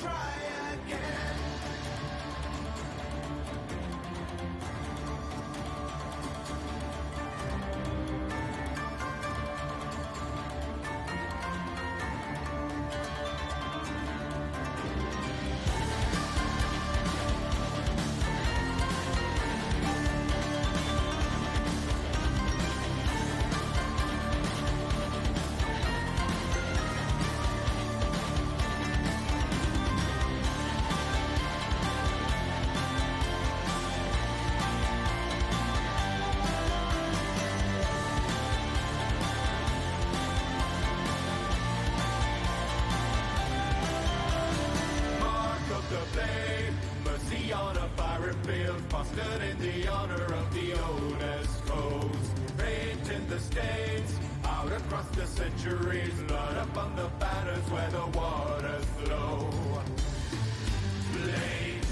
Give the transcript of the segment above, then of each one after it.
try again. On a fiery field, fostered in the honor of the oldest foes. Painting the stains out across the centuries, blood upon the banners where the waters flow. Blaze,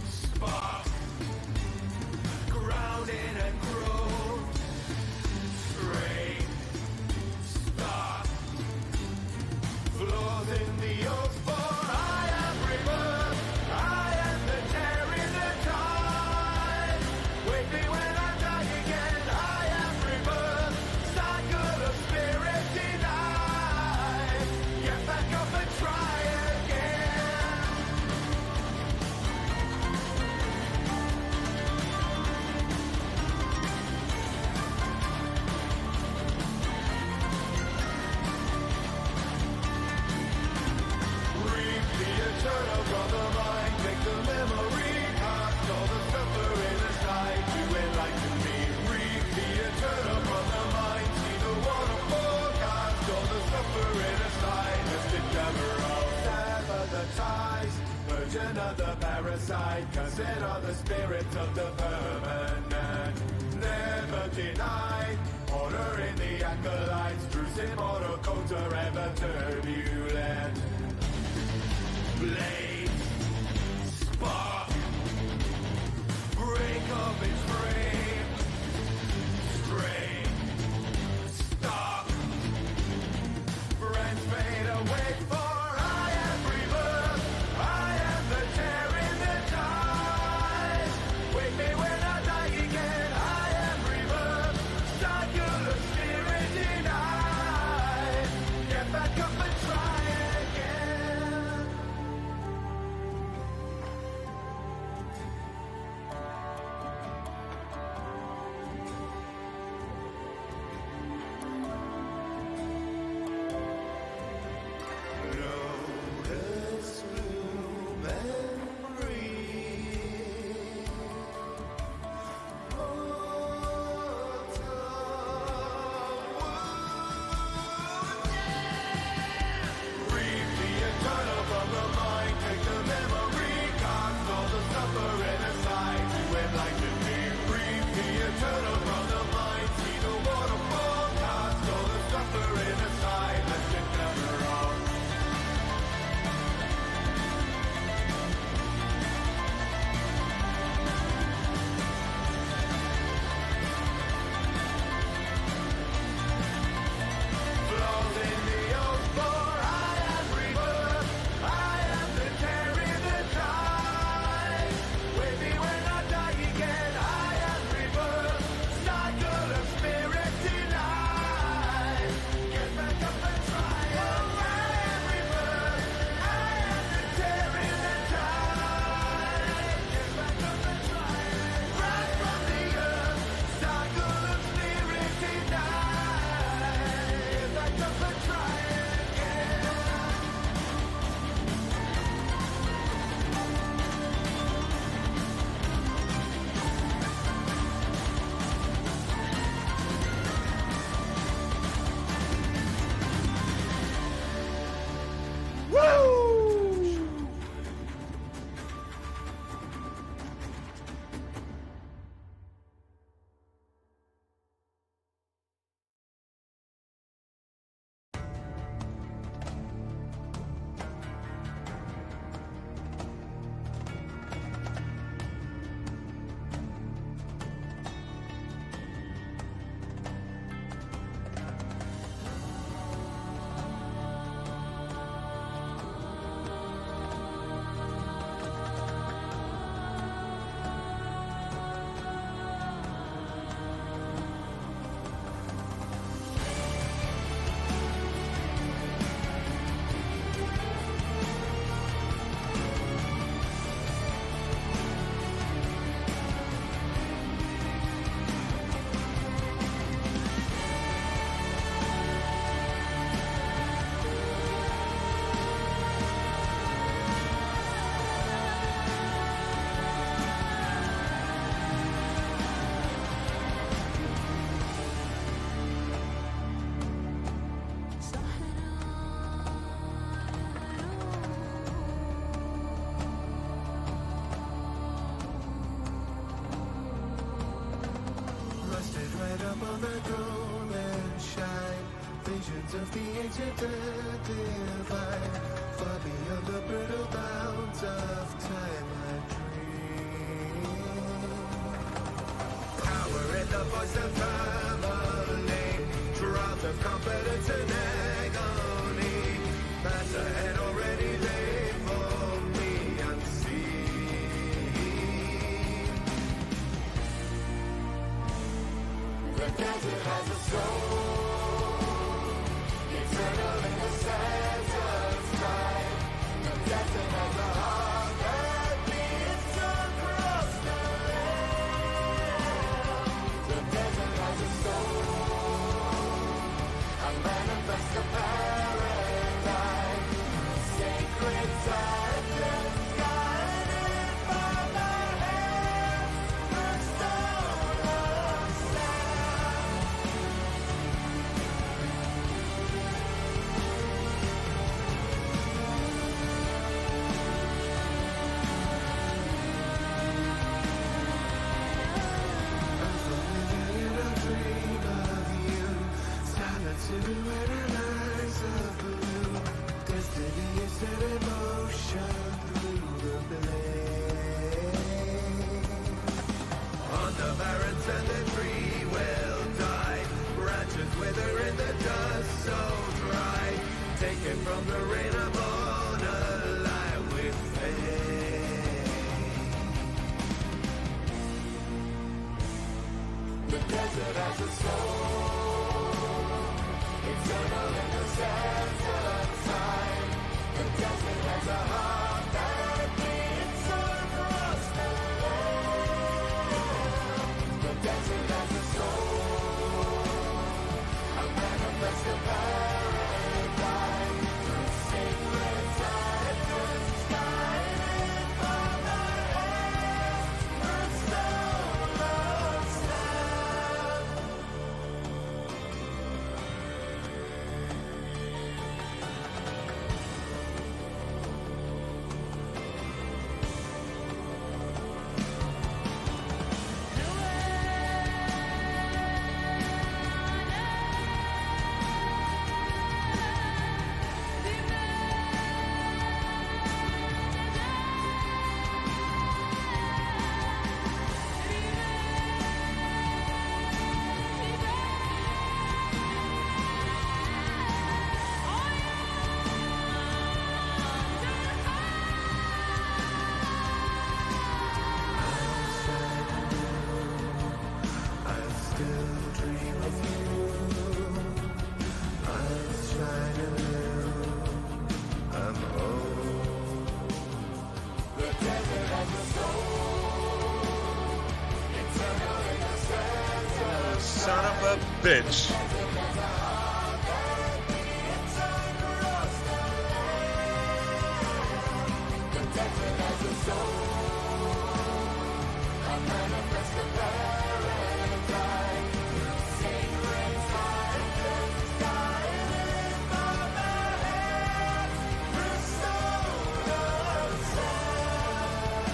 spark, ground in and grow. Strain, start, flows in the oath, for I am rebirth. I am the tear in the tide. Wake me when I die again. I am rebirth. Cycle of spirit denied. Get back up and try again. Reap the eternal from the mind. Take the memory, cast all the suffering aside to enlighten me. Reap the eternal from the mind. See the waterfall, cast all the suffering aside. Mystic emerald, sever the ties. Virgin of the parasite, consider the spirits of the permanent. Never denied, order in the acolytes. Truth's immortal codes are ever turbulent. Blaze, spark, break up its frame, strain, stop, friends fade away, for I am rebirth, I am the tear in the tide. Wake me when I die again, I am rebirth, cycle of spirit denied. Get back up and try again. right up on the golden shine. Visions of the ancient and divine, far beyond the brittle bounds of time I dream. Power in the voice of family, drums of confidence and agony. Paths ahead already laid for me unseen. The desert has a soul, eternal in the sands of time. The desert has a heart that beats across the land. The desert has a soul, a manifest of paradise, sacred silence guided by the hands, the stone of sand. In a dream of you, silent silhouette and eyes of blue. Destiny is set in motion through the blade. On the barren sand the tree will die, branches wither in the dust so dry. Taken from the rain, I'm born alive with faith. The desert has a soul, eternal in the sands of time. The desert has a heart that beats across the land. The desert has a soul, a manifest of paradise, sacred silence guided by the hands, the stone of sand. I still dream of you. Eyes shining blue. I'm old. The desert has a soul, eternal in the sands of Son of a bitch. the desert has a heart that beats across the land. The desert has a soul, a manifest of paradise, sacred silence guided by the hands, the stone of sand.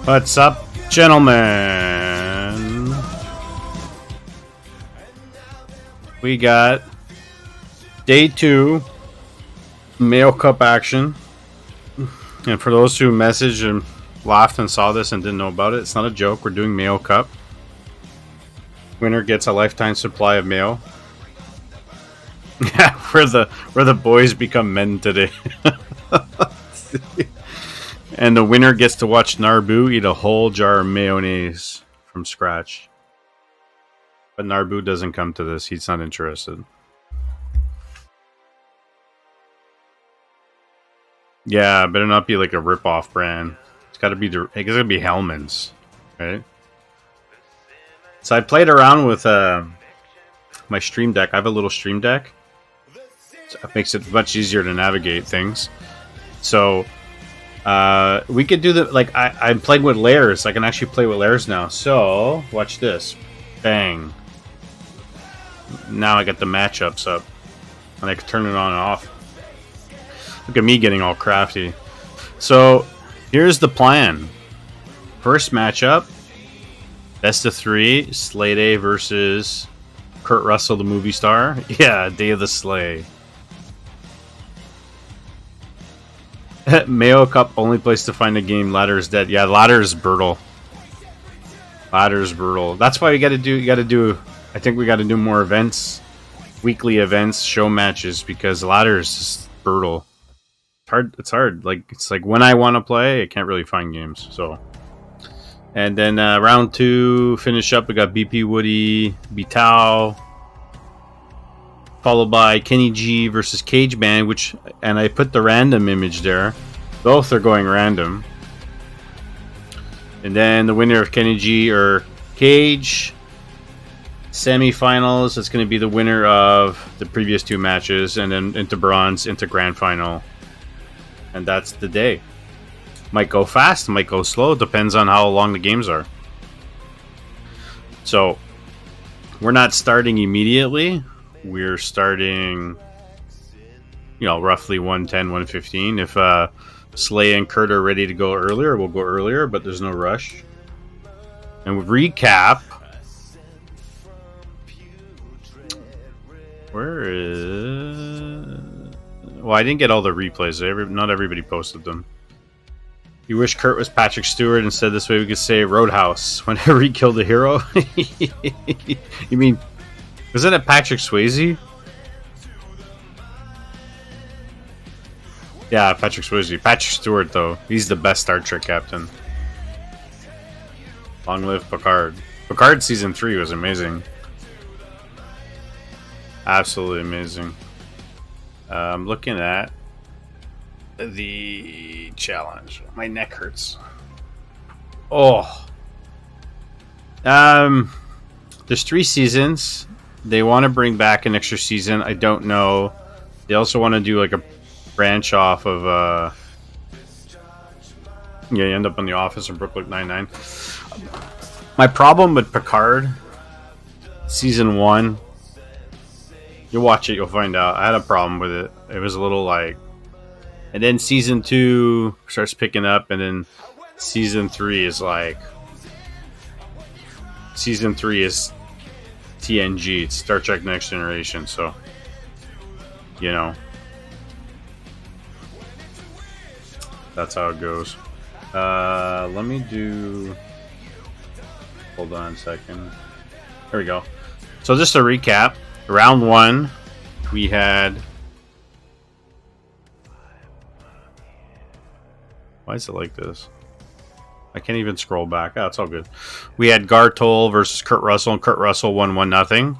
What's up, gentlemen? We got day 2 Mayo Cup action. And for those who messaged and laughed and saw this and didn't know about it, it's not a joke. We're doing Mayo Cup. Winner gets a lifetime supply of mayo. Yeah, where the boys become men today. And the winner gets to watch Narbu eat a whole jar of mayonnaise from scratch. But Narbu doesn't come to this. He's not interested. Yeah, better not be like a rip-off brand. It's gotta be Hellman's, right? So I played around with my Stream Deck. I have a little Stream Deck. So it makes it much easier to navigate things. So we could do I played with layers. I can actually play with layers now. So watch this. Bang. Now I got the matchups up. And I can turn it on and off. Look at me getting all crafty. So here's the plan. First matchup. Best of 3. Slay Day versus Kurt Russell, the movie star. Yeah, Day of the Slay. Mayo Cup, only place to find a game. Ladder is dead. Yeah, ladder is brutal. Ladder is brutal. That's why you gotta do. I think we gotta do more events, weekly events, show matches, because ladder is just brutal. It's hard. It's like when I want to play, I can't really find games. So, and then round 2 finish up. We got BP Woody, Veto, followed by Kenny G versus Cage Man, and I put the random image there. Both are going random. And then the winner of Kenny G or Cage. Semifinals, it's going to be the winner of the previous 2 matches, and then into bronze, into grand final. And that's the day. Might go fast, might go slow, depends on how long the games are. So, we're not starting immediately. We're starting, roughly 110, 115. If Slay and Kurt are ready to go earlier, we'll go earlier, but there's no rush. And we recap. Where is... Well, I didn't get all the replays. Not everybody posted them. You wish Kurt was Patrick Stewart instead. This way we could say Roadhouse whenever he killed a hero. You mean... Isn't it Patrick Swayze? Yeah, Patrick Swayze. Patrick Stewart, though. He's the best Star Trek captain. Long live Picard. Picard Season 3 was amazing. Absolutely amazing. I'm looking at the challenge. My neck hurts. Oh. There's 3 seasons. They want to bring back an extra season. I don't know. They also want to do like a branch off of you end up in the office in Brooklyn Nine-Nine. My problem with Picard Season 1, you watch it, you'll find out. I had a problem with it. It was a little like... And then Season 2 starts picking up, and then Season 3 is like... Season 3 is TNG. It's Star Trek Next Generation, so... That's how it goes. Let me do... Hold on a second. There we go. So just to recap, round 1, we had... Why is it like this? I can't even scroll back. Oh, it's all good. We had Gartol versus Kurt Russell, and Kurt Russell won 1-0.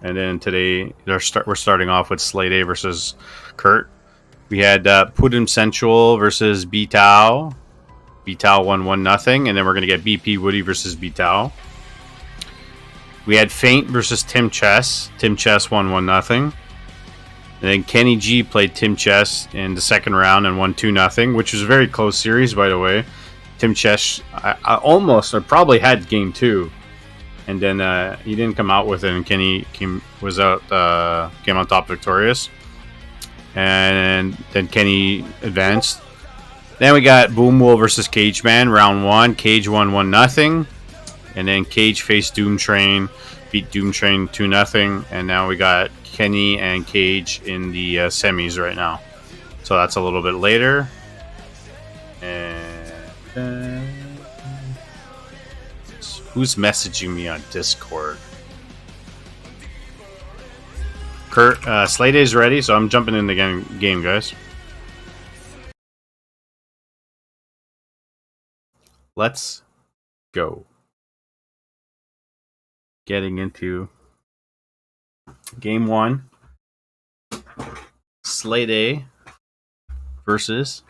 And then today, we're starting off with Slay Day versus Kurt. We had Pudim Sensual versus B-Tao. B-Tao won 1-0. And then we're going to get BP Woody versus B-Tao. We had Feint versus Tim Chess. Tim Chess won 1-0. And then Kenny G played Tim Chess in the second round and won 2-0, which was a very close series, by the way. Tim Chess, I probably had game 2. And then he didn't come out with it, and Kenny came on top victorious. And then Kenny advanced. Then we got Boomwool versus Cage Man, round 1. Cage won 1-0. And then Cage faced Doom Train, beat Doom Train 2-0. And now we got Kenny and Cage in the semis right now. So that's a little bit later. And who's messaging me on Discord? Kurt, Slay Day's ready, so I'm jumping in the game, guys. Let's go. Getting into game 1. Slay Day versus...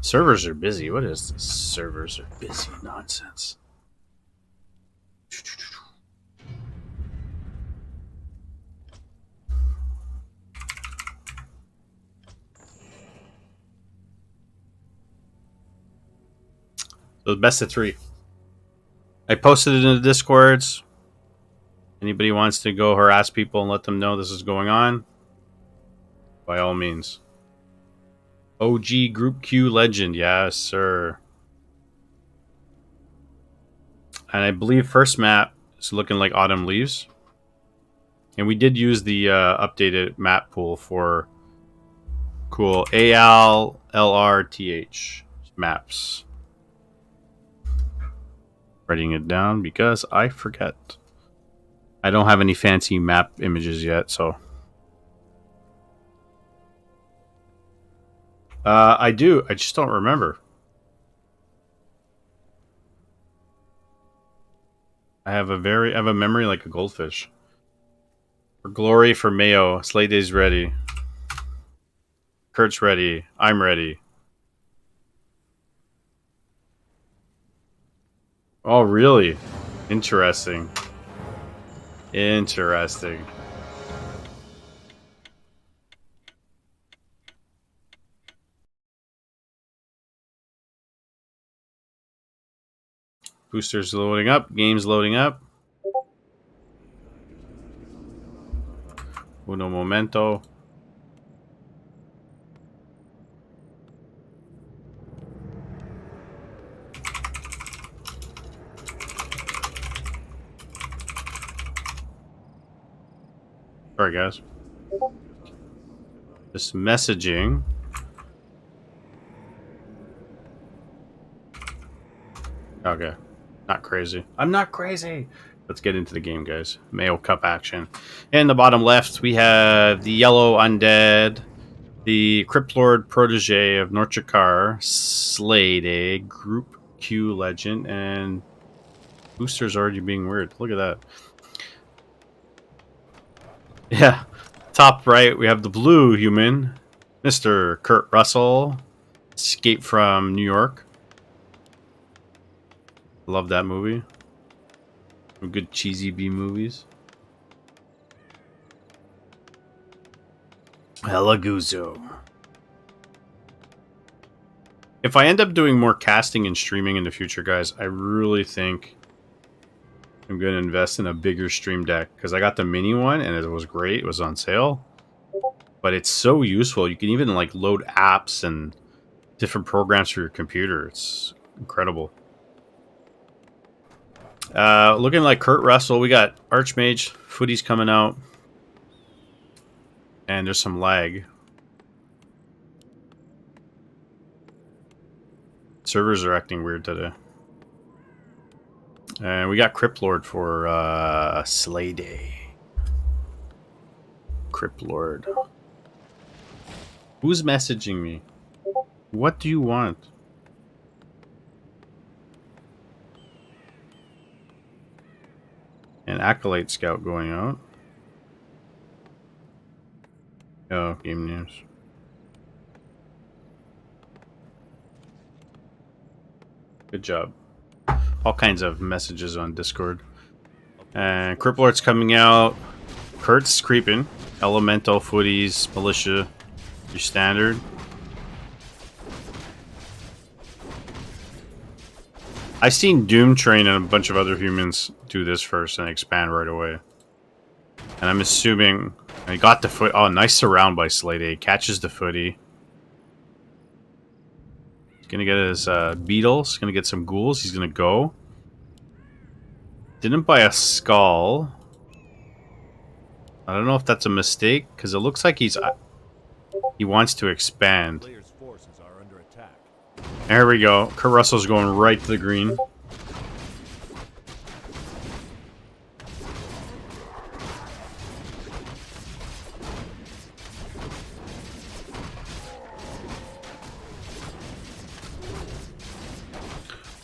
Servers are busy. What is this? Servers are busy nonsense. So best of 3. I posted it in the Discords. Anybody wants to go harass people and let them know this is going on, by all means. OG Group Q Legend, yes, sir. And I believe first map is looking like Autumn Leaves. And we did use the updated map pool for cool ALLRTH maps. Writing it down because I forget. I don't have any fancy map images yet, so. I do. I just don't remember. I have a memory like a goldfish. For Glory, for Mayo, Slay Day's ready. Kurt's ready. I'm ready. Oh, really? Interesting. Interesting. Boosters loading up. Game's loading up. Uno momento. Sorry, guys. This messaging. Okay. Not crazy. I'm not crazy. Let's get into the game, guys. Mayo Cup action. In the bottom left, we have the Yellow Undead, the Cryptlord Protege of Norchakar, Slay Day, Group Q Legend, and Booster's already being weird. Look at that. Yeah. Top right, we have the blue human, Mr. Kurt Russell, Escape from New York. Love that movie. Some good cheesy B movies. Helaguzo. If I end up doing more casting and streaming in the future, guys, I really think I'm going to invest in a bigger stream deck. Because I got the mini one, and it was great. It was on sale. But it's so useful. You can even like load apps and different programs for your computer. It's incredible. Looking like Kurt Russell. We got Archmage. Footy's coming out. And there's some lag. Servers are acting weird today. And we got Cryptlord for Slay Day. Cryptlord. Who's messaging me? What do you want? An Acolyte Scout going out. Oh, game news. Good job. All kinds of messages on Discord. And Cryptlord's coming out. Kurt's creeping. Elemental, Footies, Militia. Your standard. I've seen Doom Train and a bunch of other humans do this first and expand right away. And I'm assuming I got the foot. Oh, nice surround by Slay Day. Catches the footy. He's gonna get his beetles. Gonna get some ghouls. He's gonna go. Didn't buy a skull. I don't know if that's a mistake because it looks like he wants to expand. Players' forces are under attack. There we go. Kurt Russell's going right to the green.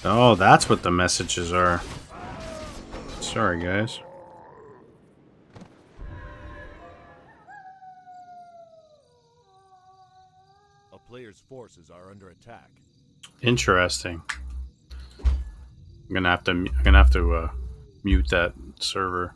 Oh, that's what the messages are. Sorry, guys. A player's forces are under attack. Interesting. I'm gonna have to mute that server.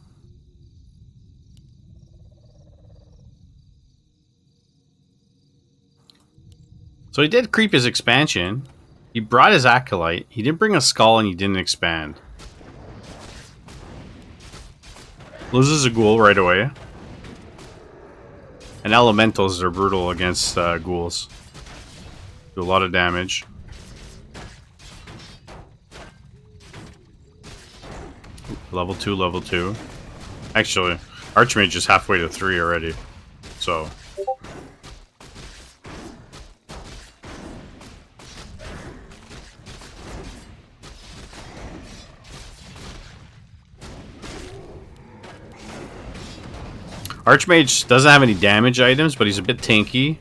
So he did creep his expansion. He brought his acolyte. He didn't bring a skull and he didn't expand. Loses a ghoul right away. And elementals are brutal against ghouls. Do a lot of damage. Level 2, level 2. Actually, Archmage is halfway to 3 already. So... Archmage doesn't have any damage items, but he's a bit tanky.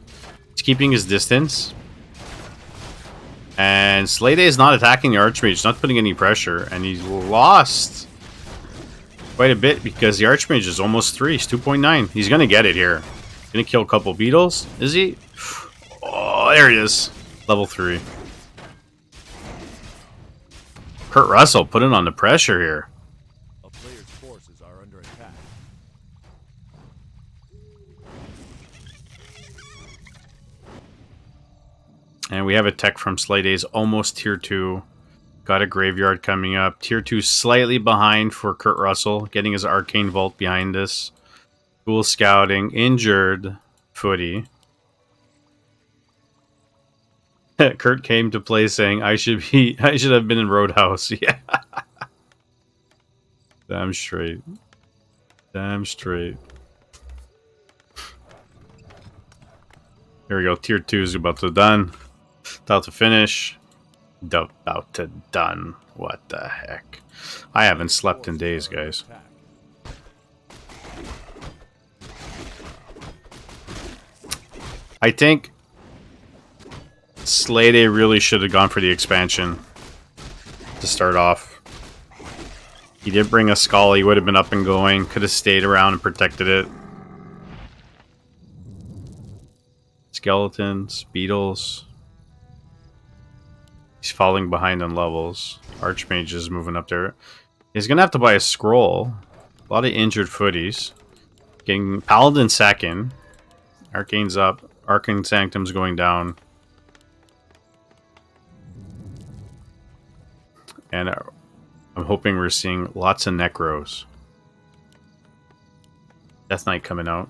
He's keeping his distance. And Slay Day is not attacking the Archmage, not putting any pressure. And he's lost quite a bit because the Archmage is almost 3. He's 2.9. He's going to get it here. Going to kill a couple beetles. Is he? Oh, there he is. Level 3. Kurt Russell putting on the pressure here. A player's forces are under attack. And we have a tech from Slay Days, almost tier 2. Got a graveyard coming up. Tier 2 slightly behind for Kurt Russell, getting his Arcane Vault behind us. Ghoul Scouting, injured Footy. Kurt came to play saying, I should have been in Roadhouse. Yeah. Damn straight. Damn straight. Here we go. Tier 2 is about to done. About to finish. About to done. What the heck? I haven't slept in days, guys. I think Slay Day really should have gone for the expansion to start off. He did bring a skull. He would have been up and going. Could have stayed around and protected it. Skeletons, beetles. He's falling behind on levels. Archmage is moving up there. He's going to have to buy a scroll. A lot of injured footies. Getting Paladin second. Arcane's up. Arcane Sanctum's going down. And I'm hoping we're seeing lots of Necros. Death Knight coming out.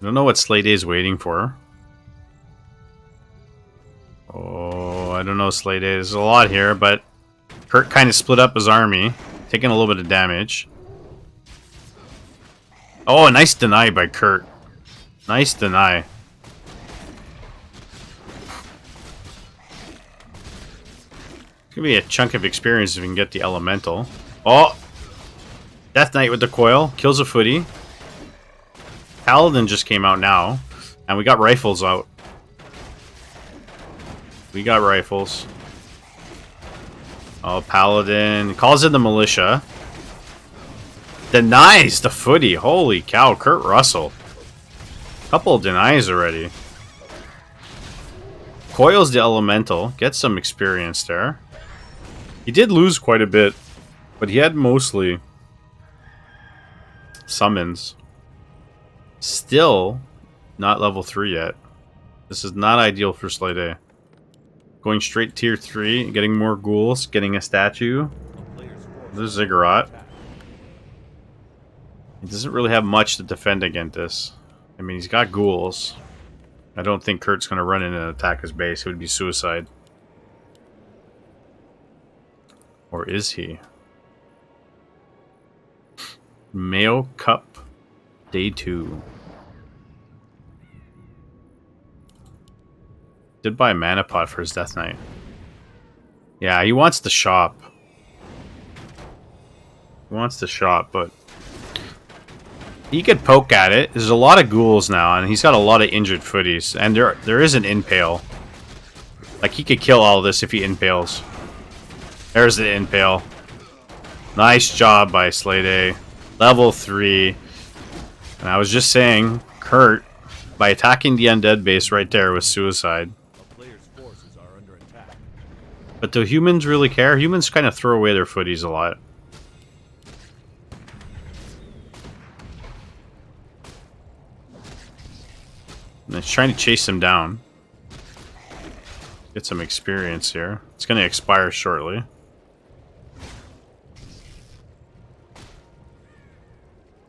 I don't know what Slay Day is waiting for. Oh, I don't know Slay Day. There's a lot here, but Kurt kind of split up his army, taking a little bit of damage. Oh, a nice deny by Kurt. Nice deny. It's gonna be a chunk of experience if we can get the elemental. Oh! Death Knight with the coil. Kills a footy. Paladin just came out now. And we got rifles out. We got rifles. Oh, Paladin. Calls in the militia. Denies the footy. Holy cow, Kurt Russell. Couple of denies already. Coils the elemental. Gets some experience there. He did lose quite a bit. But he had mostly summons. Still not level 3 yet. This is not ideal for Slay Day. Going straight tier 3, getting more ghouls, getting a statue. There's Ziggurat. He doesn't really have much to defend against this. I mean, he's got ghouls. I don't think Kurt's going to run in and attack his base. It would be suicide. Or is he? Mayo Cup, Day 2. Did buy a mana pot for his Death Knight. Yeah, he wants the shop. He wants the shop, but he could poke at it. There's a lot of ghouls now, and he's got a lot of injured footies. And there is an impale. Like, he could kill all this if he impales. There's the impale. Nice job by Slade. Level 3. And I was just saying, Kurt, by attacking the undead base right there was suicide. But do humans really care? Humans kind of throw away their footies a lot. And it's trying to chase him down. Get some experience here. It's going to expire shortly.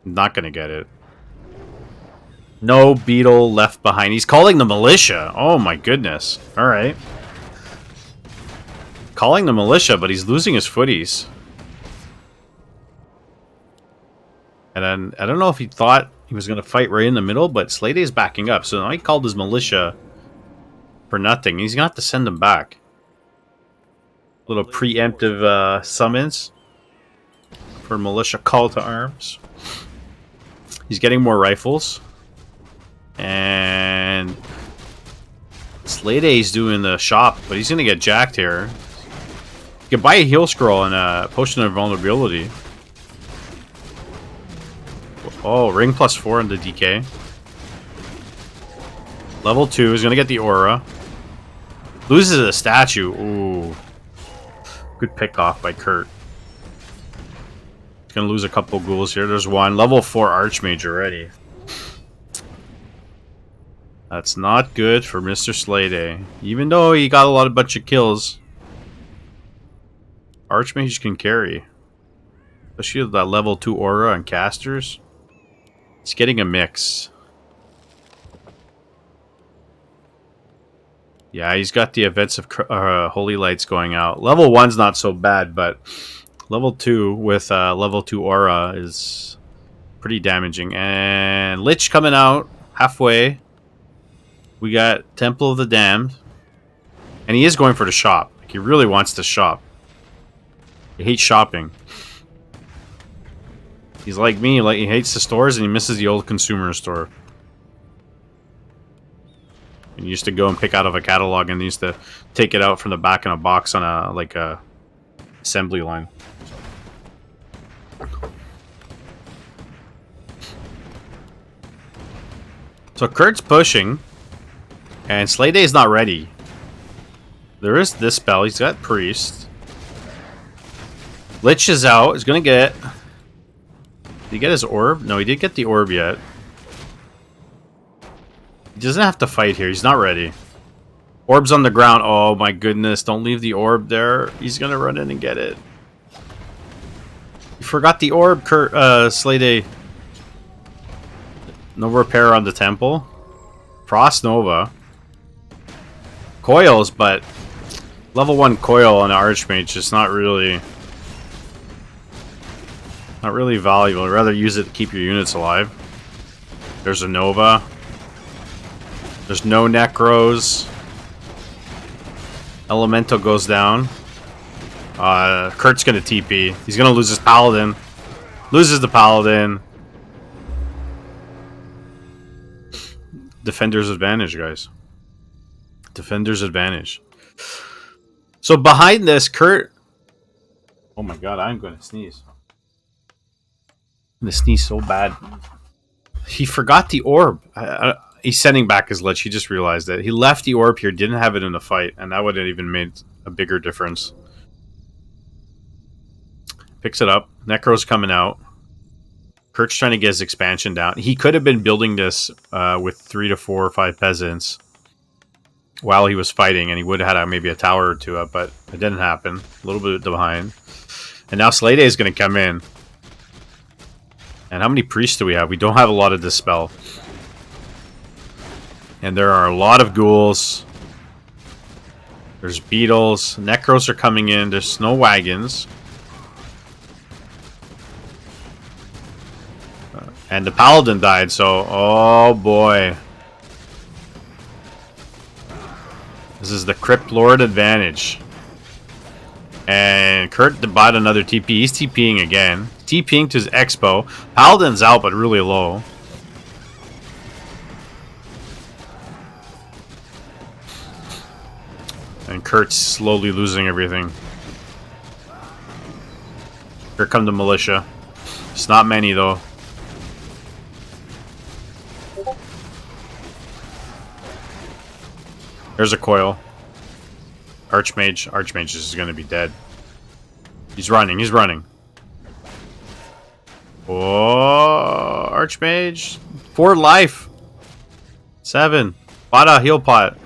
Not going to get it. No beetle left behind. He's calling the militia. Oh my goodness. Alright. Calling the militia, but he's losing his footies. And then, I don't know if he thought he was going to fight right in the middle, but Slade is backing up. So now he called his militia for nothing. He's going to have to send them back. Little preemptive summons for militia call to arms. He's getting more rifles. And Slade is doing the shop, but he's going to get jacked here. You can buy a heal scroll and a potion of vulnerability. Oh, ring +4 in the DK. Level 2 is going to get the aura. Loses a statue. Ooh. Good pick off by Kurt. He's going to lose a couple ghouls here. There's one. Level 4 Archmage already. That's not good for Mr. Slade. Even though he got a bunch of kills. Archmage can carry. Especially with that level 2 aura and casters. It's getting a mix. Yeah, he's got the events of Holy Lights going out. Level 1's not so bad, but level 2 with level 2 aura is pretty damaging. And Lich coming out halfway. We got Temple of the Damned. And he is going for the shop. Like, he really wants to shop. He hates shopping. He's like me, like he hates the stores and he misses the old consumer store. And he used to go and pick out of a catalog and he used to take it out from the back in a box on a assembly line. So Kurt's pushing and Slade is not ready. There is this spell. He's got Priest. Lich is out. He's gonna get... Did he get his orb? No, he did get the orb yet. He doesn't have to fight here. He's not ready. Orb's on the ground. Oh my goodness. Don't leave the orb there. He's gonna run in and get it. You forgot the orb, Slade. No repair on the temple. Frost Nova. Coils, but... Level 1 coil on the Archmage is not really... Not really valuable. I'd rather use it to keep your units alive. There's a Nova. There's no Necros. Elemental goes down. Kurt's gonna TP. He's gonna lose his Paladin. Loses the Paladin. Defender's advantage, guys. Defender's advantage. So behind this, Kurt... Oh my god, I'm gonna sneeze. I'm gonna sneeze so bad. He forgot the orb. He's sending back his Lich. He just realized that. He left the orb here, didn't have it in the fight, and that would have even made a bigger difference. Picks it up. Necro's coming out. Kurt's trying to get his expansion down. He could have been building this with 3 to 4 or 5 peasants while he was fighting, and he would have had maybe a tower or two up, but it didn't happen. A little bit behind. And now Slade is going to come in. And how many priests do we have? We don't have a lot of Dispel. And there are a lot of ghouls. There's beetles. Necros are coming in. There's no wagons. And the paladin died, so... Oh, boy. This is the Crypt Lord advantage. And Kurt bought another TP. He's TPing again. TPing to his Expo. Paladin's out, but really low. And Kurt's slowly losing everything. Here come the militia. It's not many, though. There's a coil. Archmage. Archmage is going to be dead. He's running. He's running. Oh, Archmage. 4 life. 7. Bought a heal pot.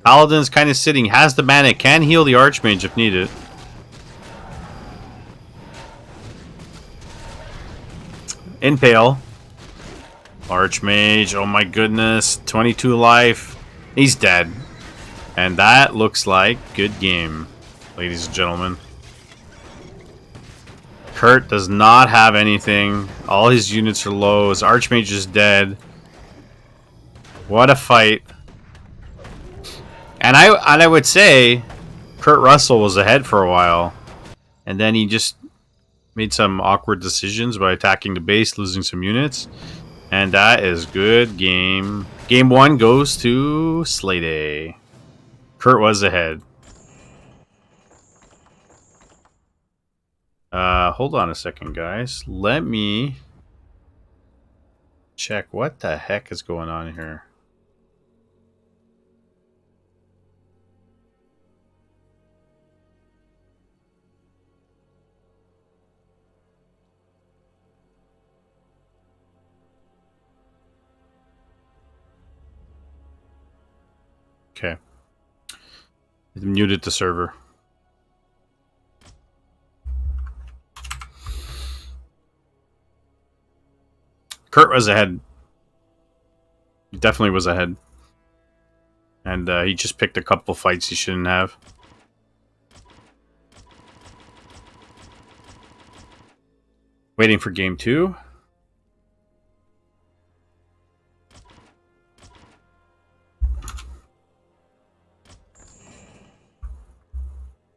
Paladin's kind of sitting. Has the mana. Can heal the Archmage if needed. Impale. Archmage. Oh my goodness. 22 life. He's dead. And that looks like good game, ladies and gentlemen. Kurt does not have anything. All his units are low. His Archmage is dead. What a fight. And I would say Kurt Russell was ahead for a while. And then he just made some awkward decisions by attacking the base, losing some units. And that is good game. Game 1 goes to Slade. Kurt was ahead. Hold on a second, guys. Let me check what the heck is going on here. Okay. Muted the server. Kurt was ahead. He definitely was ahead. And he just picked a couple fights he shouldn't have. Waiting for game 2.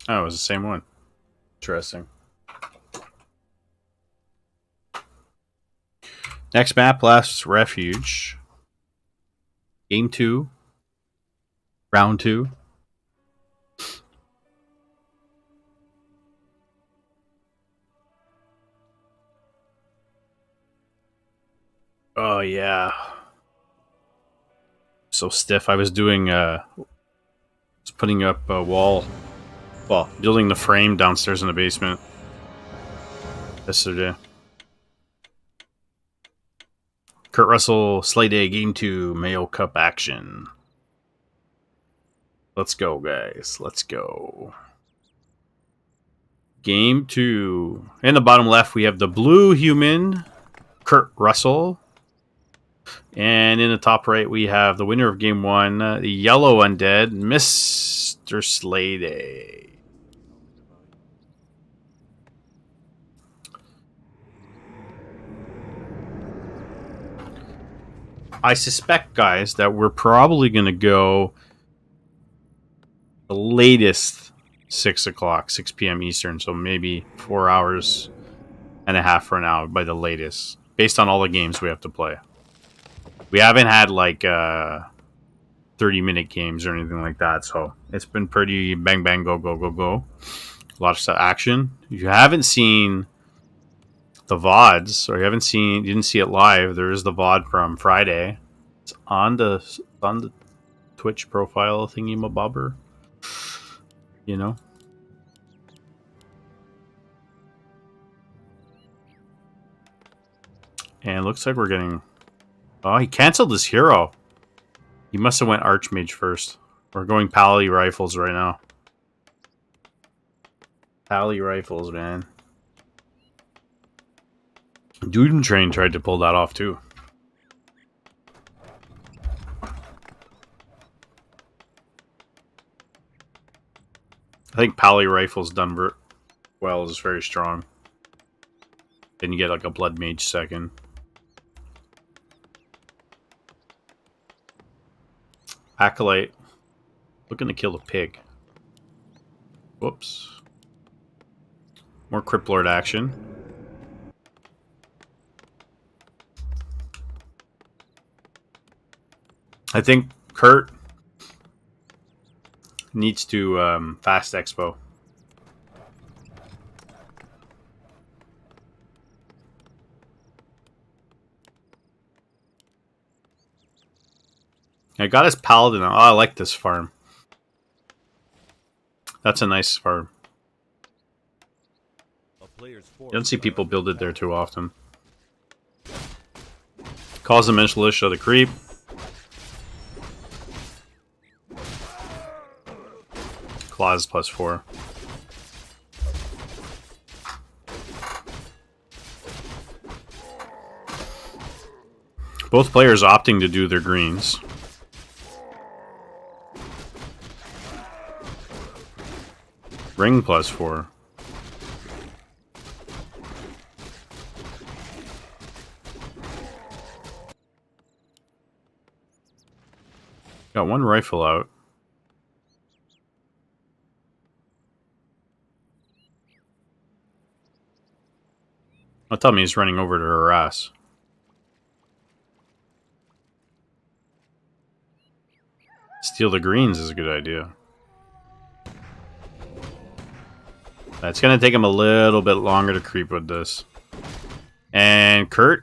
Oh, it was the same one. Interesting. Next map, last Refuge. Game 2. Round 2. Oh, yeah. So stiff. I was doing, putting up a wall. Well, building the frame downstairs in the basement yesterday. Kurt Russell, Slay Day, Game 2, Mayo Cup action. Let's go, guys. Let's go. Game 2. In the bottom left, we have the blue human, Kurt Russell. And in the top right, we have the winner of Game 1, the yellow undead, Mr. Slay Day. I suspect, guys, that we're probably going to go the latest 6 o'clock, 6 p.m. Eastern, so maybe 4 hours and a half for an hour by the latest, based on all the games we have to play. We haven't had like 30-minute games or anything like that, so it's been pretty bang, bang, go, go, go, go. A lot of action. If you haven't seen the VODs, or you didn't see it live, there is the VOD from Friday. It's on the Twitch profile thingy mabobber. You know. And it looks like we're getting... Oh, he canceled his hero. He must have went Archmage first. We're going Pally Rifles right now. Pally Rifles, man. Dude and Train tried to pull that off too. I think Pally Rifle's done well, is very strong. Then you get like a Blood Mage second. Acolyte. Looking to kill the pig. Whoops. More Crypt Lord action. I think Kurt needs to fast expo. I got his Paladin. Oh, I like this farm. That's a nice farm. You don't see people build it there too often. Calls the Mentalist of the creep. Claws +4. Both players opting to do their greens. Ring +4. Got one rifle out. Don't tell me he's running over to harass. Steal the greens is a good idea. It's going to take him a little bit longer to creep with this. And Kurt,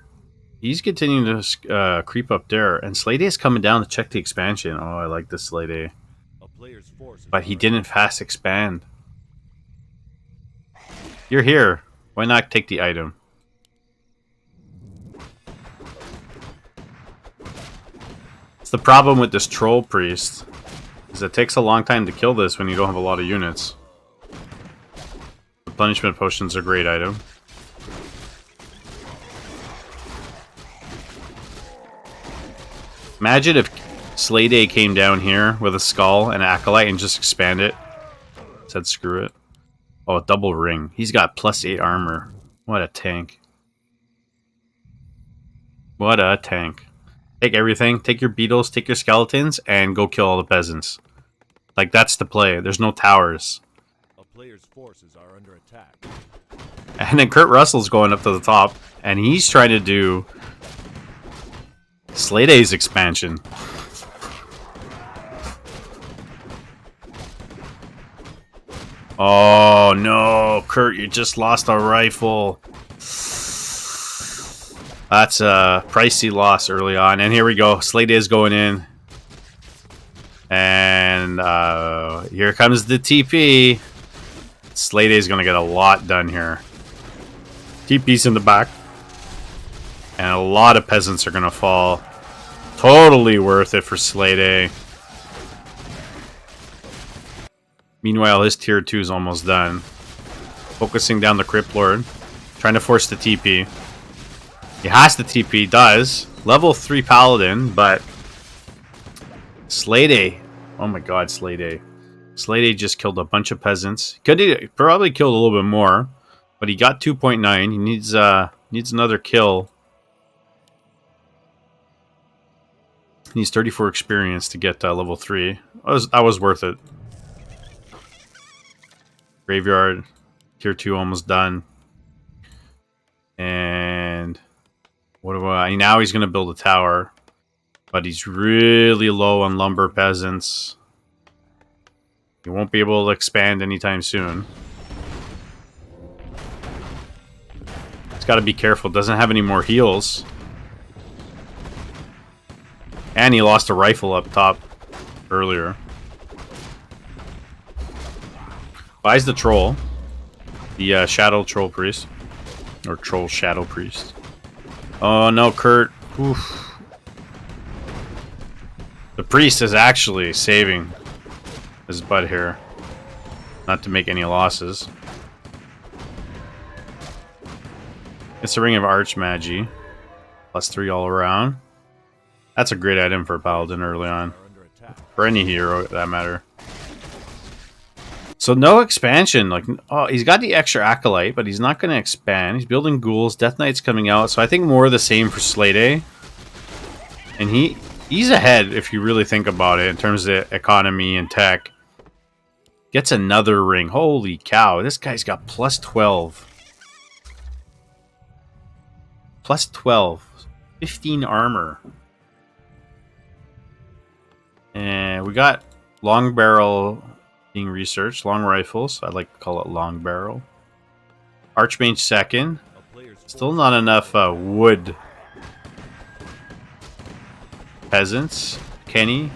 he's continuing to creep up there. And Slade is coming down to check the expansion. Oh, I like this Slade. But he didn't fast expand. You're here. Why not take the item? It's the problem with this Troll Priest. Is it takes a long time to kill this when you don't have a lot of units. Replenishment potions are a great item. Imagine if Slade came down here with a skull and an acolyte and just expand it. Said screw it. Oh, a double ring. He's got +8 armor. What a tank. What a tank. Take everything. Take your beetles, take your skeletons, and go kill all the peasants. Like, that's the play. There's no towers. Players' forces are under attack. And then Kurt Russell's going up to the top, and he's trying to do Slade's expansion. Oh no, Kurt, you just lost a rifle. That's a pricey loss early on. And here we go. Slade is going in. And here comes the TP. Slade is going to get a lot done here. TP's in the back. And a lot of peasants are going to fall. Totally worth it for Slade. Meanwhile, his tier 2 is almost done. Focusing down the Crypt Lord. Trying to force the TP. He has the TP, does. Level 3 Paladin, but Slade. Oh my god, Slade. Slade just killed a bunch of peasants. Could he probably killed a little bit more, but he got 2.9. He needs another kill. He needs 34 experience to get level 3. That was worth it. Graveyard, tier 2 almost done. And what do I... Now he's going to build a tower. But he's really low on lumber peasants. He won't be able to expand anytime soon. He's got to be careful. Doesn't have any more heals. And he lost a rifle up top earlier. Buys the troll. The shadow troll priest. Or troll shadow priest. Oh no, Kurt. Oof. The priest is actually saving his butt here. Not to make any losses. It's a Ring of Archmagi. +3 all around. That's a great item for Paladin early on. For any hero, that matter. So no expansion. Like, oh, he's got the extra acolyte, but he's not going to expand. He's building ghouls. Death Knight's coming out. So I think more of the same for Slay Day. And he's ahead if you really think about it in terms of economy and tech. Gets another ring. Holy cow. This guy's got plus 12. Plus 12. 15 armor. And we got long barrel being researched. Long rifles. I'd like to call it long barrel. Archmage second. Still not enough wood. Peasants. Kenny.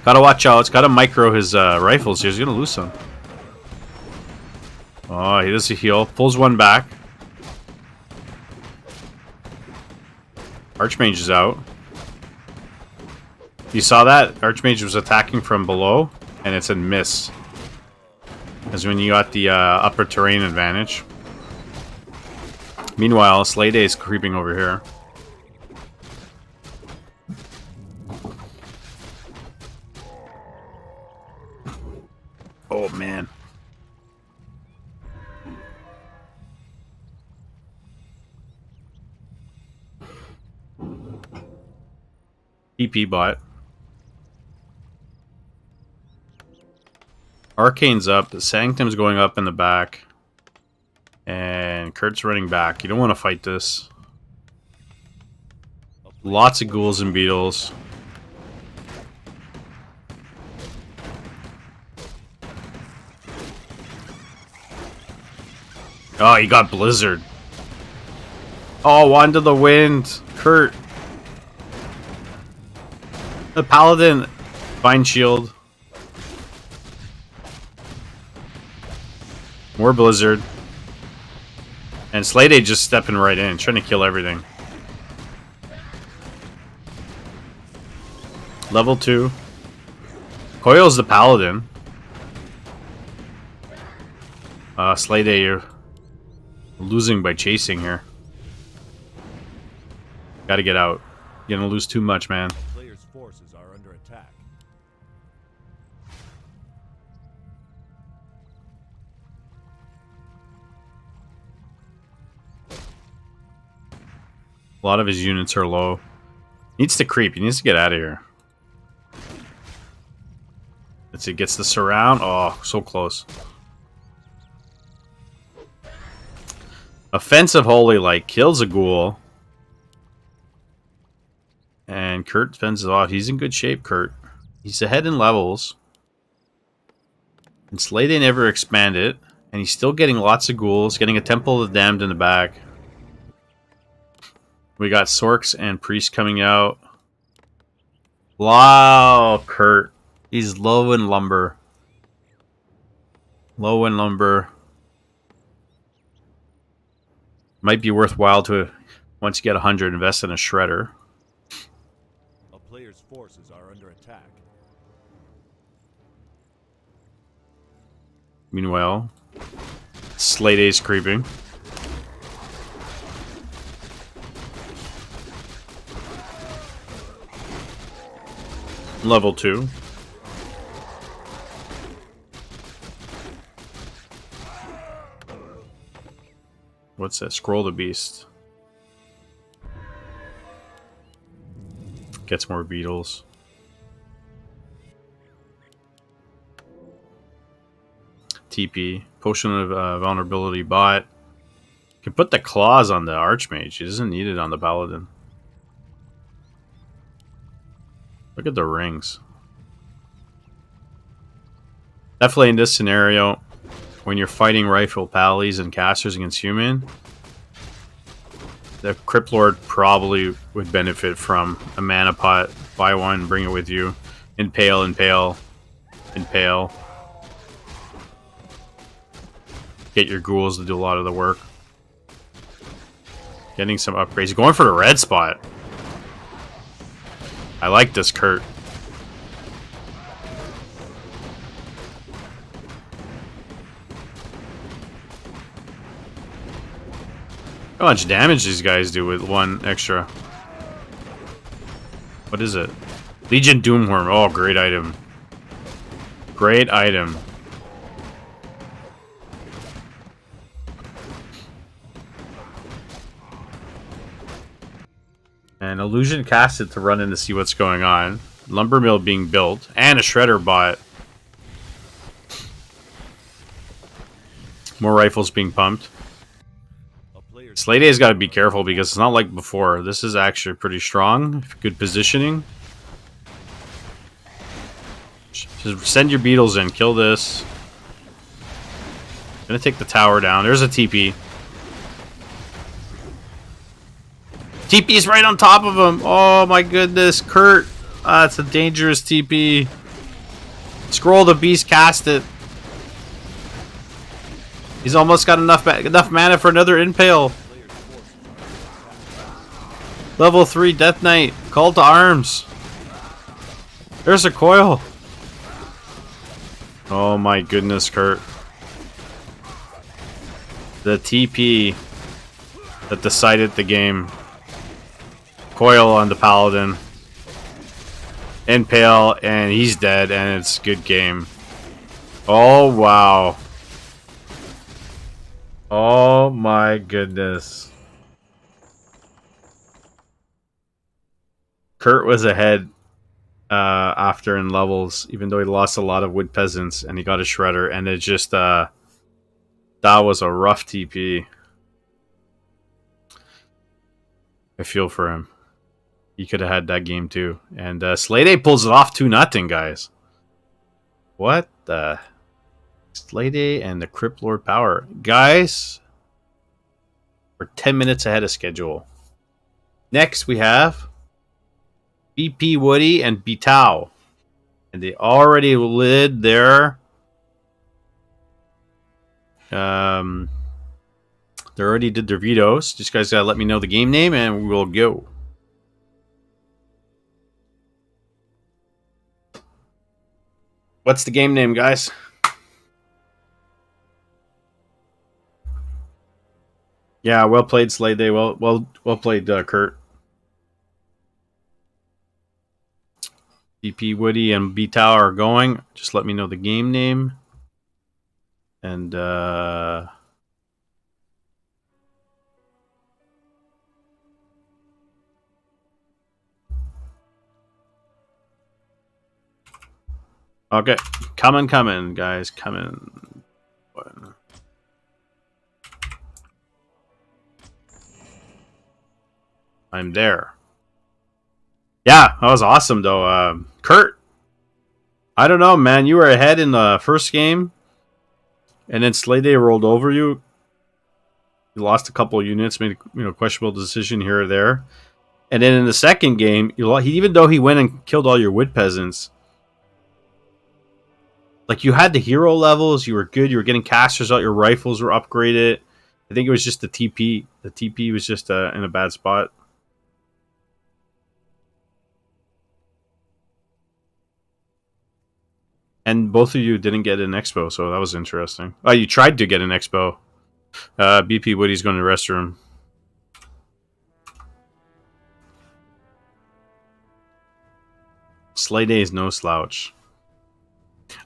Gotta watch out. It's gotta micro his rifles here. He's gonna lose some. Oh, he does a heal. Pulls one back. Archmage is out. You saw that? Archmage was attacking from below, and it's a miss. As when you got the upper terrain advantage. Meanwhile, Slay Day is creeping over here. Oh, man. TP bot. Arcane's up. The Sanctum's going up in the back. And Kurt's running back. You don't want to fight this. Lots of ghouls and beetles. Oh, he got Blizzard. Oh, Wand of the Wind. Kurt. The Paladin. Vine Shield. More Blizzard. And Slay Day just stepping right in, trying to kill everything. Level 2. Coil's the Paladin. Slay Day, you're losing by chasing here. Gotta get out. You're gonna lose too much, man. Players' forces are under attack. A lot of his units are low. Needs to creep. He needs to get out of here. Let's see. Gets the surround. Oh, so close. Offensive Holy Light kills a ghoul. And Kurt fends it off. He's in good shape, Kurt. He's ahead in levels. And Slay Day never expanded. And he's still getting lots of ghouls. Getting a Temple of the Damned in the back. We got Sorks and Priest coming out. Wow, Kurt. He's low in lumber. Low in lumber. Might be worthwhile to, once you get 100, invest in a shredder. A player's forces are under attack. Meanwhile, Slay Day's creeping. Level 2. What's that? Scroll the Beast. Gets more beetles. TP. Potion of Vulnerability bot. Can put the claws on the Archmage. It doesn't need it on the Paladin. Look at the rings. Definitely in this scenario, when you're fighting rifle pallies and casters against human, the Crypt Lord probably would benefit from a mana pot. Buy one, bring it with you. Impale, impale, impale. Get your ghouls to do a lot of the work. Getting some upgrades. Going for the red spot. I like this, Kurt. How much damage these guys do with one extra? What is it? Legion Doomworm. Oh, great item. Great item. And Illusion casted to run in to see what's going on. Lumber mill being built. And a shredder bot. More rifles being pumped. Slay Day's got to be careful because it's not like before. This is actually pretty strong. Good positioning. Just send your beetles in. Kill this. Gonna take the tower down. There's a TP. TP's right on top of him. Oh my goodness. Kurt. That's a dangerous TP. Scroll the beast, cast it. He's almost got enough mana for another impale. Level 3 Death Knight. Call to arms. There's a coil. Oh my goodness, Kurt. The TP that decided the game. Coil on the Paladin. Impale, and he's dead, and it's a good game. Oh, wow. Oh my goodness. Kurt was ahead after in levels, even though he lost a lot of wood peasants, and he got a shredder, and it just, that was a rough TP. I feel for him. He could have had that game too. And Slay Day pulls it off 2-0, guys. What the... Slay Day and the Crypt Lord Power. Guys, we're 10 minutes ahead of schedule. Next, we have BP Woody and Veto. And they already lid their... they already did their vetoes. Just guys gotta let me know the game name and we will go. What's the game name, guys? Yeah, well played, Slay Day. Well played, Kurt. DP Woody and Veto are going. Just let me know the game name. And okay, coming, guys, coming. I'm there. Yeah, that was awesome, though. Kurt, I don't know, man. You were ahead in the first game, and then Slay Day rolled over you. You lost a couple of units, made a questionable decision here or there, and then in the second game, even though he went and killed all your wood peasants. Like, you had the hero levels, you were good, you were getting casters out, your rifles were upgraded. I think it was just the TP. The TP was just in a bad spot. And both of you didn't get an expo, so that was interesting. Oh, you tried to get an expo. BP Woody's going to the restroom. Slay Day is no slouch.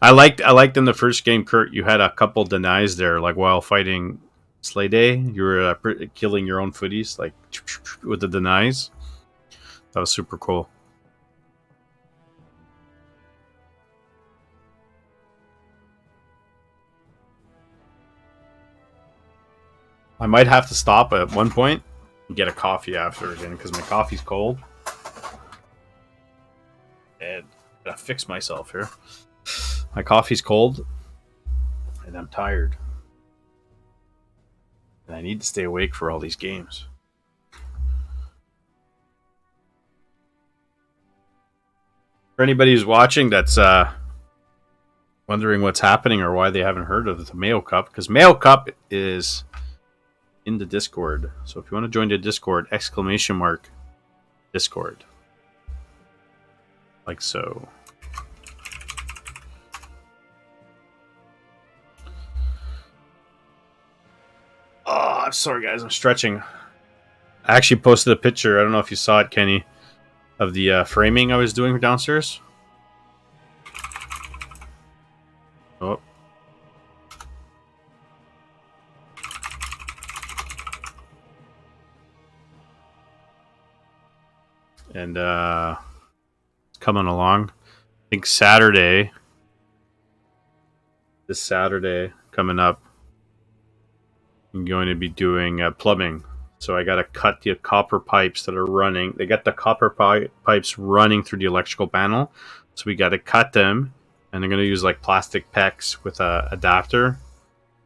I liked in the first game, Kurt, you had a couple denies there, like while fighting Slay Day, you were killing your own footies, like with the denies. That was super cool. I might have to stop at one point and get a coffee after again because my coffee's cold. And I gotta fix myself here. My coffee's cold, and I'm tired. And I need to stay awake for all these games. For anybody who's watching that's wondering what's happening or why they haven't heard of the Mayo Cup, because Mayo Cup is in the Discord. So if you want to join the Discord, ! Discord. Like so. I'm sorry, guys. I'm stretching. I actually posted a picture. I don't know if you saw it, Kenny. of the framing I was doing downstairs. Oh. And coming along. I think this Saturday coming up, I'm going to be doing plumbing. So I got to cut the copper pipes that are running. They got the copper pipes running through the electrical panel. So we got to cut them. And they're going to use like plastic PEX with a adapter.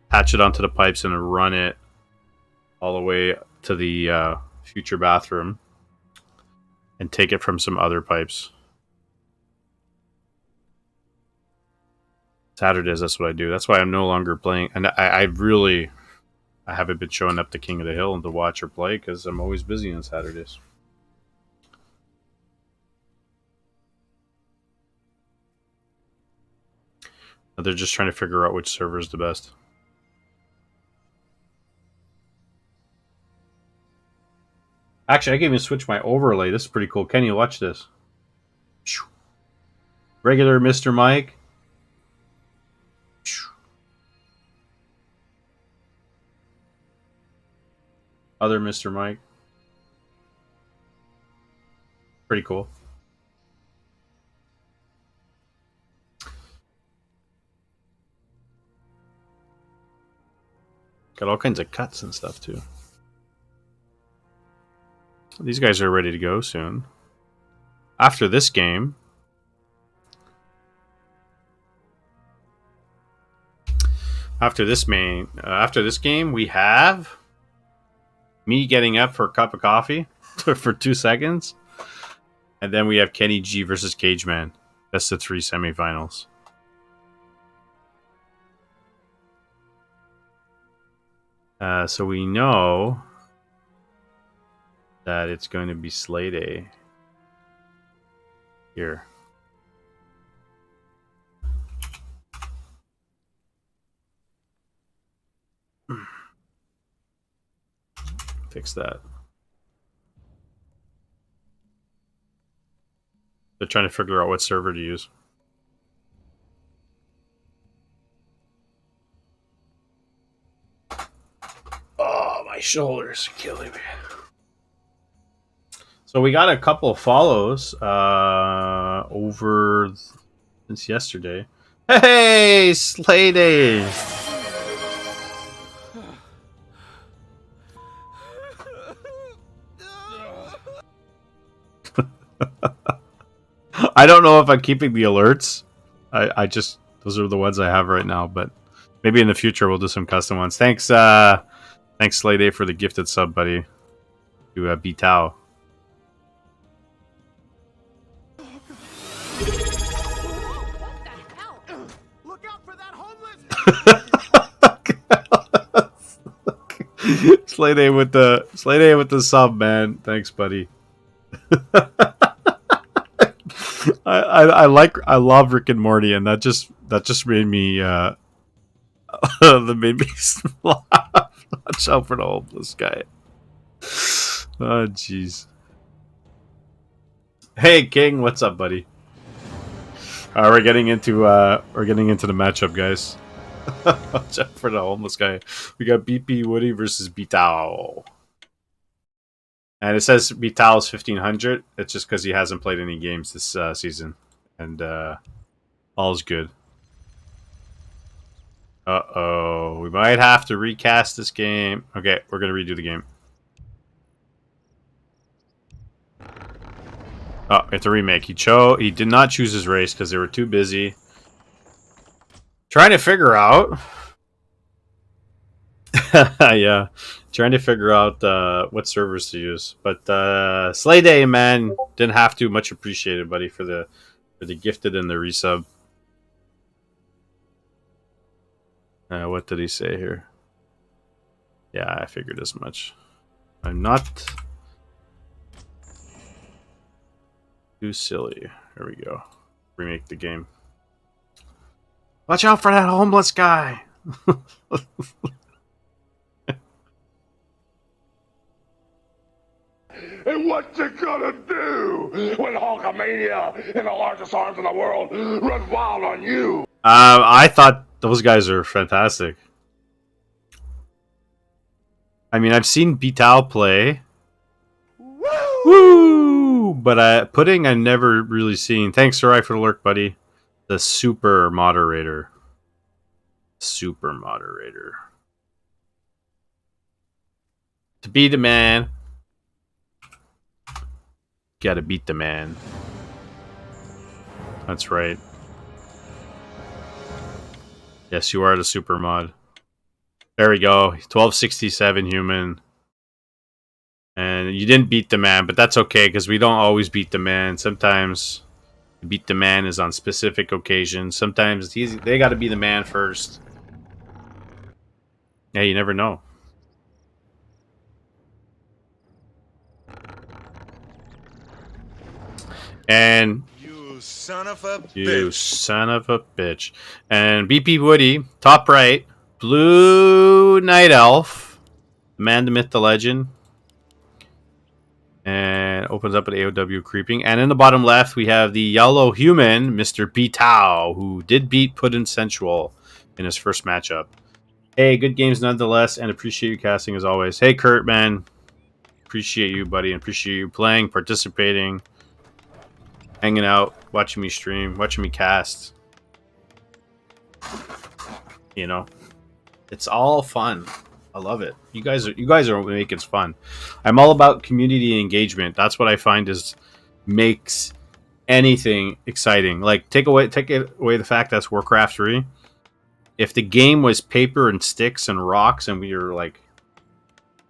Patch it onto the pipes and run it all the way to the future bathroom. And take it from some other pipes. Saturdays, that's what I do. That's why I'm no longer playing. And I haven't been showing up to King of the Hill to watch or play because I'm always busy on Saturdays. They're just trying to figure out which server is the best. Actually, I can even switch my overlay. This is pretty cool. Kenny, watch this. Regular Mr. Mike. Other Mr. Mike. Pretty cool. Got all kinds of cuts and stuff too. These guys are ready to go soon. After this game, after this game, we have me getting up for a cup of coffee for 2 seconds, and then we have Kenny G versus Cage Man, best of 3 semifinals. So we know that it's going to be Slay Day here. Fix that. They're trying to figure out what server to use. Oh, my shoulders are killing me. So we got a couple of follows over since yesterday. Hey, Slay Day! I don't know if I'm keeping the alerts. I just, those are the ones I have right now, but maybe in the future we'll do some custom ones. Thanks, thanks Slay Day for the gifted sub, buddy. To Veto. Look out for that homeless! Slay Day with the sub, man. Thanks, buddy. I love Rick and Morty, and that just made me that made me laugh. Watch out for the homeless guy. Oh jeez. Hey King, what's up, buddy? We're getting into the matchup, guys. Watch out for the homeless guy. We got BP Woody versus Bitao. And it says Vitao's 1500. It's just because he hasn't played any games this season. And all's good. Uh-oh. We might have to recast this game. Okay, we're going to redo the game. Oh, it's a remake. He did not choose his race because they were too busy trying to figure out... yeah, trying to figure out what servers to use. But Slay Day, man, didn't have to. Much appreciated, buddy, for the gifted and the resub. What did he say here? Yeah, I figured as much. I'm not too silly. Here we go. Remake the game. Watch out for that homeless guy. And what you gonna do when Hulkamania and the largest arms in the world run wild on you? I thought those guys are fantastic. I mean, I've seen Vital play. Woo! But Pudding I've never really seen. Thanks, Sarai, for the lurk, buddy. The super moderator. Super moderator. To be the man. Gotta beat the man. That's right. Yes, you are the super mod. There we go. 1267 human. And you didn't beat the man, but that's okay because we don't always beat the man. Sometimes beat the man is on specific occasions. Sometimes they got to be the man first. Yeah, you never know. And You son of a you bitch. son of a bitch. And BP Woody, top right, blue night elf, man, the myth, the legend. And opens up at AOW creeping. And in the bottom left, we have the yellow human, Mr. Tao, who did beat Puddin' Sensual in his first matchup. Hey, good games nonetheless, and appreciate you casting as always. Hey, Kurt, man. Appreciate you, buddy, and appreciate you playing, participating, hanging out, watching me stream, watching me cast. You know, it's all fun. I love it. You guys are making it fun. I'm all about community engagement. That's what I find makes anything exciting. Like take it away the fact that's Warcraft 3. If the game was paper and sticks and rocks and we were like,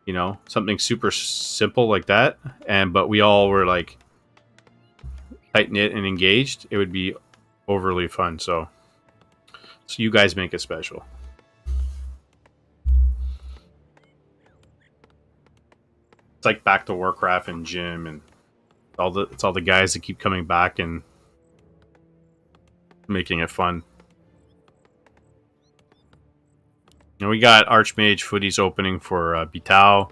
you know, something super simple like that, but we all were like tight knit and engaged, it would be overly fun. So you guys make it special. It's like back to Warcraft and Jim and it's all the guys that keep coming back and making it fun. And we got Archmage footies opening for Vital.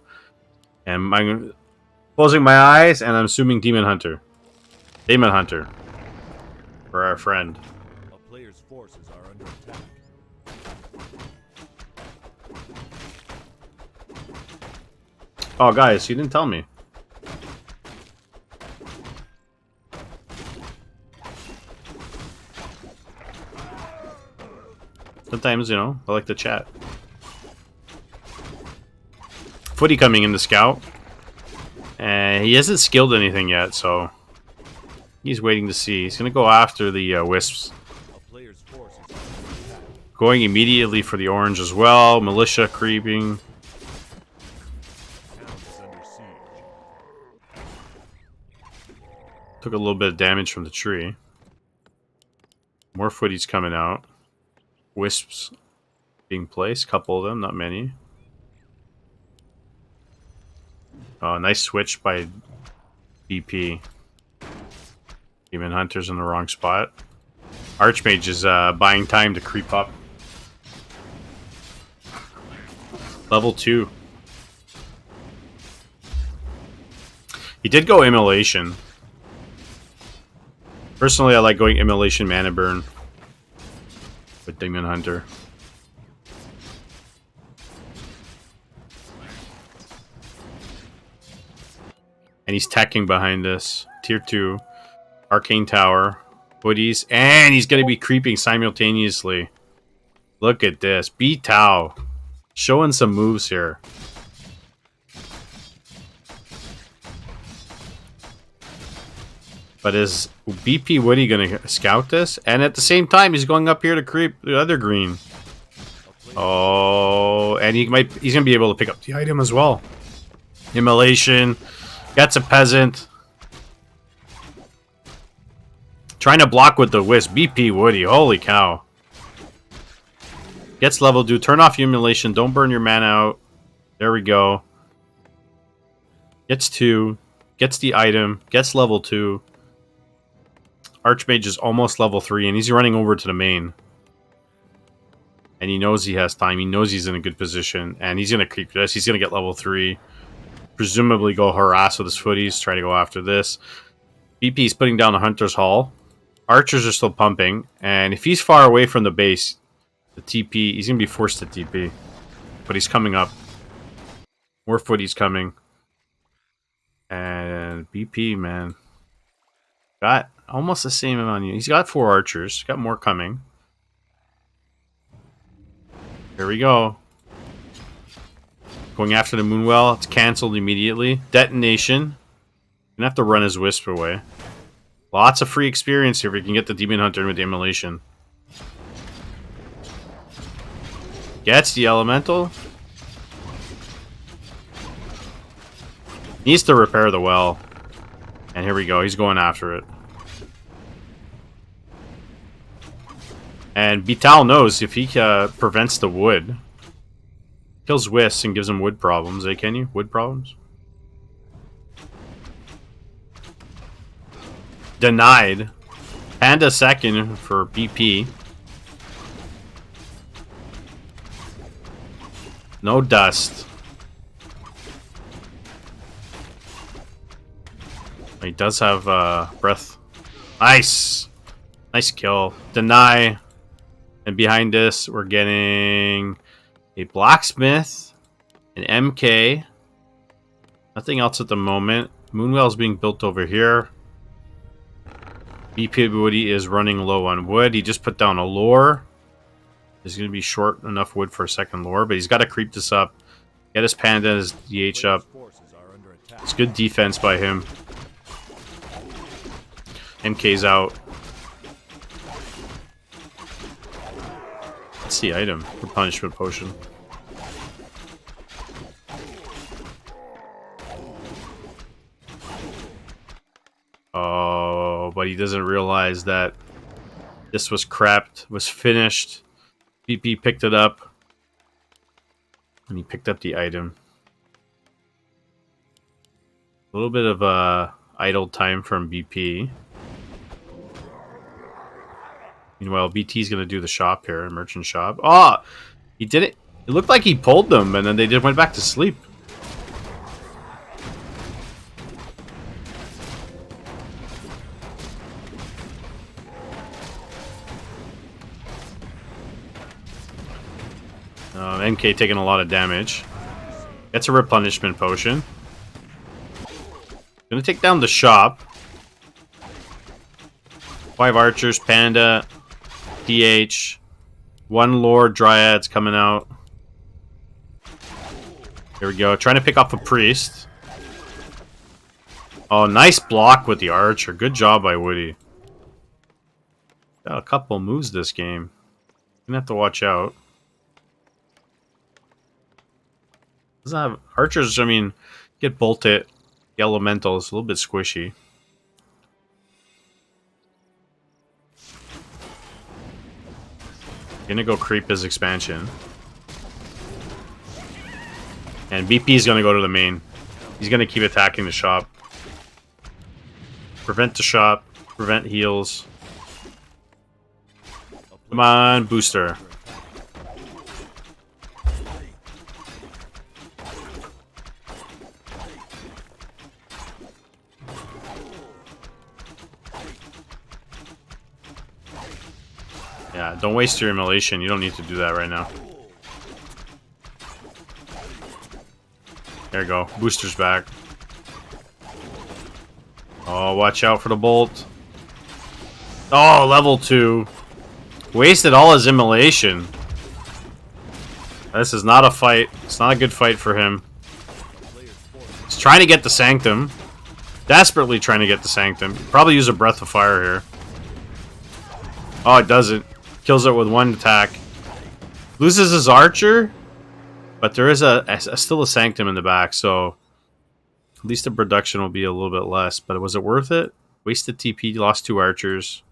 And I'm closing my eyes and I'm assuming Demon Hunter. Demon Hunter. For our friend. A player's forces are under attack. Oh, guys, you didn't tell me. Sometimes, you know, I like to chat. Footy coming in the scout. And he hasn't skilled anything yet, so he's waiting to see. He's going to go after the wisps. A player's forces are under attack. Going immediately for the orange as well. Militia creeping. Town is under siege. Took a little bit of damage from the tree. More footies coming out. Wisps being placed. Couple of them, not many. Oh, nice switch by BP. Demon Hunter's in the wrong spot. Archmage is buying time to creep up. Level 2. He did go Immolation. Personally, I like going Immolation Mana Burn with Demon Hunter. And he's teching behind this. Tier 2. Arcane Tower. Hoodies. And he's going to be creeping simultaneously. Look at this. B-Tau. Showing some moves here. But is BP Woody going to scout this? And at the same time, he's going up here to creep the other green. Oh, and he's going to be able to pick up the item as well. Immolation. Gets a peasant. Trying to block with the wisp. BP Woody. Holy cow. Gets level 2. Turn off Immolation. Don't burn your mana out. There we go. Gets 2. Gets the item. Gets level 2. Archmage is almost level 3, and he's running over to the main. And he knows he has time. He knows he's in a good position. And he's going to creep this. He's going to get level 3. presumably go harass with his footies, try to go after this. BP's putting down the Hunter's Hall. Archers are still pumping, and if he's far away from the base, the TP, he's going to be forced to TP. But he's coming up. More footies coming. And BP, man. Got almost the same amount. He's got 4 archers. Got more coming. Here we go. Going after the Moonwell. It's cancelled immediately. Detonation. Gonna have to run his Wisp away. Lots of free experience here if we can get the Demon Hunter with the Immolation. Gets the Elemental. Needs to repair the well. And here we go. He's going after it. And Vital knows if he prevents the wood, kills Wisps and gives him wood problems. Eh, can you? Wood problems? Denied. Panda second for BP. No dust. He does have breath. Nice. Nice kill. Deny. And behind this, we're getting a blacksmith, an MK. Nothing else at the moment. Moonwell's being built over here. BP Woody is running low on wood. He just put down a lore. He's going to be short enough wood for a second lore, but he's got to creep this up. Get his panda and his DH up. It's good defense by him. MK's out. What's the item? The punishment potion. Oh, but he doesn't realize that this was crapped, was finished. BP picked it up. And he picked up the item. A little bit of idle time from BP. Meanwhile, BT's going to do the shop here, merchant shop. Oh, he did it. It looked like he pulled them, and then they just went back to sleep. MK taking a lot of damage. Gets a replenishment potion. Gonna take down the shop. 5 archers, panda, DH, 1 lord, dryads coming out. Here we go. Trying to pick off a priest. Oh, nice block with the archer. Good job by Woody. Got a couple moves this game. Gonna have to watch out. Doesn't have archers, I mean, get bolted. The elemental is a little bit squishy. Gonna go creep his expansion. And BP's gonna go to the main. He's gonna keep attacking the shop. Prevent the shop. Prevent heals. Come on, booster. Yeah, don't waste your immolation. You don't need to do that right now. There you go. Booster's back. Oh, watch out for the bolt. Oh, level 2. Wasted all his immolation. This is not a fight. It's not a good fight for him. He's trying to get the Sanctum. Desperately trying to get the Sanctum. Probably use a Breath of Fire here. Oh, it doesn't. Kills it with 1 attack. Loses his archer, but there is still a Sanctum in the back, so at least the production will be a little bit less. But was it worth it? Wasted TP, lost 2 archers.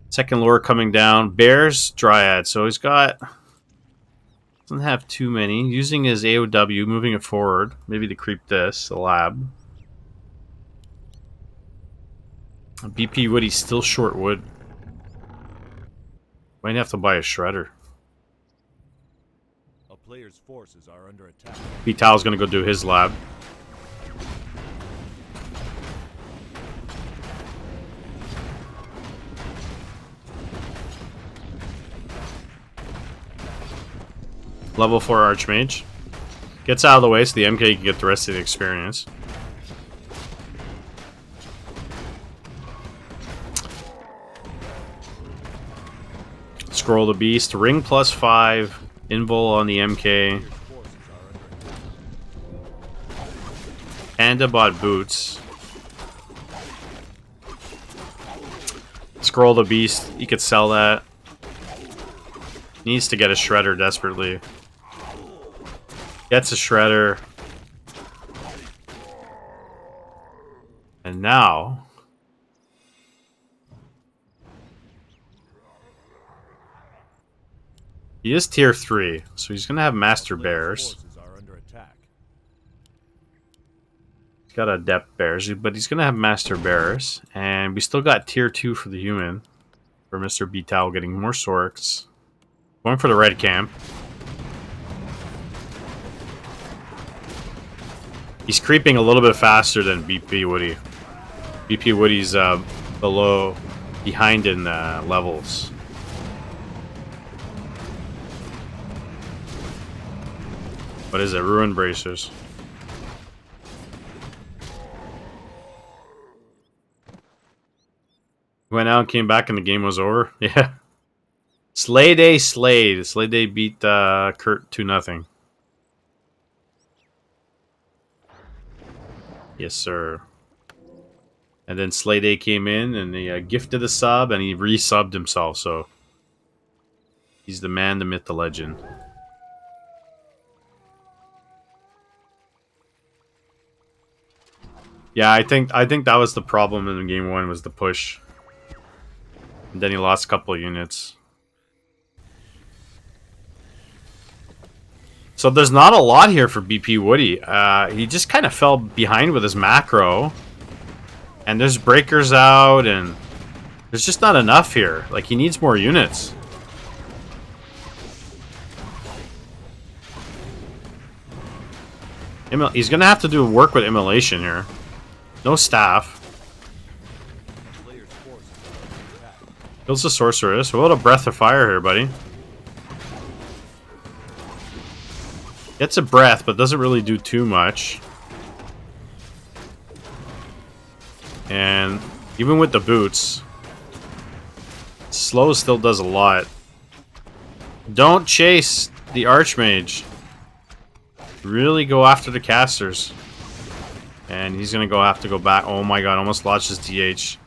Second lore coming down. Bears, Dryad, so he's got... Doesn't have too many. Using his AOW, moving it forward. Maybe to creep this, the lab. BP Wood, he's still short wood. Might have to buy a shredder. player's forces are under attack. Veto's gonna go do his lab. Level 4 Archmage. Gets out of the way so the MK can get the rest of the experience. Scroll the Beast. Ring +5. Invul on the MK. Forces are under attack. Panda bought boots. Scroll the Beast. You could sell that. Needs to get a Shredder desperately. Gets a Shredder. And now... he is tier 3, so he's going to have Master Bears. Forces are under attack. He's got Adept Bears, but he's going to have Master Bears. And we still got tier 2 for the human. For Mr. Betal getting more Sorks. Going for the red camp. He's creeping a little bit faster than BP Woody. BP Woody's behind in levels. What is it? Ruin Bracers. Went out and came back and the game was over. Yeah. Slay Day slayed. Slay Day beat Kurt 2-0. Yes, sir. And then Slay Day came in and he gifted a sub and he resubbed himself. So he's the man, the myth, the legend. Yeah, I think that was the problem in game 1 was the push. And then he lost a couple of units. So there's not a lot here for BP Woody. He just kind of fell behind with his macro. And there's breakers out, and there's just not enough here. Like, he needs more units. He's going to have to do work with immolation here. No staff. Player's forces are under attack. Kills the sorceress. What a breath of fire here, buddy. Gets a breath, but doesn't really do too much. And even with the boots, slow still does a lot. Don't chase the Archmage. Really go after the casters. And he's going to have to go back. Oh my god, almost launched his DH. He's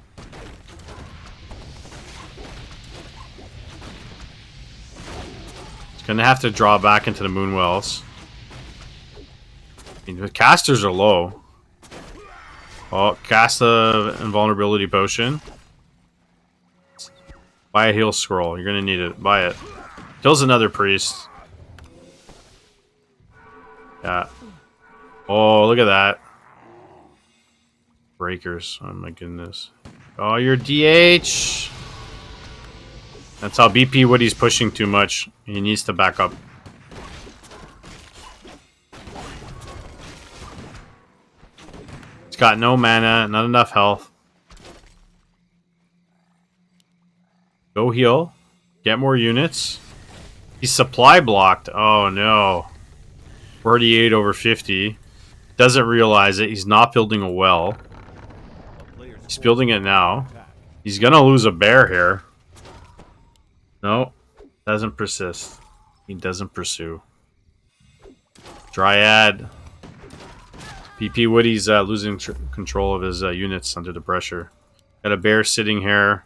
going to have to draw back into the Moonwells. I mean, the casters are low. Oh, cast the invulnerability potion. Buy a heal scroll. You're going to need it. Buy it. Kills another priest. Yeah. Oh, look at that. Breakers. Oh my goodness. Oh, your DH. That's how BP Woody's pushing too much. He needs to back up. He's got no mana, not enough health. Go heal. Get more units. He's supply blocked. Oh no. 48 over 50. Doesn't realize it. He's not building a well. He's building it now. He's gonna lose a bear here. No. Doesn't persist. He doesn't pursue. Dryad. PP Woody's losing control of his units under the pressure. Got a bear sitting here.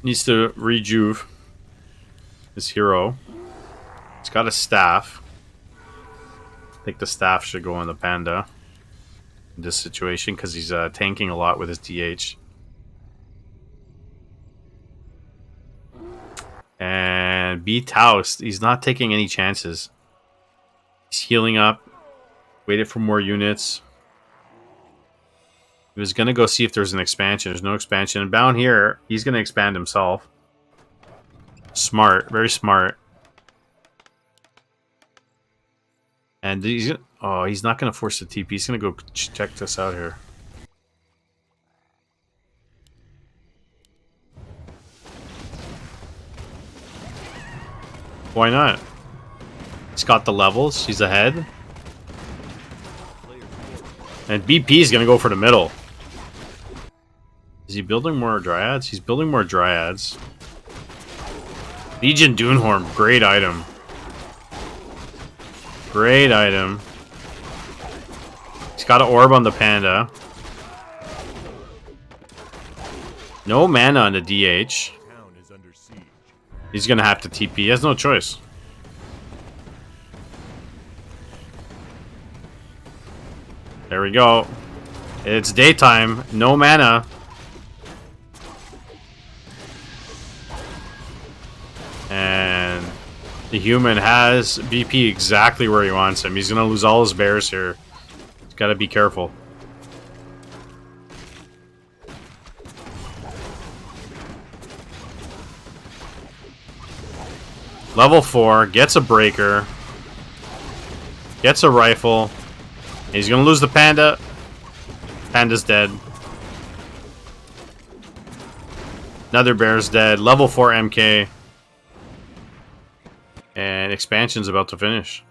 Needs to rejuve his hero. He's got a staff. I think the staff should go on the panda in this situation because he's tanking a lot with his DH. And B-Taust, he's not taking any chances. He's healing up. Waited for more units. He was going to go see if there's an expansion. There's no expansion. And down here, he's going to expand himself. Smart. Very smart. And he's not going to force the TP. He's going to go check this out here. Why not? He's got the levels. He's ahead. And BP is going to go for the middle. Is he building more Dryads? He's building more Dryads. Legion Dunehorn, great item. Great item. He's got an orb on the Panda. No mana on the DH. Town is under siege. He's going to have to TP. He has no choice. There we go. It's daytime. No mana. And the human has BP exactly where he wants him. He's going to lose all his bears here. He's got to be careful. Level 4. Gets a breaker. Gets a rifle. He's going to lose the panda. Panda's dead. Another bear's dead. Level 4 MK. And expansion's about to finish.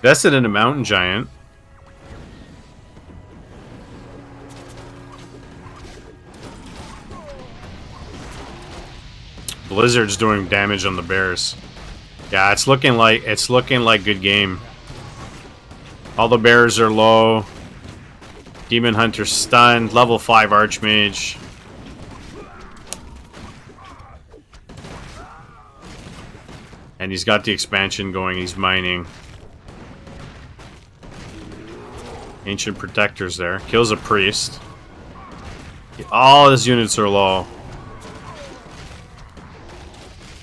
Vested in a mountain giant. Blizzard's doing damage on the bears. Yeah, it's looking like good game. All the bears are low. Demon Hunter stunned. Level 5 Archmage. And he's got the expansion going. He's mining. Ancient Protector's there. Kills a priest. All his units are low.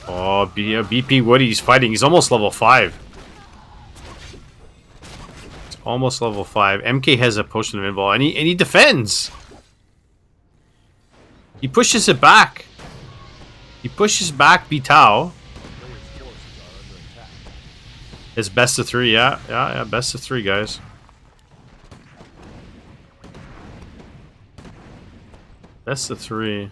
Oh, BP Woody's fighting. He's almost level 5. It's almost level 5. MK has a potion of invul, and he defends. He pushes it back. He pushes back Bitao. It's best of 3, yeah, best of 3, guys. Best of 3.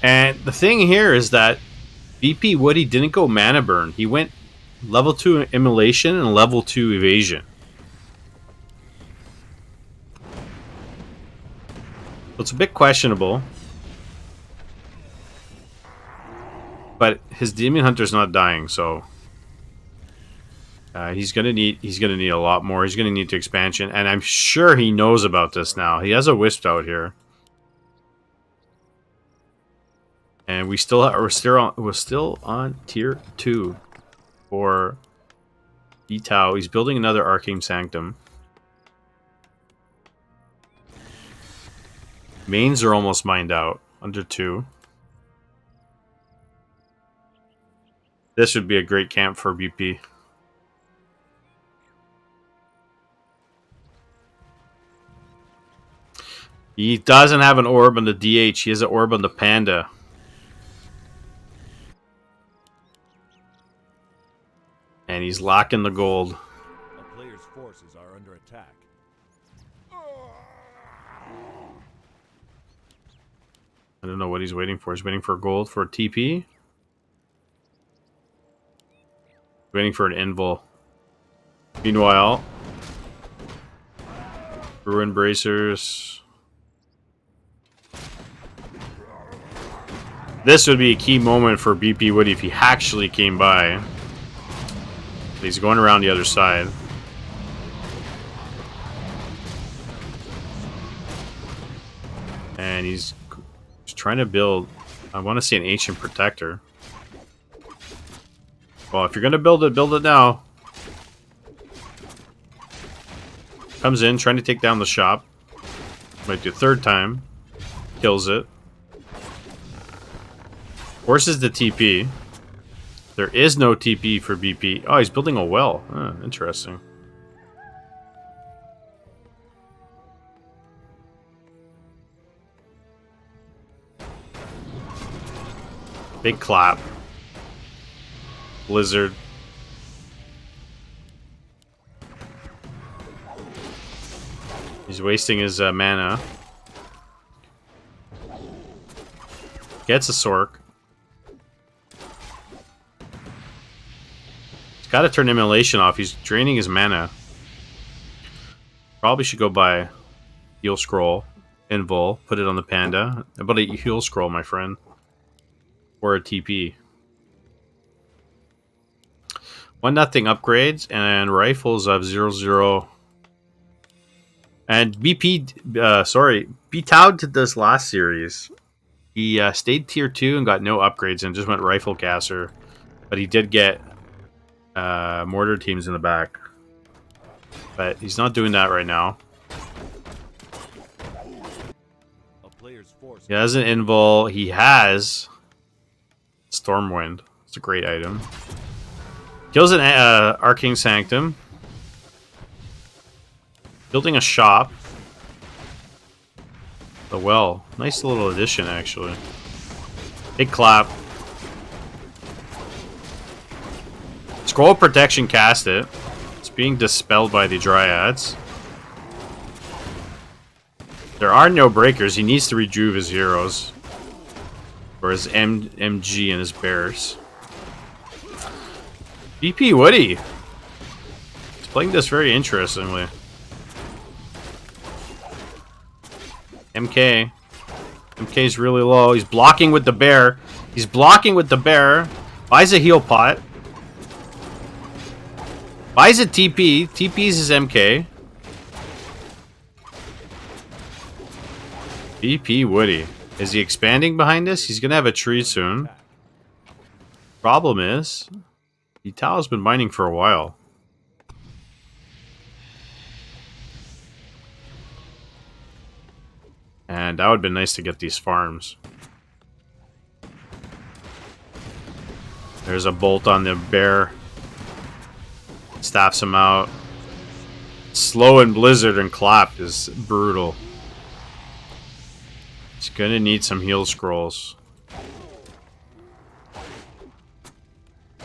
And the thing here is that BP Woody didn't go mana burn. He went level 2 immolation and level 2 evasion. So it's a bit questionable. But his Demon Hunter's not dying, so he's gonna need a lot more. He's gonna need to expansion, and I'm sure he knows about this now. He has a Wisp out here, and we're still on tier 2 for Etau. He's building another Arcane Sanctum. Mains are almost mined out, under 2. This would be a great camp for BP. He doesn't have an orb on the DH. He has an orb on the Panda. And he's locking the gold. A player's forces are under attack. I don't know what he's waiting for. He's waiting for gold for a TP. Waiting for an invul. Meanwhile, Ruin Bracers. This would be a key moment for BP Woody if he actually came by. He's going around the other side. And he's trying to build... I want to see an Ancient Protector. Well, if you're going to build it now. Comes in, trying to take down the shop. Might do a third time. Kills it. Forces the TP. There is no TP for BP. Oh, he's building a well. Interesting. Big clap. Blizzard. He's wasting his mana. Gets a Sork. He's got to turn Immolation off. He's draining his mana. Probably should go buy Heal Scroll. Invul. Put it on the Panda. How about a Heal Scroll, my friend? Or a TP. 1-0 upgrades and rifles of 0-0. And Veto did this last series. He stayed tier 2 and got no upgrades and just went rifle caster. But he did get mortar teams in the back. But he's not doing that right now. He has an Invul. He has Stormwind. It's a great item. Kills an Arcane Sanctum. Building a shop. The well. Nice little addition, actually. Big clap. Scroll of Protection, cast it. It's being dispelled by the Dryads. There are no breakers. He needs to rejuve his heroes. Or his MG and his bears. BP Woody. He's playing this very interestingly. MK. MK's really low. He's blocking with the bear. He's blocking with the bear. Buys a heal pot. Buys a TP. TP's his MK. BP Woody. Is he expanding behind us? He's gonna have a tree soon. Problem is, Veto's been mining for a while. And that would have been nice to get these farms. There's a bolt on the bear. Staffs him out. Slow and Blizzard and Clap is brutal. He's gonna need some heal scrolls.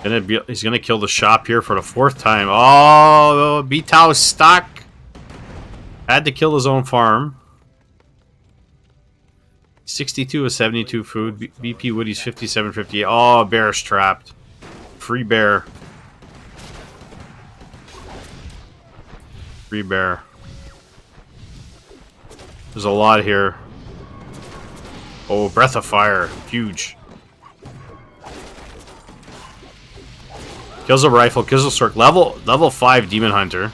He's gonna kill the shop here for the 4th time. Oh, Veto's stuck. Had to kill his own farm. 62 of 72 food. BP Woody's 57.58. Oh, bear's trapped. Free bear. Free bear. There's a lot here. Oh, Breath of Fire. Huge. Kills a rifle. Kills a Sork. Level 5 Demon Hunter.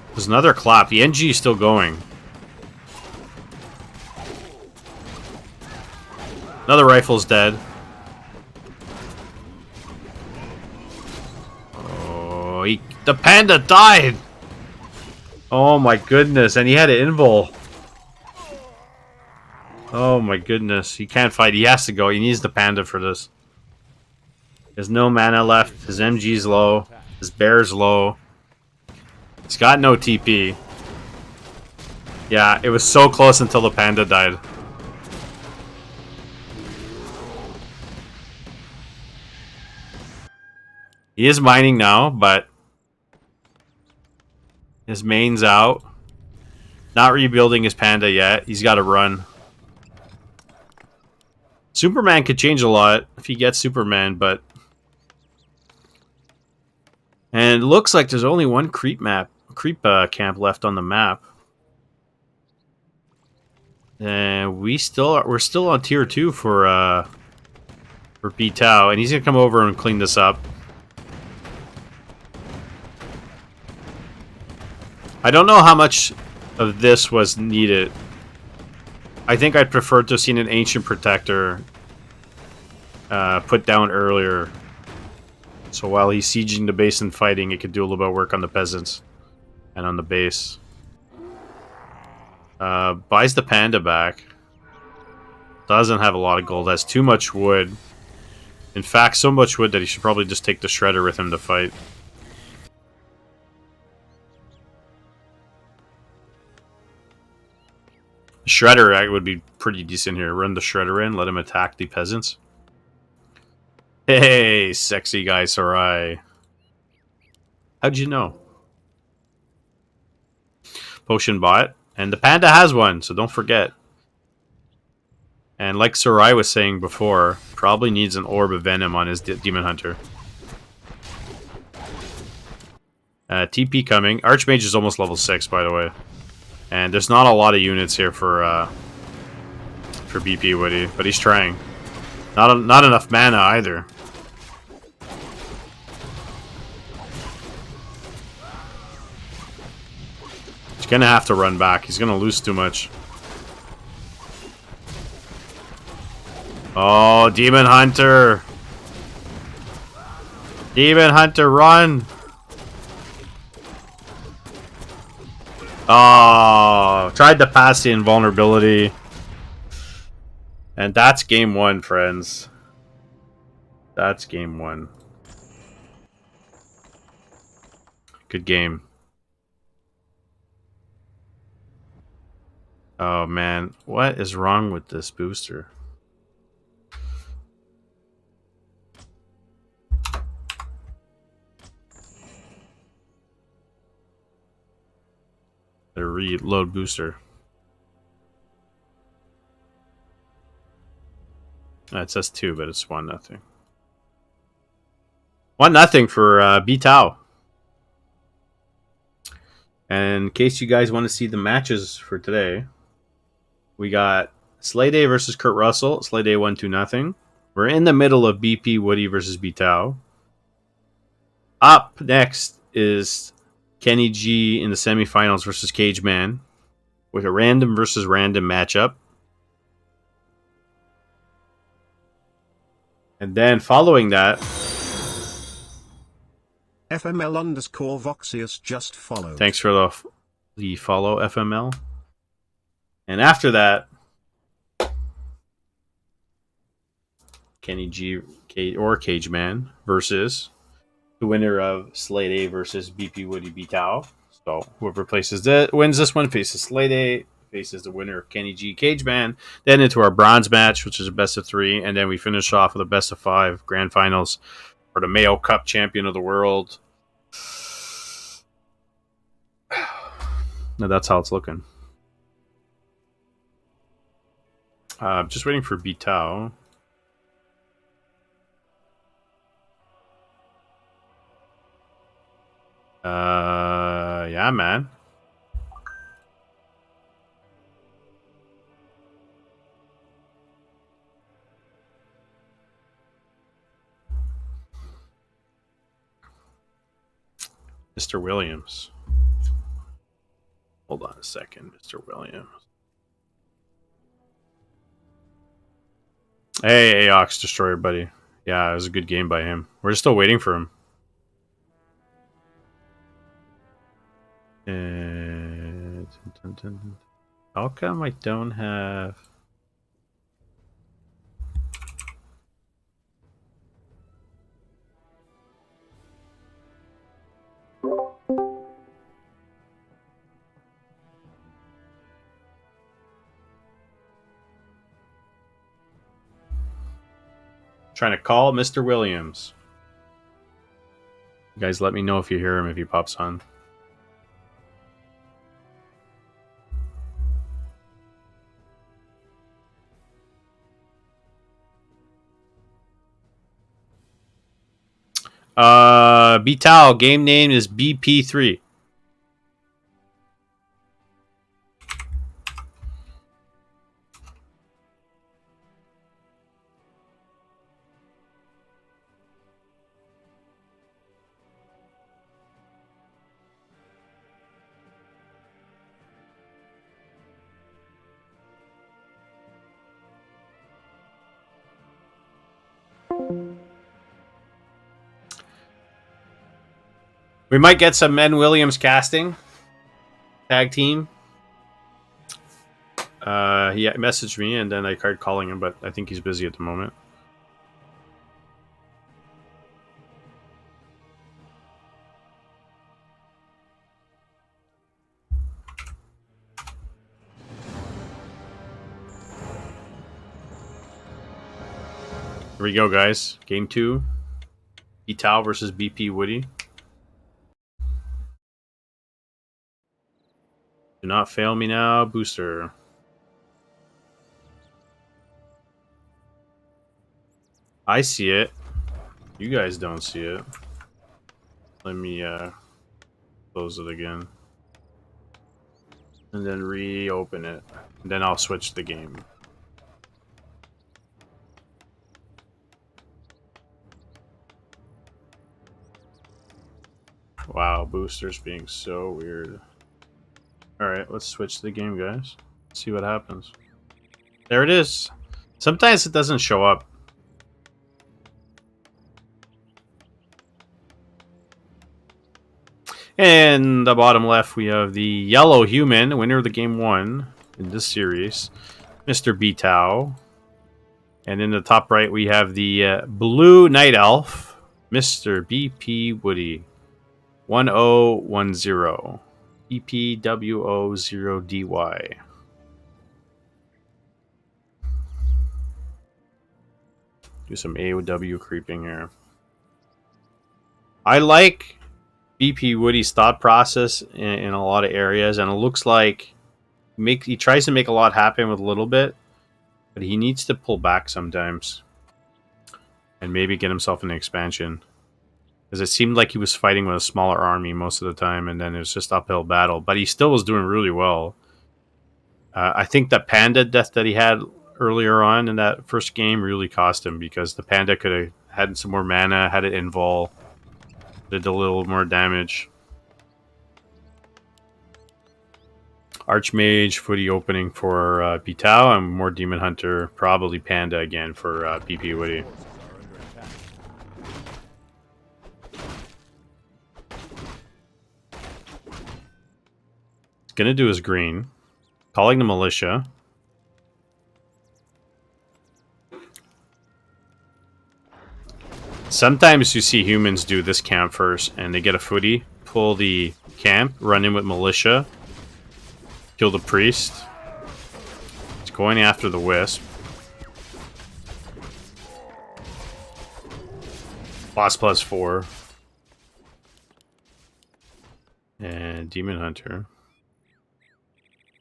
There's another clap. The NG is still going. Another rifle's dead. Oh, the panda died! Oh my goodness, and he had an invul. Oh my goodness, he can't fight. He has to go. He needs the panda for this. There's no mana left. His MG's low. His bear's low. He's got no TP. Yeah, it was so close until the panda died. He is mining now, but his main's out. Not rebuilding his panda yet. He's got to run. Superman could change a lot if he gets Superman, but... And it looks like there's only one creep camp left on the map. And we're still on tier 2 for Veto, and he's gonna come over and clean this up. I don't know how much of this was needed. I think I'd prefer to have seen an Ancient Protector put down earlier. So while he's sieging the base and fighting, it could do a little bit of work on the peasants and on the base. Buys the panda back. Doesn't have a lot of gold. Has too much wood. In fact, so much wood that he should probably just take the shredder with him to fight. Shredder would be pretty decent here. Run the shredder in, let him attack the peasants. Hey, sexy guy Sarai. How'd you know? Potion bot. And the panda has one, so don't forget. And like Sarai was saying before, probably needs an orb of venom on his demon hunter. TP coming. Archmage is almost level 6, by the way. And there's not a lot of units here for BP Woody, but he's trying. Not enough mana either. He's gonna have to run back. He's gonna lose too much. Oh, Demon Hunter! Demon Hunter, run! Oh, tried to pass the invulnerability. And that's game 1, friends. That's game 1. Good game. Oh man, what is wrong with this booster? The reload booster. It says 2, but it's 1-0. 1-0 for Veto. And in case you guys want to see the matches for today, we got Slay Day versus Kurt Russell. Slay Day 1-2-0. We're in the middle of BP Woody versus Veto. Up next is Kenny G in the semifinals versus Cage Man, with a random versus random matchup. And then following that, FML_Voxius just followed. thanks for the follow, FML. And after that, Kenny G or Cage Man versus the winner of Slay Day versus BP Woody Veto. So whoever wins this one faces Slay Day, faces the winner of Kenny G Cage Man. Then into our bronze match, which is a best of 3, and then we finish off with a best of 5 grand finals for the Mayo Cup champion of the world. Now that's how it's looking. Just waiting for Veto. Yeah, man. Mr. Williams. Hold on a second, Mr. Williams. Hey, Aox Destroyer, buddy. Yeah, it was a good game by him. We're just still waiting for him. How come I don't have... Trying to call Mr. Williams. You guys let me know if you hear him, if he pops on. Betal, game name is BP3. We might get some Men Williams casting. Tag team. He messaged me and then I tried calling him, but I think he's busy at the moment. Here we go, guys. Game 2. Veto versus BP Woody. Do not fail me now, booster. I see it. You guys don't see it. Let me close it again. And then reopen it. And then I'll switch the game. Wow, boosters being so weird. Alright, let's switch the game, guys. See what happens. There it is. Sometimes it doesn't show up. In the bottom left, we have the yellow human, winner of the game 1 in this series, Mr. Veto. And in the top right, we have the blue night elf, Mr. BP Woody. 1010. EPWO0DY. Do some AOW creeping here. I like BP Woody's thought process in a lot of areas, and it looks like he tries to make a lot happen with a little bit, but he needs to pull back sometimes and maybe get himself an expansion, because it seemed like he was fighting with a smaller army most of the time, and then it was just uphill battle, but he still was doing really well. I think the panda death that he had earlier on in that first game really cost him, because the panda could have had some more mana, had it invul, did a little more damage. Archmage, Footy opening for Veto, and more Demon Hunter, probably Panda again for BP Woody. He's gonna do his green, calling the militia. Sometimes you see humans do this camp first, and they get a Footy, pull the camp, run in with militia, kill the priest. It's going after the wisp. +4. And Demon Hunter.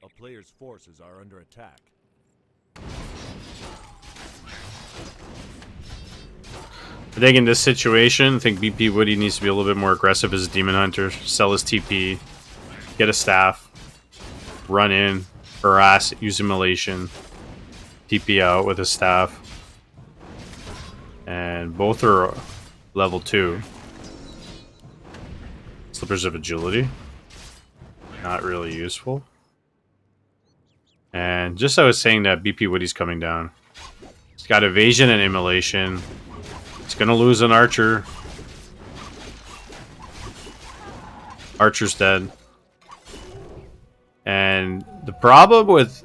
A player's forces are under attack. I think in this situation, I think BP Woody needs to be a little bit more aggressive as a Demon Hunter. Sell his TP, get a staff, run in, harass, use immolation, TP out with a staff. And both are level 2. Slippers of Agility. Not really useful. And just as I was saying that BP Woody's coming down. He's got evasion and immolation. He's going to lose an archer. Archer's dead. And the problem with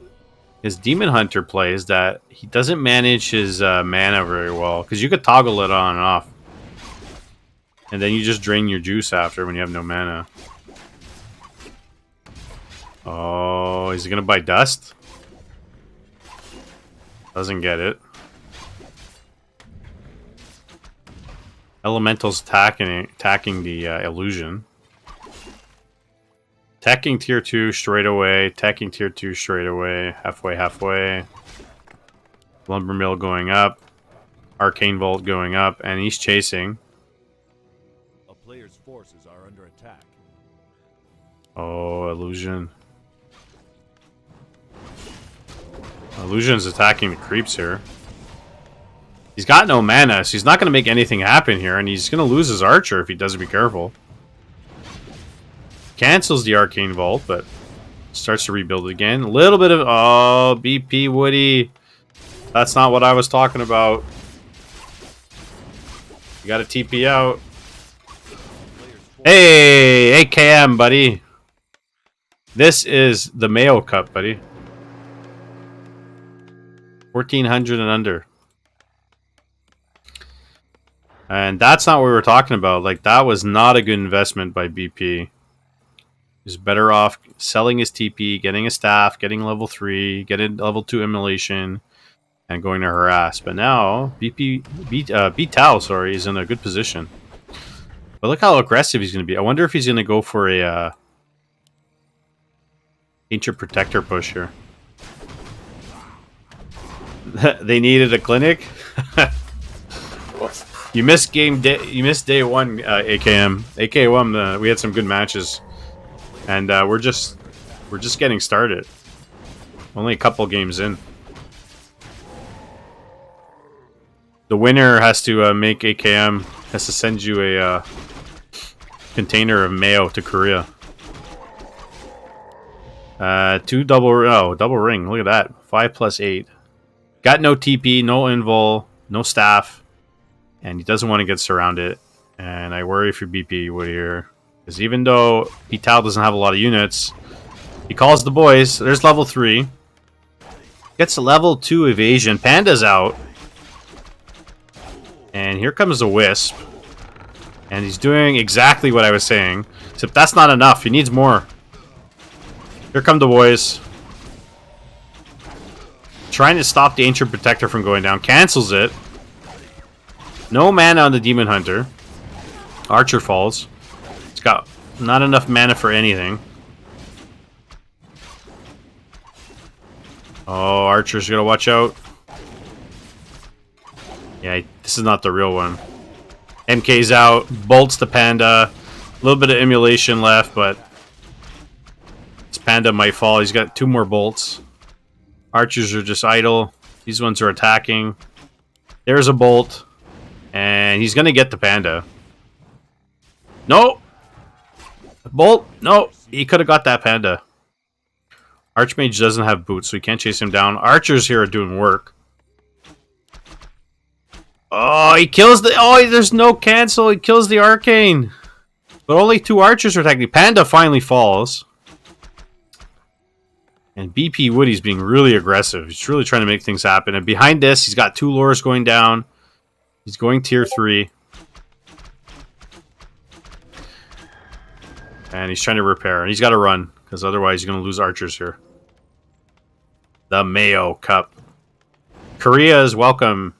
his Demon Hunter play is that he doesn't manage his mana very well, because you could toggle it on and off. And then you just drain your juice after when you have no mana. Oh, is he going to buy dust? Doesn't get it. Elemental's attacking the illusion. Attacking tier 2 straight away. Attacking tier 2 straight away. Halfway. Lumber Mill going up. Arcane Vault going up. And he's chasing. A player's forces are under attack. Oh, illusion. Illusion's attacking the creeps here. He's got no mana, so he's not going to make anything happen here, and he's going to lose his archer if he doesn't be careful. Cancels the Arcane Vault, but starts to rebuild it again. A little bit of... Oh, BP Woody. That's not what I was talking about. You got to TP out. Hey, AKM, buddy. This is the Mayo Cup, buddy. 1400 and under. And that's not what we were talking about. Like, that was not a good investment by BP. He's better off selling his TP, getting a staff, getting level 3, getting level 2 immolation, and going to harass. But now Betal, sorry, is in a good position. But look how aggressive he's going to be. I wonder if he's going to go for a Ancient Protector push here. They needed a clinic. You missed game day. You missed day one, AKM. AKM. We had some good matches, and we're just getting started. Only a couple games in. The winner has to make AKM. Has to send you a container of Mayo to Korea. Double ring. Look at that. 5+8. Got no TP, no invul, no staff, and he doesn't want to get surrounded. And I worry for BP Wood here, because even though Vital doesn't have a lot of units, he calls the boys. There's level 3. Gets a level 2 evasion. Panda's out. And here comes the Wisp. And he's doing exactly what I was saying, except that's not enough. He needs more. Here come the boys. Trying to stop the Ancient Protector from going down. Cancels it. No mana on the Demon Hunter. Archer falls. It's got not enough mana for anything. Oh, Archer's gonna watch out. Yeah, this is not the real one. MK's out. Bolts the Panda. A little bit of emulation left, but this Panda might fall. He's got 2 more bolts. Archers are just idle. These ones are attacking. There's a bolt. And he's going to get the Panda. No! Bolt! No! He could have got that Panda. Archmage doesn't have boots, so he can't chase him down. Archers here are doing work. Oh, he kills the... Oh, there's no cancel. He kills the Arcane. But only 2 archers are attacking. Panda finally falls. And BP Woody's being really aggressive. He's really trying to make things happen. And behind this, he's got 2 lures going down. He's going tier 3. And he's trying to repair. And he's got to run, because otherwise he's going to lose archers here. The Mayo Cup. Korea is welcome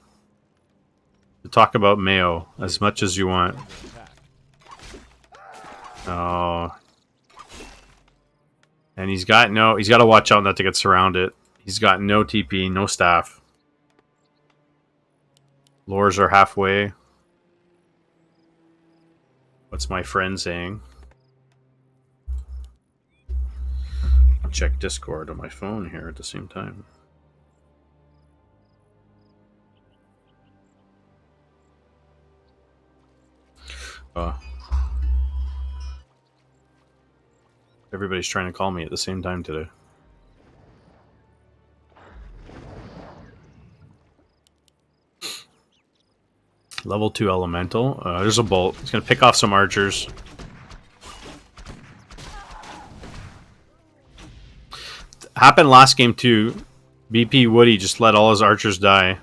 to talk about Mayo as much as you want. Oh. And he's got to watch out not to get surrounded. He's got no TP, no staff. Lures are halfway. What's my friend saying? I'll check Discord on my phone here at the same time. Everybody's trying to call me at the same time today. Level 2 elemental. There's a bolt. He's going to pick off some archers. Happened last game too. BP Woody just let all his archers die.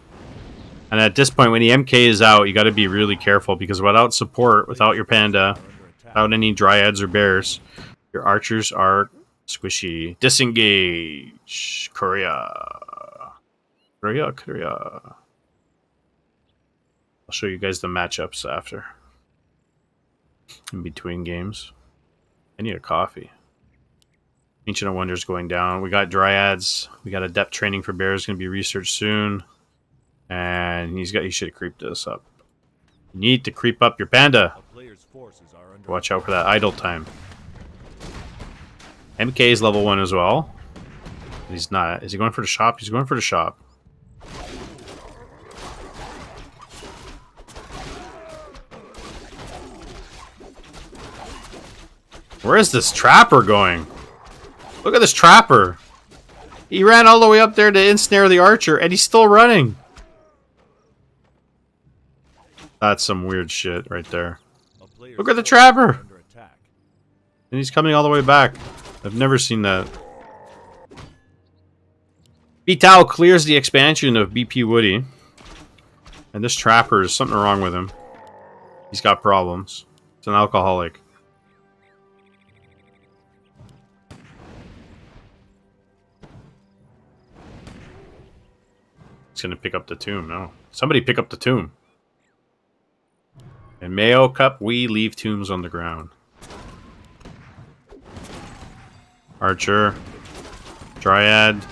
And at this point, when the MK is out, you got to be really careful, because without support, without your Panda, without any Dryads or Bears, your archers are squishy. Disengage. Korea. Korea. I'll show you guys the matchups after. In between games. I need a coffee. Ancient of Wonders going down. We got Dryads. We got Adept training for Bears going to be researched soon. And he should creep this up. You need to creep up your Panda. Watch out for that idle time. MK is level 1 as well. He's not. Is he going for the shop? He's going for the shop. Where is this trapper going? Look at this trapper. He ran all the way up there to ensnare the archer, and he's still running. That's some weird shit right there. Look at the trapper. And he's coming all the way back. I've never seen that. Vital clears the expansion of BP Woody. And this trapper is something wrong with him. He's got problems. He's an alcoholic. He's going to pick up the tomb. No. Somebody pick up the tomb. In Mayo Cup, we leave tombs on the ground. Archer. Dryad.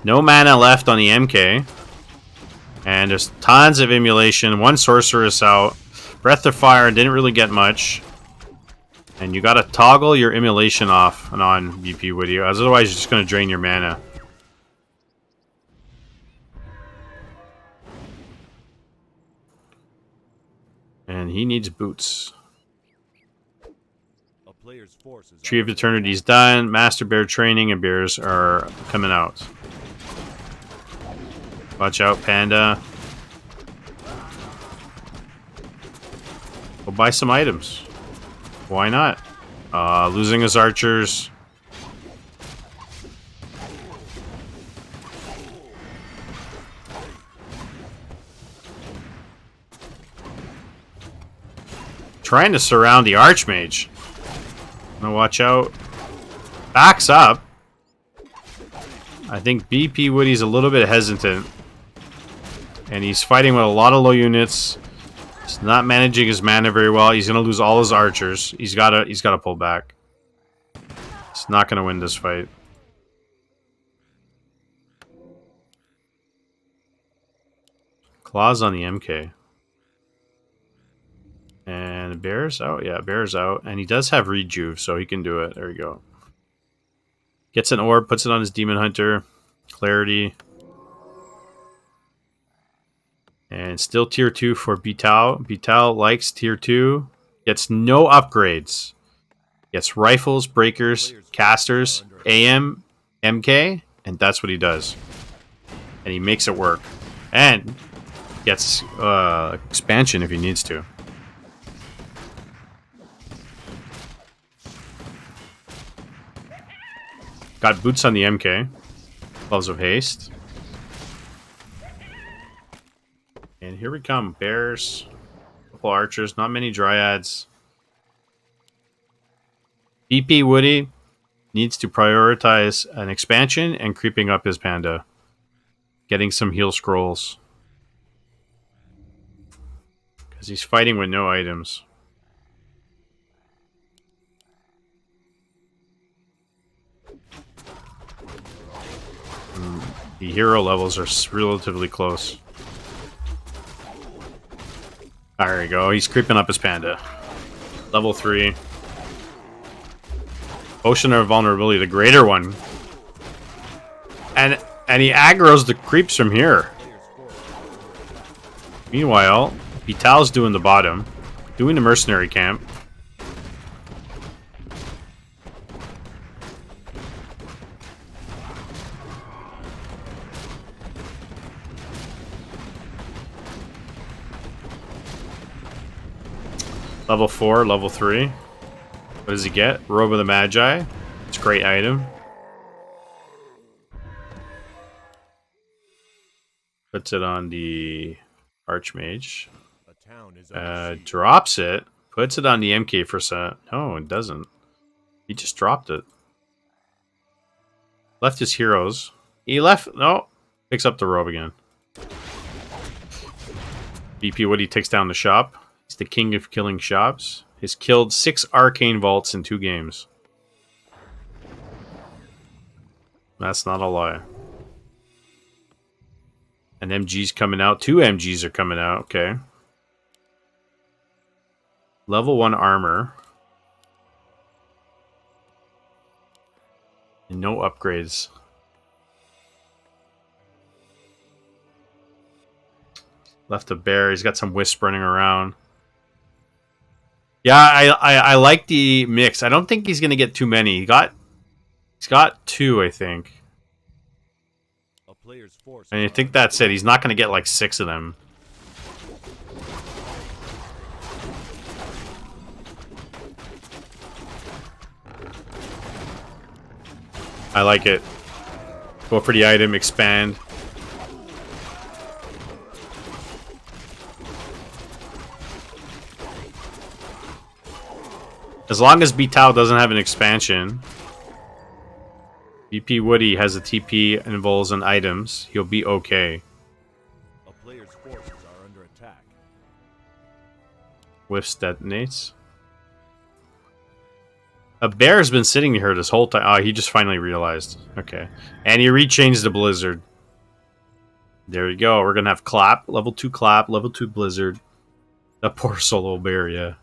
No mana left on the MK. And there's tons of emulation. One sorceress out. Breath of Fire didn't really get much. And you gotta toggle your emulation off and on BP Woody. Otherwise, you're just gonna drain your mana. And he needs boots. A player's forces Tree of Eternity's done. Master Bear training and bears are coming out. Watch out, Panda. Go buy some items. Why not? Losing his archers. Trying to surround the Archmage. Now watch out. Backs up. I think BP Woody's a little bit hesitant. And he's fighting with a lot of low units. He's not managing his mana very well. He's gonna lose all his archers. He's gotta pull back. He's not gonna win this fight. Claws on the MK. And Bear's out? Yeah, Bear's out. And he does have Rejuve, so he can do it. There we go. Gets an orb, puts it on his Demon Hunter. Clarity. And still tier 2 for Betal. Betal likes tier 2. Gets no upgrades. Gets rifles, breakers, casters, AM, MK, and that's what he does. And he makes it work. And gets expansion if he needs to. Got boots on the MK. Gloves of Haste. And here we come. Bears. Couple archers. Not many dryads. BP Woody needs to prioritize an expansion and creeping up his panda. Getting some heal scrolls. Because he's fighting with no items. The hero levels are relatively close. There we go. He's creeping up his panda. Level 3. Ocean of Vulnerability, the greater one. And he aggroes the creeps from here. Meanwhile, Vital's doing the bottom. Doing the mercenary camp. Level 4, level 3. What does he get? Robe of the Magi. It's a great item. Puts it on the Archmage. A town is Drops it. Puts it on the MK for set. No, it doesn't. He just dropped it. Left his heroes. He left. No. Picks up the robe again. BP Woody takes down the shop. He's the king of killing shops. He's killed 6 arcane vaults in 2 games. That's not a lie. An MG's coming out. 2 MGs are coming out. Okay. Level 1 armor. And no upgrades. Left a bear. He's got some wisp running around. Yeah, I like the mix. I don't think he's gonna get too many. He's got 2, I think. a player's force. And I think that's it. He's not gonna get like 6 of them. I like it. Go for the item, expand. As long as Betal doesn't have an expansion. BP Woody has a TP, invols, and items. He'll be okay. A player's forces are under attack. Whiffs detonates. A bear's been sitting here this whole time. Oh, he just finally realized. Okay. And he rechanged the blizzard. There you go. We're going to have clap. Level 2 clap. Level 2 blizzard. A poor solo bear, yeah.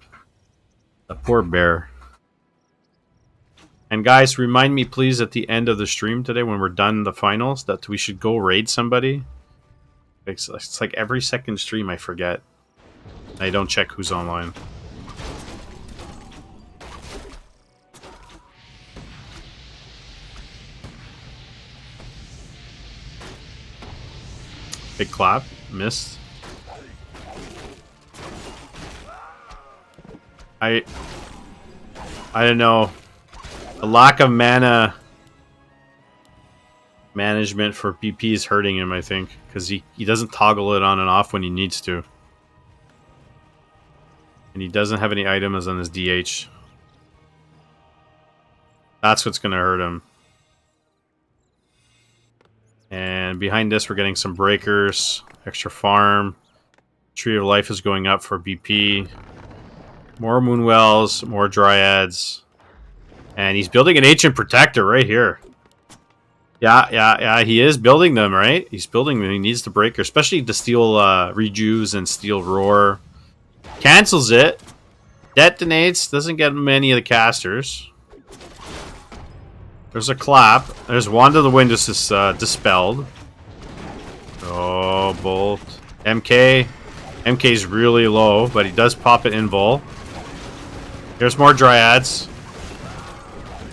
A poor bear. And guys, remind me please at the end of the stream today when we're done the finals that we should go raid somebody. It's like every second stream I forget. I don't check who's online. Big clap. Missed. I don't know. The lack of mana management for BP is hurting him, I think. Because he doesn't toggle it on and off when he needs to. And he doesn't have any items on his DH. That's what's going to hurt him. And behind this, we're getting some breakers. Extra farm. Tree of Life is going up for BP. More Moonwells. More Dryads. And he's building an Ancient Protector right here. Yeah, he is building them, right? He's building them. He needs the breaker, especially the Steel Rejuves and Steel Roar. Cancels it. Detonates. Doesn't get many of the casters. There's a clap. There's Wand of the Wind is dispelled. Oh, Bolt. MK. MK's really low, but he does pop it invul. There's more Dryads.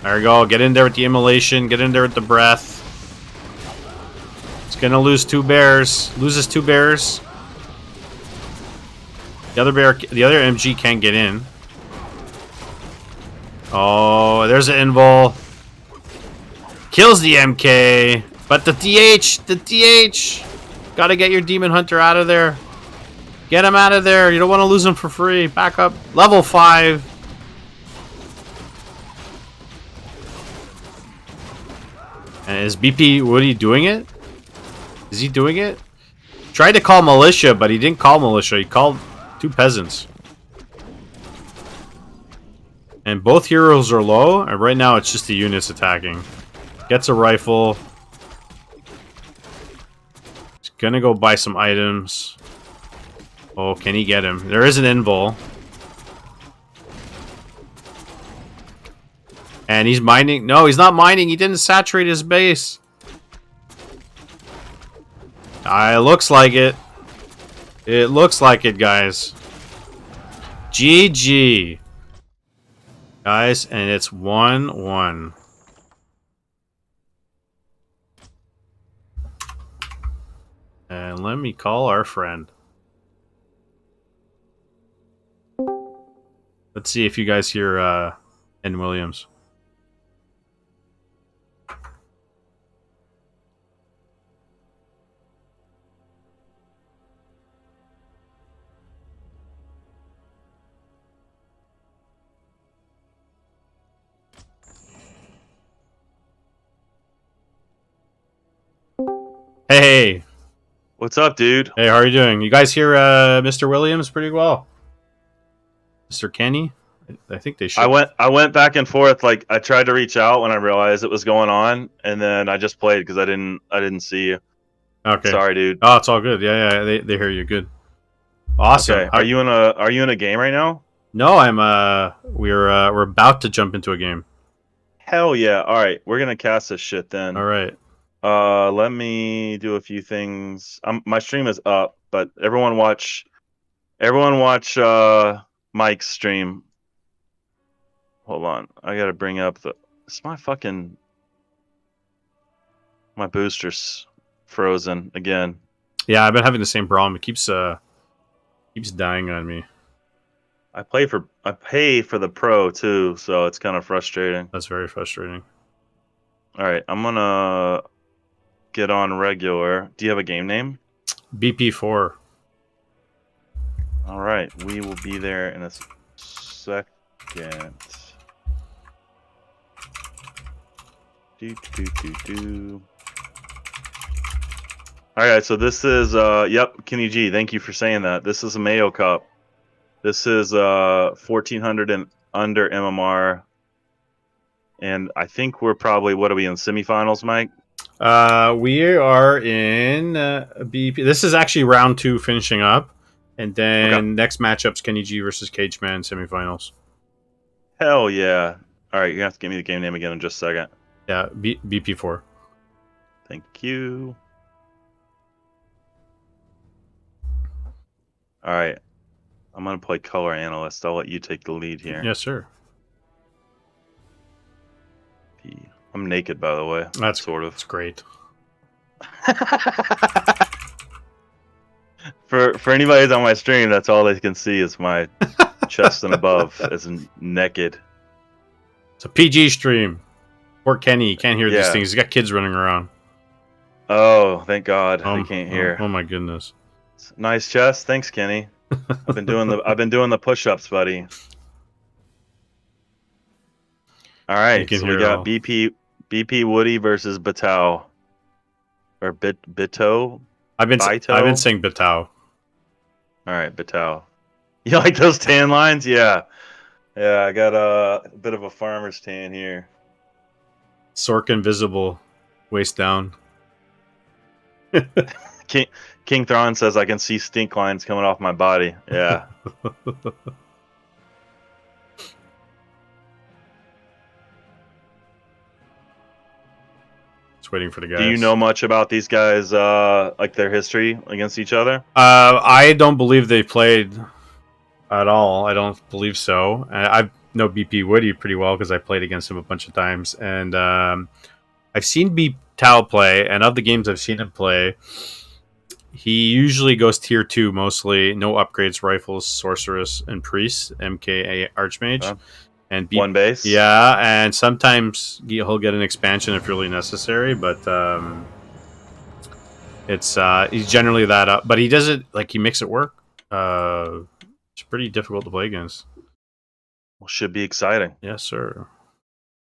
There we go. Get in there with the Immolation. Get in there with the Breath. It's going to lose 2 bears. Loses 2 bears. The other MG can't get in. Oh, there's an invul. Kills the MK. But the DH. Gotta get your Demon Hunter out of there. Get him out of there. You don't want to lose him for free. Back up. Level 5. And is BP Woody doing it? Is he doing it? Tried to call militia, but he didn't call militia. He called 2 peasants. And both heroes are low, and right now it's just the units attacking. Gets a rifle. He's gonna go buy some items. Oh, can he get him? There is an invul. And he's mining. No, he's not mining. He didn't saturate his base. It looks like it. It looks like it, guys. GG. Guys, and it's 1-1. And let me call our friend. Let's see if you guys hear N. Williams. Hey. What's up, dude? Hey, how are you doing? You guys hear Mr. Williams pretty well? Mr. Kenny? I think they should. I went back and forth. Like I tried to reach out when I realized it was going on, and then I just played because I didn't see you. Okay. Sorry, dude. Oh, it's all good. Yeah, they hear you good. Awesome. Okay. Are you in a game right now? No, we're about to jump into a game. Hell yeah! All right, we're gonna cast this shit then. All right. Let me do a few things. My stream is up, but everyone watch Mike's stream. Hold on, I gotta bring up it's my booster's frozen again. Yeah, I've been having the same problem. It keeps dying on me. I pay for the pro too, so it's kind of frustrating. That's very frustrating. All right, I'm gonna get on regular. Do you have a game name? BP4. All right, we will be there in a second. All right, so this is yep, Kenny G. Thank you for saying that. This is a Mayo Cup. This is 1400 and under MMR, and I think we're probably what are we in semifinals, Mike? We are in BP. This is actually round 2 finishing up, and then next matchup's Kenny G versus Cage Man semifinals. Hell yeah! All right, you have to give me the game name again in just a second. Yeah, BP4. Thank you. All right, I'm gonna play color analyst. I'll let you take the lead here. Yes, sir. I'm naked, by the way. That's sort of. That's great. For anybody who's on my stream, that's all they can see is my chest and above as naked. It's a PG stream. Poor Kenny, he can't hear these Yeah. things. He's got kids running around. Oh, thank God, I can't hear. Oh my goodness. Nice chest, thanks, Kenny. I've been doing the push-ups, buddy. All right, so we got BP Woody versus Batao, or Bito. I've been saying Batao. All right, Batao. You like those tan lines? Yeah. Yeah, I got a bit of a farmer's tan here. Sorkin visible, waist down. King Thrawn says I can see stink lines coming off my body. Yeah. Just waiting for the guys. Do you know much about these guys, like their history against each other? I don't believe they played at all. I don't believe so. I know BP Woody pretty well because I played against him a bunch of times, and I've seen B Tao play, and of the games I've seen him play, he usually goes tier 2 mostly. No upgrades, rifles, sorceress, and priest. MKA Archmage. And one base. Yeah, and sometimes he'll get an expansion if really necessary, but he's generally that up. But he does it like he makes it work. It's pretty difficult to play against. Well, should be exciting. Yes, sir.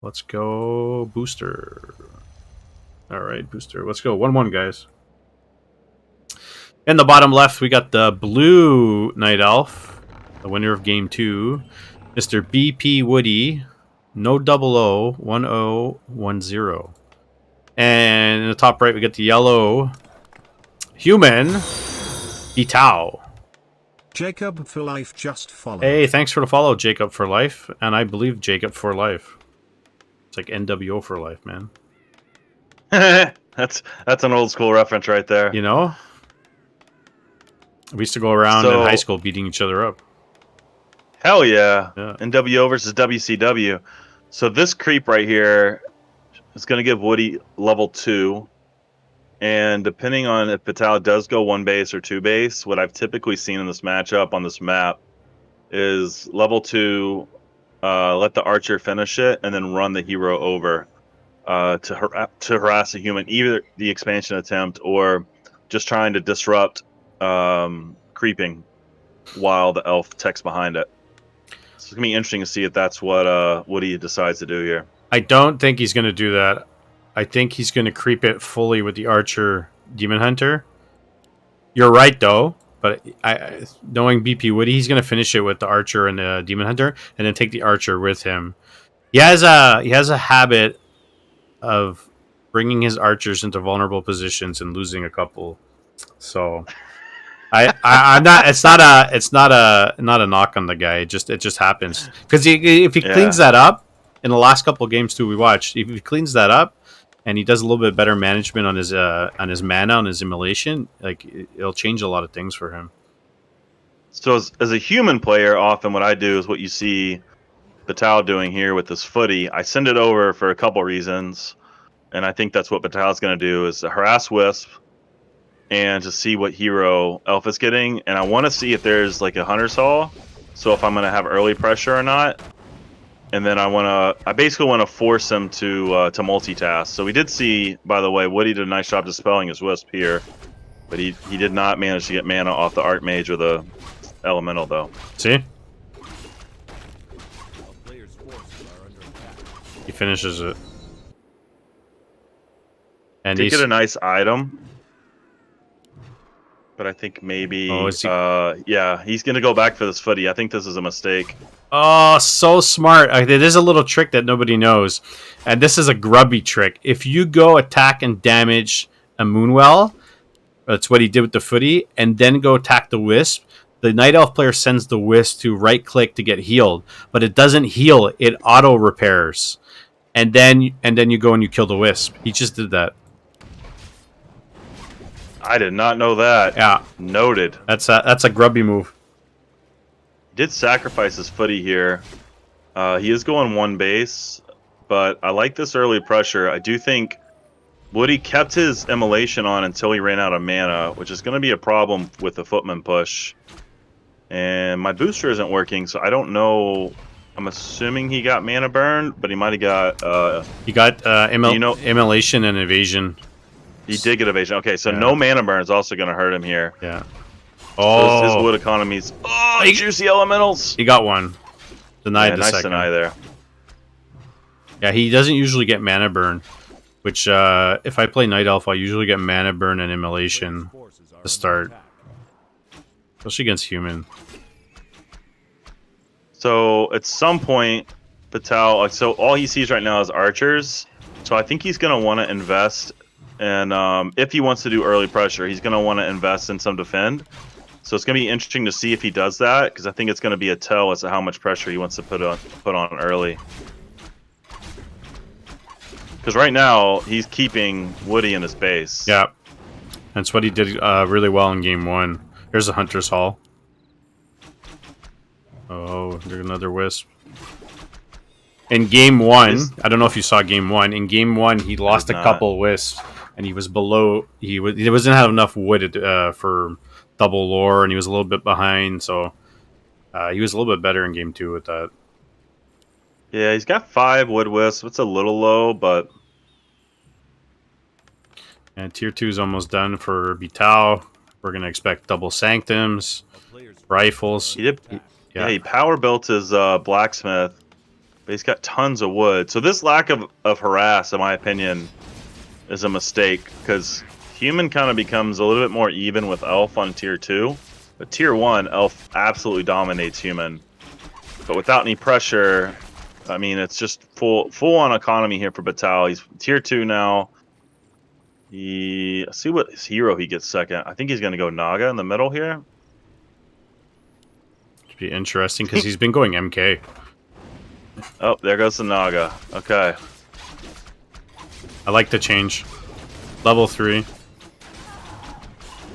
Let's go booster. All right, booster. Let's go 1-1, guys. In the bottom left, we got the blue Night Elf, the winner of game 2. Mr. BP Woody, no 001010. And in the top right, we get the yellow human, Betao. Jacob for life just followed. Hey, thanks for the follow, Jacob for life. And I believe Jacob for life. It's like NWO for life, man. That's an old school reference right there. You know? We used to go around in high school beating each other up. Hell yeah. Yeah. NWO versus WCW. So this creep right here is going to give Woody level 2. And depending on if Patel does go 1 base or 2 base, what I've typically seen in this matchup on this map is level 2, let the archer finish it, and then run the hero over to harass a human, either the expansion attempt or just trying to disrupt creeping while the elf techs behind it. So it's going to be interesting to see if that's what Woody decides to do here. I don't think he's going to do that. I think he's going to creep it fully with the Archer Demon Hunter. You're right, though. But knowing BP Woody, he's going to finish it with the Archer and the Demon Hunter, and then take the Archer with him. He has a habit of bringing his archers into vulnerable positions and losing a couple. So I'm not. It's not a knock on the guy. It just happens because if he cleans that up in the last couple of games too we watched, if he cleans that up and he does a little bit better management on his mana, on his immolation, like it'll change a lot of things for him. So as a human player, often what I do is what you see Batal doing here with this footy. I send it over for a couple reasons, and I think that's what Batal's going to do is harass Wisp and to see what hero Elf is getting. And I want to see if there's like a Hunter's Hall, so if I'm going to have early pressure or not. And then I basically want to force him to multitask. So we did see, by the way, Woody did a nice job dispelling his Wisp here, but he did not manage to get mana off the Archmage or the Elemental, though. See? He finishes it. And Did get a nice item. But I think maybe, Oh, is he- yeah, he's going to go back for this footy. I think this is a mistake. Oh, so smart. It is a little trick that nobody knows. And this is a grubby trick. If you go attack and damage a Moonwell, that's what he did with the footy, and then go attack the Wisp, the Night Elf player sends the Wisp to right-click to get healed. But it doesn't heal. It auto-repairs. And then you go and you kill the Wisp. He just did that. I did not know that. Yeah. Noted. That's a grubby move. Did sacrifice his footy here. He is going one base, but I like this early pressure. I do think Woody kept his immolation on until he ran out of mana, which is going to be a problem with the footman push. And my booster isn't working, so I don't know. I'm assuming he got mana burn, but he might have got... He got immolation and evasion. He did get evasion. Okay, so Yeah. no mana burn is also going to hurt him here. Yeah. So Oh, his wood economy's... Oh, juicy elementals! he got one. Denied Yeah, the nice second. deny there. Yeah, he doesn't usually get mana burn, which if I play Night Elf, I usually get mana burn and immolation to start, especially against human. So at some point, Patel, so all he sees right now is archers. So I think he's going to want to invest, and if he wants to do early pressure, he's going to want to invest in some defend. So it's going to be interesting to see if he does that, because I think it's going to be a tell as to how much pressure he wants to put on early. Because right now, he's keeping Woody in his base. Yeah, that's what he did really well in game one. Here's a Hunter's Hall. Oh, there's another Wisp. In game one, I don't know if you saw game one. In game one, he lost a couple Wisps, and he was below. He wasn't have enough wood for double lore, and he was a little bit behind. So he was a little bit better in game two with that. Yeah, he's got 5 wood wisps. It's a little low, but... And tier 2 is almost done for Vital. We're going to expect double Sanctums, rifles. He did, yeah, he power built his blacksmith, but he's got tons of wood. So this lack of harass, in my opinion, is a mistake, because human kind of becomes a little bit more even with elf on tier 2. But tier 1, elf absolutely dominates human. But without any pressure... I mean, it's just full on economy here for Batal. He's tier 2 now. Let's see what his hero he gets second. I think he's going to go Naga in the middle here. Should be interesting because he's been going MK. Oh, there goes the Naga. Okay. I like the change. Level 3.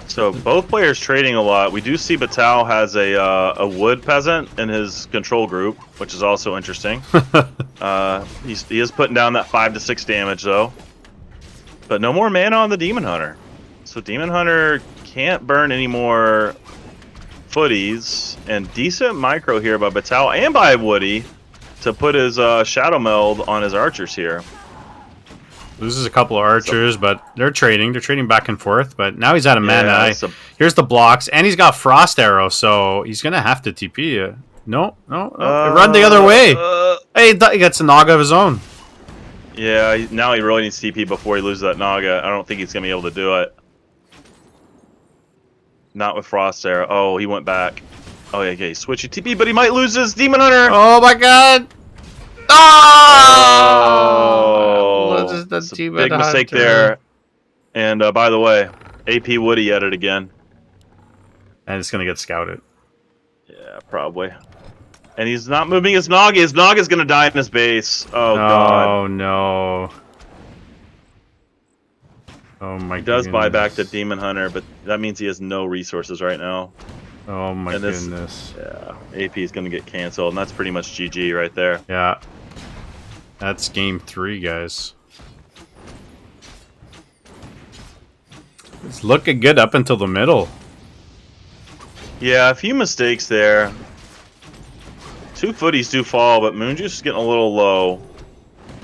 So both players trading a lot. We do see Batal has a wood peasant in his control group, which is also interesting. He is putting down that 5 to 6 damage though, but no more mana on the Demon Hunter. So Demon Hunter can't burn any more footies, and decent micro here by Batal and by Woody to put his Shadow Meld on his archers here. Loses a couple of archers, but they're trading. They're trading back and forth, but now he's out of mana. So here's the blocks, and he's got Frost Arrow, so he's going to have to TP you. No. Run the other way. Hey, he gets a Naga of his own. Yeah, now he really needs TP before he loses that Naga. I don't think he's going to be able to do it. Not with Frost Arrow. Oh, he went back. Oh, yeah, okay, switch your TP, but he might lose his Demon Hunter. Oh, my God. Oh, that's a big mistake there. And by the way, AP Woody at it again. And it's going to get scouted. Yeah, probably. And he's not moving his Naga. His Naga's going to die in his base. Oh, God. Oh, no. Oh, my He does buy goodness. back the Demon Hunter, but that means he has no resources right now. Oh, my And this- goodness. Yeah, AP is going to get canceled, and that's pretty much GG right there. Yeah. That's game 3, guys. It's looking good up until the middle. Yeah, a few mistakes there. 2 footies do fall, but Moonjuice is getting a little low.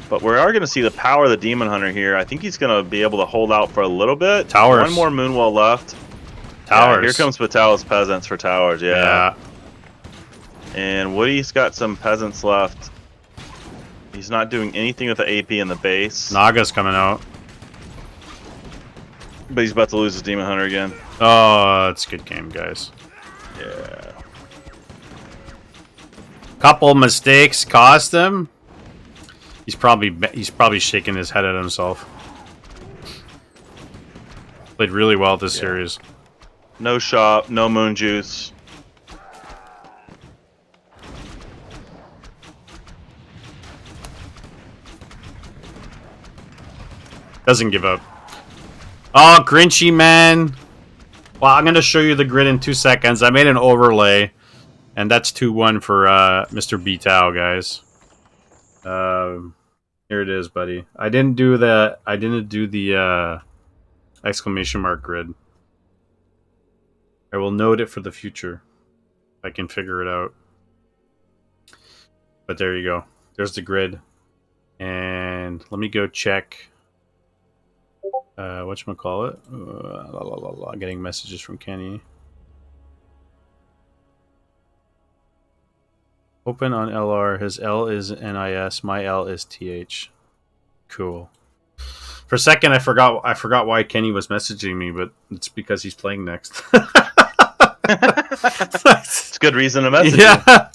But we are going to see the power of the Demon Hunter here. I think he's going to be able to hold out for a little bit. Towers. One more Moonwell left. Towers. Yeah, here comes Batal's Peasants for towers, Yeah. And Woody's got some Peasants left. He's not doing anything with the AP in the base. Naga's coming out. But he's about to lose his Demon Hunter again. Oh, it's a good game, guys. Yeah. Couple mistakes cost him. He's probably shaking his head at himself. Played really well this series. No shop, no moon juice. Doesn't give up. Oh, Grinchy, man. Well, I'm going to show you the grid in 2 seconds. I made an overlay. And that's 2-1 for Mr. Veto, guys. Here it is, buddy. I didn't do the exclamation mark grid. I will note it for the future. If I can figure it out. But there you go. There's the grid. And let me go check whatchamacallit? Getting messages from Kenny. Open on LR. His L is NIS. My L is TH. Cool. For a second, I forgot why Kenny was messaging me, but it's because he's playing next. It's a good reason to message. Yeah.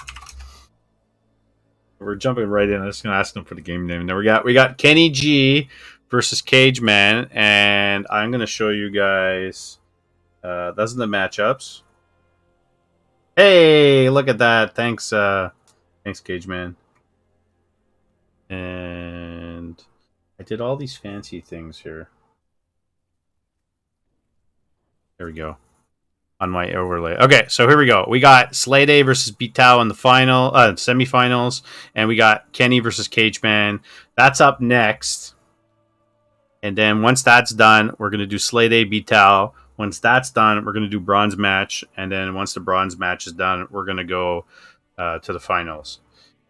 We're jumping right in. I'm just gonna ask him for the game name. Now we got Kenny G versus Cage Man, and I'm gonna show you guys. Those are the matchups. Hey, look at that! Thanks, Cage Man. And I did all these fancy things here. There we go. On my overlay. Okay, so here we go. We got Slay Day versus Beatao in the semifinals, and we got Kenny versus Cage Man. That's up next. And then once that's done, we're gonna do Slay Day Beatao. Once that's done, we're gonna do bronze match, and then once the bronze match is done, we're gonna go to the finals.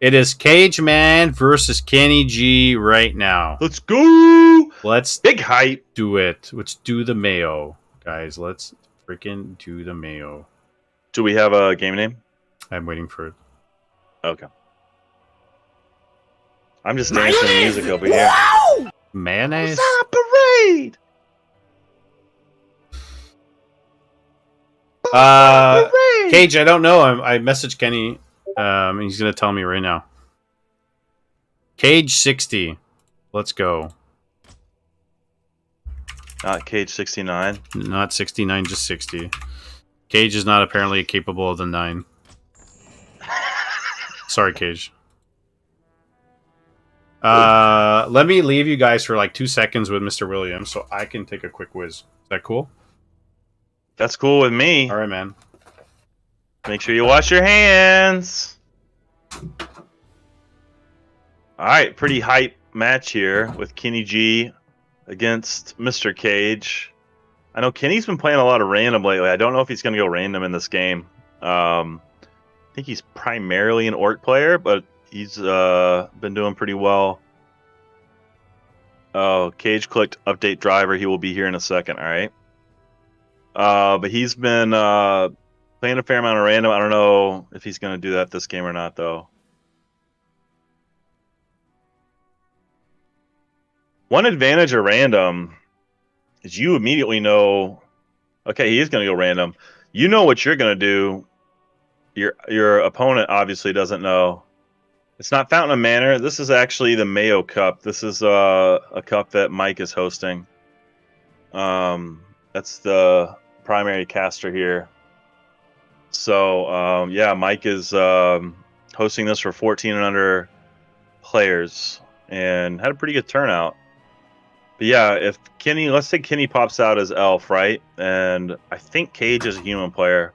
It is Cage Man versus Kenny G right now. Let's go! Let's Big hype. do it. Let's do the Mayo, guys. Let's freaking do the Mayo. Do we have a game name? I'm waiting for it. Okay. I'm just dancing to music over here. Mayonnaise? Parade! Cage, I don't know. I messaged Kenny. He's going to tell me right now. Cage 60. Let's go. Not Cage 69. Not 69, just 60. Cage is not apparently capable of the 9. Sorry, Cage. Let me leave you guys for like 2 seconds with Mr. Williams so I can take a quick whiz. Is that cool? That's cool with me. All right, man. Make sure you wash your hands. All right, pretty hype match here with Kenny G against Mr. Cage. I know Kenny's been playing a lot of random lately. I don't know if he's going to go random in this game. I think he's primarily an orc player, but he's been doing pretty well. Oh, Cage clicked update driver. He will be here in a second. All right. But he's been playing a fair amount of random. I don't know if he's going to do that this game or not, though. One advantage of random is you immediately know, okay, he is going to go random. You know what you're going to do. Your opponent obviously doesn't know. It's not Fountain of Manor. This is actually the Mayo Cup. This is a cup that Mike is hosting. That's the primary caster here. So, yeah, Mike is hosting this for 14 and under players and had a pretty good turnout. But yeah, if Kenny, let's say Kenny pops out as Elf, right? And I think Cage is a human player.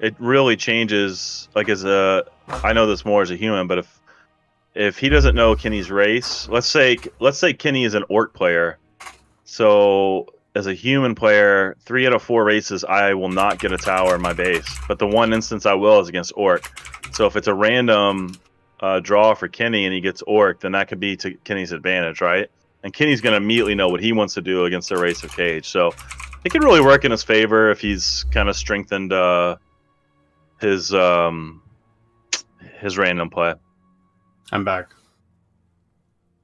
It really changes, like I know this more as a human, but if he doesn't know Kenny's race, let's say Kenny is an orc player. So as a human player, 3 out of 4 races, I will not get a tower in my base. But the one instance I will is against orc. So if it's a random draw for Kenny and he gets orc, then that could be to Kenny's advantage, right? And Kenny's going to immediately know what he wants to do against the race of Cage. So it could really work in his favor if he's kind of strengthened his random play. I'm back.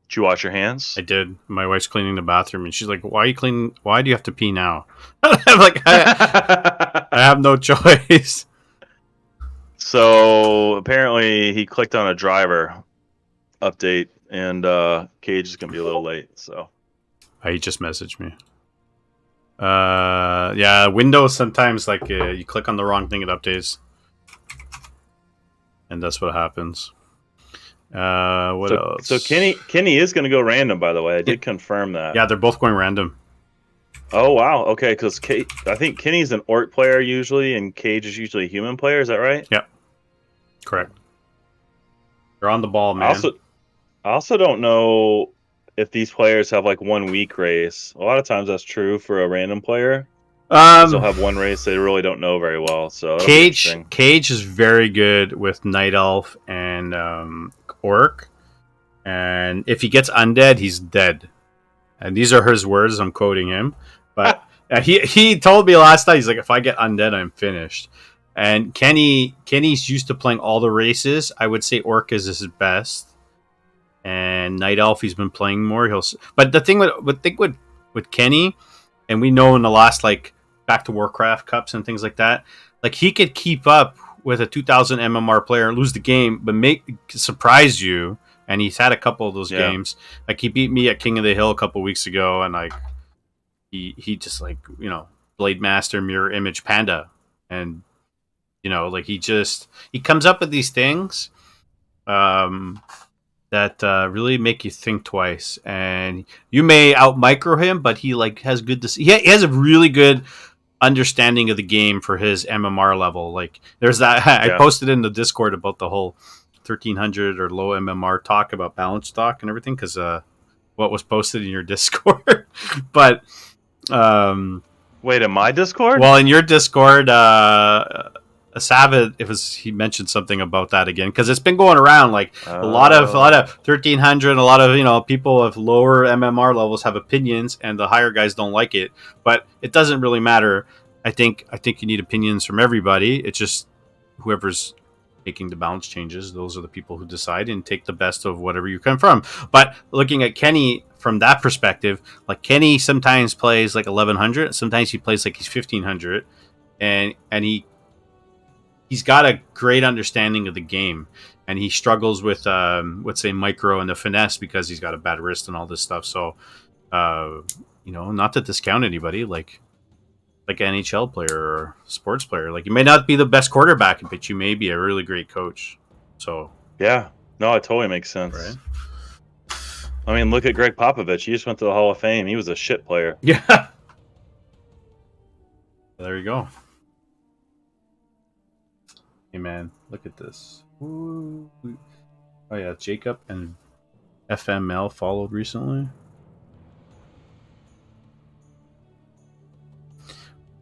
Did you wash your hands? I did. My wife's cleaning the bathroom, and she's like, "Why are you cleaning? Why do you have to pee now?" I'm like, I have no choice. So apparently he clicked on a driver update, and Cage is gonna be a little late. So He just messaged me. Yeah, Windows sometimes like you click on the wrong thing, it updates, and that's what happens. What else? So Kenny is gonna go random. By the way, I did confirm that. Yeah, they're both going random. Oh wow. Okay, because I think Kenny's an orc player usually, and Cage is usually a human player. Is that right? Yep, correct. You're on the ball, man. I also don't know if these players have like 1 week race. A lot of times that's true for a random player. They'll have one race they really don't know very well. So Cage is very good with Night Elf and Orc, and if he gets undead, he's dead. And these are his words. I'm quoting him, but he told me last night. He's like, if I get undead, I'm finished. And Kenny's used to playing all the races. I would say Orc is his best. And Night Elf, he's been playing more. But the thing with Kenny, and we know in the last like back to Warcraft cups and things like that, like he could keep up with a 2000 MMR player, lose the game, but surprise you. And he's had a couple of those games. Like he beat me at King of the Hill a couple weeks ago, and like he just like Blade Master, Mirror Image, Panda, and like he comes up with these things. That really make you think twice, and you may out micro him, but he like has good. He has a really good understanding of the game for his MMR level. Like there's that I posted in the Discord about the whole 1300 or low MMR talk about balance stock and everything because what was posted in your Discord, but wait, in my Discord? Well, in your Discord, Savit, he mentioned something about that again because it's been going around. Like a lot of 1300, a lot of people with lower MMR levels have opinions, and the higher guys don't like it. But it doesn't really matter. I think you need opinions from everybody. It's just whoever's making the balance changes. Those are the people who decide and take the best of whatever you come from. But looking at Kenny from that perspective, like Kenny sometimes plays like 1100, sometimes he plays like he's 1500, and he's got a great understanding of the game, and he struggles with, let's say, micro and the finesse because he's got a bad wrist and all this stuff. So, not to discount anybody, like an NHL player or sports player. Like you may not be the best quarterback, but you may be a really great coach. So yeah, no, it totally makes sense. Right? I mean, look at Greg Popovich. He just went to the Hall of Fame. He was a shit player. Yeah. There you go. Hey man, look at this. Ooh. Oh yeah, Jacob and FML followed recently.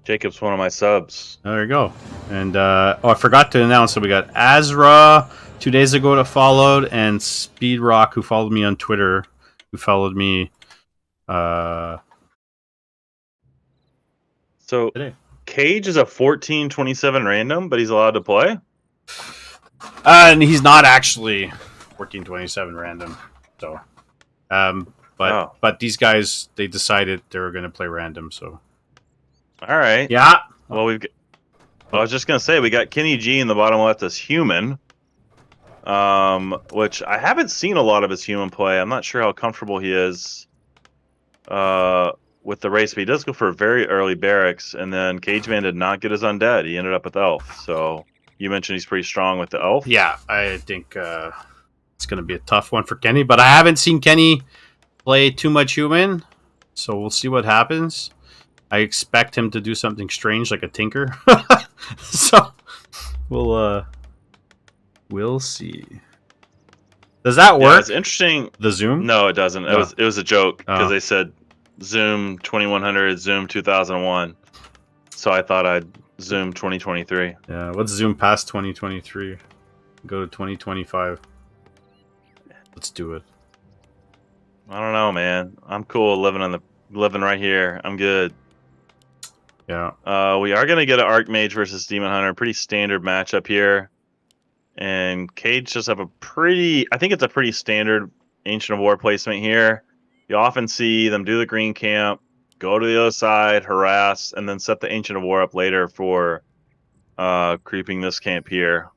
Jacob's one of my subs. There you go. And I forgot to announce that we got Azshara 2 days ago that followed, and Speedrock, who followed me on Twitter, who followed me So today. Cage is a 1427 random, but he's allowed to play? And he's not actually 1427 random. So but these guys, they decided they were going to play random, so all right. yeah. Well, I was just gonna say we got Kenny G in the bottom left as human, which I haven't seen a lot of his human play. I'm not sure how comfortable he is with the race, but he does go for a very early barracks, and then Cageman did not get his undead. He ended up with elf. So you mentioned he's pretty strong with the elf. Yeah, I think it's going to be a tough one for Kenny, but I haven't seen Kenny play too much human, so we'll see what happens. I expect him to do something strange like a tinker. So we'll see. Does that work? Yeah, it's interesting. The Zoom? No, it doesn't. Oh. It was a joke because Oh. they said Zoom 2100, Zoom 2001. So I thought I'd Zoom 2023. Yeah, let's zoom past 2023. Go to 2025. Let's do it. I don't know, man. I'm cool living right here. I'm good. Yeah. We are gonna get an Archmage versus Demon Hunter. Pretty standard matchup here. And Cage just have I think it's a pretty standard Ancient of War placement here. You often see them do the green camp, go to the other side, harass, and then set the Ancient of War up later for creeping this camp here.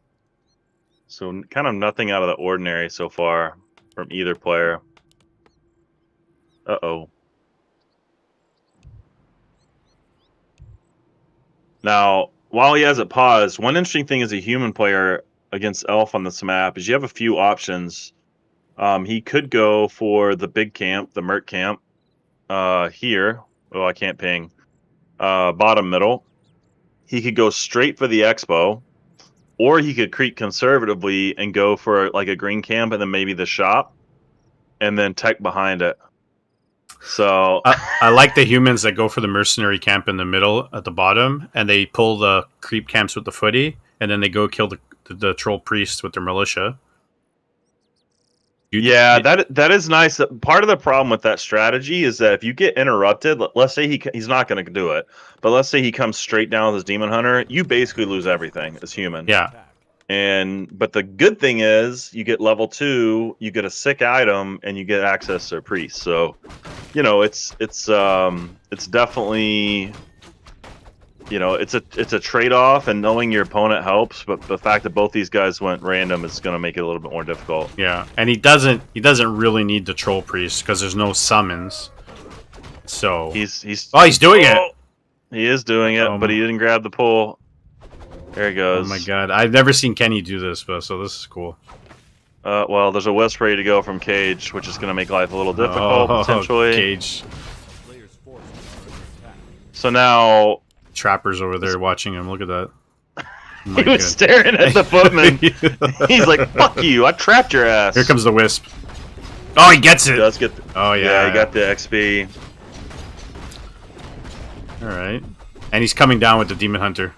So kind of nothing out of the ordinary so far from either player. Uh-oh. Now, while he has it paused, one interesting thing as a human player against Elf on this map is you have a few options. He could go for the big camp, the Merc camp, here. Oh, I can't ping. Bottom middle. He could go straight for the Expo, or he could creep conservatively and go for like a green camp and then maybe the shop, and then tech behind it. So I like the humans that go for the mercenary camp in the middle at the bottom, and they pull the creep camps with the footy, and then they go kill the troll priest with their militia. That is nice. Part of the problem with that strategy is that if you get interrupted, let's say he's not going to do it, but let's say he comes straight down with his demon hunter, you basically lose everything as human. Yeah. But the good thing is you get level 2, you get a sick item, and you get access to a priest. So, it's definitely, it's a trade-off, and knowing your opponent helps. But the fact that both these guys went random is going to make it a little bit more difficult. Yeah, and he doesn't really need the troll priest because there's no summons. So he's doing it. He is doing it, but he didn't grab the pull. There he goes. Oh my god, I've never seen Kenny do this, so this is cool. Well, there's a wisp ready to go from Cage, which is going to make life a little difficult potentially. Cage. So now Trapper's over there watching him. Look at that. Oh he was staring at the footman. He's like, "Fuck you! I trapped your ass." Here comes the wisp. Oh, he gets it. He does get. Oh yeah, he got the XP. All right, and he's coming down with the demon hunter.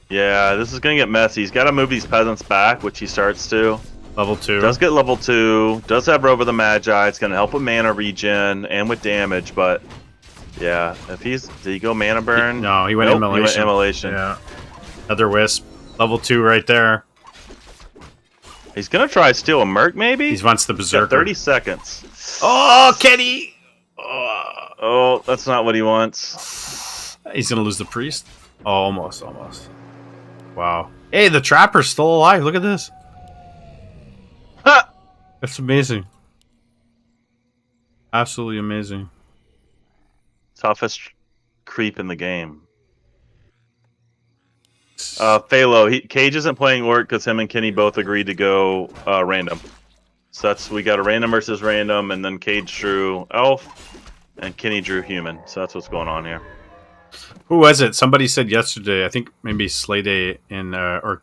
Yeah, this is going to get messy. He's got to move these peasants back, which he starts to. Level 2. Does get level 2. Does have Robe of the Magi. It's going to help with mana regen and with damage, but yeah, if did he go mana burn? No, he went immolation. He went immolation. Yeah. Another wisp. Level 2 right there. He's going to try steal a Merc, maybe? He wants the Berserker. 30 seconds. Oh, Kenny! Oh, that's not what he wants. He's going to lose the priest? Oh, almost. Wow. Hey, the Trapper's still alive. Look at this. Ha! That's amazing. Absolutely amazing. Toughest creep in the game. Phalo, Cage isn't playing Orc because him and Kenny both agreed to go random. So we got a random versus random, and then Cage drew Elf, and Kenny drew Human. So that's what's going on here. Who was it? Somebody said yesterday, I think maybe Slade or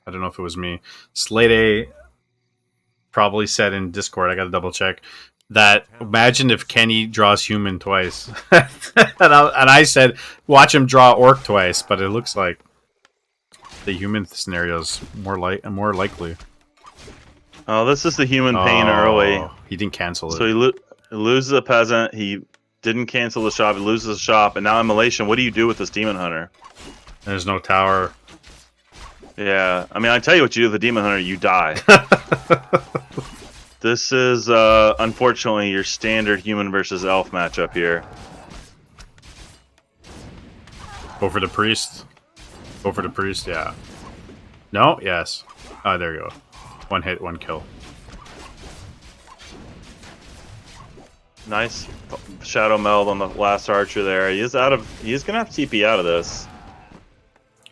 I don't know if it was me. Slade probably said in Discord, I got to double check, that imagine if Kenny draws Human twice. and I said, watch him draw Orc twice, but it looks like the Human scenario is more likely. Oh, this is the Human pain early. He didn't cancel it. So he loses a peasant. He didn't cancel the shop. He loses the shop, and now immolation. What do you do with this demon hunter? There's no tower. Yeah, I mean, I tell you what you do with the demon hunter, you die. This is unfortunately your standard human versus elf matchup here. Go for the priest. Go for the priest. Yeah. No. Yes. Oh, there you go. 1 hit, 1 kill. Nice shadow meld on the last archer there. He is gonna have TP out of this.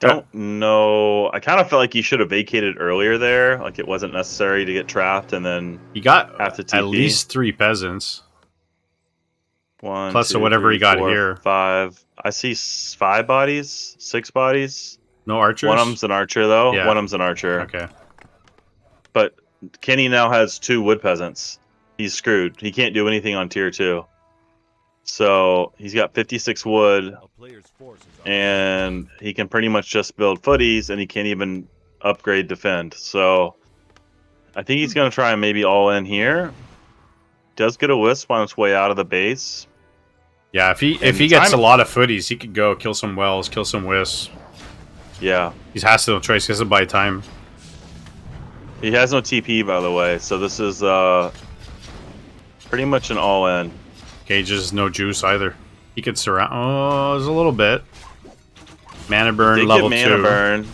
Don't know. I kind of felt like he should have vacated earlier there. Like it wasn't necessary to get trapped and then he got have to TP. At least 3 peasants. 1 plus 2, whatever 3, he got 4, here. 5. I see 5 bodies, 6 bodies. No archers. One of them's an archer though. Yeah. One of them's an archer. Okay. But Kenny now has 2 wood peasants. He's screwed. He can't do anything on tier 2. So he's got 56 wood, and he can pretty much just build footies, and he can't even upgrade defend. So I think he's going to try and maybe all in here. Does get a wisp on its way out of the base. Yeah, if he gets a lot of footies, he could go kill some wells, kill some wisps. Yeah. He has no choice. He has to buy time. He has no TP, by the way, so this is pretty much an all-in. Cage's no juice either. He could surround. Oh, there's a little bit. Mana burn Did level get mana 2. burn.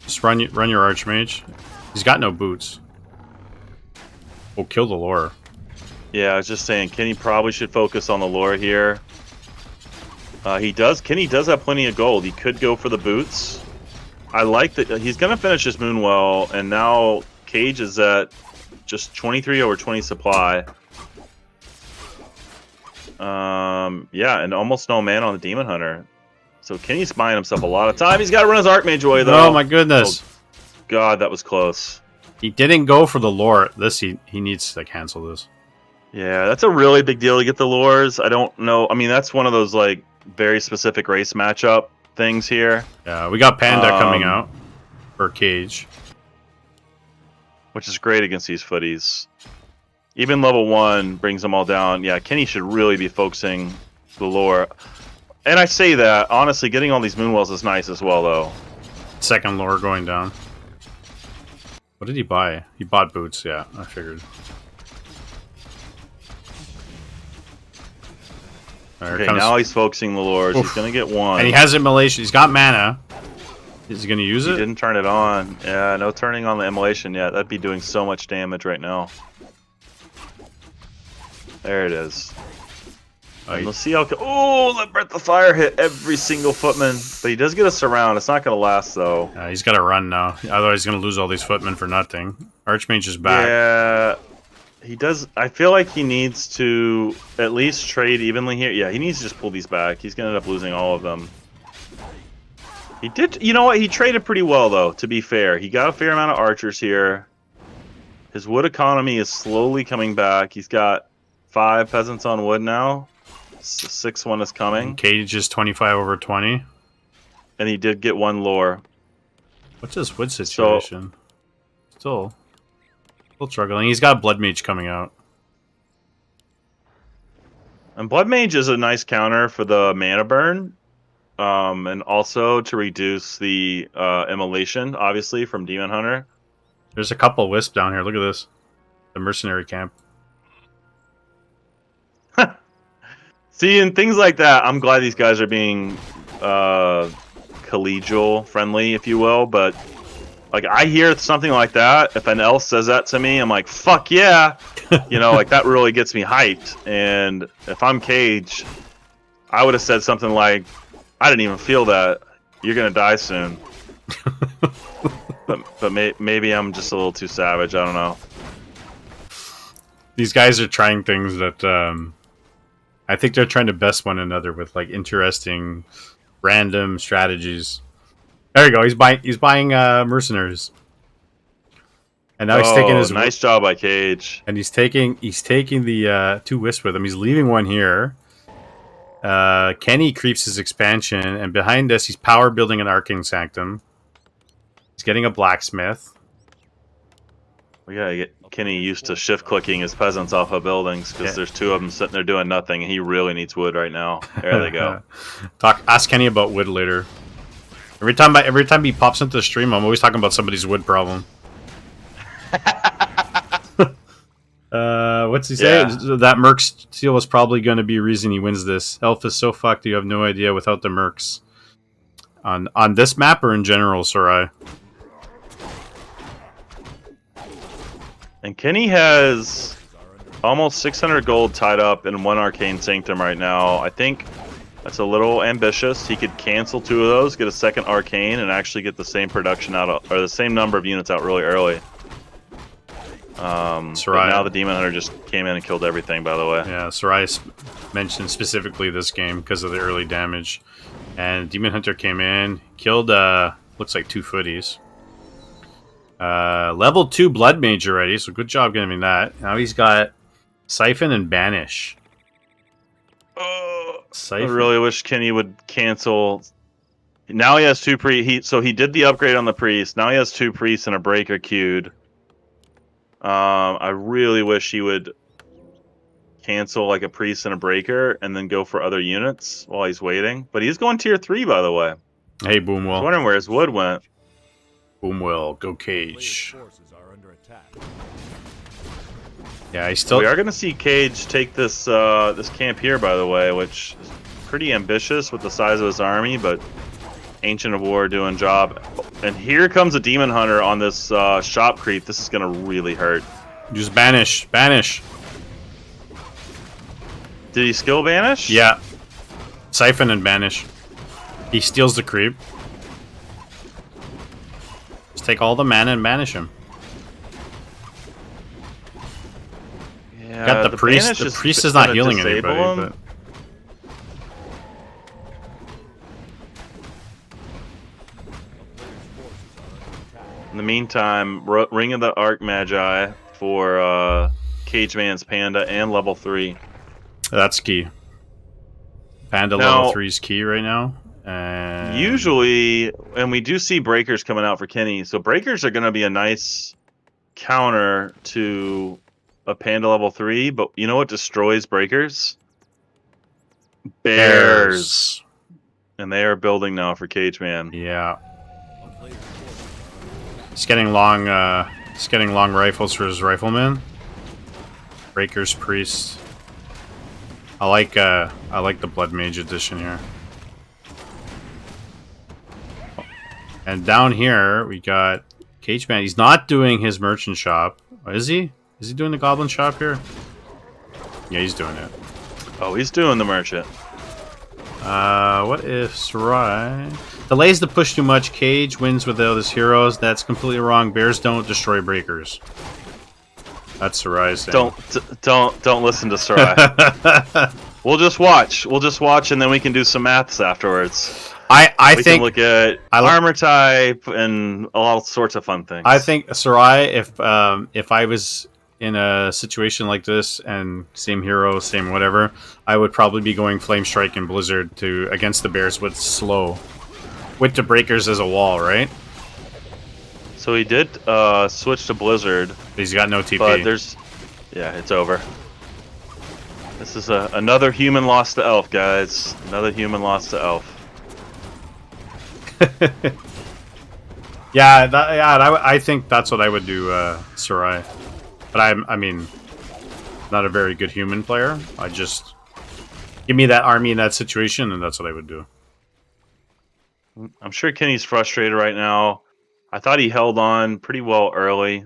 Just run your Archmage. He's got no boots. We'll kill the lore. Yeah, I was just saying, Kenny probably should focus on the lore here. He does. Kenny does have plenty of gold. He could go for the boots. I like that he's going to finish his Moonwell, and now Cage is at just 23 over 20 supply. Yeah, and almost no mana on the Demon Hunter. So Kenny's buying himself a lot of time. He's got to run his Archmage away, though. Oh my goodness! Oh, God, that was close. He didn't go for the lore. He needs to cancel this. Yeah, that's a really big deal to get the lures. I don't know. I mean, that's one of those like very specific race matchup things here. Yeah, we got Panda coming out for Cage, which is great against these footies. Even level 1 brings them all down. Yeah, Kenny should really be focusing the lore. And I say that, honestly, getting all these Moonwells is nice as well, though. Second lore going down. What did he buy? He bought boots, yeah, I figured. Okay, now he's focusing the lures. He's going to get one. And he has Immolation. He's got mana. Is he going to use it? He didn't turn it on. Yeah, no turning on the Immolation yet. That'd be doing so much damage right now. There it is. And we'll see how... Oh, let Breath of Fire hit every single footman. But he does get a surround. It's not going to last, though. He's got to run now. Otherwise, he's going to lose all these footmen for nothing. Archmage is back. Yeah, he does. I feel like he needs to at least trade evenly here. Yeah, he needs to just pull these back. He's going to end up losing all of them. He did... You know what? He traded pretty well, though, to be fair. He got a fair amount of archers here. His wood economy is slowly coming back. He's got 5 peasants on wood now. 6th one is coming. Cage is 25 over 20. And he did get 1 lore. What's his wood situation? Still struggling. He's got Blood Mage coming out. And Blood Mage is a nice counter for the mana burn. And also to reduce the immolation, obviously, from Demon Hunter. There's a couple wisps down here. Look at this. The mercenary camp. See, and things like that, I'm glad these guys are being collegial friendly, if you will. But like, I hear something like that. If an elf says that to me, I'm like, fuck yeah. You know, like that really gets me hyped. And if I'm Cage, I would have said something like, I didn't even feel that. You're going to die soon. but maybe I'm just a little too savage. I don't know. These guys are trying things that... I think they're trying to best one another with like interesting, random strategies. There you go. He's buying mercenaries, and now he's taking his nice job by Cage. And he's taking the 2 wisps with him. He's leaving one here. Kenny creeps his expansion, and behind us he's power building an Arcane Sanctum. He's getting a blacksmith. We gotta get Kenny used to shift clicking his peasants off of buildings because there's 2 of them sitting there doing nothing, and he really needs wood right now. There they go. Ask Kenny about wood later. Every time he pops into the stream, I'm always talking about somebody's wood problem. What's he say? Yeah. That Merc seal is probably going to be a reason he wins this. Elf is so fucked you have no idea without the Mercs. On this map or in general, Sarai? And Kenny has almost 600 gold tied up in 1 Arcane Sanctum right now. I think that's a little ambitious. He could cancel 2 of those, get a 2nd Arcane, and actually get the same production out, or the same number of units out really early. But now the Demon Hunter just came in and killed everything, by the way. Yeah, Sarai mentioned specifically this game because of the early damage. And Demon Hunter came in, killed, looks like 2 footies. Level 2 Blood Mage already, so good job getting him that. Now he's got Siphon and Banish. I really wish Kenny would cancel. Now he has 2 so he did the upgrade on the priest. Now he has 2 priests and a breaker queued. I really wish he would cancel like a priest and a breaker and then go for other units while he's waiting. But he's going tier 3, by the way. Hey, Boomwell. I was wondering where his wood went. Boom will go Player's Cage. forces are under attack. Yeah, he's still. We are going to see Cage take this this camp here, by the way, which is pretty ambitious with the size of his army, but Ancient of War doing job. And here comes a Demon Hunter on this shop creep. This is going to really hurt. Just banish. Banish. Did he skill banish? Yeah. Siphon and banish. He steals the creep. Just take all the mana and banish him. Yeah, Got the priest. banish The priest is not gonna healing disable anybody. him. But In the meantime, Ring of the Archmagi for Cage Man's Panda and level 3. that's key. Panda Now- level 3 is key right now. And Usually, and we do see breakers coming out for Kenny, so breakers are going to be a nice counter to a Panda level 3, but you know what destroys breakers? Bears. And they are building now for Cage Man. Yeah. A player's forces are under attack. He's getting long rifles for his riflemen. Breakers, priest. I like the Blood Mage edition here. And down here we got Cage Man. He's not doing his merchant shop. Or is he? Is he doing the goblin shop here? Yeah, he's doing it. Oh, he's doing the merchant. What if Sarai delays the push too much? Cage wins without his heroes. That's completely wrong. Bears don't destroy breakers. That's Sarai's saying. Don't listen to Sarai. We'll just watch. We'll just watch, and then we can do some maths afterwards. I We think can look at armor type and all sorts of fun things. I think Sarai, if I was in a situation like this and same hero, same whatever, I would probably be going Flame Strike and Blizzard to against the Bears with slow, with the breakers as a wall, right? So he did switch to Blizzard, He's got no TP. but yeah, it's over. This is another human lost to Elf, guys. Another human lost to Elf. I think that's what I would do, Sarai. But I mean, not a very good human player. I just give me that army in that situation, and that's what I would do. I'm sure Kenny's frustrated right now. I thought he held on pretty well early.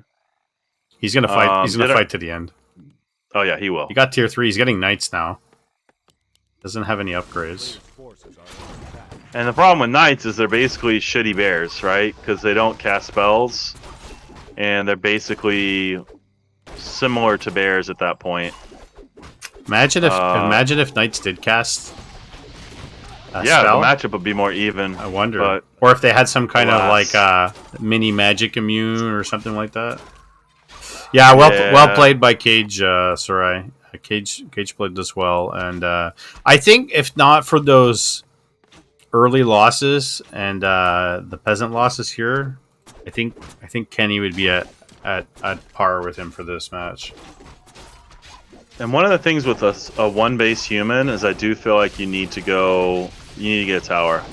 He's gonna fight. He's gonna did I- fight to the end. Oh yeah, he will. He got tier 3. He's getting knights now. Doesn't have any upgrades. Player's forces are under attack. And the problem with knights is they're basically shitty bears, right? Because they don't cast spells, and they're basically similar to bears at that point. Imagine if knights did cast. A Yeah, spell. the matchup would be more even. I wonder, but or if they had some kind of alas. like mini magic immune or something like that. Yeah, well Yeah. played by Cage, Sarai. Cage played this well, and I think if not for those early losses and the peasant losses here, I think Kenny would be at par with him for this match. And one of the things with a one base human is I do feel like you need to get a tower.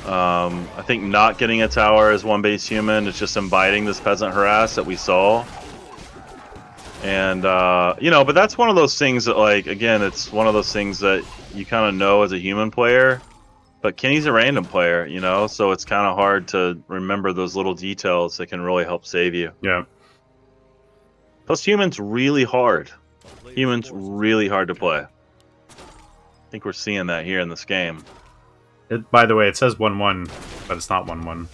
I think not getting a tower as one base human is just inviting this peasant harass that we saw. And but that's one of those things that, like, again, it's one of those things that you kind of know as a human player, but Kenny's a random player, so it's kind of hard to remember those little details that can really help save you. Yeah. Plus, humans really hard. A player's Humans forces really hard to play. I think we're seeing that here in this game. By the way, it says 1-1, but it's not 1-1.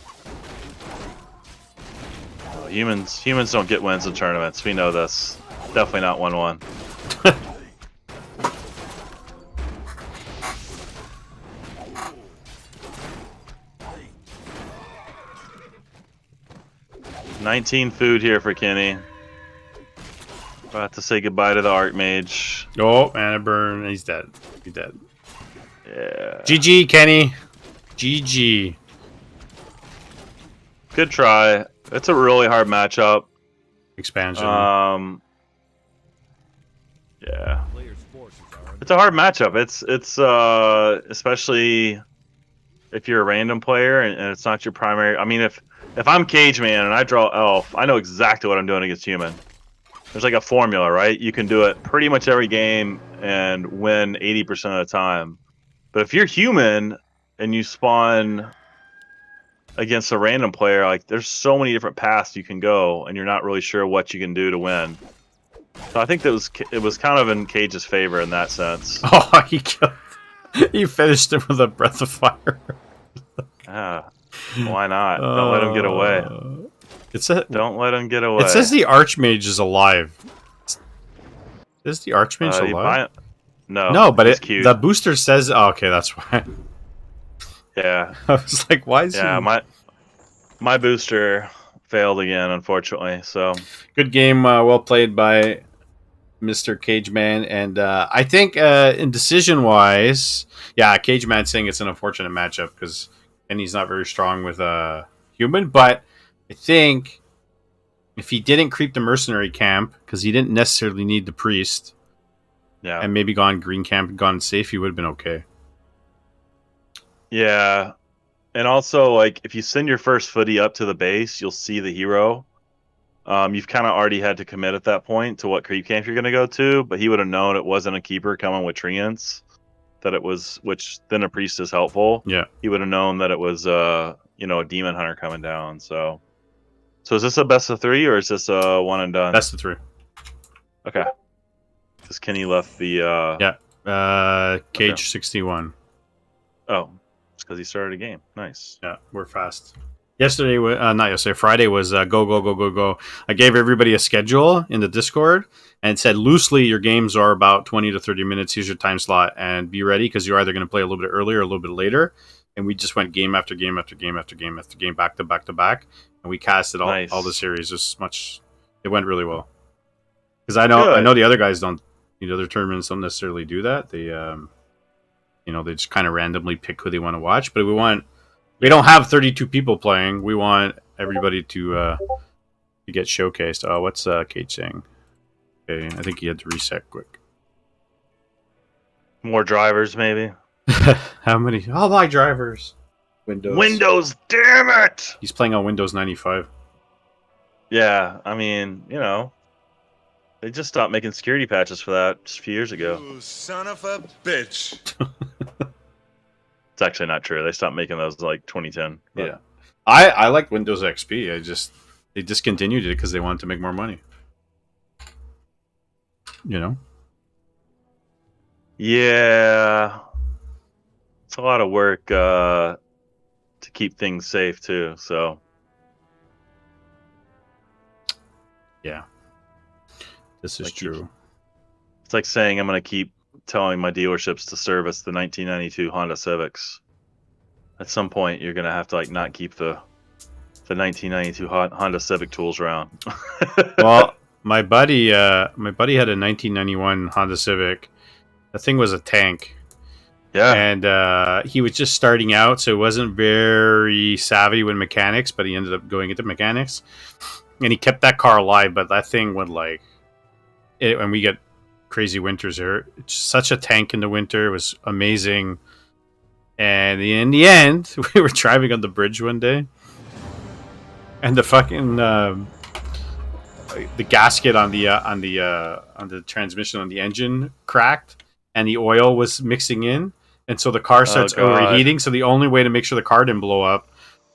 Humans don't get wins in tournaments. We know this. Definitely not 1-1. $19 food here for Kenny. About to say goodbye to the Archmage. Oh, mana burn. He's dead. He's dead. Yeah. GG, Kenny. GG. Good try. It's a really hard matchup. Expansion. Yeah. player's forces are under It's a hard matchup. It's especially if you're a random player and it's not your primary. I mean, if I'm Cage Man and I draw Elf, I know exactly what I'm doing against Human. There's like a formula, right? You can do it pretty much every game and win 80% of the time. But if you're Human and you spawn against a random player, like there's so many different paths you can go, and you're not really sure what you can do to win. So I think it was kind of in Cage's favor in that sense. Oh, he finished him with a breath of fire. Why not? Don't let him get away. Don't let him get away. It says the Archmage is alive. Is the Archmage alive? No, but the booster says. Oh, okay, that's why. Yeah. I was like, why is he? My booster failed again, unfortunately. So good game, well played by Mr. Cage Man, and I think in decision wise, yeah, Cage Man saying it's an unfortunate matchup because he's not very strong with Human, but I think if he didn't creep the mercenary camp because he didn't necessarily need the priest, yeah, and maybe gone green camp and gone safe, he would have been okay. Yeah, and also like if you send your first footy up to the base, you'll see the hero. You've kind of already had to commit at that point to what creep camp you're going to go to, but he would have known it wasn't a keeper coming with treants, that it was, which then a priest is helpful. Yeah, he would have known that it was a demon hunter coming down. So is this a best of 3 or is this a one and done? Best of 3. Okay. Because Kenny left the Cage okay. 61. Oh, it's because he started a game. Nice. Yeah, we're fast. Friday was go. I gave everybody a schedule in the Discord and said loosely your games are about 20 to 30 minutes. Here's your time slot and be ready because you're either going to play a little bit earlier or a little bit later. And we just went game after game after game after game after game, back to back to back, and we casted all the series. It went really well because I know the other guys don't. The other tournaments don't necessarily do that. They they just kind of randomly pick who they want to watch, but we don't have 32 people playing. We want everybody to get showcased. Oh, what's Kate saying? Okay, I think he had to reset quick. More drivers, maybe. How many? All my drivers. Windows, damn it! He's playing on Windows 95. Yeah, I mean, they just stopped making security patches for that just a few years ago. You son of a bitch. It's actually not true. They stopped making those like 2010. But. Yeah, I like Windows XP. They discontinued it because they wanted to make more money. Yeah, it's a lot of work to keep things safe too. So yeah, this is true. It's like saying I'm going to keep telling my dealerships to service the 1992 Honda Civics. At some point, you're going to have to not keep the 1992 Honda Civic tools around. Well, my buddy had a 1991 Honda Civic. The thing was a tank. Yeah. And he was just starting out, so he wasn't very savvy with mechanics, but he ended up going into mechanics. And he kept that car alive, but that thing would and we get crazy winters here. It's such a tank in the winter. It was amazing. And in the end, we were driving on the bridge one day, and the fucking the gasket on the transmission on the engine cracked, and the oil was mixing in, and so the car starts overheating. So the only way to make sure the car didn't blow up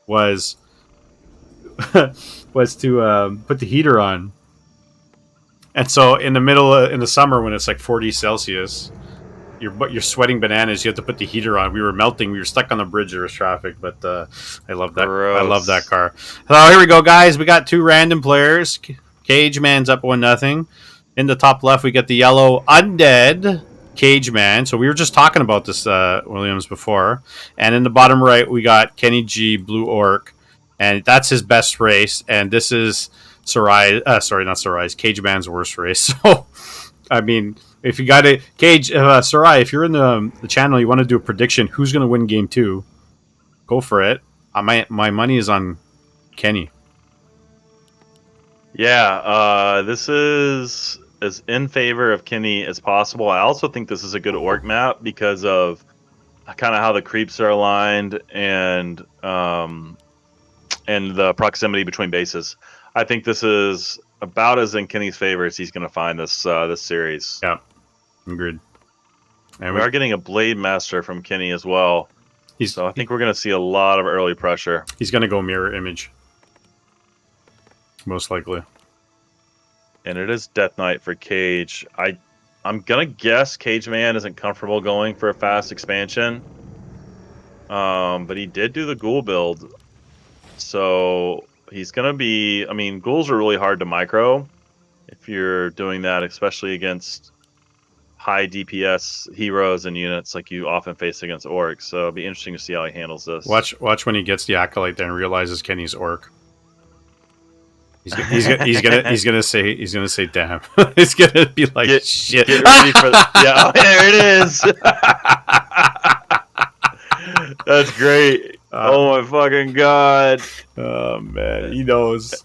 was to put the heater on. And so in the summer when it's like 40 Celsius, you're sweating bananas. You have to put the heater on. We were melting. We were stuck on the bridge. There was traffic, but I love that. Gross. I love that car. So here we go, guys. We got 2 random players. Cage Man's up 1-0. In the top left, we get the yellow undead Cage Man. So we were just talking about this Williams before. And in the bottom right, we got Kenny G Blue Orc, and that's his best race. And this is Sarai. Sorry, not Sarai's. Cage Man's worst race. So, I mean, if you got a Cage, Sarai, if you're in the channel, you want to do a prediction, who's going to win game 2? Go for it. My money is on Kenny. Yeah, this is as in favor of Kenny as possible. I also think this is a good orc map because of kind of how the creeps are aligned and the proximity between bases. I think this is about as in Kenny's favor as he's going to find this this series. Yeah, agreed. And We are getting a Blade Master from Kenny as well. So I think we're going to see a lot of early pressure. He's going to go mirror image. Most likely. And it is Death Knight for Cage. I'm going to guess Cage Man isn't comfortable going for a fast expansion. But he did do the Ghoul build. So he's going to be... I mean, Ghouls are really hard to micro if you're doing that, especially against high DPS heroes and units like you often face against orcs. So it'll be interesting to see how he handles this. Watch when he gets the Acolyte there and realizes Kenny's orc. He's gonna say damn. He's gonna be like shit. Get ready for yeah, there it is. That's great. Oh my fucking god. Oh man, he knows.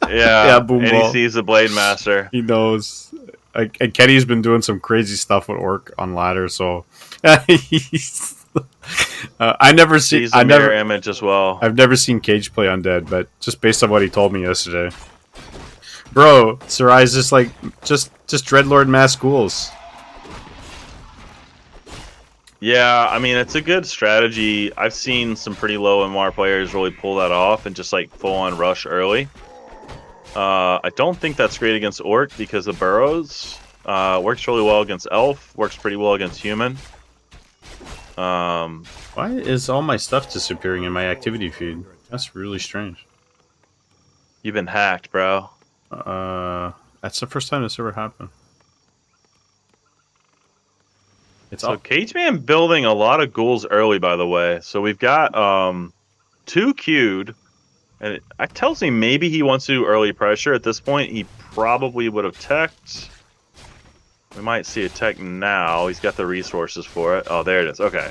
Yeah, boom and ball. he sees the Blade Master. He knows. And Kenny's been doing some crazy stuff with orc on ladder, so he's. I never seen. I never image as well. I've never seen Cage play undead, but just based on what he told me yesterday, bro, Sarai's just like just Dreadlord mass ghouls. Yeah, I mean it's a good strategy. I've seen some pretty low MR players really pull that off and just like full on rush early. I don't think that's great against orc because of burrows. Works really well against elf. Works pretty well against human. Why is all my stuff disappearing in my activity feed? That's really strange. You've been hacked, bro. That's the first time this ever happened. So Cage Man building a lot of ghouls early, by the way. So we've got 2 queued. And it tells me maybe he wants to do early pressure. At this point, he probably would have teched. We might see a tech now. He's got the resources for it. Oh, there it is. Okay.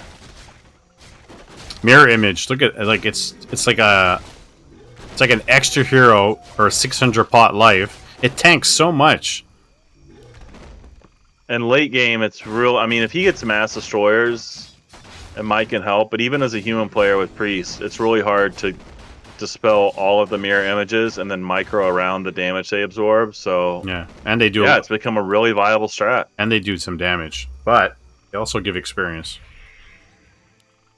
Mirror image. Look at like it's like an extra hero or a 600 pot life. It tanks so much. And late game, it's real. I mean, if he gets mass destroyers, it might can help. But even as a human player with priest, it's really hard to dispel all of the mirror images and then micro around the damage they absorb. So yeah, and they do. Yeah, it's become a really viable strat. And they do some damage, but they also give experience.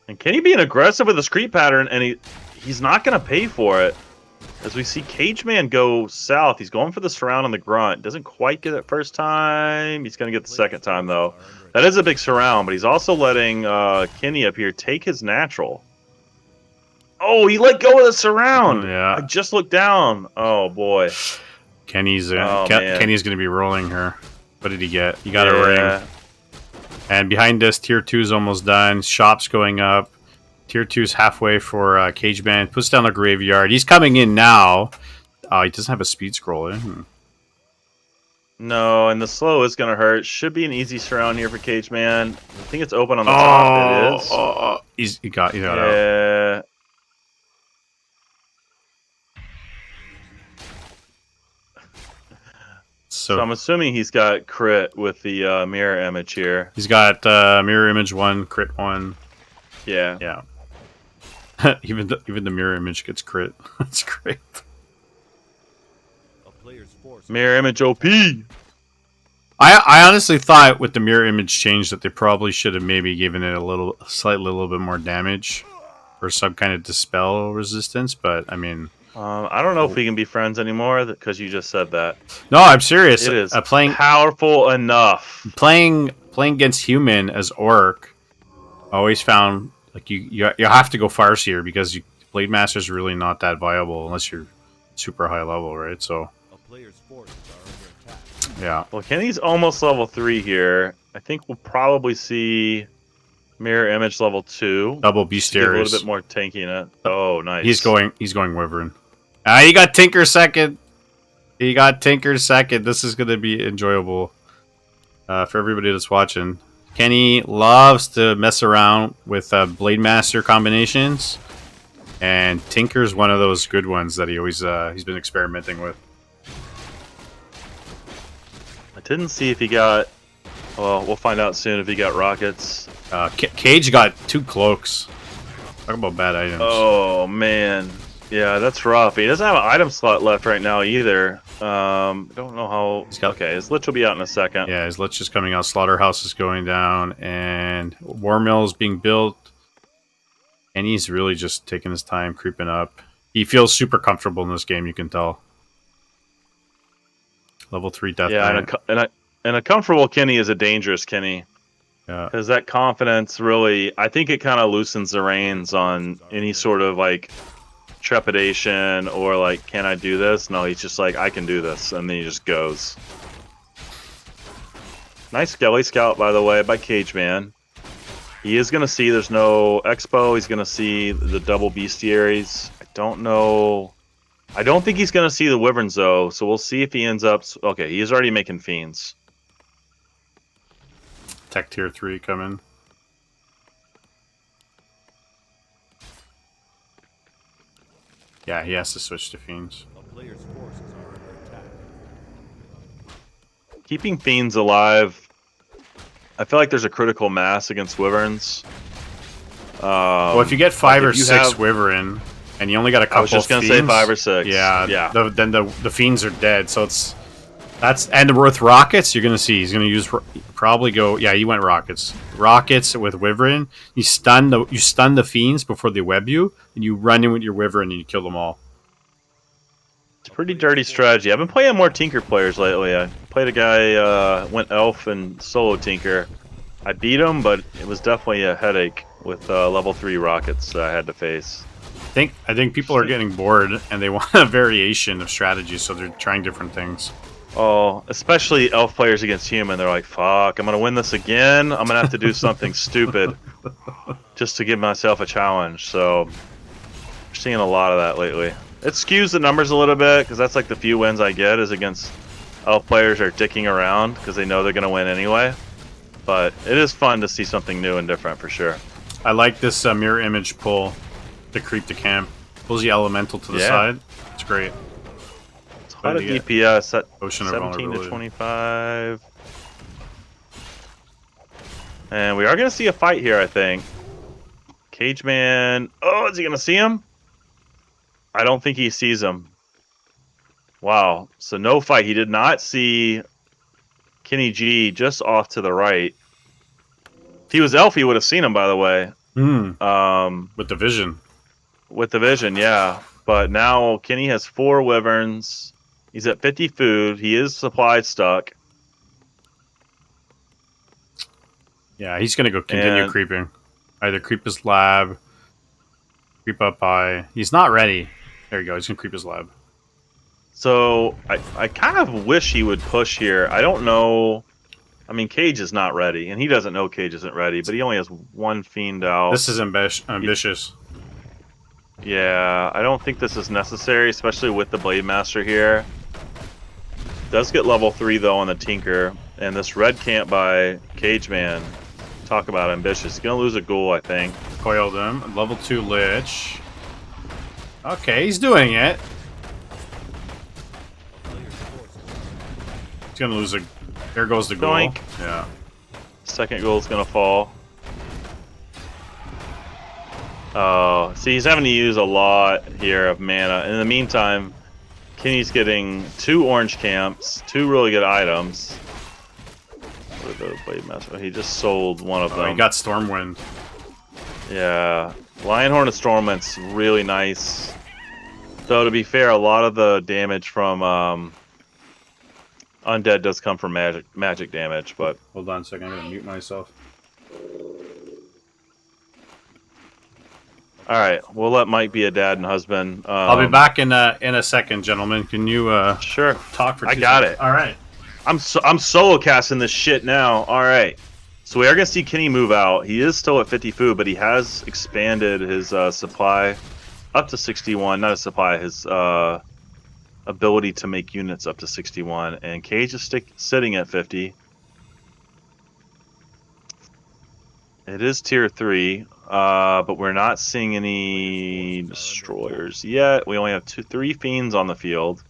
And Kenny being aggressive with his creep pattern, and he's not going to pay for it. As we see Cage Man go south, he's going for the surround on the grunt. Doesn't quite get it first time. He's going to get the second time though. That is a big surround, but he's also letting Kenny up here take his natural. Oh, he let go of the surround. Yeah. I just looked down. Oh boy. Kenny's going to be rolling her. What did he get? He got a ring. And behind us, tier 2 is almost done. Shop's going up. Tier 2's halfway for Cage Man. Puts down the graveyard. He's coming in now. Oh, he doesn't have a speed scroll. No, and the slow is going to hurt. Should be an easy surround here for Cage Man. I think it's open on the top. It is. He got out. So I'm assuming he's got crit with the mirror image here. He's got mirror image 1, crit 1. Yeah. Yeah. even the mirror image gets crit. That's great. Mirror image OP. I honestly thought with the mirror image change that they probably should have maybe given it a little bit more damage or some kind of dispel resistance, but I mean, I don't know if we can be friends anymore because you just said that. No, I'm serious. It is playing powerful enough. Playing against human as orc, I always found like you have to go Farseer because Blade Master is really not that viable unless you're super high level, right? So. Yeah. Well, Kenny's almost level 3 here. I think we'll probably see mirror image level 2. Double bestiaries. A little bit more tanky in it. Oh, nice. He's going Wyvern. He got Tinker second. This is going to be enjoyable for everybody that's watching. Kenny loves to mess around with Blade Master combinations, and Tinker's one of those good ones that he's been experimenting with. I didn't see if he got Well, we'll find out soon if he got rockets. Cage got 2 cloaks. Talk about bad items. Oh man, yeah, that's rough. He doesn't have an item slot left right now either. Don't know how. Okay, his lich will be out in a second. Yeah, his lich is coming out. Slaughterhouse is going down, and War Mill is being built. And he's really just taking his time, creeping up. He feels super comfortable in this game. You can tell. Level 3 death. Yeah, and a comfortable Kenny is a dangerous Kenny. Yeah. Because that confidence really, I think it kind of loosens the reins on any sort of like trepidation or like, can I do this? No, he's just like, I can do this, and then he just goes. Nice Skelly Scout, by the way, by Cage Man. He is going to see there's no Expo. He's going to see the double bestiaries. I don't know. I don't think he's going to see the Wyverns, though, so we'll see if he ends up... Okay, he is already making Fiends. Tech tier 3 coming. Yeah, he has to switch to Fiends. A player's forces are under attack. Keeping Fiends alive... I feel like there's a critical mass against Wyverns. Well, if you get 5 or 6 Wyvern, and you only got a couple I was just going to say 5 or 6. Yeah. Then the Fiends are dead, so it's... And with Rockets, you're going to see, he's going to use... Probably go... Yeah, he went Rockets. Rockets with Wyvern. You stun the Fiends before they web you, and you run in with your Wyvern and you kill them all. It's a pretty dirty strategy. I've been playing more Tinker players lately. I played a guy, went Elf and solo Tinker. I beat him, but it was definitely a headache with level 3 Rockets that I had to face. I think people are getting bored, and they want a variation of strategy, so they're trying different things. Oh, especially Elf players against Human. They're like, fuck, I'm going to win this again? I'm going to have to do something stupid just to give myself a challenge. So, we're seeing a lot of that lately. It skews the numbers a little bit, because that's like the few wins I get is against Elf players are dicking around, because they know they're going to win anyway. But it is fun to see something new and different, for sure. I like this mirror image pull to creep the camp. Pulls the elemental to the side. It's great. It's a lot of DPS at Ocean 17 to 25. And we are going to see a fight here, I think. Cage Man. Oh, is he going to see him? I don't think he sees him. Wow. So no fight. He did not see Kenny G just off to the right. If he was Elf, he would have seen him, by the way. With the vision. With the vision, yeah. But now Kenny has 4 Wyverns. He's at 50 food. He is supply stuck. Yeah, he's going to go continue creeping. Either creep his lab, creep up high. He's not ready. There you go. He's going to creep his lab. So I kind of wish he would push here. I don't know. I mean, Cage is not ready, and he doesn't know Cage isn't ready, but he only has 1 Fiend out. This is ambitious. Yeah, I don't think this is necessary, especially with the Blade Master here. Does get level 3, though, on the Tinker, and this red camp by Cage Man. Talk about ambitious. He's going to lose a ghoul, I think. Coiled him. Level 2 Lich. Okay, he's doing it. He's going to lose a... There goes the ghoul. Doink. Yeah. Second ghoul is going to fall. Oh, see, he's having to use a lot here of mana. In the meantime, Kenny's getting 2 orange camps, 2 really good items. What are the Blade Master? He just sold one of them. He got Stormwind. Yeah. Lionhorn and Stormwind's really nice. Though, to be fair, a lot of the damage from Undead does come from magic damage, but... Hold on a second, I'm going to mute myself. Alright, we'll let Mike be a dad and husband. I'll be back in a second, gentlemen. Can you sure talk for 2 I got seconds? it. Alright. I'm solo casting this shit now. Alright. So we are going to see Kenny move out. He is still at 50 food, but he has expanded his supply up to 61. Not a supply, his ability to make units up to 61. And Cage is sitting at 50. It is tier 3, but we're not seeing any destroyers yet. We only have 3 fiends on the field.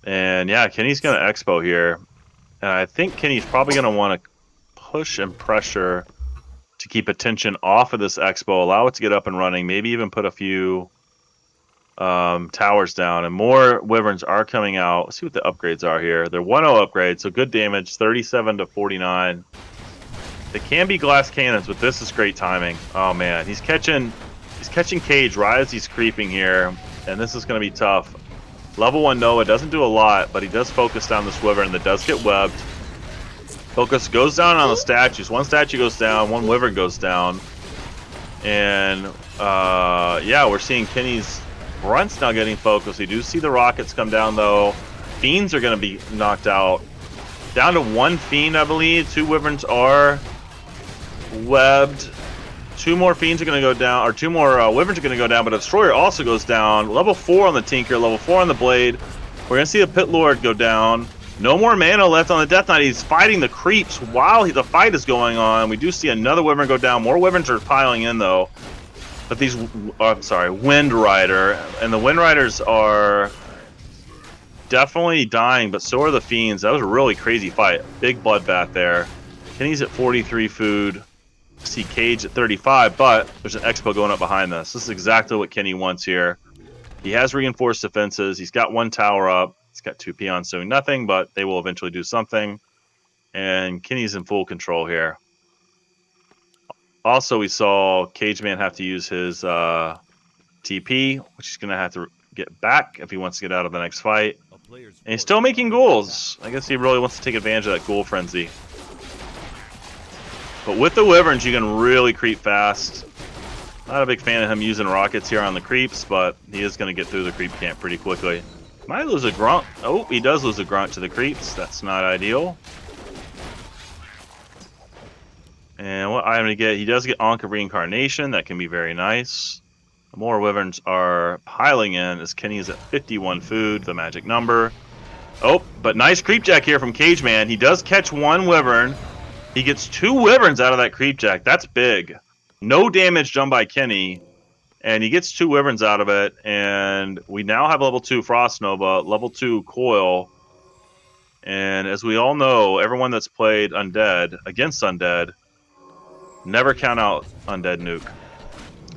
And yeah, Kenny's going to expo here. And I think Kenny's probably going to want to push and pressure to keep attention off of this Expo, allow it to get up and running, maybe even put a few towers down. And more Wyverns are coming out. Let's see what the upgrades are here. They're 1-0 upgrades, so good damage, 37 to 49. They can be glass cannons, but this is great timing. Oh man, he's catching Cage right as he's creeping here, and this is going to be tough. Level 1 Nova doesn't do a lot, but he does focus down this Wyvern that does get webbed. Focus goes down on the statues. One statue goes down, one Wyvern goes down. And, yeah, we're seeing Kenny's Grunts now getting focused. We do see the rockets come down, though. Fiends are going to be knocked out. Down to one Fiend, I believe. 2 Wyverns are webbed. 2 more Fiends are going to go down, or 2 more Wyverns are going to go down, but a Destroyer also goes down. Level 4 on the Tinker, level 4 on the Blade. We're going to see the Pit Lord go down. No more mana left on the Death Knight. He's fighting the creeps while the fight is going on. We do see another Wyvern go down. More Wyverns are piling in, though. But these, I'm sorry, Wind Rider. And the Wind Riders are definitely dying, but so are the Fiends. That was a really crazy fight. Big bloodbath there. Kenny's at 43 food. See Cage at 35, but there's an Expo going up behind this. This is exactly what Kenny wants here. He has reinforced defenses. He's got 1 tower up. He's got 2 peons doing nothing, but they will eventually do something. And Kenny's in full control here. Also, we saw Cage Man have to use his TP, which he's going to have to get back if he wants to get out of the next fight. And he's still making ghouls. I guess he really wants to take advantage of that ghoul frenzy. But with the Wyverns, you can really creep fast. Not a big fan of him using rockets here on the creeps, but he is going to get through the creep camp pretty quickly. Might lose a grunt. Oh, he does lose a grunt to the creeps. That's not ideal. And what item to get? He does get Ankh of Reincarnation. That can be very nice. The more Wyverns are piling in as Kenny is at 51 food, the magic number. Oh, but nice creep jack here from Cage Man. He does catch 1 Wyvern. He gets 2 Wyverns out of that creep jack. That's big. No damage done by Kenny. And he gets 2 Wyverns out of it. And we now have level 2 Frost Nova, level 2 Coil. And as we all know, everyone that's played Undead against Undead, never count out Undead Nuke.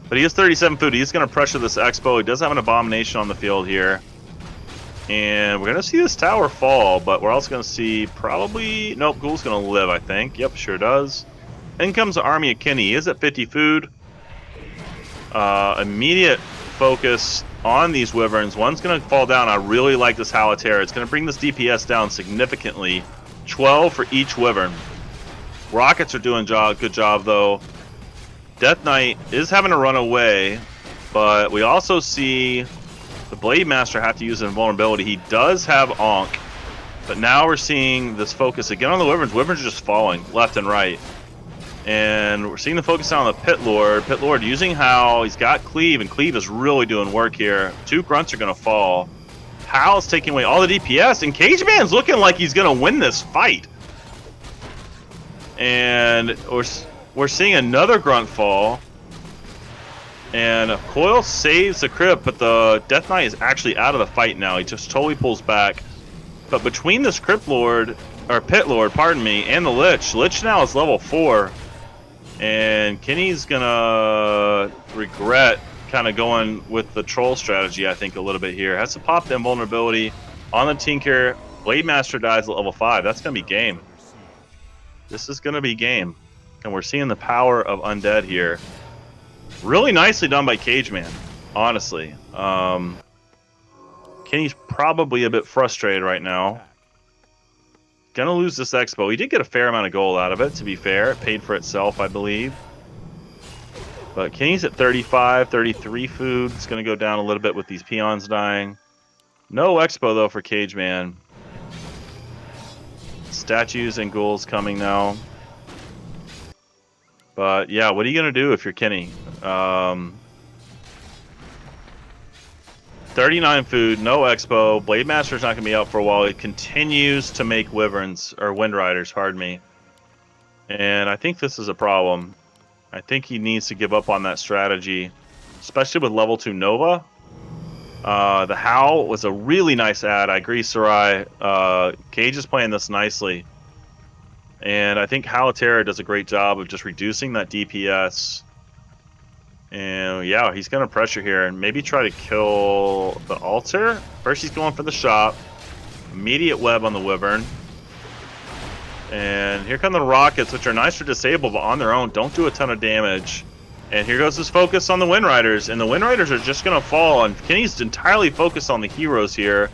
But he has 37 food. He's going to pressure this Expo. He does have an Abomination on the field here. And we're going to see this tower fall, but we're also going to see probably... Nope, Ghoul's going to live, I think. Yep, sure does. In comes the Army of Kenny. He is at 50 food. Immediate focus on these Wyverns. One's going to fall down. I really like this Halaterra. It's going to bring this DPS down significantly. 12 for each Wyvern. Rockets are doing good job, though. Death Knight is having to run away, but we also see the Blade Master have to use an invulnerability. He does have Ankh, but now we're seeing this focus again on the Wyverns. Wyverns are just falling left and right. And we're seeing the focus on the Pit Lord. Pit Lord using Howl. He's got Cleave, and Cleave is really doing work here. 2 Grunts are going to fall. Howl's taking away all the DPS, and Cage Man's looking like he's going to win this fight. And we're seeing another Grunt fall. And Coil saves the crypt, but the Death Knight is actually out of the fight now. He just totally pulls back. But between this Crypt Lord, or Pit Lord, pardon me, and the Lich now is level 4. And Kenny's gonna regret kind of going with the troll strategy, I think, a little bit here. Has to pop the invulnerability on the Tinker. Blade Master dies at level 5. That's gonna be game. This is gonna be game. And we're seeing the power of Undead here. Really nicely done by Cage Man, honestly. Kenny's probably a bit frustrated right now. Gonna lose this Expo. He did get a fair amount of gold out of it, to be fair. It paid for itself, I believe. But Kenny's at 35, 33 food. It's gonna go down a little bit with these peons dying. No Expo, though, for Cage Man. Statues and ghouls coming now. But yeah, what are you gonna do if you're Kenny? 39 food, no Expo. Blade Master's not gonna be out for a while. It continues to make Wyverns, or Wind Riders, pardon me. And I think this is a problem. I think he needs to give up on that strategy, especially with level 2 Nova. The Howl was a really nice ad. I agree, Sarai. Cage is playing this nicely. And I think Halaterra does a great job of just reducing that DPS. And yeah, he's going to pressure here and maybe try to kill the altar. First, he's going for the shop. Immediate web on the Wyvern. And here come the rockets, which are nice to disable, but on their own don't do a ton of damage. And here goes his focus on the Wind Riders, and the Wind Riders are just going to fall. And Kenny's entirely focused on the heroes here,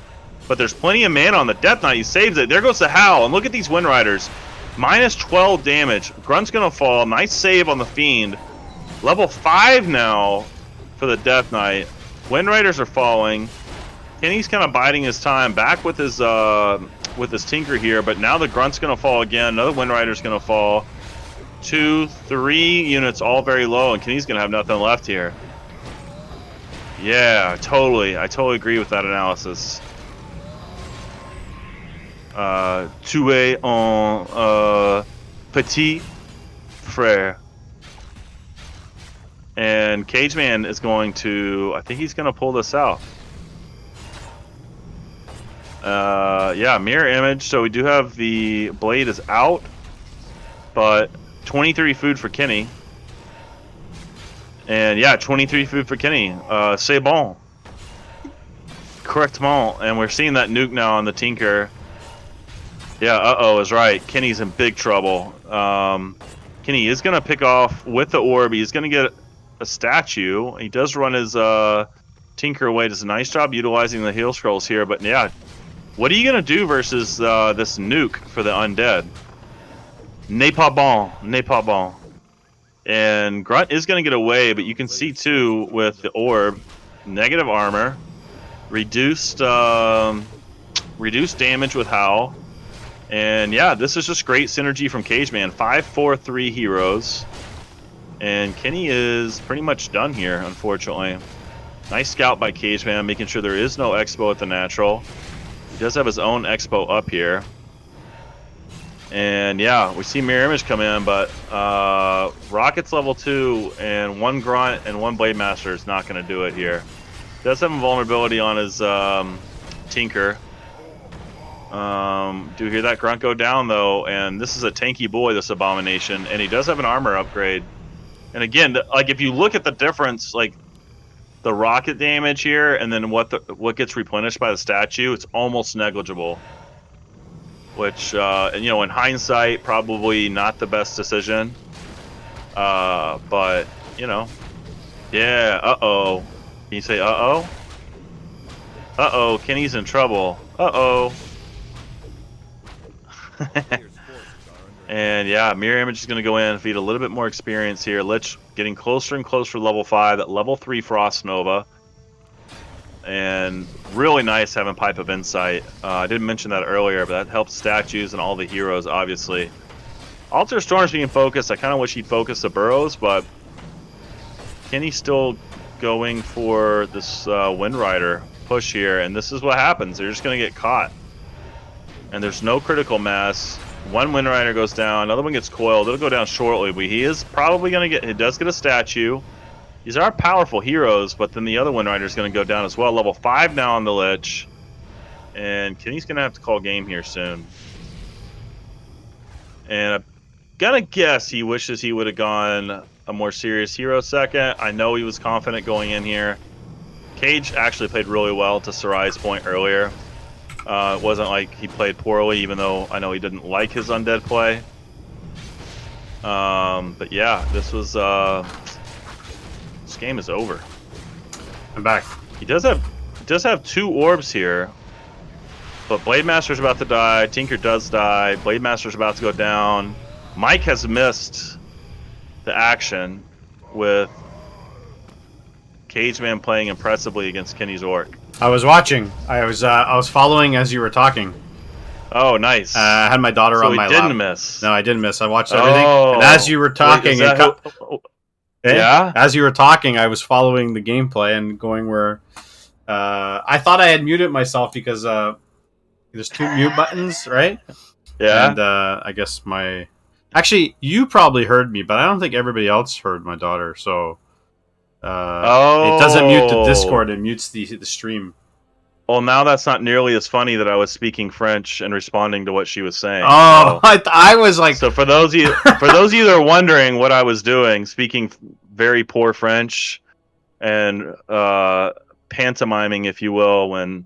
but there's plenty of mana on the Death Knight. He saves it. There goes the Howl, and look at these Wind Riders. Minus 12 damage. Grunt's going to fall. Nice save on the Fiend. Level 5 now for the Death Knight. Wind Riders are falling. Kenny's kind of biding his time back with his Tinker here, but now the Grunt's going to fall again. Another Wind Rider's going to fall. 2, 3 units all very low, and Kenny's going to have nothing left here. Yeah, I totally agree with that analysis. Tu es un petit frère. And Cageman is going to, I think he's going to pull this out. Yeah, mirror image. So we do have the blade is out, but 23 food for Kenny. And yeah, 23 food for Kenny. C'est bon. Correctement. And we're seeing that nuke now on the Tinker. Yeah, uh-oh is right. Kenny's in big trouble. Kenny is going to pick off with the orb. He's going to get a statue. He does run his Tinker away. Does a nice job utilizing the heal scrolls here. But yeah, what are you going to do versus this nuke for the undead? N'est pas bon. N'est pas bon. And Grunt is going to get away, but you can see too with the orb, negative armor, reduced damage with Howl. And yeah, this is just great synergy from Cageman. 5, 4, 3 heroes. And Kenny is pretty much done here, unfortunately. Nice scout by Cageman, making sure there is no Expo at the natural. He does have his own Expo up here. And yeah, we see Mirror Image come in, but Rocket's level 2, and 1 Grunt and 1 Blade Master is not going to do it here. Does have a vulnerability on his Tinker. Do you hear that Grunt go down, though? And this is a tanky boy, this Abomination, and he does have an armor upgrade. And again, like if you look at the difference, like the rocket damage here, and then what gets replenished by the statue, it's almost negligible. Which, and, you know, in hindsight, probably not the best decision. But, you know, yeah, uh-oh. Can you say uh-oh? Uh-oh, Kenny's in trouble. Uh-oh. And, yeah, Mirror Image is going to go in, feed a little bit more experience here. Lich getting closer and closer to level 5. That level 3 Frost Nova. And really nice having Pipe of Insight. I didn't mention that earlier, but that helps statues and all the heroes, obviously. Altar Storm's being focused. I kind of wish he'd focus the burrows, but Kenny's still going for this Wind Rider push here, and this is what happens. They're just going to get caught. And there's no critical mass. 1 Wind Rider goes down. Another one gets coiled. It'll go down shortly, but he is probably going to get... He does get a statue. These are powerful heroes, but then the other Wind Rider is going to go down as well. Level 5 now on the Lich. And Kenny's going to have to call game here soon. And I'm going to guess he wishes he would have gone a more serious hero second. I know he was confident going in here. Cage actually played really well to Sarai's point earlier. It wasn't like he played poorly, even though I know he didn't like his undead play. But yeah, this was... This game is over. I'm back. He does have 2 orbs here, but Blade Master's about to die. Tinker does die. Blade Master's about to go down. Mike has missed the action with Cageman playing impressively against Kenny's Orc. I was watching. I was following as you were talking. Oh, nice. I had my daughter on my lap. So he didn't miss. No, I didn't miss. I watched everything. And as you were talking, yeah. As you were talking, I was following the gameplay and going where I thought I had muted myself because there's 2 mute buttons, right? Yeah. And I guess actually you probably heard me, but I don't think everybody else heard my daughter. So it doesn't mute the Discord; it mutes the stream. Well, now that's not nearly as funny that I was speaking French and responding to what she was saying. Oh, I was like, So for those of you that are wondering what I was doing, speaking very poor French and pantomiming, if you will, when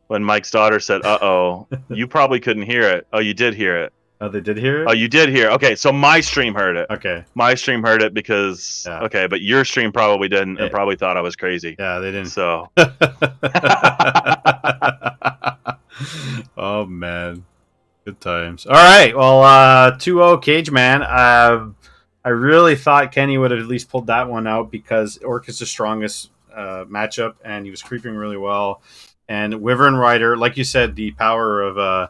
Mike's daughter said "uh-oh," you probably couldn't hear it. Oh, you did hear it. oh, they did hear it. Oh, you did hear. Okay, so my stream heard it. Okay. My stream heard it because Yeah. okay, but your stream probably didn't and Yeah. probably thought I was crazy. Yeah, they didn't. So Oh man, good times. All right, well, 2-0 Cage Man. I really thought Kenny would have at least pulled that one out because Orc is the strongest matchup, and he was creeping really well. And Wyvern Rider, like you said, the power of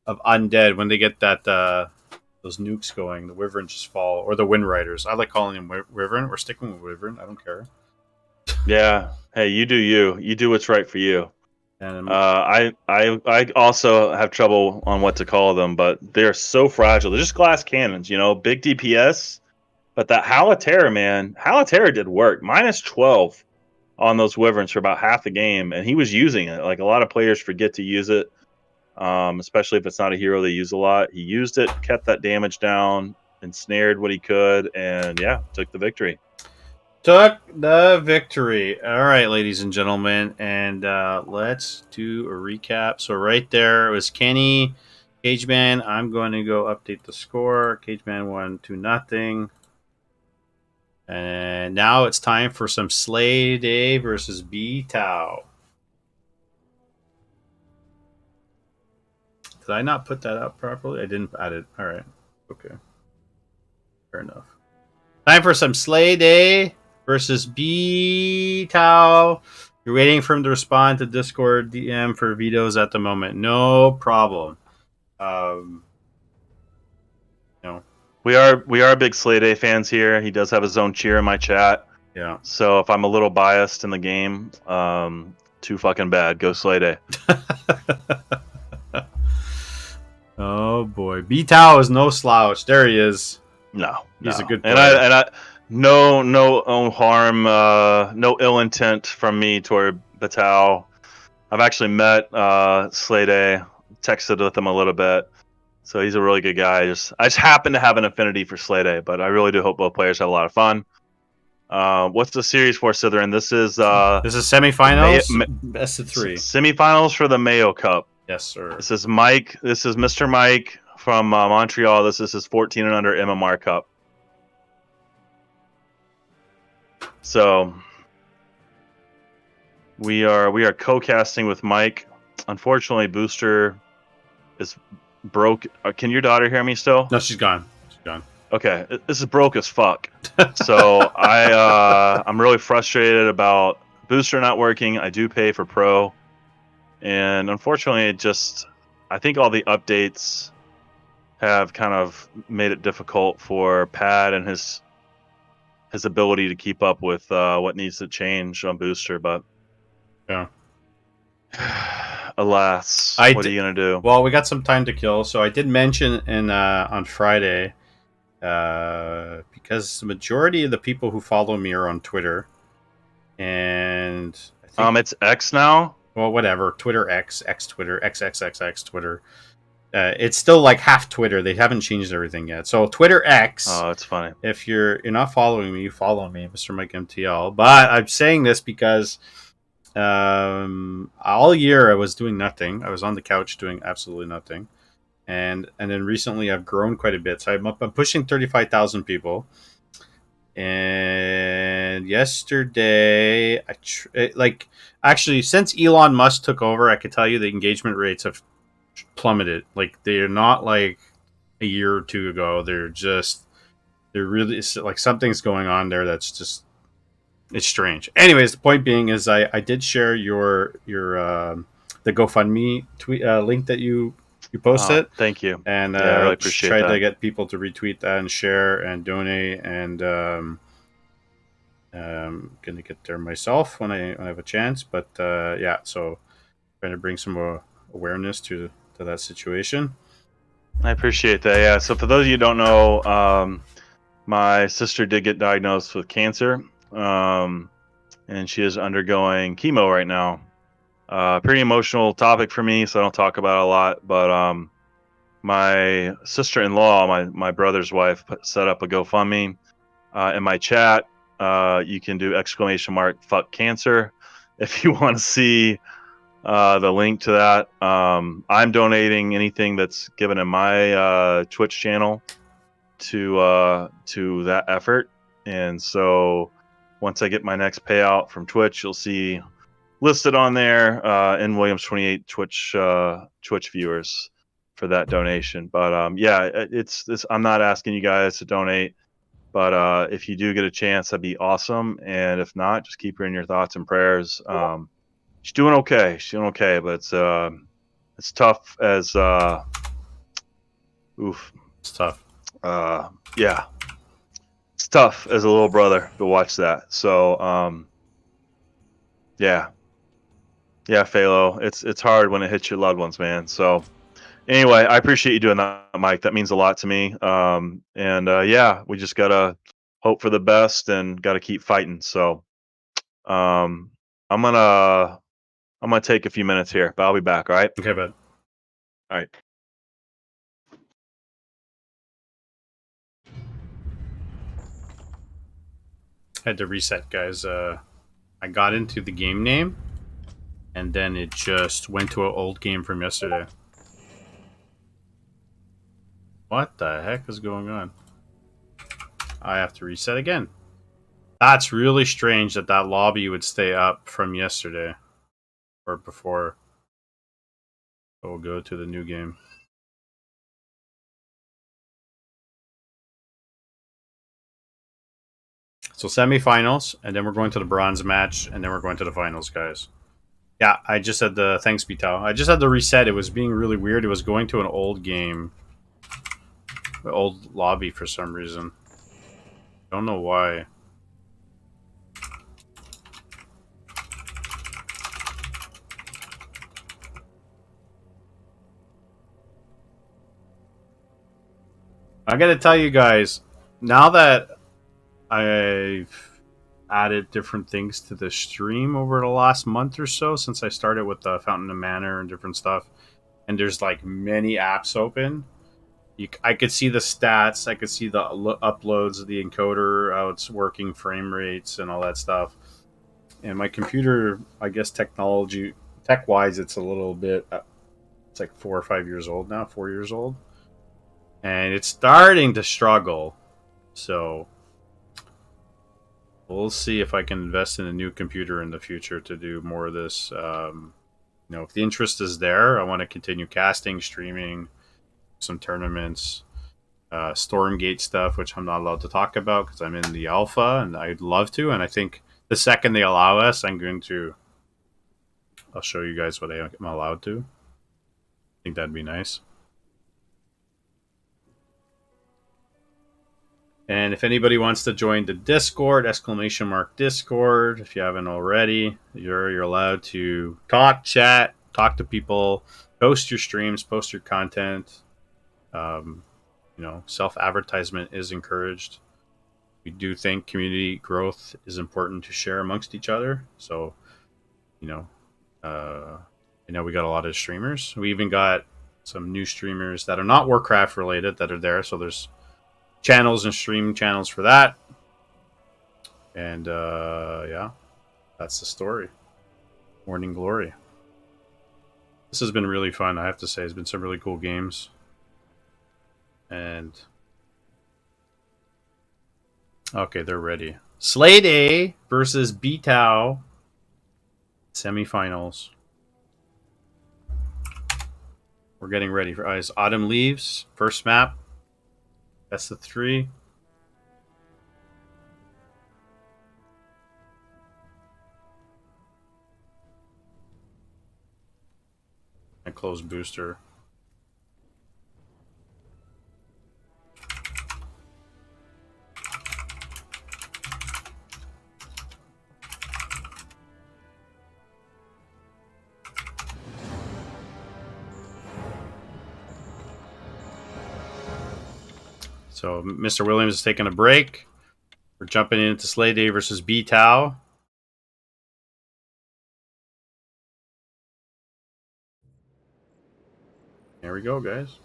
undead when they get that those nukes going, the Wyverns just fall, or the Wind Riders. I like calling them Wyvern. We're sticking with Wyvern. I don't care. yeah, hey, you do you. You do what's right for you. And I also have trouble on what to call them, but they're so fragile. They're just glass cannons, big DPS. But that Halaterra, man, Halaterra did work. -12 on those Wyverns for about half the game, and he was using it. Like a lot of players forget to use it, especially if it's not a hero they use a lot. He used it, kept that damage down, ensnared what he could, and yeah, took the victory. Took the victory. All right, ladies and gentlemen, and let's do a recap. So right there was Kenny, Cageman. I'm going to go update the score. Cageman won 2-0. And now it's time for some Slay Day versus Veto. Did I not put that up properly? I didn't add it. All right. Okay. Fair enough. Time for some Slay Day versus Veto. You're waiting for him to respond to Discord DM for vetoes at the moment. No problem. No. We are big Slay Day fans here. He does have his own cheer in my chat. Yeah. So if I'm a little biased in the game, too fucking bad. Go Slay Day. Oh boy, Veto is no slouch. There he is. No, He's a good and player. I no harm, no ill intent from me toward Batal. I've actually met Slay Day, texted with him a little bit, so he's a really good guy. I just happen to have an affinity for Slay Day, but I really do hope both players have a lot of fun. What's the series for Slytherin? This is semifinals, best of 3. Semifinals for the Mayo Cup. Yes, sir. This is Mike. This is Mr. Mike from Montreal. This is his 14 and under MMR Cup. So we are co-casting with Mike. Unfortunately, Booster is broke. Can your daughter hear me still? No, she's gone. She's gone. Okay, this is broke as fuck. So I'm really frustrated about Booster not working. I do pay for Pro, and unfortunately, I think all the updates have kind of made it difficult for Pad and his ability to keep up with what needs to change on Booster. But Yeah. alas, what are you gonna do? Well, we got some time to kill, so I did mention on Friday because the majority of the people who follow me are on Twitter, and I think, It's X now. well, whatever, Twitter X Twitter XXXX Twitter. It's still like half Twitter. They haven't changed everything yet. So Twitter X. Oh, that's funny. If you're not following me, you follow me, Mr. Mike MTL. But I'm saying this because all year I was doing nothing. I was on the couch doing absolutely nothing, and then recently I've grown quite a bit. So I'm pushing 35,000 people. And yesterday, actually, since Elon Musk took over, I could tell you the engagement rates have plummeted. Like, they're not like a year or two ago. They're really, like, something's going on there that's just, it's strange. Anyways, the point being is I did share your the GoFundMe tweet link that you posted. Thank you. And I really appreciate tried that. to get people to retweet that and share and donate, and gonna get there myself when I have a chance. But yeah, so trying to bring some awareness to that situation. I appreciate that. Yeah. So for those of you who don't know, my sister did get diagnosed with cancer, and she is undergoing chemo right now. Pretty emotional topic for me, so I don't talk about it a lot. But my sister-in-law, my brother's wife, set up a GoFundMe. In my chat, you can do !fuck cancer if you want to see the link to that. I'm donating anything that's given in my Twitch channel to that effort. And so once I get my next payout from Twitch, you'll see listed on there in Williams 28 Twitch viewers for that donation. But yeah, it's this. I'm not asking you guys to donate, but if you do get a chance, that'd be awesome. And if not, just keep her in your thoughts and prayers. She's doing okay. She's doing okay, but it's tough as oof. It's tough. Yeah, it's tough as a little brother to watch that. So yeah, Phalo, it's hard when it hits your loved ones, man. So anyway, I appreciate you doing that, Mike. That means a lot to me. And yeah, we just gotta hope for the best and gotta keep fighting. So I'm gonna take a few minutes here, but I'll be back. All right. Okay, bud. All right. I had to reset, guys. I got into the game name, and then it just went to an old game from yesterday. What the heck is going on? I have to reset again. That's really strange that that lobby would stay up from yesterday. Or before. We'll go to the new game. So semifinals, and then we're going to the bronze match, and then we're going to the finals, guys. Yeah, I just had the thanks, Beto. I just had to reset. It was being really weird. It was going to an old game, an old lobby for some reason. Don't know why. I gotta tell you guys, now that I've added different things to the stream over the last month or so, since I started with the Fountain of Manor and different stuff, and there's like many apps open. I could see the stats, I could see the uploads of the encoder, how it's working, frame rates, and all that stuff. And my computer, I guess tech-wise, it's a little bit, it's like 4 or 5 years old now, 4 years old. And it's starting to struggle. So we'll see if I can invest in a new computer in the future to do more of this. If the interest is there, I want to continue casting, streaming, some tournaments, Stormgate stuff, which I'm not allowed to talk about because I'm in the alpha, and I'd love to. And I think the second they allow us, I'll show you guys what I'm allowed to. I think that'd be nice. And if anybody wants to join the Discord, !Discord, if you haven't already, you're allowed to talk, chat, talk to people, post your streams, post your content. Self-advertisement is encouraged. We do think community growth is important to share amongst each other. So, I know we got a lot of streamers. We even got some new streamers that are not Warcraft related that are there. So there's channels and stream channels for that. And yeah, that's the story. Morning Glory. This has been really fun, I have to say. It's been some really cool games. And okay, they're ready. Slade A versus Beto semifinals. We're getting ready for Eyes. Autumn Leaves, first map. Best of 3. And close booster. So Mr. Williams is taking a break. We're jumping into Slay Day versus B-Tau. There we go, guys.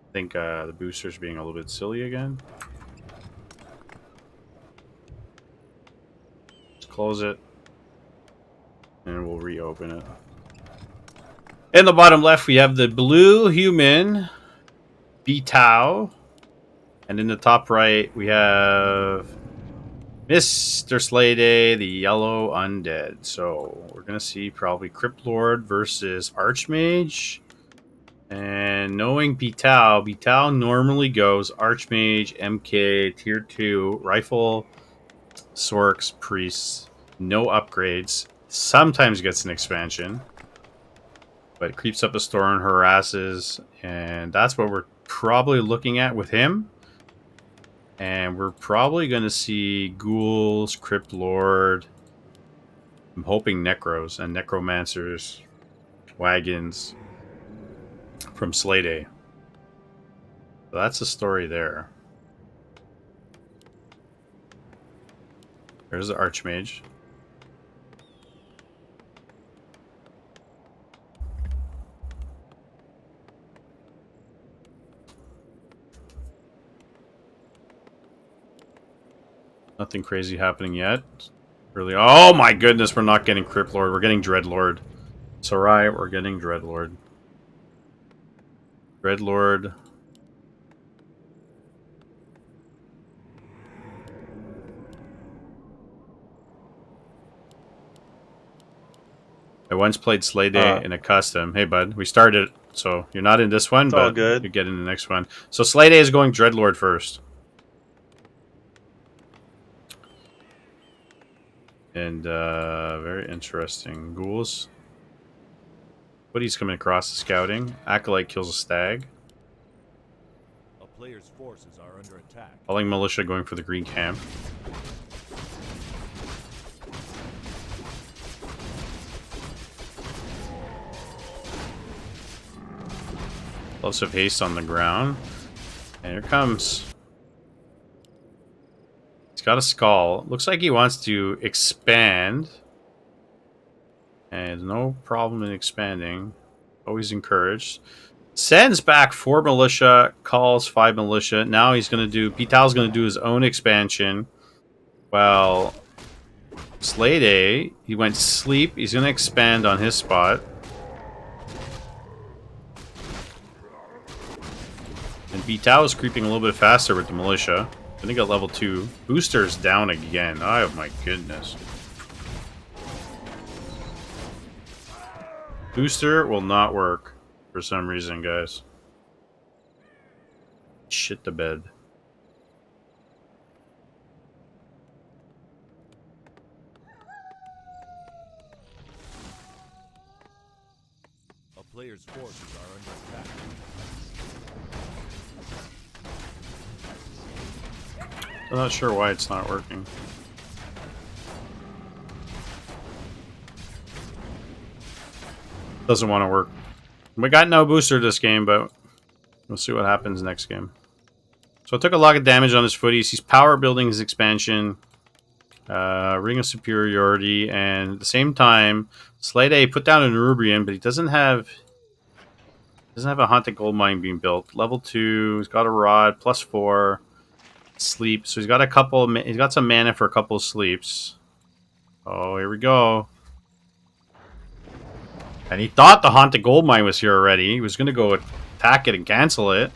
I think the booster's being a little bit silly again. Let's close it. And we'll reopen it. In the bottom left, we have the blue human, Veto. And in the top right, we have Mr. Slade, the yellow undead. So we're going to see probably Crypt Lord versus Archmage. And knowing Betal normally goes Archmage, MK, Tier 2, Rifle, Sorks, Priests, no upgrades. Sometimes gets an expansion. But creeps up a store and harasses. And that's what we're probably looking at with him. And we're probably going to see Ghouls, Crypt Lord. I'm hoping Necros and Necromancers, Wagons from Slade. So that's the story there. There's the Archmage. Nothing crazy happening yet. Really, oh my goodness, we're not getting Crypt Lord. We're getting Dreadlord. It's alright, we're getting Dreadlord. Dreadlord. I once played Slade in a custom. Hey bud, we started, so you're not in this one, It's but all good. you get in the next one. So Slade is going Dreadlord first. And very interesting. Ghouls. Woody's coming across the scouting. Acolyte kills a stag. A player's forces are under attack. Falling militia going for the green camp. Lots of haste on the ground. And here comes. He's got a skull. Looks like he wants to expand. And no problem in expanding. Always encouraged. Sends back 4 militia, calls 5 militia. Now he's going to do... Pital's going to do his own expansion. Well, Slade, he went sleep. He's going to expand on his spot. And Pital is creeping a little bit faster with the militia. I think at level 2. Booster's down again. Oh my goodness. Booster will not work for some reason, guys. Shit the bed. A player's forces are under attack. I'm not sure why it's not working. Doesn't want to work. We got no booster this game, but we'll see what happens next game. So I took a lot of damage on his footies. He's power building his expansion. Ring of Superiority, and at the same time, Slade put down an Rubrian, but he doesn't have a Haunted Gold Mine being built. Level 2, he's got a Rod, +4, sleep. So he's got a couple. He's got some mana for a couple of sleeps. Oh, here we go. And he thought the Haunted Gold Mine was here already. He was going to go attack it and cancel it.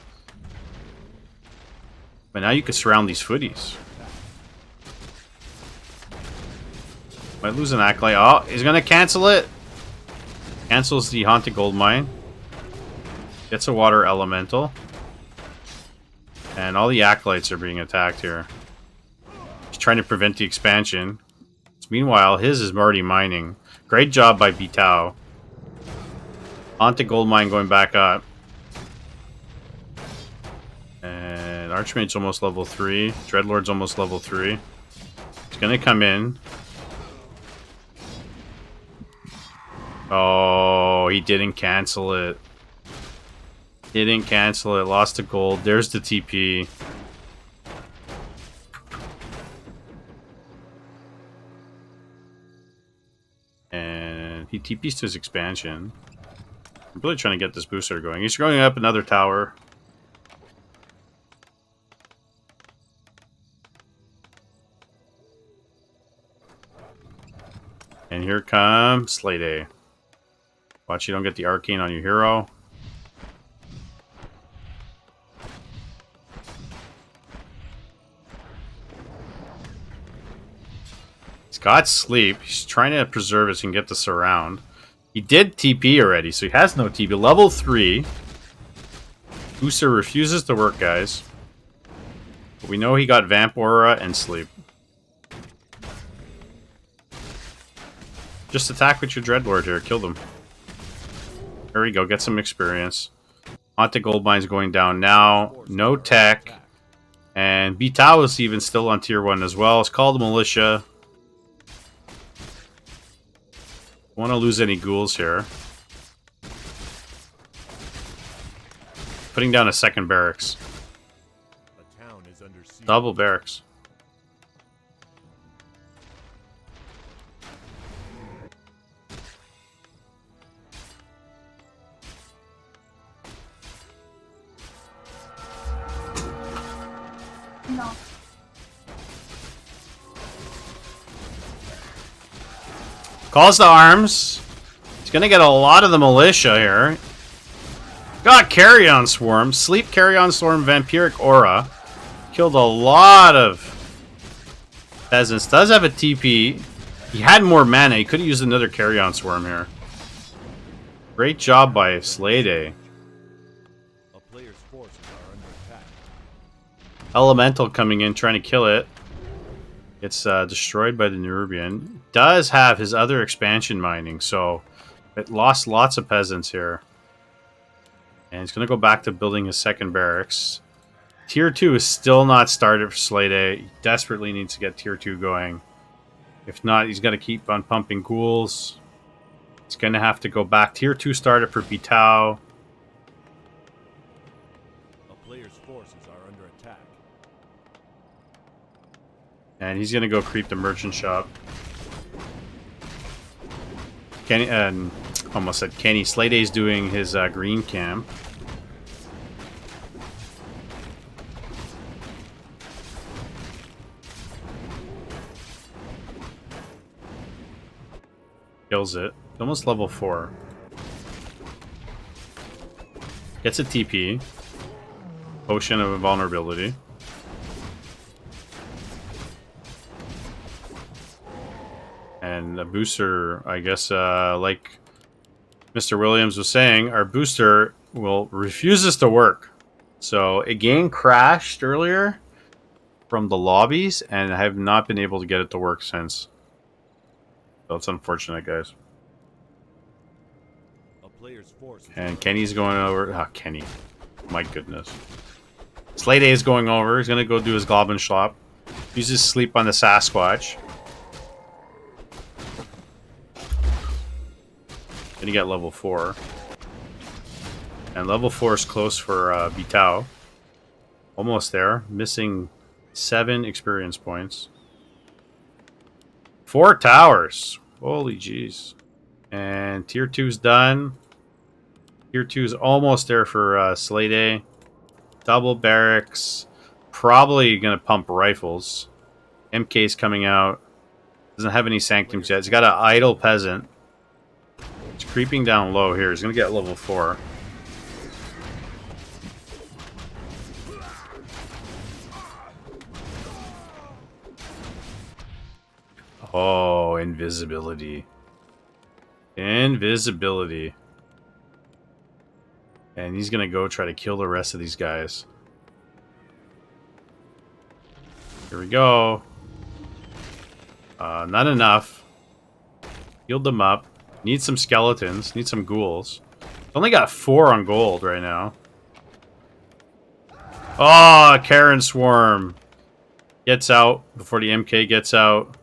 But now you can surround these footies. Might lose an Acolyte. Oh, he's going to cancel it. Cancels the Haunted Gold Mine. Gets a Water Elemental. And all the Acolytes are being attacked here. He's trying to prevent the expansion. Meanwhile, his is already mining. Great job by Betal. Haunted Gold Mine going back up. And Archmage's almost level 3. Dreadlord's almost level 3. He's going to come in. Oh, he didn't cancel it. Didn't cancel it. Lost the gold. There's the TP. And He TPs to his expansion. I'm really trying to get this booster going. He's going up another tower. And here comes Slay Day. Watch you don't get the arcane on your hero. He's got sleep. He's trying to preserve it so he can get the surround. He did TP already, so he has no TP. Level 3. Booster refuses to work, guys. But we know he got Vamp Aura and Sleep. Just attack with your Dreadlord here. Kill them. There we go. Get some experience. Haunted Goldmine's going down now. No tech. And Veto is even still on tier 1 as well. It's called Militia. Don't want to lose any ghouls here. Putting down a second barracks. A town is under siege. Double barracks. No. Calls to arms. He's gonna get a lot of the militia here. Got Carrion Swarm, Sleep Carrion Swarm, Vampiric Aura. Killed a lot of peasants. Does have a TP. He had more mana. He could have used another Carrion Swarm here. Great job by Slay Day. A player's forces are under attack. Elemental coming in, trying to kill it. It's destroyed by the Nerubian. Does have his other expansion mining, so it lost lots of peasants here. And he's going to go back to building his second barracks. Tier 2 is still not started for Slay Day. He desperately needs to get Tier 2 going. If not, he's going to keep on pumping ghouls. He's going to have to go back. Tier 2 started for Bitao. A player's forces are under attack. And he's going to go creep the merchant shop. Kenny, almost said Kenny. Slay Day's doing his green camp. Kills it. Almost level 4. Gets a TP. Potion of Invulnerability. And a booster, I guess, like Mr. Williams was saying, our booster refuses to work. So a game crashed earlier from the lobbies, and I have not been able to get it to work since. So it's unfortunate, guys. A player's forces And Kenny's going over. Ah, Kenny. My goodness. Slay Day is going over. He's going to go do his Goblin Shop. Uses Sleep on the Sasquatch. Gonna get level 4. And level 4 is close for Bitao. Almost there. Missing 7 experience points. 4 towers. Holy jeez. And tier 2's done. Tier 2's almost there for Slay Day. Double barracks. Probably gonna pump rifles. MK's coming out. Doesn't have any sanctums yet. He's got an idle peasant. It's creeping down low here. He's gonna get level 4. Oh, invisibility. Invisibility. And he's gonna go try to kill the rest of these guys. Here we go. Not enough. Healed them up. Need some skeletons. Need some ghouls. Only got 4 on gold right now. Oh, Karen Swarm. Gets out before the MK gets out.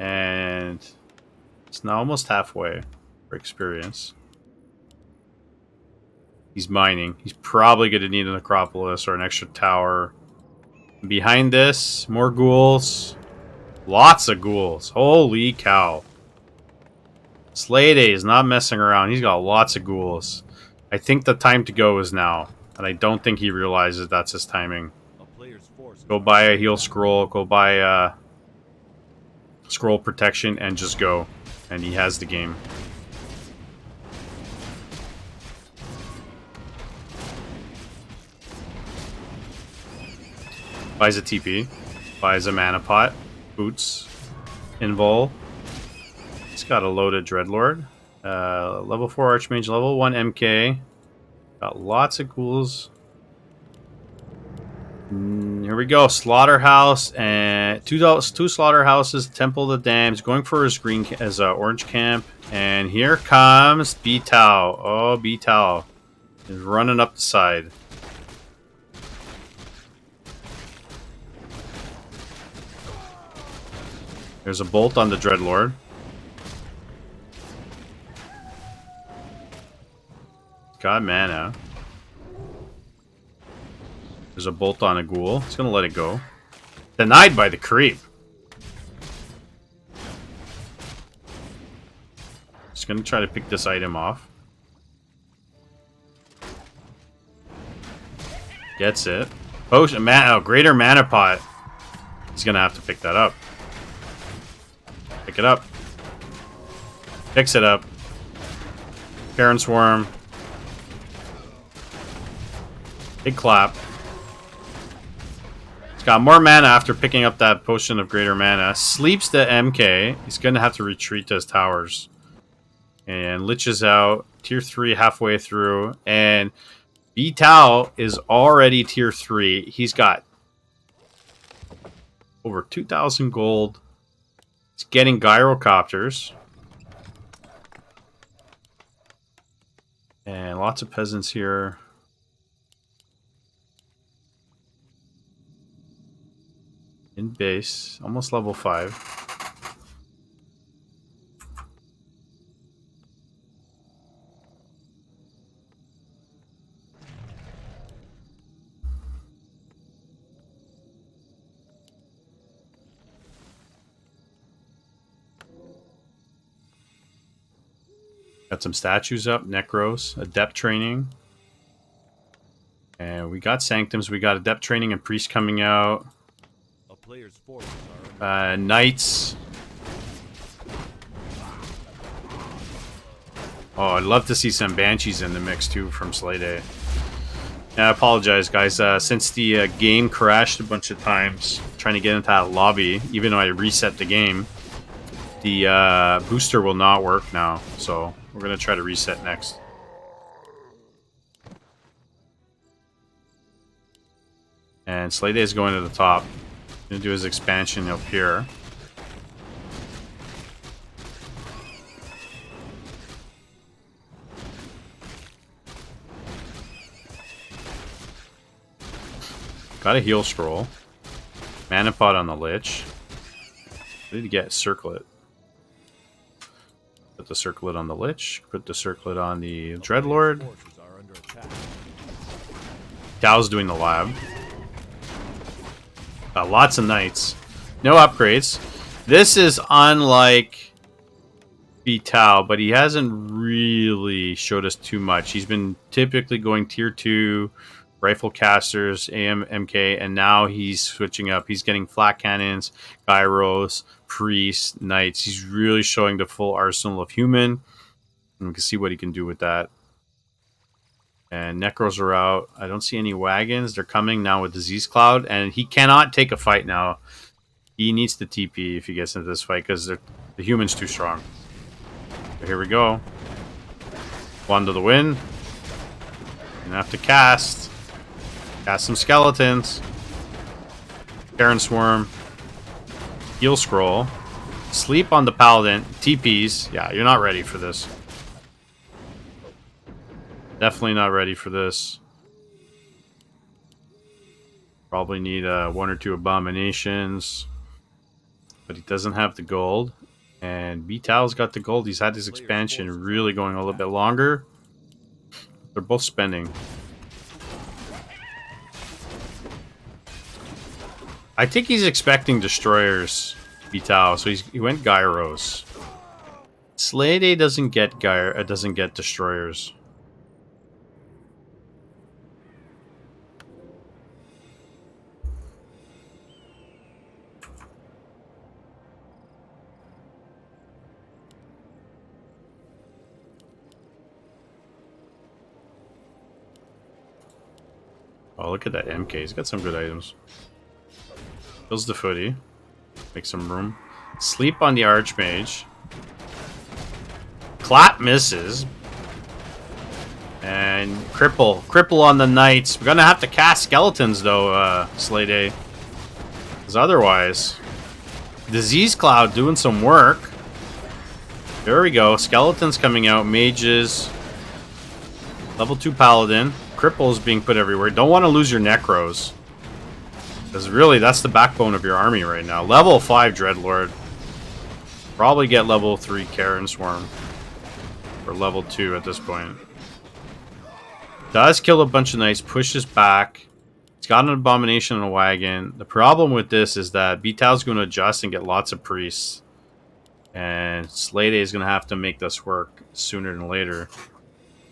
And it's now almost halfway for experience. He's mining. He's probably going to need an Acropolis or an extra tower. Behind this, more ghouls. Lots of ghouls. Holy cow. Slade is not messing around. He's got lots of ghouls. I think the time to go is now. And I don't think he realizes that's his timing. A player's forces Go are buy a heal scroll. Go buy scroll protection and just go. And he has the game. Buys a TP. Buys a mana pot. Boots. Invul. He's got a loaded Dreadlord. Level 4 Archmage. Level 1 MK. Got lots of ghouls. Here we go. Slaughterhouse and two slaughterhouses. Temple of the Dams. Going for his orange camp. And here comes Veto. Oh, Veto is running up the side. There's a bolt on the Dreadlord. Got mana. There's a bolt on a ghoul. He's gonna let it go. Denied by the creep. Just gonna try to pick this item off. Gets it. Potion, greater mana pot. He's gonna have to pick that up. Pick it up. Picks it up. Karen Swarm. Big clap. He's got more mana after picking up that potion of greater mana. Sleeps the MK. He's going to have to retreat to his towers. And liches out. Tier 3 halfway through. And Veto is already tier 3. He's got over 2,000 gold. He's getting gyrocopters. And lots of peasants here. In base. Almost level 5. Got some statues up, Necros, Adept training. And we got Sanctums, we got Adept training and Priest coming out. A player's forces are Knights. Oh, I'd love to see some Banshees in the mix too from Slay Day. Yeah, I apologize, guys. Since the game crashed a bunch of times trying to get into that lobby, even though I reset the game, the booster will not work now. So we're going to try to reset next. And Slay Day is going to the top. Going to do his expansion up here. Got a heal scroll. Mana pot on the Lich. Ready to get Circlet. Put the Circlet on the Lich. Put the Circlet on the Dreadlord. forces are under attack. Tao's doing the lab. Got lots of Knights. No upgrades. This is unlike Tao, but he hasn't really showed us too much. He's been typically going tier 2 rifle casters, AMK, and now he's switching up. He's getting flat cannons, gyros, priests, knights. He's really showing the full arsenal of human. And we can see what he can do with that. And Necros are out. I don't see any wagons. They're coming now with Disease Cloud, and he cannot take a fight now. He needs to TP if he gets into this fight because the human's too strong. But here we go. One to the win. Gonna have to cast. Cast some skeletons. Karen Swarm. Heal Scroll. Sleep on the Paladin. TPs. Yeah, you're not ready for this. Definitely not ready for this. Probably need 1 or 2 Abominations. But he doesn't have the gold. And Vitao's got the gold. He's had his expansion really going a little bit longer. They're both spending. I think he's expecting destroyers, Veto, so he went Gyros. Slade doesn't get doesn't get destroyers. Oh, look at that MK. He's got some good items. Fills the footy. Make some room. Sleep on the Archmage. Clap misses. And cripple. Cripple on the Knights. We're going to have to cast Skeletons, though, Slade. Because otherwise... Disease Cloud doing some work. There we go. Skeletons coming out. Mages. Level 2 Paladin. Cripples being put everywhere. Don't want to lose your Necros. Because really, that's the backbone of your army right now. Level 5 Dreadlord. Probably get level 3 Karen Swarm. Or level 2 at this point. Does kill a bunch of Knights. Pushes back. It's got an Abomination and a Wagon. The problem with this is that Veto's going to adjust and get lots of Priests. And Slade is going to have to make this work sooner than later.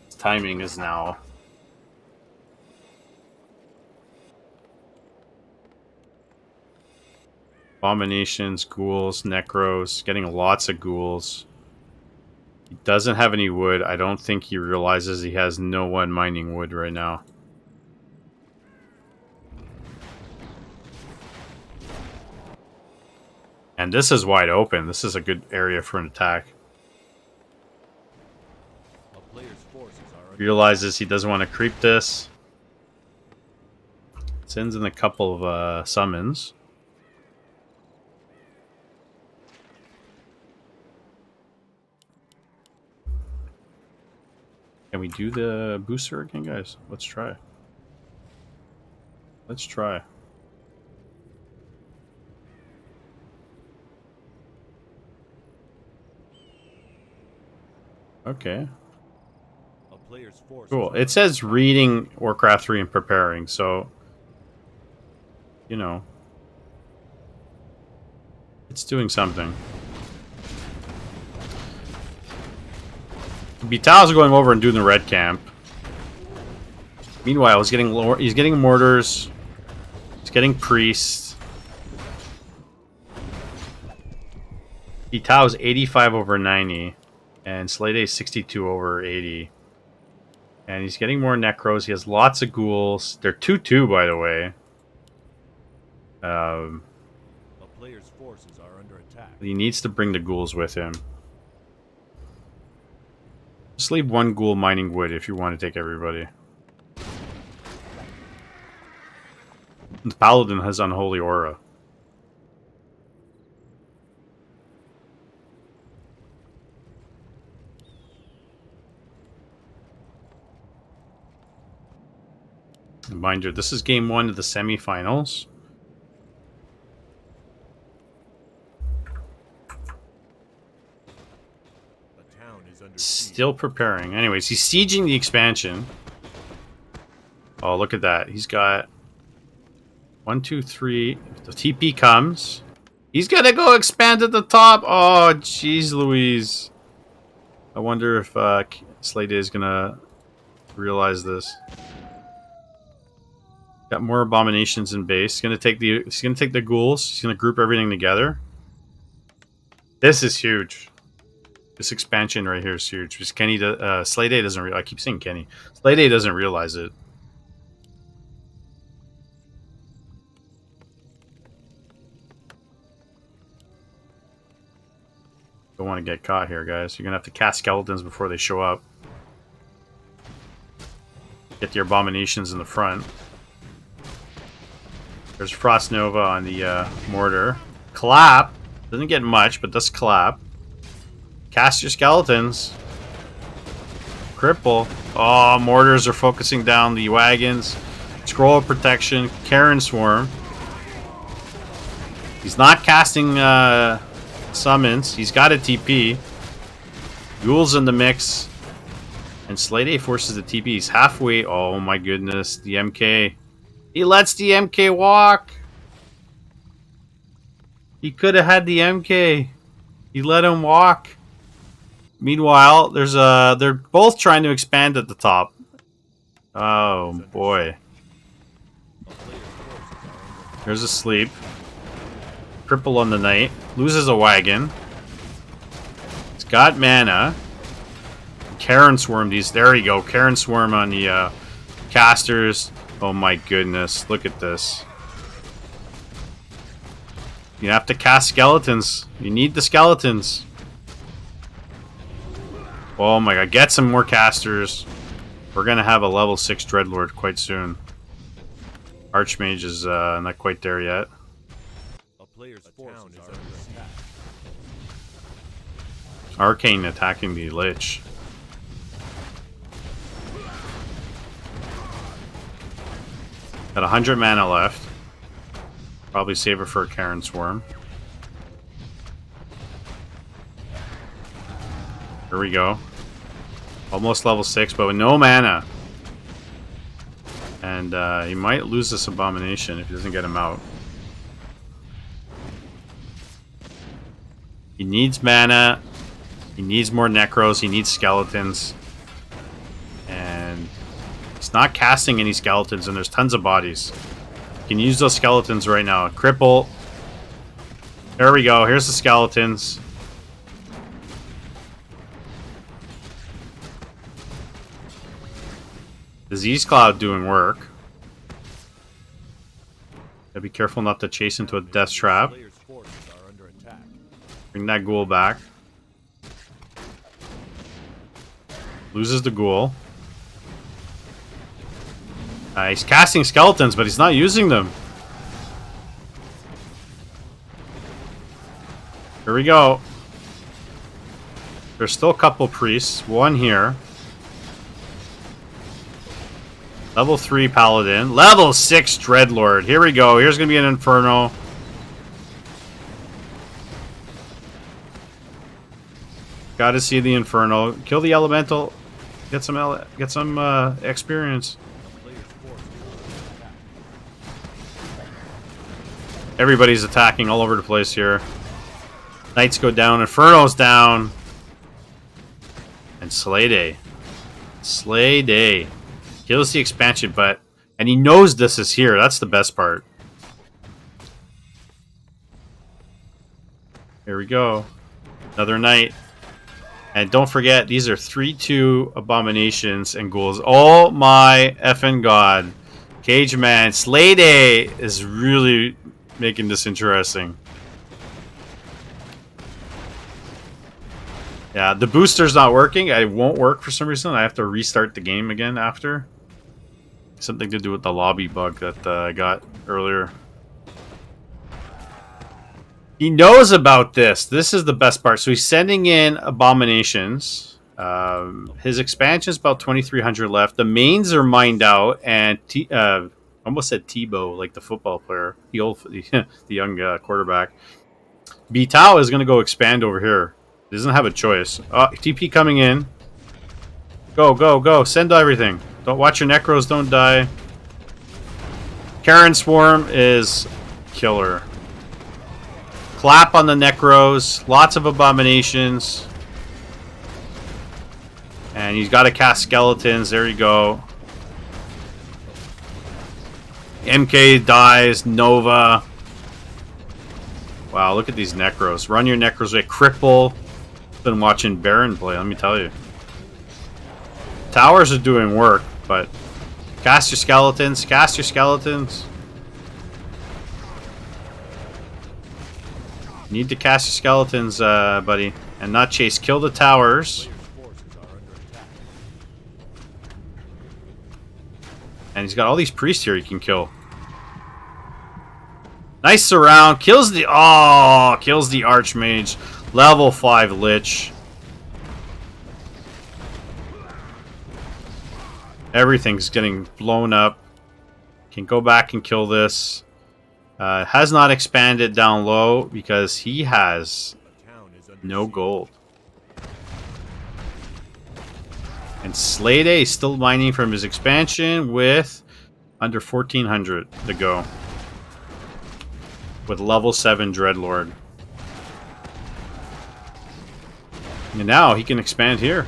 His timing is now. Abominations, ghouls, necros, getting lots of ghouls. He doesn't have any wood. I don't think he realizes he has no one mining wood right now. And this is wide open. This is a good area for an attack. Realizes he doesn't want to creep this. Sends in a couple of summons. Can we do the booster again, guys? Let's try. Let's try. Okay. Cool. It says reading Warcraft 3 and preparing, so... You know. It's doing something. Vital's going over and doing the red camp. Meanwhile, he's getting mortars. He's getting priests. Vital's 85 over 90. And Slade is 62 over 80. And he's getting more necros. He has lots of ghouls. They're 2-2, by the way. A player's forces are under attack. He needs to bring the ghouls with him. Just leave one ghoul mining wood if you want to take everybody. The Paladin has Unholy Aura. Mind you, this is game 1 of the semifinals. Still preparing. Anyways, he's sieging the expansion. Oh, look at that. He's got 1, 2, 3. If the TP comes, he's gonna go expand at the top. Oh, jeez Louise. I wonder if Slade is gonna realize this. Got more abominations in base. He's gonna take the ghouls. He's gonna group everything together. This is huge. This expansion right here is huge. Because Kenny, Slade doesn't. I keep saying Kenny. Slade doesn't realize it. Don't want to get caught here, guys. You're gonna have to cast skeletons before they show up. Get your abominations in the front. There's Frost Nova on the mortar. Clap doesn't get much, but does clap. Cast your skeletons. Cripple. Oh, mortars are focusing down the wagons. Scroll of protection. Karen Swarm. He's not casting summons. He's got a TP. Ghouls in the mix. And Slade forces the TP. He's halfway. Oh my goodness. The MK. He lets the MK walk. He could have had the MK. He let him walk. Meanwhile, they're both trying to expand at the top. Oh boy. There's a sleep. Cripple on the knight. Loses a wagon. He's got mana. Karen Swarm these. There you go. Karen Swarm on the casters. Oh my goodness. Look at this. You have to cast skeletons. You need the skeletons. Oh my god. Get some more casters. We're going to have a level 6 Dreadlord quite soon. Archmage is not quite there yet. A player's forces are under attack. Arcane attacking the Lich. Got 100 mana left. Probably save it for a Karen Swarm. Here we go. Almost level 6, but with no mana. And he might lose this Abomination if he doesn't get him out. He needs mana. He needs more Necros. He needs skeletons. And he's not casting any skeletons, and there's tons of bodies. You can use those skeletons right now. Cripple. There we go. Here's the skeletons. Disease Cloud doing work. Gotta be careful not to chase into a death trap. Player's forces are under attack. Bring that ghoul back. Loses the ghoul. He's casting skeletons, but he's not using them. Here we go. There's still a couple priests. One here. Level 3 Paladin. Level 6 Dreadlord. Here we go. Here's going to be an Inferno. Gotta see the Inferno. Kill the Elemental. Get some experience. Everybody's attacking all over the place here. Knights go down. Inferno's down. And Slay Day. Slay Day. Kills the expansion, and he knows this is here. That's the best part. Here we go. Another knight. And don't forget, these are 3/2 abominations and ghouls. Oh my effing god. Cage Man. Slay Day is really making this interesting. Yeah, the booster's not working. It won't work for some reason. I have to restart the game again after. Something to do with the lobby bug that I got earlier. He knows about this. This is the best part. So he's sending in abominations. His expansion is about 2,300 left. The mains are mined out, and almost said Tebow, like the football player, the young quarterback. Veto is going to go expand over here. He doesn't have a choice. Oh, TP coming in. Go, go, go. Send everything. Don't watch your Necros, don't die. Karen Swarm is killer. Clap on the Necros. Lots of abominations. And he's got to cast skeletons. There you go. MK dies. Nova. Wow, look at these Necros. Run your Necros away. Cripple. Been watching Baron play, let me tell you. Towers are doing work, but cast your skeletons. Cast your skeletons. You need to cast your skeletons, buddy. And not chase. Kill the towers. And he's got all these priests here he can kill. Nice surround. Kills the... Oh! Kills the Archmage. Level 5 Lich. Everything's getting blown up. Can go back and kill this. Has not expanded down low because he has no gold. And Slay Day is still mining from his expansion with under 1,400 to go. With level 7 Dreadlord. And now he can expand here.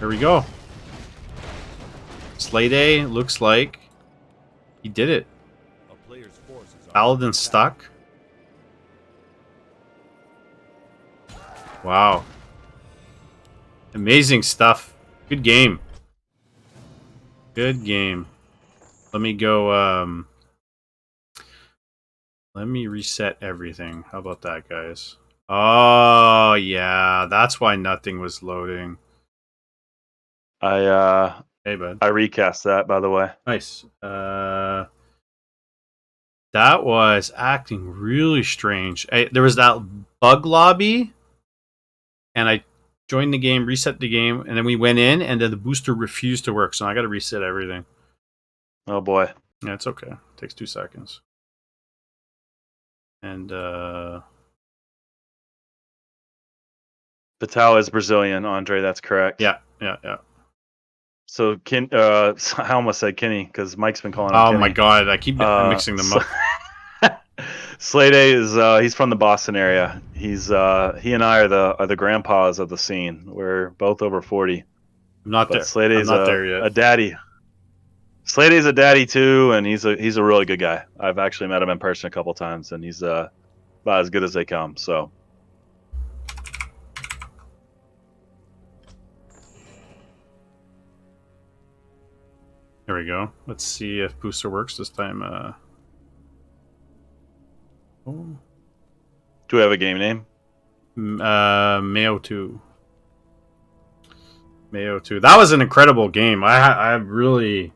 There we go. Slay Day looks like he did it. A player's forces are Paladin stuck. Wow. Amazing stuff. Good game. Good game. Let me go, let me reset everything. How about that, guys? Oh, yeah. That's why nothing was loading. Hey, bud. I recast that, by the way. Nice. That was acting really strange. There was that bug lobby, and I joined the game, reset the game, and then we went in, and then the booster refused to work, so I got to reset everything. Oh boy. Yeah, it's okay. It takes 2 seconds. And Vital is Brazilian, Andre. That's correct. yeah. So I almost said Kenny because Mike's been calling him Oh Kenny. my god, I keep mixing them up. Slade is he's from the Boston area. He and I are the grandpas of the scene. We're both over 40. I'm not But there. Slade I'm is not there yet. a daddy. Slade is a daddy too, and he's a really good guy. I've actually met him in person a couple times, and he's about as good as they come. So. There we go. Let's see if booster works this time. Do we have a game name? Mayo 2. Mayo 2. That was an incredible game. I really...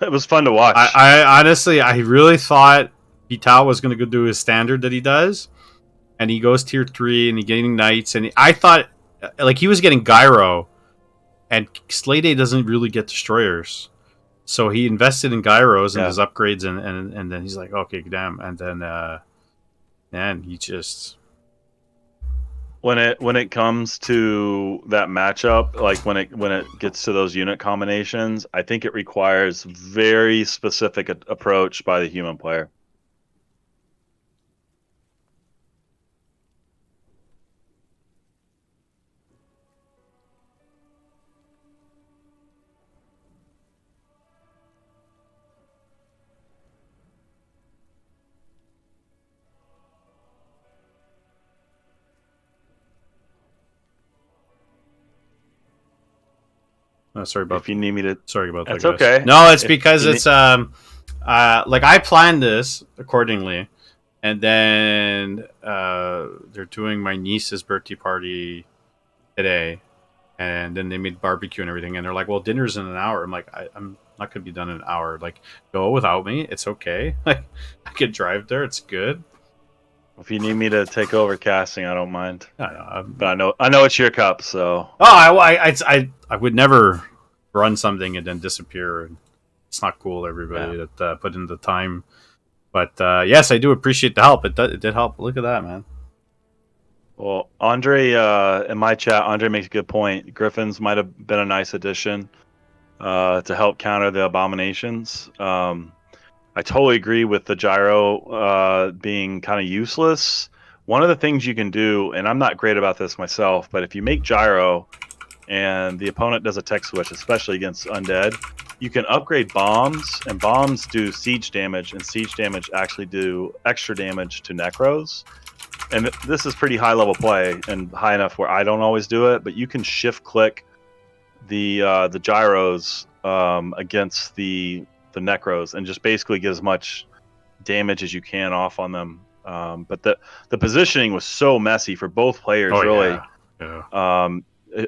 It was fun to watch. I honestly, I really thought Vital was going to go do his standard that he does. And he goes tier 3 and he's getting knights. And I thought, like, he was getting Gyro. And Slade doesn't really get destroyers. So he invested in Gyros and his upgrades. And then he's like, okay, damn. And then, man, he just... When it comes to that matchup, like when it gets to those unit combinations, I think it requires very specific approach by the human player. sorry about If you need me to, sorry about that's that. Guys. okay. No, it's because it's like I planned this accordingly, and then they're doing my niece's birthday party today, and then they made barbecue and everything, and they're like, "Well, dinner's in an hour." I'm like, I'm not gonna be done in an hour. Like, go without me. It's okay. Like, I could drive there. It's good. If you need me to take over casting, I don't mind. But I know it's your cup, so. Oh, I would never run something and then disappear. It's not cool, everybody, that put in the time. But yes, I do appreciate the help. It did help. Look at that, man. Well, Andre, in my chat, Andre makes a good point. Griffins might have been a nice addition to help counter the abominations. I totally agree with the gyro being kind of useless. One of the things you can do, and I'm not great about this myself, but if you make gyro and the opponent does a tech switch, especially against undead, you can upgrade bombs, and bombs do siege damage, and siege damage actually do extra damage to necros. And this is pretty high level play and high enough where I don't always do it, but you can shift click the gyros against the necros and just basically get as much damage as you can off on them. But the positioning was so messy for both players, really. Yeah.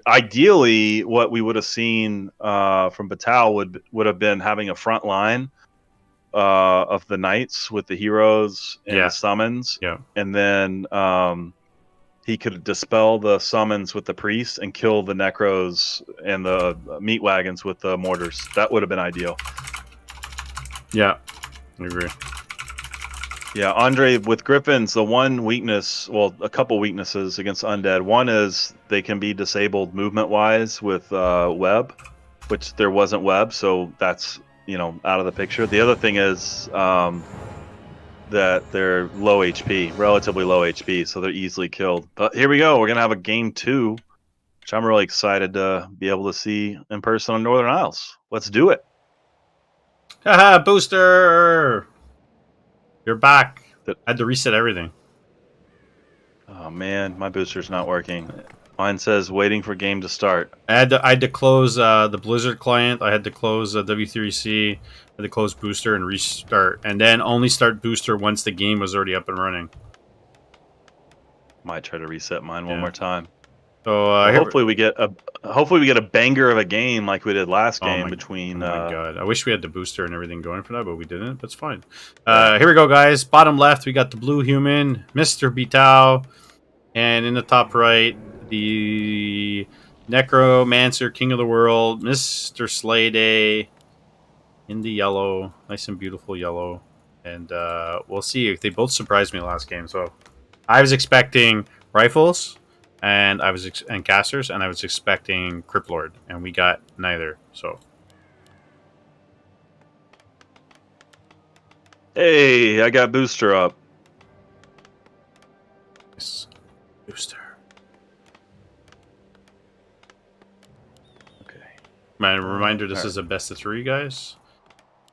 Ideally, what we would have seen from Vital would have been having a front line of the knights with the heroes and the summons. Yeah. And then he could dispel the summons with the priests and kill the necros and the meat wagons with the mortars. That would have been ideal. Yeah, I agree. Yeah, Andre, with Griffins, the one weakness, well, a couple weaknesses against undead. One is they can be disabled movement-wise with web, which there wasn't web, so that's, out of the picture. The other thing is that they're low HP, relatively low HP, so they're easily killed. But here we go. We're gonna have a game 2, which I'm really excited to be able to see in person on Northern Isles. Let's do it. Haha, booster! You're back. Th- I had to reset everything. Oh man, my booster's not working. Mine says waiting for game to start. I had to close the Blizzard client. I had to close W3C. I had to close booster and restart, and then only start booster once the game was already up and running. Might try to reset mine one Yeah. more time. So Hopefully we get a banger of a game like we did last game between. Oh my god! I wish we had the booster and everything going for that, but we didn't. That's fine. Here we go, guys. Bottom left, we got the blue human, Mr. Veto, and in the top right, the Necromancer, King of the World, Mr. Slay in the yellow, nice and beautiful yellow, and we'll see if they both surprised me last game. So I was expecting rifles. And and casters, and I was expecting Crypt Lord, and we got neither. So, Hey, I got booster up. yes. Booster. Okay. My reminder: this is a best of 3, guys.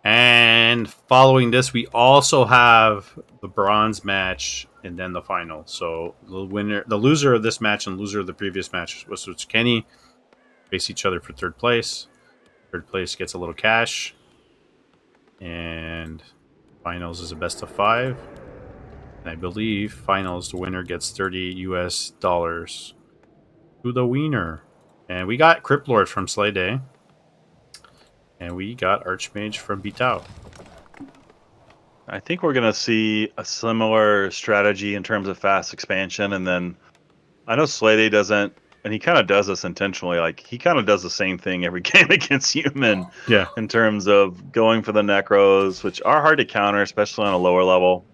And following this, we also have the bronze match and then the final. So the loser of this match and loser of the previous match was Kenny face each other for third place. Third place gets a little cash, and finals is a best of 5. And I believe finals, the winner gets $30 to the winner. And we got Crypt Lord from Slay Day. And we got Archmage from Veto. I think we're gonna see a similar strategy in terms of fast expansion, and then I know Slade doesn't, and he kind of does this intentionally. Like he kind of does the same thing every game against human. Yeah. In terms of going for the necros, which are hard to counter, especially on a lower level.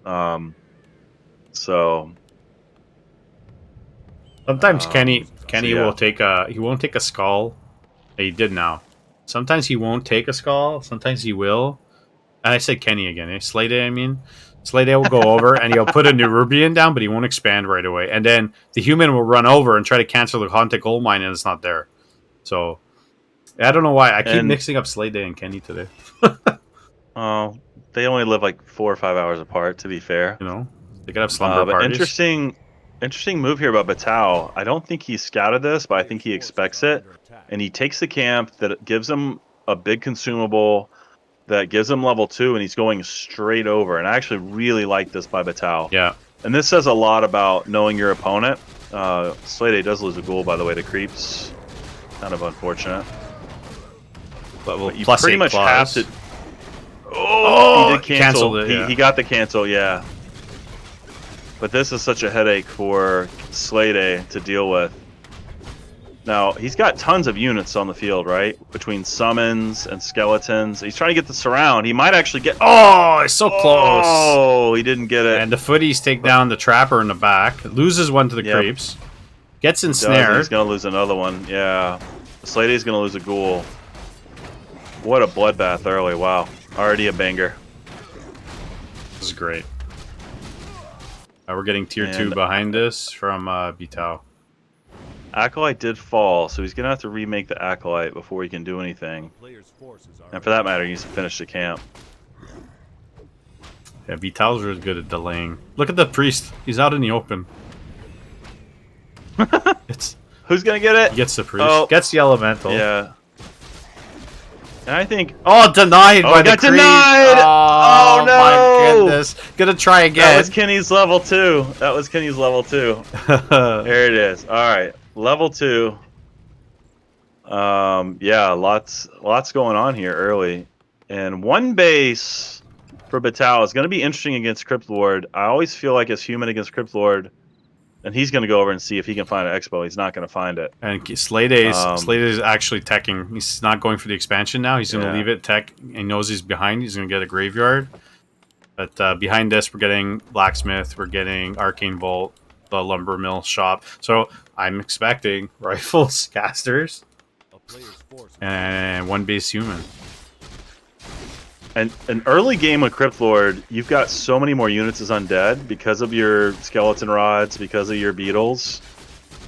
So Sometimes Kenny yeah. will take he won't take a skull. He did now. Sometimes he won't take a skull. Sometimes he will. And I said Kenny again. Slade, I mean. Slade will go over and he'll put a Nerubian down, but he won't expand right away. And then the human will run over and try to cancel the Haunted Gold Mine, and it's not there. So I don't know why. I keep mixing up Slade and Kenny today. Oh, they only live like 4 or 5 hours apart, to be fair. You know? They could have slumber But parties. interesting move here about Batal. I don't think he scouted this, but I think he expects it. And he takes the camp that gives him a big consumable that gives him level 2, and he's going straight over. And I actually really like this by Batal. Yeah. And this says a lot about knowing your opponent. Slade does lose a ghoul, by the way, to creeps. Kind of unfortunate. But you pretty much have to... Oh, he did cancel. It, yeah. He got the cancel, yeah. But this is such a headache for Slade to deal with. Now, he's got tons of units on the field, right? Between summons and skeletons. He's trying to get the surround. He might actually get... Oh, it's so close. Oh, he didn't get it. And the footies take down the trapper in the back. Loses one to the creeps. Gets ensnared. He's going to lose another one. Yeah. Slade's going to lose a ghoul. What a bloodbath early. Wow. Already a banger. This is great. We're getting tier 2 behind us from Bitao. Acolyte did fall, so he's going to have to remake the Acolyte before he can do anything. And for that matter, he needs to finish the camp. Yeah, Vitao's really good at delaying. Look at the priest. He's out in the open. Who's going to get it? He gets the priest. Gets the elemental. Yeah. And I think... Oh, denied by the creep. Denied! Oh, no! my goodness. Gonna try again. That was Kenny's level 2. There it is. All right. Level 2. Yeah, lots going on here early. And one base for Batal is going to be interesting against Crypt Lord. I always feel like as human against Crypt Lord, and he's going to go over and see if he can find an expo. He's not going to find it. And Slade is actually teching. He's not going for the expansion now. He's going to leave it tech. He knows he's behind. He's going to get a graveyard. But behind this, we're getting Blacksmith. We're getting Arcane Vault, the Lumber Mill Shop. So I'm expecting rifles, casters, and one base human. And an early game with Crypt Lord, you've got so many more units as undead because of your skeleton rods, because of your beetles.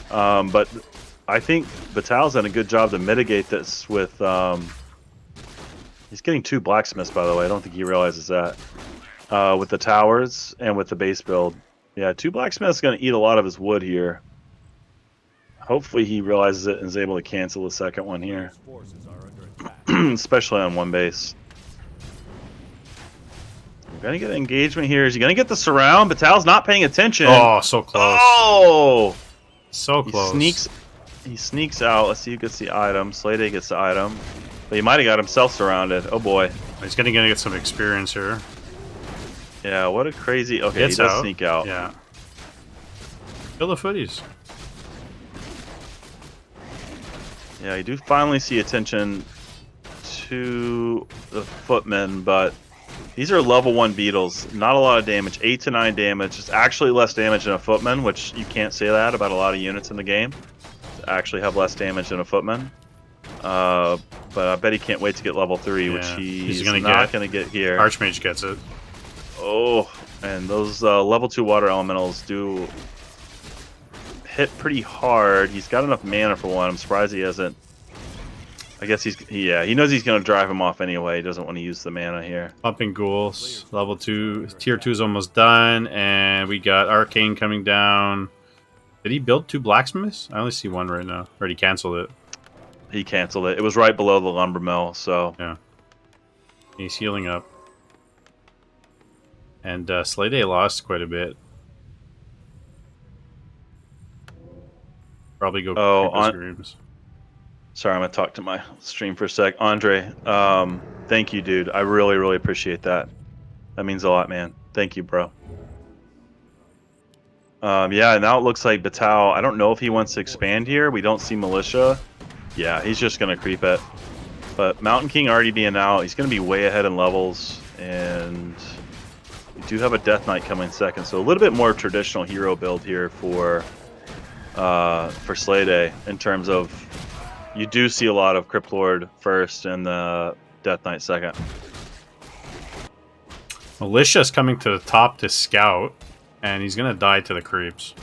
But I think Vital's done a good job to mitigate this with. He's getting 2 blacksmiths, by the way. I don't think he realizes that. With the towers and with the base build. Yeah, 2 blacksmiths going to eat a lot of his wood here. Hopefully he realizes it and is able to cancel the second one here. Forces are under attack. Especially on one base. We're going to get an engagement here. Is he going to get the surround? Batal's not paying attention. Oh, so close. Oh! So close. He sneaks out. Let's see who gets the item. Slade gets the item. But he might have got himself surrounded. Oh boy. He's gonna get some experience here. Yeah, what a crazy... Okay, Gets he does out. sneak out. Yeah. Kill the footies. Yeah, you do finally see attention to the footmen, but these are level 1 beetles. Not a lot of damage. 8 to 9 damage. It's actually less damage than a footman, which you can't say that about a lot of units in the game. To actually have less damage than a footman. But I bet he can't wait to get level 3, which he's not going to get here. Archmage gets it. Oh, and those level 2 water elementals do hit pretty hard. He's got enough mana for one. I'm surprised he hasn't. I guess he knows he's going to drive him off anyway. He doesn't want to use the mana here. Pumping ghouls. Level 2. Tier 2 is almost done. And we got Arcane coming down. Did he build 2 blacksmiths? I only see 1 right now. Or he canceled it. He canceled it. It was right below the lumber mill, so... Yeah. He's healing up. And Slade lost quite a bit. Probably go Creepers. Sorry, I'm going to talk to my stream for a sec. Andre, thank you, dude. I really, really appreciate that. That means a lot, man. Thank you, bro. Yeah, now it looks like Batal... I don't know if he wants to expand here. We don't see Militia. Yeah, he's just going to creep it. But Mountain King already being out, he's going to be way ahead in levels. And we do have a Death Knight coming second. So a little bit more traditional hero build here for Slade in terms of... You do see a lot of Crypt Lord first and the Death Knight second. Militia's coming to the top to scout. And he's going to die to the creeps.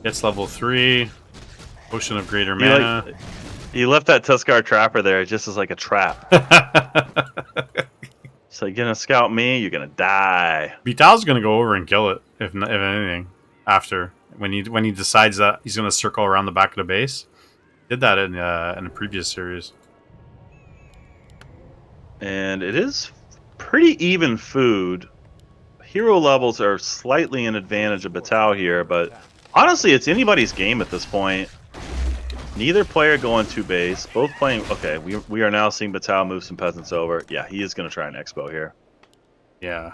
Gets level 3. Potion of Greater Mana. He left that Tuskar Trapper there just as like a trap. So you're going to scout me, you're going to die. Vital's going to go over and kill it, if anything, after. When he decides that he's going to circle around the back of the base. Did that in a previous series. And it is pretty even food. Hero levels are slightly in advantage of Batal here, but honestly, it's anybody's game at this point. Neither player going to base. Both playing... Okay, we are now seeing Batal move some peasants over. Yeah, he is going to try an expo here. Yeah.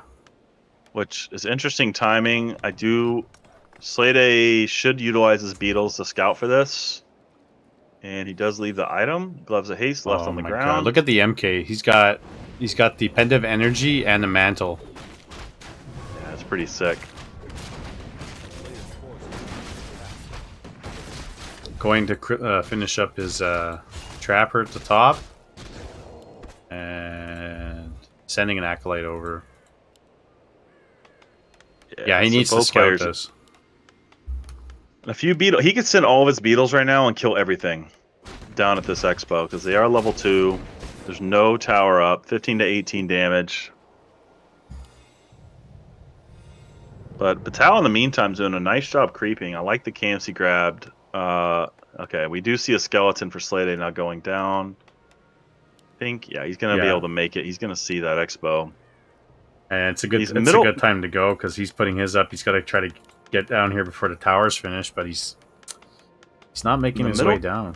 Which is interesting timing. Slade should utilize his beetles to scout for this. And he does leave the item. Gloves of Haste left on the ground. God. Look at the MK. He's got the Pensive Energy and the Mantle. Yeah, it's pretty sick. Going to finish up his Trapper at the top. And sending an Acolyte over. Yeah, he needs to scout this. A few beetles. He could send all of his beetles right now and kill everything down at this expo because they are level 2. There's no tower up. 15 to 18 damage. But Batal in the meantime is doing a nice job creeping. I like the camps he grabbed. Okay, we do see a skeleton for Slade now going down. I think, yeah, he's going to be able to make it. He's going to see that expo. And it's a good time to go because he's putting his up. He's got to try to get down here before the tower's finished, but he's not making his way down.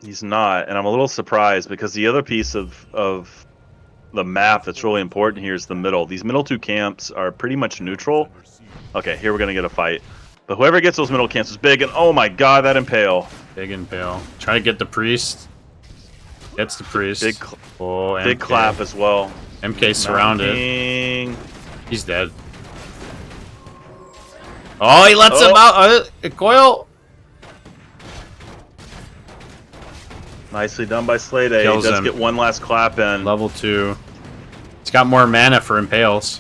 He's not, and I'm a little surprised because the other piece of the map that's really important here is the middle. These middle 2 camps are pretty much neutral. Okay, here we're going to get a fight. But whoever gets those middle camps is big, and oh my god, that Impale. Big Impale. Try to get the Priest. Gets the Priest. Big clap as well. MK surrounded. King. He's dead. Oh, he lets him out. Coil. Nicely done by Slade. He Kills does him. get one last clap in. Level 2. He's got more mana for Impales.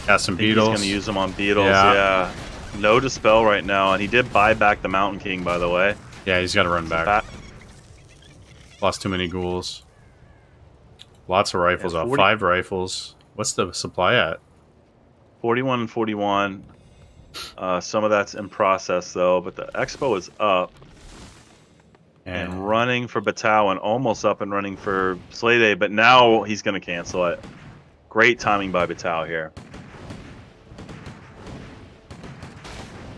Got some I think Beetles. he's going to use them on Beetles, Yeah. yeah. No Dispel right now, and he did buy back the Mountain King, by the way. Yeah, he's got to run back. Lost too many ghouls. Lots of rifles Yeah, off. 40 5 rifles. What's the supply at? 41 and 41. Some of that's in process, though, but the Expo is up and running for Battao and almost up and running for Slade, but now he's going to cancel it. Great timing by Battao here.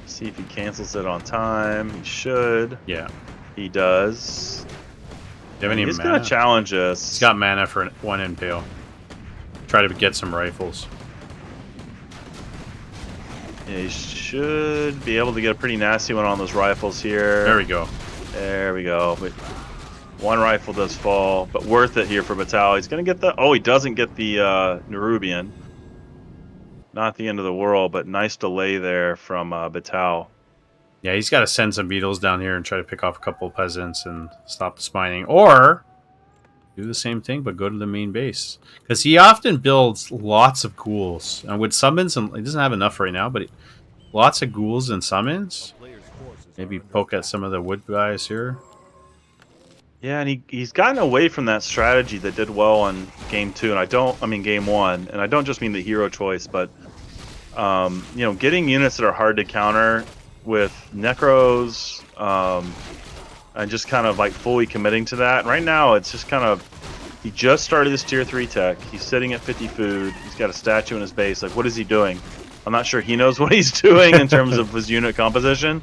See if he cancels it on time. He should. Yeah. He does. Do you have any He's mana? going to challenge us. He's got mana for 1 Impale. Try to get some rifles. Yeah, he should be able to get a pretty nasty one on those rifles here. There we go. There we go. But one rifle does fall, but worth it here for Battao. He's going to get the... Oh, he doesn't get the Nerubian. Not the end of the world, but nice delay there from Battao. Yeah, he's got to send some beetles down here and try to pick off a couple of peasants and stop the spining. Or do the same thing, but go to the main base. Because he often builds lots of ghouls. And with summons, and he doesn't have enough right now, but lots of ghouls and summons. Maybe poke at some of the wood guys here. Yeah, and he's gotten away from that strategy that did well on game 2, and game 1, and I don't just mean the hero choice, but you know, getting units that are hard to counter with necros, and just kind of like fully committing to that. And right now, it's just kind of, he just started this tier 3 tech. He's sitting at 50 food. He's got a statue in his base. Like, what is he doing? I'm not sure he knows what he's doing in terms of his unit composition.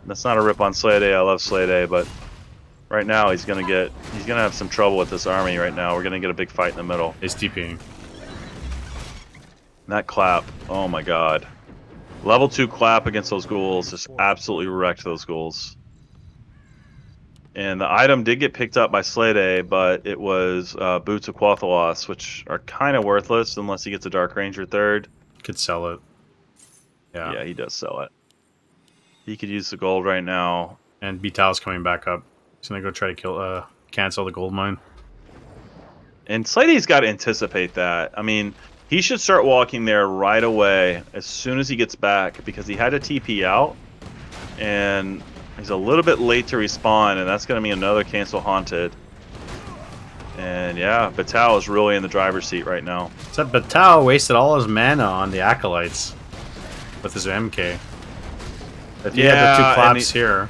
That's not a rip on Slade. I love Slade, but right now he's gonna have some trouble with this army right now. We're gonna get a big fight in the middle. He's TPing. That clap, oh my god. Level 2 clap against those ghouls just absolutely wrecked those ghouls. And the item did get picked up by Slade, but it was Boots of Quathalos, which are kind of worthless unless he gets a Dark Ranger 3rd. Could sell it. Yeah, he does sell it. He could use the gold right now. And Betal's coming back up. He's gonna go try to cancel the gold mine. And Slade's got to anticipate that. I mean, he should start walking there right away as soon as he gets back, because he had to TP out, and he's a little bit late to respawn, and that's going to be another cancel haunted. And yeah, Battao is really in the driver's seat right now. Except Battao wasted all his mana on the Acolytes with his MK. If he had the 2 claps here,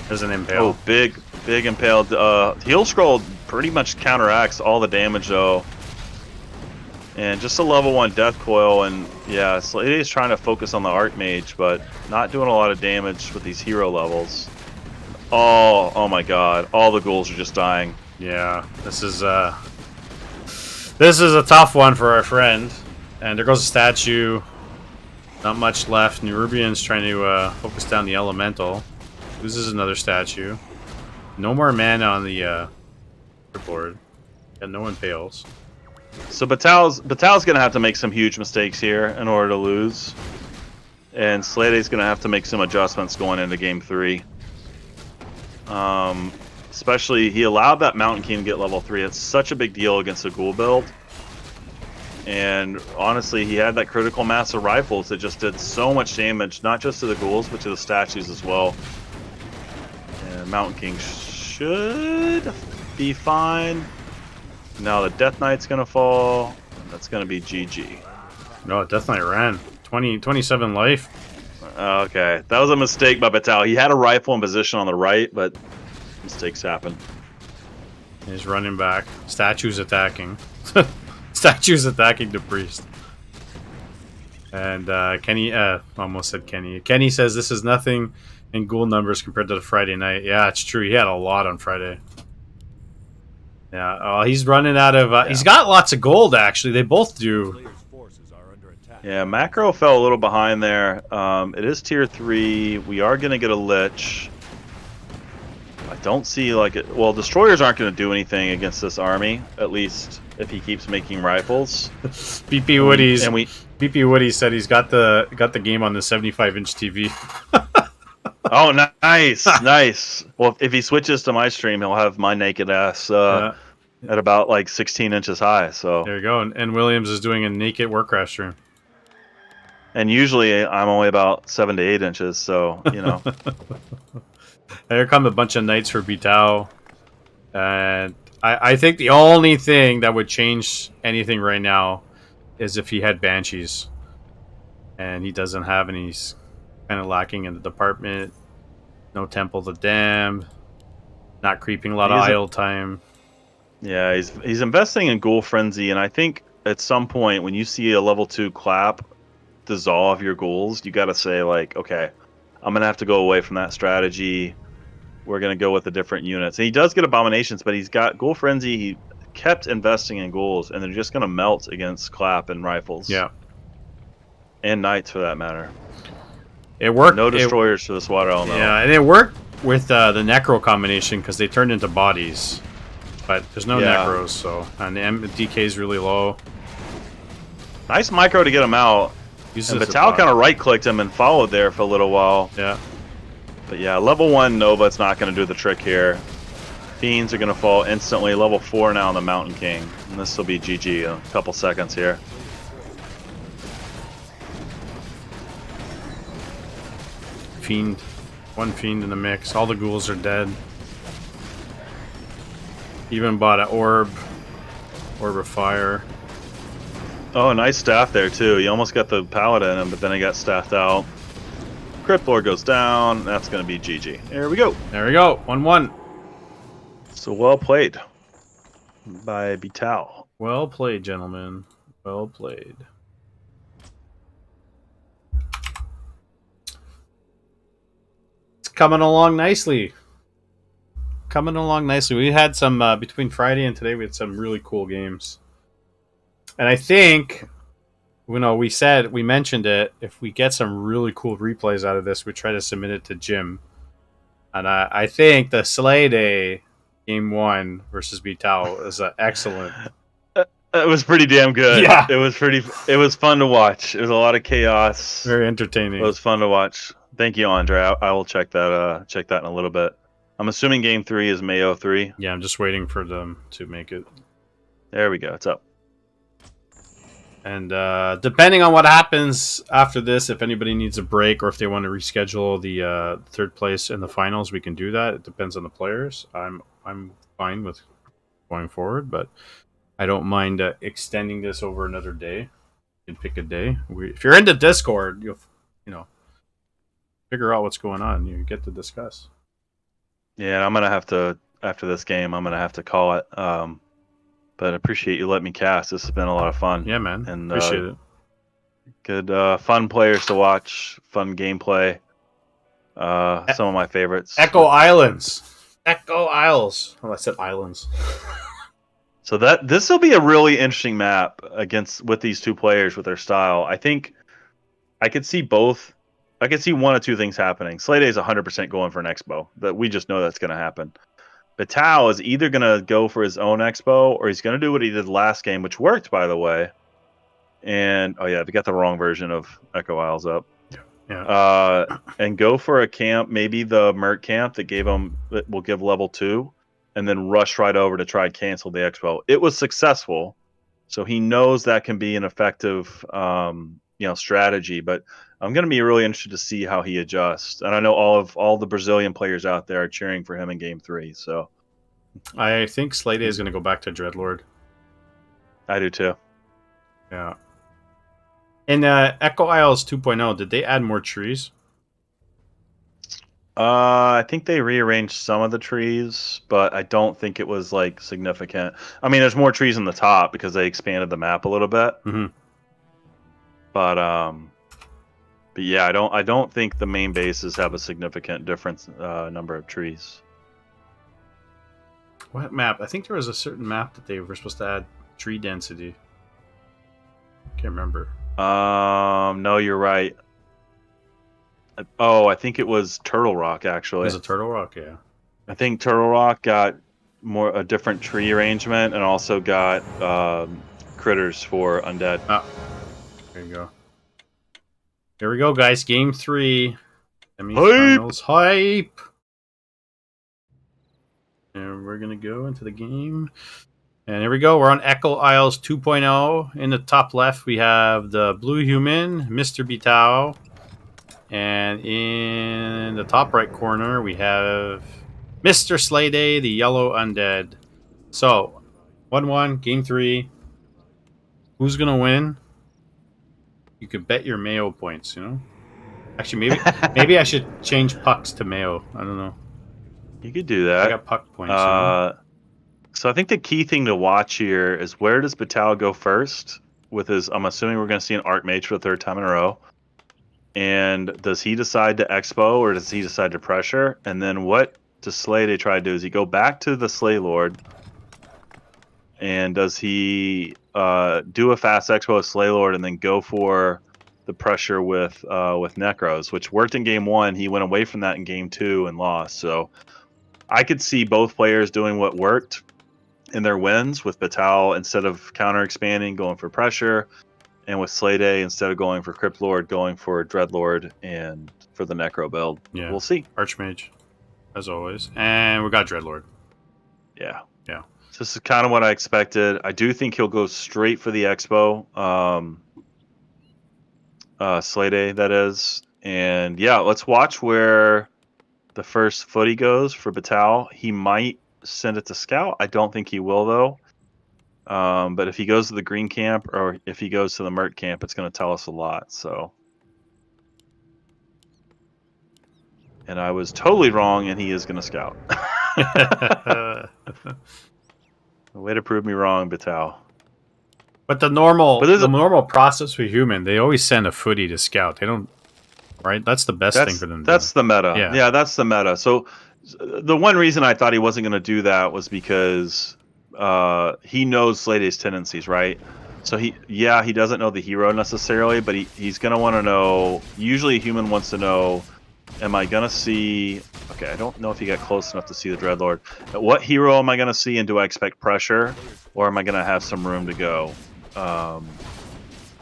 there's an Impale. Oh, big impaled. Heal Scroll pretty much counteracts all the damage though. And just a level 1 Death Coil, and yeah, Slade is trying to focus on the Archmage, but not doing a lot of damage with these hero levels. Oh my god, all the ghouls are just dying. Yeah, this is a tough one for our friend. And there goes a statue. Not much left. Nerubian's trying to focus down the Elemental. Loses another statue. No more mana on the board. And no Impales. So Battao's going to have to make some huge mistakes here in order to lose. And Slade's going to have to make some adjustments going into game 3. Especially, he allowed that Mountain King to get level 3. It's such a big deal against a ghoul build. And honestly, he had that critical mass of rifles that just did so much damage, not just to the ghouls, but to the statues as well. And Mountain King should be fine. Now the Death Knight's gonna fall. That's gonna be GG. No, Death Knight ran. 27 life. Okay, that was a mistake by Battao. He had a rifle in position on the right, but mistakes happen. He's running back. Statue's attacking. Statue's attacking the priest. And Kenny, almost said Kenny. Kenny says this is nothing in ghoul numbers compared to the Friday night. Yeah, it's true. He had a lot on Friday. Yeah, he's running out of... He's got lots of gold, actually. They both do. Yeah, Macro fell a little behind there. It is tier 3. We are going to get a Lich. I don't see like it. Well, destroyers aren't going to do anything against this army, at least if he keeps making rifles. BP Woody's BP Woody said he's got the game on the 75-inch TV. Oh, nice, nice. Well, if he switches to my stream, he'll have my naked ass Yeah. at about like 16 inches high. So, There you go. And Williams is doing a naked Warcraft stream. and usually I'm only about 7 to 8 inches. So, you know. There come a bunch of knights for Bitao. And I think the only thing that would change anything right now is if he had Banshees. And he doesn't have any. He's kind of lacking in the department. No Temple of the Damned. Not creeping a lot of idle time. Yeah, he's investing in Ghoul Frenzy, and I think at some point when you see a level 2 clap dissolve your ghouls, you got to say like, okay, I'm gonna have to go away from that strategy. We're gonna go with the different units. And he does get abominations, but he's got Ghoul Frenzy. He kept investing in ghouls, and they're just gonna melt against clap and rifles. Yeah, and knights for that matter. it worked. No destroyers to this water element. Yeah, and it worked with the Necro combination because they turned into bodies. But there's no Necros, so... And the DK is really low. Nice micro to get him out. Uses And Vital kind of right-clicked him and followed there for a little while. Yeah. But yeah, level 1 Nova's not going to do the trick here. Fiends are going to fall instantly. Level 4 now on the Mountain King. And this will be GG in a couple seconds here. Fiend. One Fiend in the mix. All the ghouls are dead. Even bought an orb. Orb of fire. Oh, nice staff there too. He almost got the paladin in him, but then he got staffed out. Crypt Lord goes down. That's going to be GG. There we go. There we go. 1-1. So well played by Vital. Well played, gentlemen. Well played. It's coming along nicely. Coming along nicely. We had some, between Friday and today, we had some really cool games. And I think, you know, we mentioned it, if we get some really cool replays out of this, we try to submit it to Jim. And I think the Slay Day Game 1 versus Vital is excellent. It was pretty damn good. Yeah. It was fun to watch. It was a lot of chaos. Very entertaining. It was fun to watch. Thank you, Andre. I will check that in a little bit. I'm assuming game 3 is Mayo 3. Yeah, I'm just waiting for them to make it. There we go. It's up. And depending on what happens after this, if anybody needs a break or if they want to reschedule the third place in the finals, we can do that. It depends on the players. I'm fine with going forward, but I don't mind extending this over another day. You can pick a day. If you're into Discord, you'll figure out what's going on. You get to discuss. Yeah, I'm gonna have to after this game. I'm gonna have to call it. But I appreciate you letting me cast. This has been a lot of fun. Yeah, man. And Appreciate it. Good, fun players to watch. Fun gameplay. Some of my favorites. Echo Islands. Echo Isles. Oh, I said islands. So this will be a really interesting map with these two players with their style. I think I could see both. I could see one of two things happening. Slay Day is 100% going for an expo. But we just know that's going to happen. Vital is either going to go for his own expo or he's going to do what he did last game, which worked, by the way. And, oh yeah, we got the wrong version of Echo Isles up. Yeah. And go for a camp, maybe the Merc camp that will give level 2, and then rush right over to try and cancel the expo. It was successful, so he knows that can be an effective strategy, but I'm going to be really interested to see how he adjusts. And I know all the Brazilian players out there are cheering for him in game 3. So I think Slay Day is going to go back to Dreadlord. I do too. Yeah. In Echo Isles 2.0, did they add more trees? I think they rearranged some of the trees, but I don't think it was like significant. I mean, there's more trees in the top because they expanded the map a little bit. Mm-hmm. But yeah, I don't think the main bases have a significant difference number of trees. What map? I think there was a certain map that they were supposed to add tree density. Can't remember. No, you're right. Oh, I think it was Turtle Rock actually. Was it Turtle Rock? Yeah. I think Turtle Rock got a different tree arrangement and also got critters for undead. Ah, there you go. Here we go, guys. Game 3. Semifinals hype. And we're gonna go into the game. And here we go. We're on Echo Isles 2.0. In the top left, we have the Blue Human, Mr. Bitao. And in the top right corner, we have Mr. Slayday, the Yellow Undead. So, 1-1, game 3. Who's going to win? You could bet your Mayo points, you know? Actually, maybe I should change pucks to Mayo. I don't know. You could do that. I got puck points. You know? So I think the key thing to watch here is where does Batal go first with his. I'm assuming we're going to see an Archmage for the third time in a row. And does he decide to Expo or does he decide to pressure? And then what does Slay try to do? Does he go back to the Slay Lord? And does he do a fast Expo with Slay Lord and then go for the pressure with Necros, which worked in game 1. He went away from that in game 2 and lost. So I could see both players doing what worked in their wins, with Batal instead of counter expanding going for pressure, and with Slayday instead of going for Crypt Lord going for Dreadlord and for the Necro build. Yeah. We'll see. Archmage, as always. And we got Dreadlord. Yeah. Yeah. So this is kind of what I expected. I do think he'll go straight for the Expo. Slayday, that is. And yeah, let's watch where the first footy goes for Batal. He might send it to Scout. I don't think he will, though. But if he goes to the green camp or if he goes to the Mert camp, it's going to tell us a lot. So, and I was totally wrong, and he is going to Scout. Way to prove me wrong, Batal. But the normal process for human, they always send a footy to Scout. They don't, right? That's the best thing for them. That's the meta. Yeah, that's the meta. So the one reason I thought he wasn't going to do that was because he knows Slayday's tendencies, right? So he doesn't know the hero necessarily, but he's going to want to know. Usually a human wants to know, am I going to see... Okay, I don't know if he got close enough to see the Dreadlord. What hero am I going to see, and do I expect pressure, or am I going to have some room to go?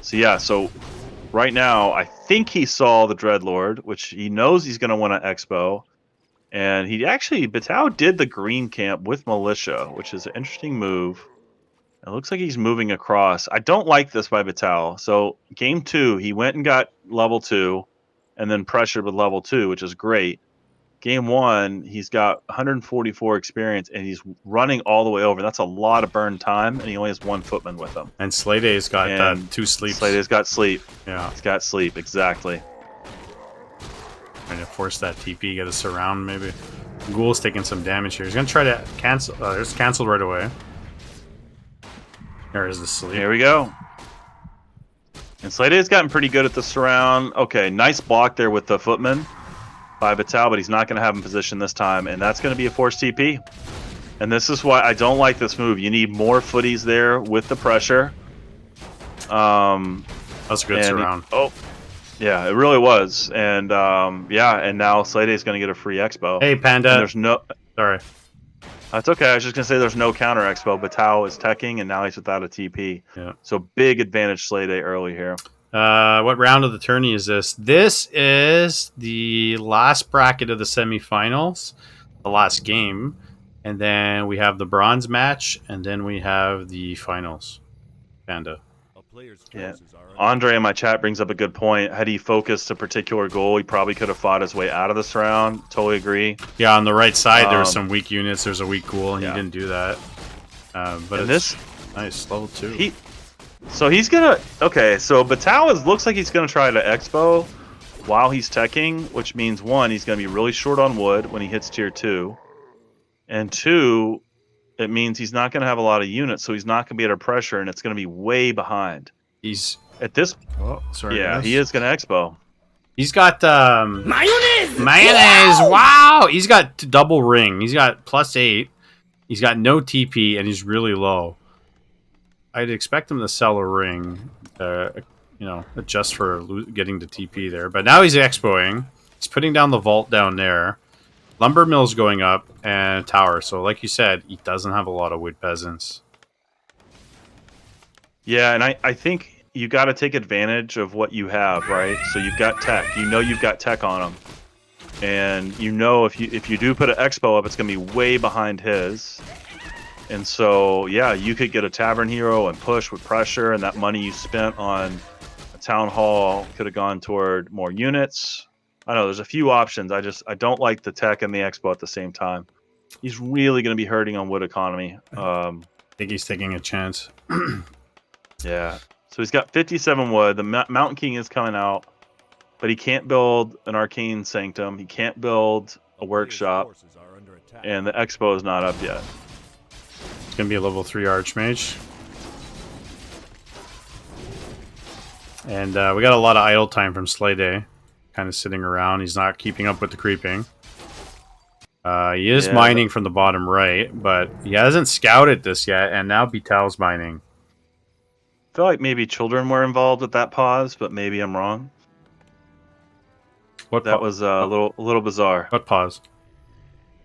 So right now, I think he saw the Dreadlord, which he knows he's going to want to Expo. And Batal did the green camp with Militia, which is an interesting move. It looks like he's moving across. I don't like this by Batal. So game 2, he went and got level 2 and then pressured with level 2, which is great. Game 1, he's got 144 experience and he's running all the way over. That's a lot of burn time, and he only has 1 footman with him. And Slayday's got 2 sleeps. Slayday's got sleep. Yeah. He's got sleep, exactly. Trying to force that TP, get a surround maybe. Ghoul's taking some damage here. He's going to try to cancel. There's canceled right away. There is the sleep. Here we go. And Slayday gotten pretty good at the surround. Okay, nice block there with the footman by Batal, but he's not going to have him positioned this time, and that's going to be a forced TP. And this is why I don't like this move. You need more footies there with the pressure. That's a good surround. Yeah, it really was. And and now Slayday's going to get a free Expo. Hey, Panda. And there's no... Sorry. That's okay. I was just going to say there's no counter Expo. Batal is teching, and now he's without a TP. Yeah. So big advantage Slayday early here. What round of the tourney is this? This is the last bracket of the semifinals, the last game. And then we have the bronze match, and then we have the finals. Panda. Yeah. Andre in my chat brings up a good point. Had he focused a particular goal, he probably could have fought his way out of this round. Totally agree. Yeah, on the right side, there were some weak units. There's a weak ghoul, and yeah. he didn't do that. But and it's nice, level 2. So he's gonna... Okay, so Batal looks like he's gonna try to Expo while he's teching, which means 1, he's gonna be really short on wood when he hits tier 2. And 2, it means he's not gonna have a lot of units, so he's not gonna be under pressure, and it's gonna be way behind. He's... At this... Oh, sorry. Yeah, guys. he is gonna Expo. He's got mayonnaise. Wow! He's got double ring. He's got +8. He's got no TP, and he's really low. I'd expect him to sell a ring, just for getting the TP there. But now he's expoing. He's putting down the vault down there. Lumber mill's going up, and tower. So, like you said, he doesn't have a lot of wood peasants. Yeah, and I think you got to take advantage of what you have, right? So you've got tech. You know you've got tech on him. and you know if you do put an expo up, it's gonna be way behind his. And so yeah, you could get a tavern hero and push with pressure, and that money you spent on a town hall could have gone toward more units. I know there's a few options. I don't like the tech and the expo at the same time. He's really going to be hurting on wood economy. I think he's taking a chance. Yeah. So he's got 57 wood. The Mountain King is coming out, but he can't build an Arcane Sanctum. He can't build a workshop, and the expo is not up yet. It's going to be a level 3 Archmage. And we got a lot of idle time from Slay Day. Kind of sitting around. He's not keeping up with the creeping. He is mining from the bottom right, but he hasn't scouted this yet, and now Vital's mining. I feel like maybe children were involved with that pause, but maybe I'm wrong. That was a little bizarre. What pause?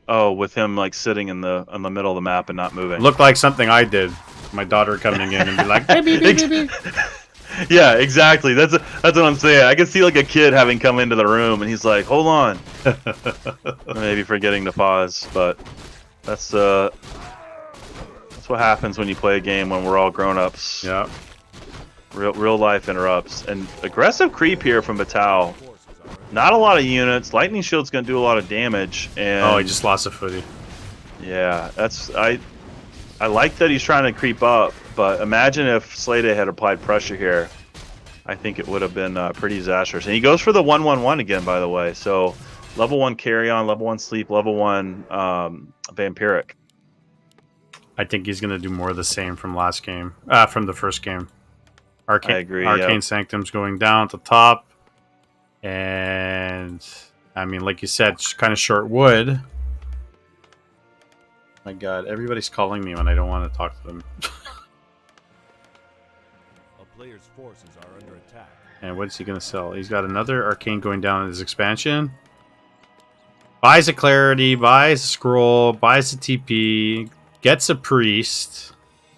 Oh, with him like sitting in the middle of the map and not moving. Looked like something I did. My daughter coming in and be like, baby, baby, baby. Yeah, exactly. That's what I'm saying. I can see like a kid having come into the room and he's like, "Hold on," maybe forgetting to pause. But that's what happens when you play a game when we're all grown-ups. Yeah. Real life interrupts. And aggressive creep here from Batal. Not a lot of units. Lightning Shield's gonna do a lot of damage. And oh, he just lost a footy. yeah, I like that he's trying to creep up. But imagine if Slade had applied pressure here. I think it would have been pretty disastrous. And he goes for the 1/1/1 again, by the way. So level 1 carry on, level 1 sleep, level 1 vampiric. I think he's going to do more of the same from last game. From the first game. I agree. Arcane Sanctum's going down at the top. And, I mean, like you said, it's kind of short wood. My God, everybody's calling me when I don't want to talk to them. Player's forces are under attack. And what is he going to sell? He's got another Arcane going down in his expansion. Buys a Clarity, buys a Scroll, buys a TP, gets a Priest,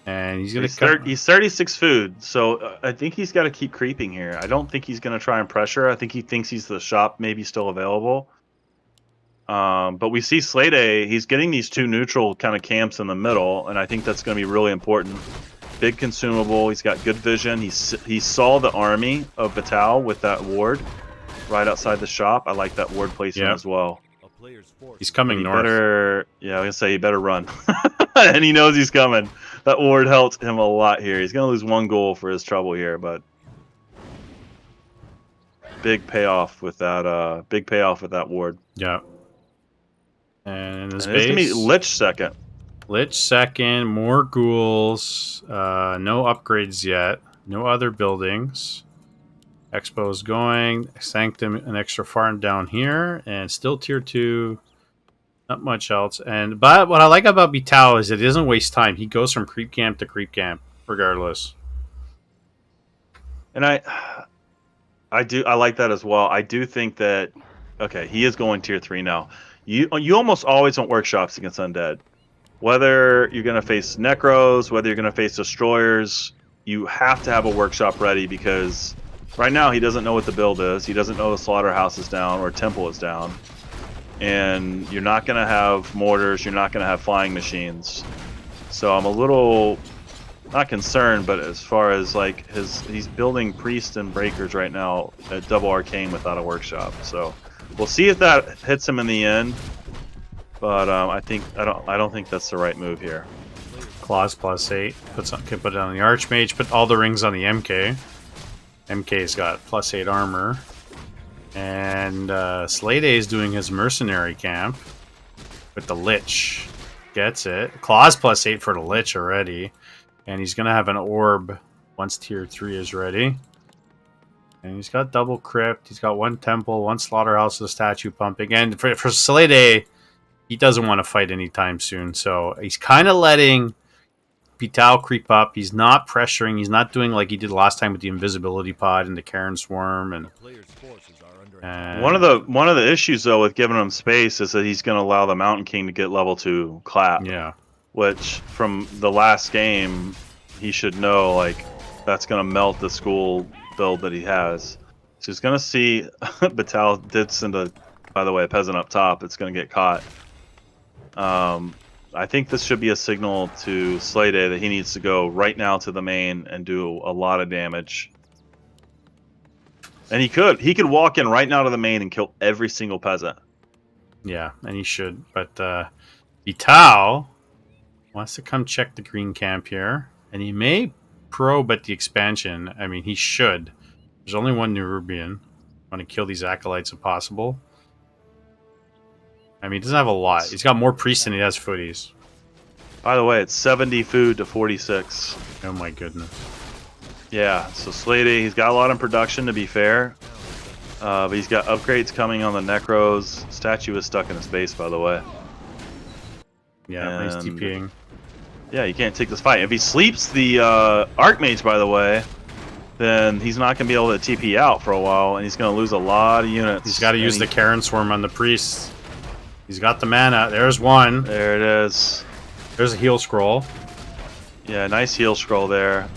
and he's going to... He's 36 food, so I think he's got to keep creeping here. I don't think he's going to try and pressure. I think he thinks the shop maybe still available. But we see Slade, he's getting these 2 neutral kind of camps in the middle, and I think that's going to be really important. Big consumable. He's got good vision. He saw the army of Vital with that ward right outside the shop. I like that ward placement as well. He's coming north. I was gonna say he better run, and he knows he's coming. That ward helped him a lot here. He's gonna lose 1 goal for his trouble here, but big payoff with that. Big payoff with that ward. Yeah. And his base, it's gonna be Lich second. Lich second, more ghouls, no upgrades yet, no other buildings. Expo's going, Sanctum an extra farm down here, and still tier 2, not much else. But what I like about Vital is it doesn't waste time. He goes from creep camp to creep camp, regardless. And I like that as well. I do think that, okay, he is going tier 3 now. You almost always want workshops against undead. Whether you're going to face Necros, whether you're going to face Destroyers, you have to have a workshop ready because right now he doesn't know what the build is. He doesn't know the Slaughterhouse is down or Temple is down. And you're not going to have mortars. You're not going to have flying machines. So I'm a little, not concerned, but as far as like he's building Priest and Breakers right now at double Arcane without a workshop. So we'll see if that hits him in the end. But I don't think that's the right move here. Claws +8. Put it on the Archmage. Put all the rings on the MK. MK's got +8 armor. And Slade is doing his mercenary camp with the Lich. Gets it. Claws +8 for the Lich already. And he's going to have an orb once tier 3 is ready. And he's got double crypt. He's got 1 temple, 1 slaughterhouse with a statue pumping. And for Slade, he doesn't want to fight anytime soon. So he's kind of letting Vital creep up. He's not pressuring. He's not doing like he did last time with the invisibility pod and the Karen swarm. And one of the issues though with giving him space is that he's going to allow the Mountain King to get level 2 clap. Yeah. Which from the last game he should know like that's going to melt the school build that he has. So he's going to see Vital dits into by the way, peasant up top. It's going to get caught. I think this should be a signal to Slade that he needs to go right now to the main and do a lot of damage. And he could walk in right now to the main and kill every single peasant. Yeah, and he should. But Veto wants to come check the green camp here, and he may probe at the expansion. I mean, he should. There's only one Nerubian. Want to kill these acolytes if possible. I mean, he doesn't have a lot. He's got more priests than he has footies. By the way, it's 70 food to 46. Oh my goodness. Yeah, so Slade, he's got a lot in production, to be fair. But he's got upgrades coming on the Necros. Statue is stuck in his base, by the way. Yeah, he's And- TPing. Yeah, you can't take this fight. If he sleeps the Archmage, by the way, then he's not going to be able to TP out for a while, and he's going to lose a lot of units. He's got to use the Karen Swarm on the priests. He's got the mana. There's one. There it is. There's a heal scroll. Yeah, nice heal scroll there.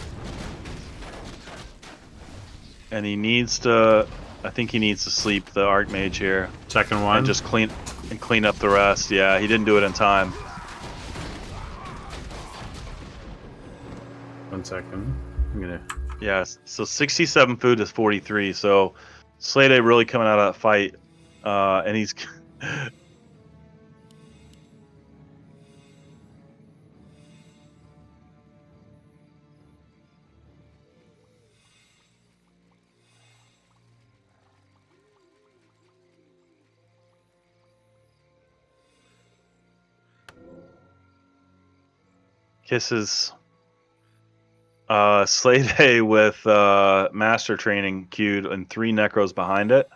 And he needs to... I think he needs to sleep the Archmage here. Second one. And just clean up the rest. Yeah, he didn't do it in time. 1 second. I'm gonna. Yeah, so 67 food is 43. So Slade really coming out of that fight. And he's... Kisses Slade with Master Training queued and 3 Necros behind it.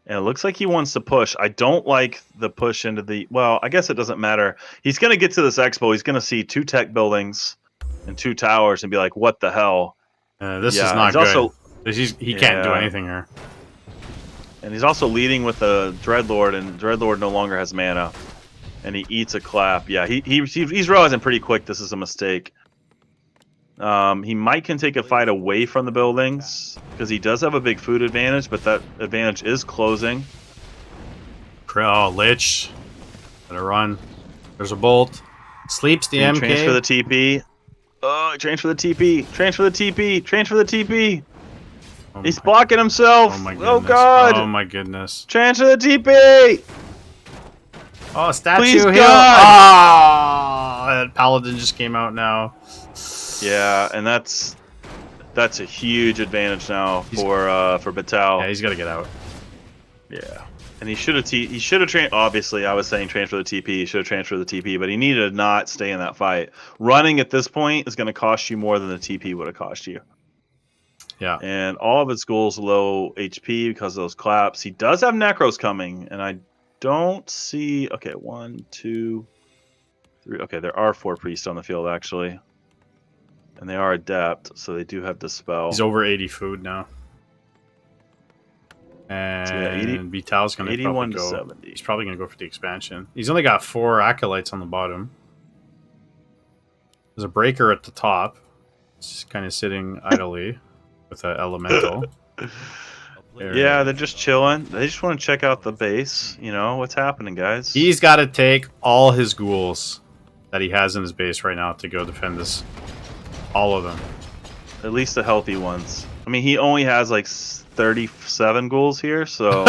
And it looks like he wants to push. I don't like the push into the... Well, I guess it doesn't matter. He's going to get to this expo. He's going to see 2 tech buildings and 2 towers and be like, what the hell? This is Yeah, not he's good. also- He can't do Yeah. anything here. And he's also leading with a Dreadlord, and Dreadlord no longer has mana. And he eats a clap. Yeah, he's realizing pretty quick this is a mistake. He might can take a fight away from the buildings because he does have a big food advantage, but that advantage is closing. Oh, Lich. Gotta run. There's a bolt. Sleeps the MK. Trains for the TP. Oh, trains for the TP. Trains for the TP. Trains for the TP. Oh He's my- blocking himself. Oh my goodness. Oh god. Oh my goodness. Trains for the TP. Oh, statue Please, heal. God. Ah, that paladin just came out now. Yeah, and that's a huge advantage now for Batal. Yeah, he's got to get out. Yeah, and he should have trained. Obviously, I was saying transfer the TP. He should have transferred the TP, but he needed to not stay in that fight. Running at this point is going to cost you more than the TP would have cost you. Yeah. And all of his ghouls low HP because of those claps. He does have Necros coming, and I don't see... Okay, 1, 2, 3... Okay, there are 4 priests on the field, actually. And they are adept, so they do have Dispel. He's over 80 food now. And So yeah, 80 Vital's going to 81 probably to go. 70. He's probably going to go for the expansion. He's only got 4 acolytes on the bottom. There's a breaker at the top. It's kind of sitting idly with an elemental. Yeah, they're just chilling. They just want to check out the base. You know, what's happening, guys? He's got to take all his ghouls that he has in his base right now to go defend this. All of them. At least the healthy ones. I mean, he only has like 37 ghouls here, so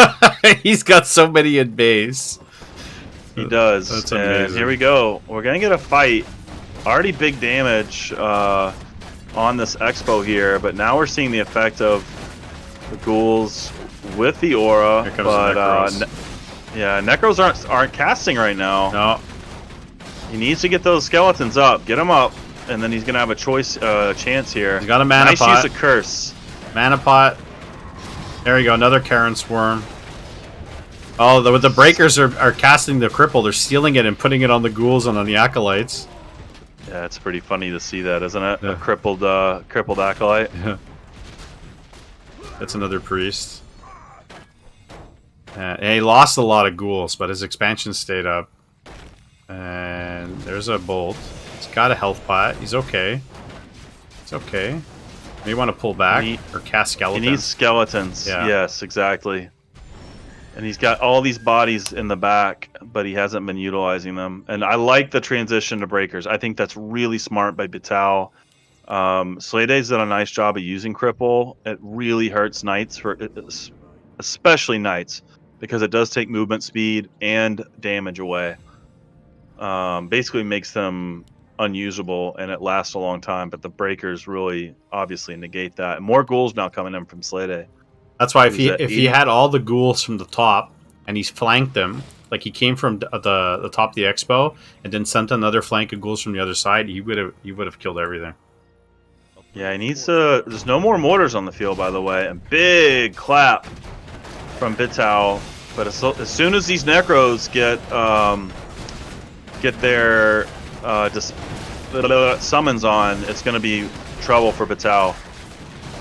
He's got so many in base. he does. That's and amazing. here we go. We're going to get a fight. Already big damage on this expo here, but now we're seeing the effect of the ghouls with the aura. Here comes But the Necros. yeah, Necros aren't casting right now. No. He needs to get those skeletons up. Get them up. And then he's going to have a chance here. He's got a mana nice pot. use of curse. Mana pot. There you go. Another Karen Swarm. Oh, the breakers are casting the cripple. They're stealing it and putting it on the ghouls and on the acolytes. Yeah, it's pretty funny to see that, isn't it? Yeah. A crippled acolyte. Yeah. That's another priest. And he lost a lot of ghouls, but his expansion stayed up. And there's a bolt. He's got a health pot. He's okay. It's okay. May want to pull back or cast He skeletons. needs skeletons. Yeah. Yes, exactly. And he's got all these bodies in the back, but he hasn't been utilizing them. And I like the transition to breakers. I think that's really smart by Vital. Slade's done a nice job of using cripple. It really hurts knights, especially knights, because it does take movement speed and damage away. Basically makes them unusable, and it lasts a long time. But the breakers really obviously negate that. And more ghouls now coming in from Slade. That's why if he had all the ghouls from the top and he's flanked them, like he came from the top of the expo and then sent another flank of ghouls from the other side, he would have killed everything. Yeah, he needs to. There's no more mortars on the field, by the way. And big clap from Vital. But as soon as these necros get their summons on, it's going to be trouble for Vital.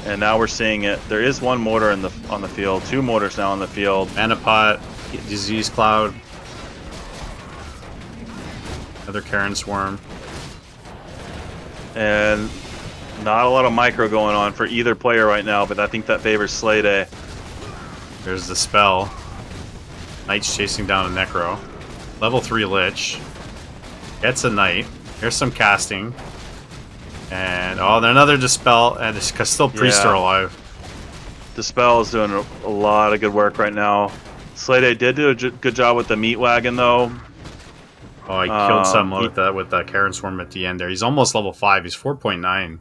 And now we're seeing it. There is one mortar on the field. 2 mortars now on the field. Mana pot, disease cloud, another Karen swarm, and not a lot of micro going on for either player right now. But I think that favors Slade. There's the spell. Knight's chasing down a necro. Level 3 lich. Gets a knight. Here's some casting. And another dispel, and it's still priests are alive. Dispel is doing a lot of good work right now. Slade did do a good job with the meat wagon, though. Oh, he killed someone with that Karen swarm at the end there. He's almost level 5. He's 4.9.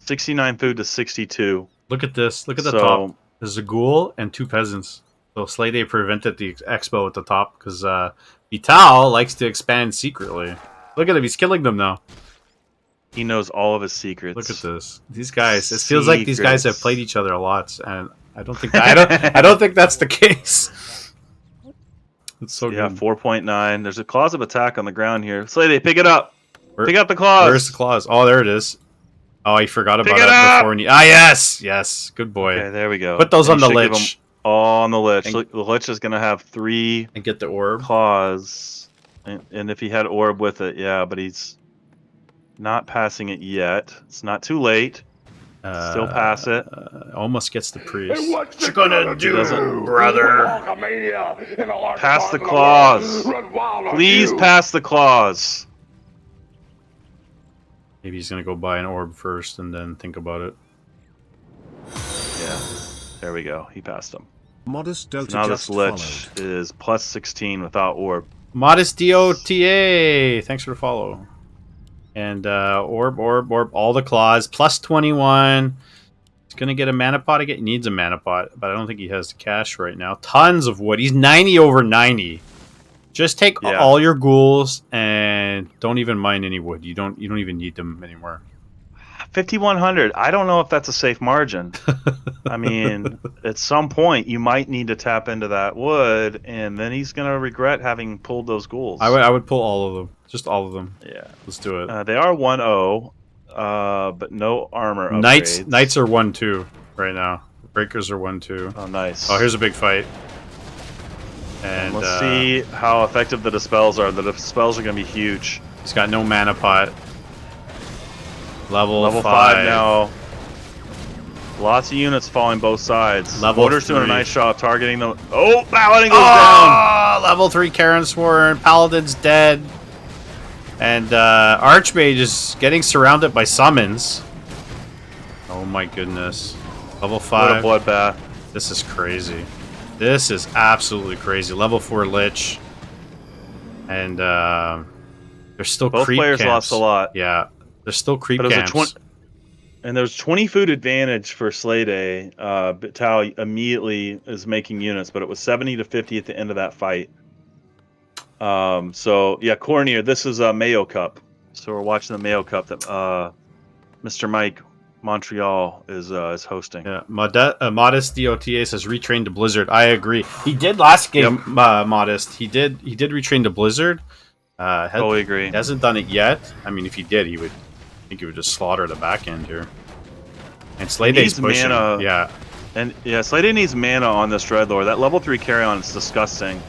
69 food to 62. Look at this. Look at the top. There's a ghoul and 2 peasants. So Slade prevented the expo at the top because Vital likes to expand secretly. Look at him. He's killing them now. He knows all of his secrets. Look at this. These guys. It feels like these guys have played each other a lot, and I don't think I don't think that's the case. It's so good. 4.9. There's a claws of attack on the ground here. Slade, pick it up. Pick up the claws. Where's the claws? Oh, there it is. Oh, he forgot about it before. Yes. Good boy. Okay, there we go. Put those on the lich. All on the lich. The lich is gonna have 3 and get the orb claws, and if he had orb with it, yeah, but he's not passing it yet. It's not too late. Still pass it. Almost gets the priest. Hey, what you gonna do, brother? Pass the claws. Please pass the claws. Maybe he's gonna go buy an orb first and then think about it. Yeah. There we go. He passed him. Modest Delta Now this lich is plus 16 without orb. Modest DOTA. Thanks for the follow. And orb, all the claws, plus 21. He's going to get a mana pot again. He needs a mana pot, but I don't think he has the cash right now. Tons of wood. He's 90 over 90. Just take all your ghouls and don't even mine any wood. You don't even need them anymore. 5,100. I don't know if that's a safe margin. I mean, at some point you might need to tap into that wood, and then he's gonna regret having pulled those ghouls. I would pull all of them, just all of them. Yeah, let's do it. They are 1-0, but no armor upgrades. Knights are 1-2 right now. Breakers are 1-2. Oh, nice. Oh, here's a big fight. And let's see how effective the dispels are. The dispels are gonna be huge. He's got no mana pot. Level 5 now. Lots of units falling both sides. Mortar's doing a nice job targeting them. Oh, Paladin goes down. Level 3 Karen Sworn. Paladin's dead. And Archmage is getting surrounded by summons. Oh my goodness. Level 5. What a bloodbath. This is crazy. This is absolutely crazy. Level 4 Lich. And there's still both creep players camps. Lost a lot. Yeah. There's still creep but camps. And there's 20 food advantage for Slade. Tao immediately is making units, but it was 70 to 50 at the end of that fight. So yeah, Cornier, this is a Mayo Cup. So we're watching the Mayo Cup that Mr. Mike Montreal is hosting. Yeah, Modest DOTA says retrain to Blizzard. I agree. He did last game. Modest. He did retrain to Blizzard. Totally agree. He hasn't done it yet. I mean, if he did, I think he would just slaughter the back end here. And Slade needs pushing. Mana. Yeah. And yeah, Slade needs mana on this Dreadlord. That level 3 carry-on is disgusting.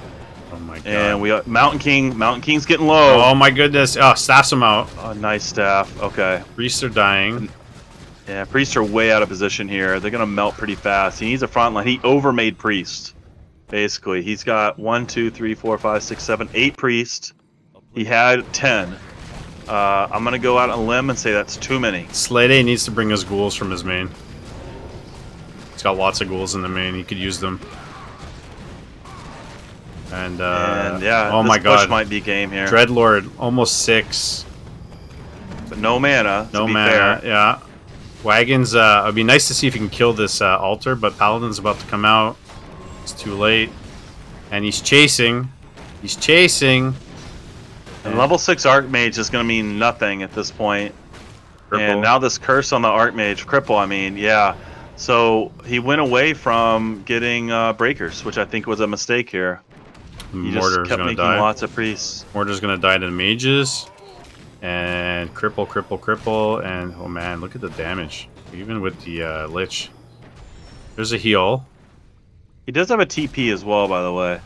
Oh my god. And we got Mountain King. Mountain King's getting low. Oh my goodness. Oh, staffs him out. Oh, nice staff. Okay. Priests are dying. Yeah, priests are way out of position here. They're gonna melt pretty fast. He needs a front line. He overmade priest. Basically, he's got 1, 2, 3, 4, 5, 6, 7, 8 priests. He had 10. I'm gonna go out on a limb and say that's too many. Slade needs to bring his ghouls from his main. He's got lots of ghouls in the main. He could use them. And yeah, oh this my god, push might be game here. Dreadlord almost 6. But no mana. No to be mana. fair. Yeah. Wagons. It'd be nice to see if he can kill this altar, but Paladin's about to come out. It's too late, and he's chasing. He's chasing. And level 6 Archmage is going to mean nothing at this point. Cripple. And now this curse on the Archmage, cripple, I mean, yeah. So he went away from getting breakers, which I think was a mistake here. He just Mortar's kept gonna making die. lots of priests. Mortar's gonna die to the mages, and cripple, cripple, cripple, and oh man, look at the damage. Even with the lich. There's a heal. He does have a TP as well, by the way.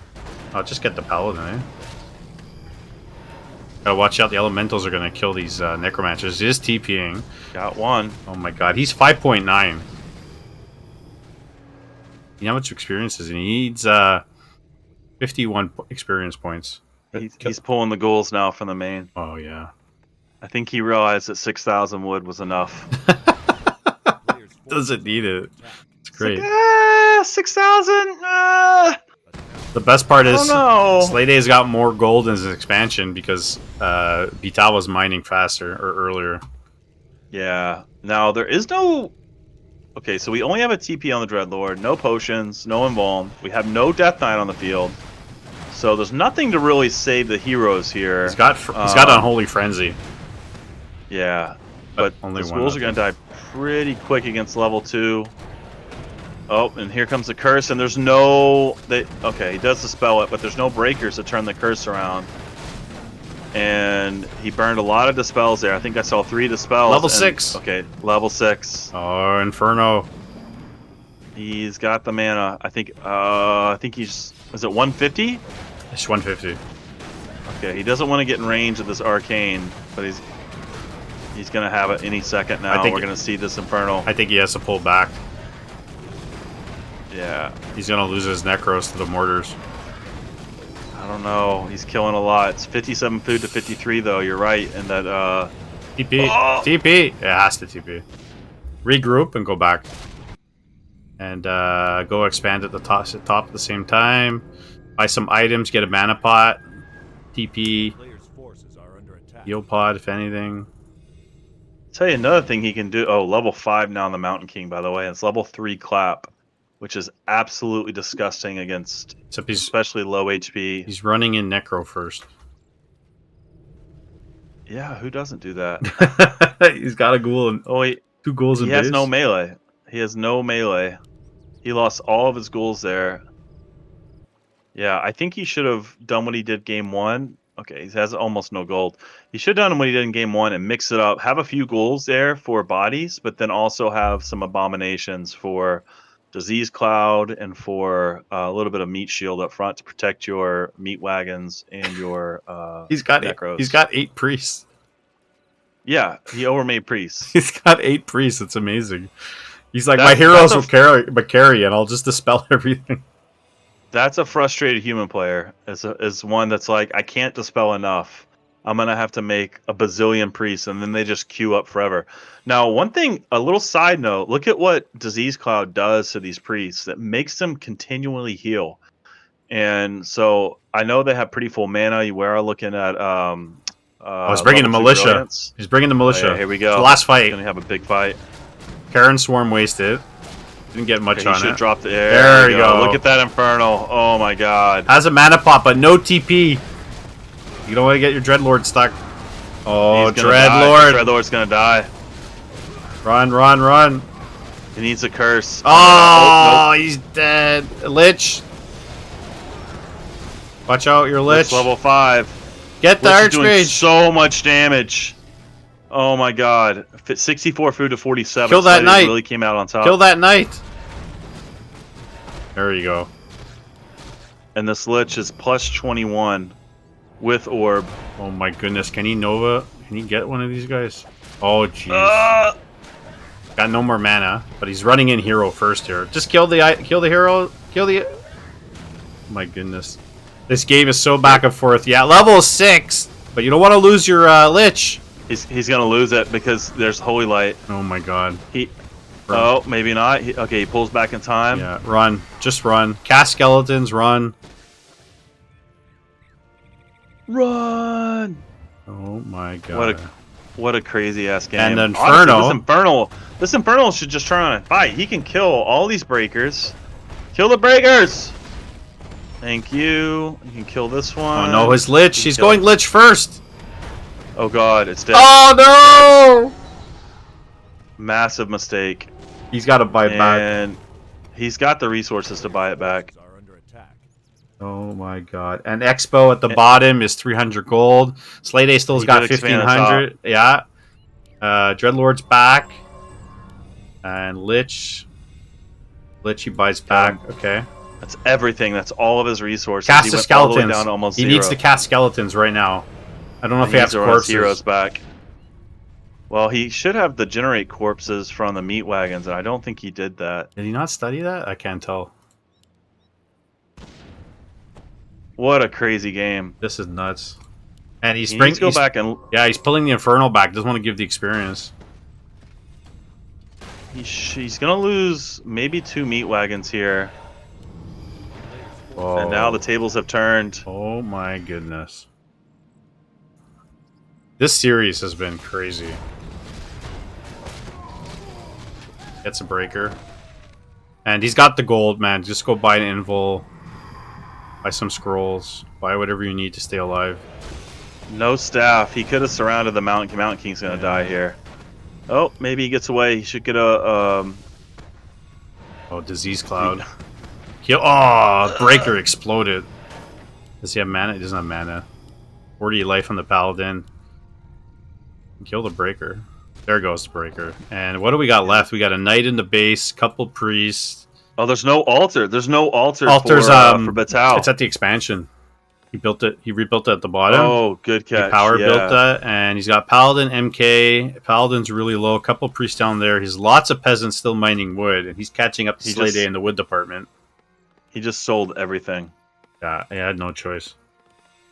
I'll just get the paladin, eh? Gotta watch out, the elementals are gonna kill these necromancers. He is TPing. Got one. Oh my god, he's 5.9. You know how much experience is he? He needs 51 experience points. He's pulling the ghouls now from the main. Oh yeah. I think he realized that 6,000 wood was enough. Doesn't need it. It's great. 6,000? The best part is no. Slade's got more gold in his expansion because Vital was mining faster or earlier. Yeah. Now, there is no... Okay, so we only have a TP on the Dreadlord. No potions, no Invuln. We have no Death Knight on the field. So there's nothing to really save the heroes here. He's got Unholy Frenzy. Yeah. But only the one schools of are going to die pretty quick against level 2. Oh, and here comes the curse, and there's no... Okay, he does dispel it, but there's no breakers to turn the curse around. And he burned a lot of dispels there. I think I saw 3 dispels. Level 6. Okay, level 6. Oh, Inferno. He's got the mana. I think he's... Is it 150? It's 150. Okay, he doesn't want to get in range of this arcane, but he's going to have it any second now. We're going to see this Infernal. I think he has to pull back. Yeah. He's going to lose his Necros to the Mortars. I don't know. He's killing a lot. It's 57 food to 53, though. You're right. And that, TP. Oh! TP. It has to TP. Regroup and go back. And go expand at the top at the same time. Buy some items. Get a mana pot. TP. Players' forces are under attack. Heal pod, if anything. tell you another thing he can do. Oh, level 5 now on the Mountain King, by the way. It's level 3 clap, which is absolutely disgusting against especially low HP. He's running in Necro first. Yeah, who doesn't do that? He's got a ghoul and wait, 2 ghouls in he base. has no melee. He has no melee. He lost all of his ghouls there. Yeah, I think he should have done what he did game 1. Okay, he has almost no gold. He should have done what he did in game 1 and mix it up. Have a few ghouls there for bodies, but then also have some abominations for Disease Cloud and for a little bit of meat shield up front to protect your meat wagons and your He's got necros. He's got 8 priests. Yeah, he overmade priests. He's got 8 priests. It's amazing. He's like, my heroes will carry, and I'll just dispel everything. That's a frustrated human player. Is one that's like, I can't dispel enough. I'm gonna have to make a bazillion priests, and then they just queue up forever. Now, one thing, a little side note: look at what Disease Cloud does to these priests. That makes them continually heal. And so I know they have pretty full mana. You are looking at he's bringing the militia. Brilliance. He's bringing the militia. Oh, yeah, here we go. It's the last fight. He's gonna have a big fight. Karen Swarm wasted. Didn't get much Okay, on he should it. drop the air. There you go. Look at that Infernal. Oh my god. Has a mana pop, but no TP. You don't want to get your Dreadlord stuck. Oh, Dreadlord. Dreadlord's gonna die. Run, run, run. He needs a curse. Oh, he's dead. Lich. Watch out, your Lich. It's level 5. Get the Lich is doing Archmage. so much damage. Oh my god. 64 food to 47. Kill that Slade knight. really came out on top. Kill that knight. There you go. And this Lich is plus 21 with Orb. Oh my goodness. Can he Nova? Can he get one of these guys? Oh, jeez. Got no more mana, but he's running in hero first here. Just kill the hero. Kill the... My goodness. This game is so back and forth. Yeah, level 6! But you don't want to lose your Lich. He's gonna lose it because there's Holy Light. Oh my god. Oh, maybe not. Okay, he pulls back in time. Yeah, run. Just run. Cast skeletons, run. Run! Oh my god. What a crazy ass game. And Honestly, Inferno. this Infernal should just turn on and fight. He can kill all these breakers. Kill the breakers! Thank you. You can kill this one. Oh no, his Lich. He's going Lich first. Oh god, it's dead. Oh no! Massive mistake. He's got to buy it back. And he's got the resources to buy it back. Are under attack. Oh my god. And Expo at the bottom is 300 gold. Slay Day still's He got did expand the 1500. Yeah. Dreadlord's back. And Lich he buys back. Okay. That's everything. That's all of his resources. Cast he the went all the way skeletons. down to almost He zero. needs to cast skeletons right now. I don't know if he has to run his corpses. heroes back. Well, he should have the generate corpses from the meat wagons, and I don't think he did that. Did he not study that? I can't tell. What a crazy game. This is nuts. And he's He needs to go he's- back and Yeah, he's pulling the Infernal back. Doesn't want to give the experience. he's gonna lose maybe 2 meat wagons here. Whoa. And now the tables have turned. Oh my goodness. This series has been crazy. Gets a breaker. And he's got the gold, man. Just go buy an invul. Buy some scrolls. Buy whatever you need to stay alive. No staff. He could have surrounded the Mountain. Mountain King's gonna die here. Oh, maybe he gets away. He should get a Oh, disease cloud. Kill. Oh, breaker exploded. Does he have mana? He doesn't have mana. 40 life on the paladin. Kill the breaker. There goes the breaker. And what do we got left? We got a knight in the base, couple priests. Oh, there's no altar. There's no altar Altars, for Batal. It's at the expansion. He built it. He rebuilt it at the bottom. Oh, good catch. He power yeah. built that, and he's got Paladin MK. Paladin's really low. A couple priests down there. He's lots of peasants still mining wood, and he's catching up to Slay Day in the wood department. He just sold everything. Yeah, he had no choice.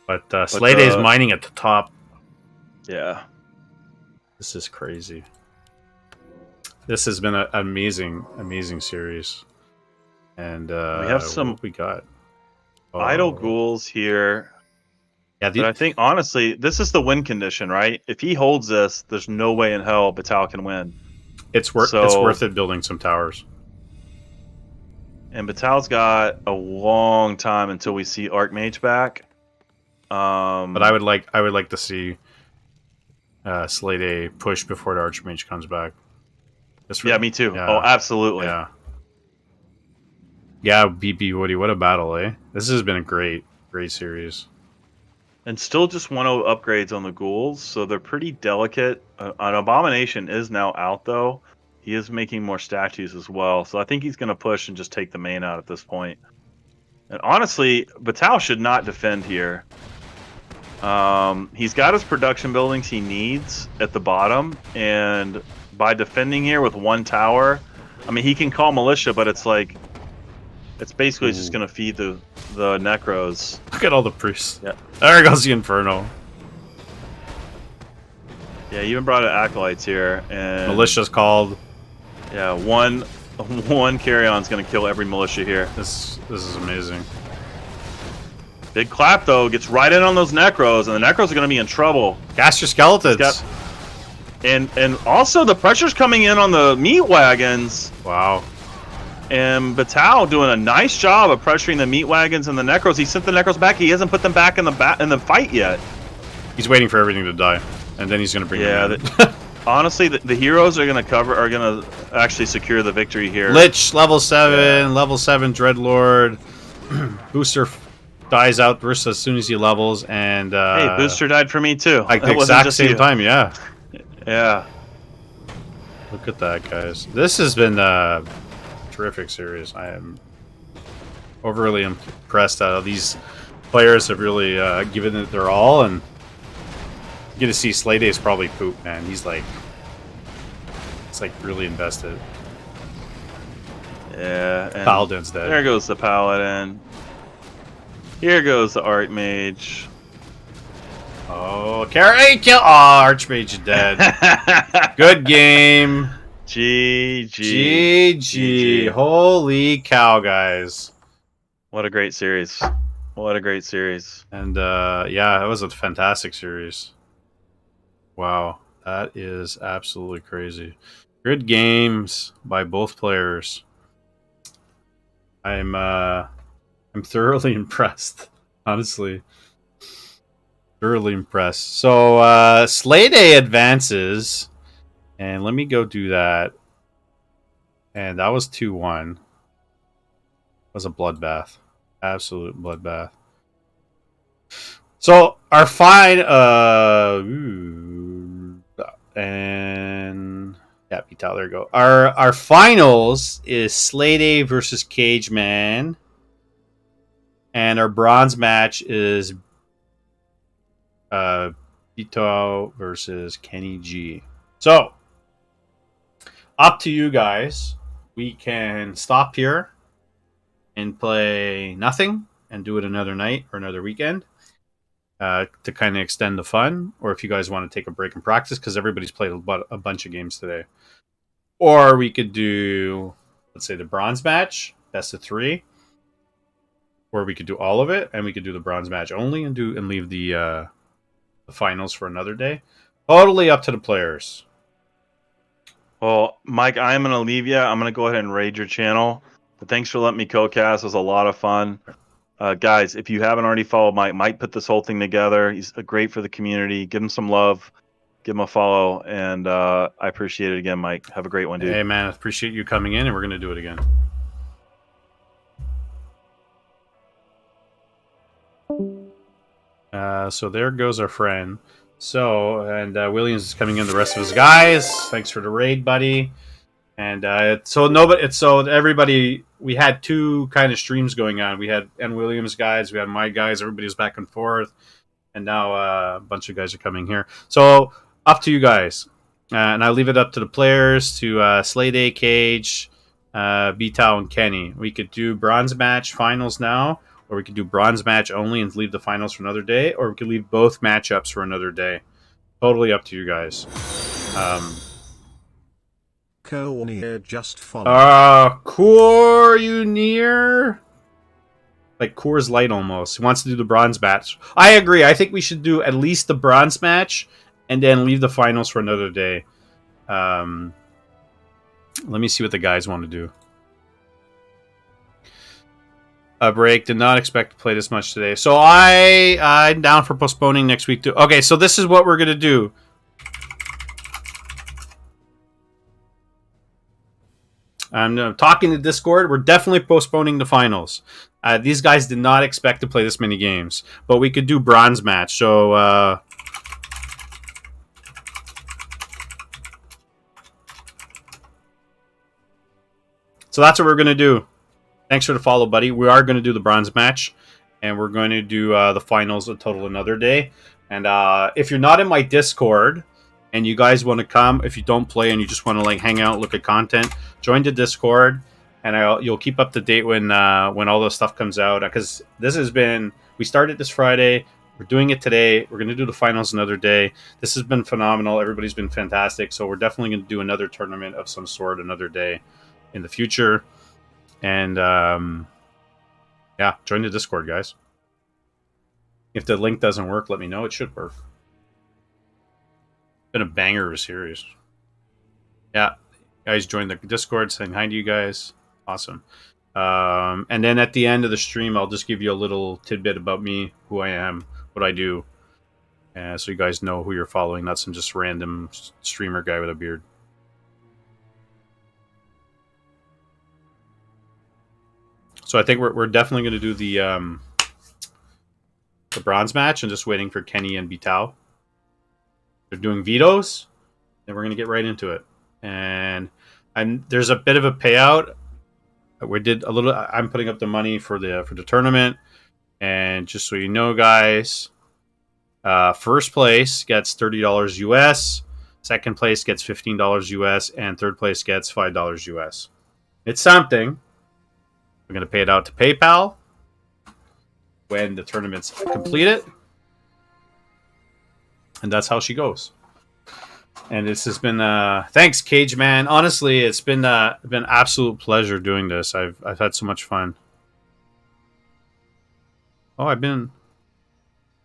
But Slay Day's mining at the top. Yeah. This is crazy. This has been an amazing, amazing series. And We have some- what we got. Idle ghouls here. Yeah, But I think, honestly, this is the win condition, right? If he holds this, there's no way in hell Batal can win. it's worth it building some towers. And Batal's got a long time until we see Archmage back. But I would like to see Slay Day push before the Archmage comes back. Yeah, me too. Yeah. Oh, absolutely. Yeah. Yeah, BB Woody, what a battle, eh? This has been a great series. And still just 1-0 upgrades on the ghouls, so they're pretty delicate. An Abomination is now out, though. He is making more statues as well, so I think he's going to push and just take the main out at this point. And honestly, Batal should not defend here. He's got his production buildings he needs at the bottom, and by defending here with 1 tower, I mean, he can call militia, but it's like, it's basically just going to feed the necros. Look at all the priests. Yeah. There goes the Inferno. Yeah, he even brought in acolytes here, and Militia's called. yeah, one carry-on's going to kill every militia here. This is amazing. Big clap though, gets right in on those necros, and the necros are going to be in trouble. Cast your skeletons. And also the pressure's coming in on the meat wagons. Wow. And Batal doing a nice job of pressuring the meat wagons and the necros. He sent the necros back. He hasn't put them back in the fight yet. He's waiting for everything to die, and then he's going to bring them in. Honestly, the heroes are going to actually secure the victory here. Lich, level 7, level 7 Dreadlord. Booster dies out versus as soon as he levels, and Hey, Booster died for me too. like the It wasn't exact just same you. time, yeah. Yeah. Look at that, guys. This has been a terrific series. I am overly impressed that these players have really given it their all, and you get to see Slay Day's probably poop, man. He's like, it's like really invested. Yeah. And Paladin's dead. there goes the paladin. Here goes the Archmage. Oh, carry kill. Oh, Archmage is dead. Good game. GG. GG. Holy cow, guys. What a great series. What a great series. And yeah, it was a fantastic series. Wow, that is absolutely crazy. Good games by both players. I'm thoroughly impressed, honestly. Thoroughly impressed. So Slay Day advances, and let me go do that. And that was 2-1. It was a bloodbath. Absolute bloodbath. So our and yeah, Vital, there you go. Our finals is Slay Day versus Cage Man, and our bronze match is Veto versus Kenny G. So up to you guys. We can stop here and play nothing and do it another night or another weekend. To kind of extend the fun, or if you guys want to take a break and practice, because everybody's played a bunch of games today. Or we could do, let's say, the bronze match, best of 3, or we could do all of it, and we could do the bronze match only and leave the finals for another day. Totally up to the players. Well, Mike, I'm going to leave you. I'm going to go ahead and raid your channel. But thanks for letting me co-cast. It was a lot of fun. Guys, if you haven't already followed Mike, Mike put this whole thing together. He's great for the community. Give him some love. Give him a follow. And I appreciate it again, Mike. Have a great one, dude. Hey, man, I appreciate you coming in, and we're going to do it again. So there goes our friend. So, and Williams is coming in, the rest of his guys. Thanks for the raid, buddy. And so everybody, we had 2 kind of streams going on. We had N. Williams guys, we had my guys, everybody was back and forth. And now a bunch of guys are coming here. So up to you guys. And I leave it up to the players to Slay Day, Cage, B-Tao, and Kenny. We could do bronze match finals now, or we could do bronze match only and leave the finals for another day, or we could leave both matchups for another day. Totally up to you guys. Cornier just followed. Cornier? Like Coors Light almost. He wants to do the bronze match. I agree. I think we should do at least the bronze match and then leave the finals for another day. Let me see what the guys want to do. A break. Did not expect to play this much today. So I'm down for postponing next week too. Okay, so this is what we're going to do. I'm talking to Discord. We're definitely postponing the finals. These guys did not expect to play this many games, but we could do bronze match. So that's what we're going to do. Thanks for the follow, buddy. We are going to do the bronze match, and we're going to do the finals a total another day. And if you're not in my Discord and you guys want to come, if you don't play and you just want to like hang out, look at content, join the Discord, and you'll keep up to date when all the stuff comes out. Because we started this Friday, we're doing it today, we're going to do the finals another day. This has been phenomenal. Everybody's been fantastic. So we're definitely going to do another tournament of some sort another day in the future. And yeah, join the Discord, guys. If the link doesn't work, let me know. It should work. Been a banger of a series. Yeah, guys, join the Discord. Saying hi to you guys. Awesome. And then at the end of the stream, I'll just give you a little tidbit about me, who I am, what I do, so you guys know who you're following. Not some just random streamer guy with a beard. So I think we're definitely going to do the bronze match, and just waiting for Kenny and Bitao. They're doing vetoes, and we're going to get right into it. And there's a bit of a payout. I'm putting up the money for the tournament, and just so you know, guys, first place gets $30 US, second place gets $15 US, and third place gets $5 US. It's something. We're going to pay it out to PayPal. when the tournament's completed. And that's how she goes. And this has been thanks, Cage Man. Honestly, it's been absolute pleasure doing this. I've had so much fun. Oh, I've been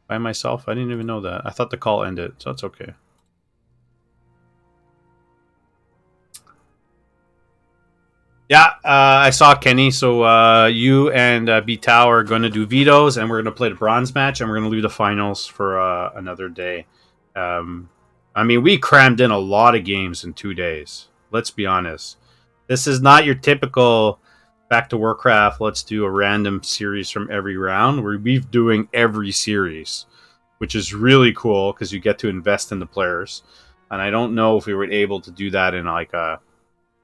by myself. I didn't even know that. I thought the call ended, so that's okay. Yeah, I saw Kenny. So you and B-Tao are going to do vetoes, and we're going to play the bronze match, and we're going to leave the finals for another day. I mean, we crammed in a lot of games in 2 days. Let's be honest. This is not your typical back to Warcraft. Let's do a random series from every round. We're doing every series, which is really cool because you get to invest in the players. And I don't know if we were able to do that in like a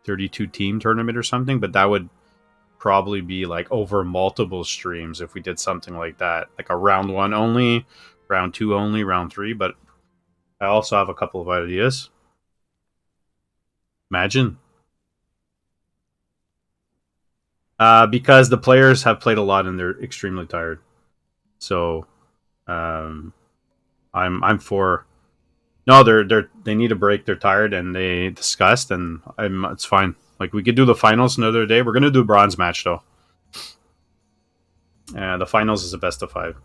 32 team tournament or something, but that would probably be like over multiple streams if we did something like that, like a round 1 only, round 2 only, round 3. But I also have a couple of ideas. Imagine. Because the players have played a lot and they're extremely tired. So I'm for. No, they need a break. They're tired and they discussed, and it's fine. Like, we could do the finals another day. We're gonna do a bronze match though. The finals is a best of 5.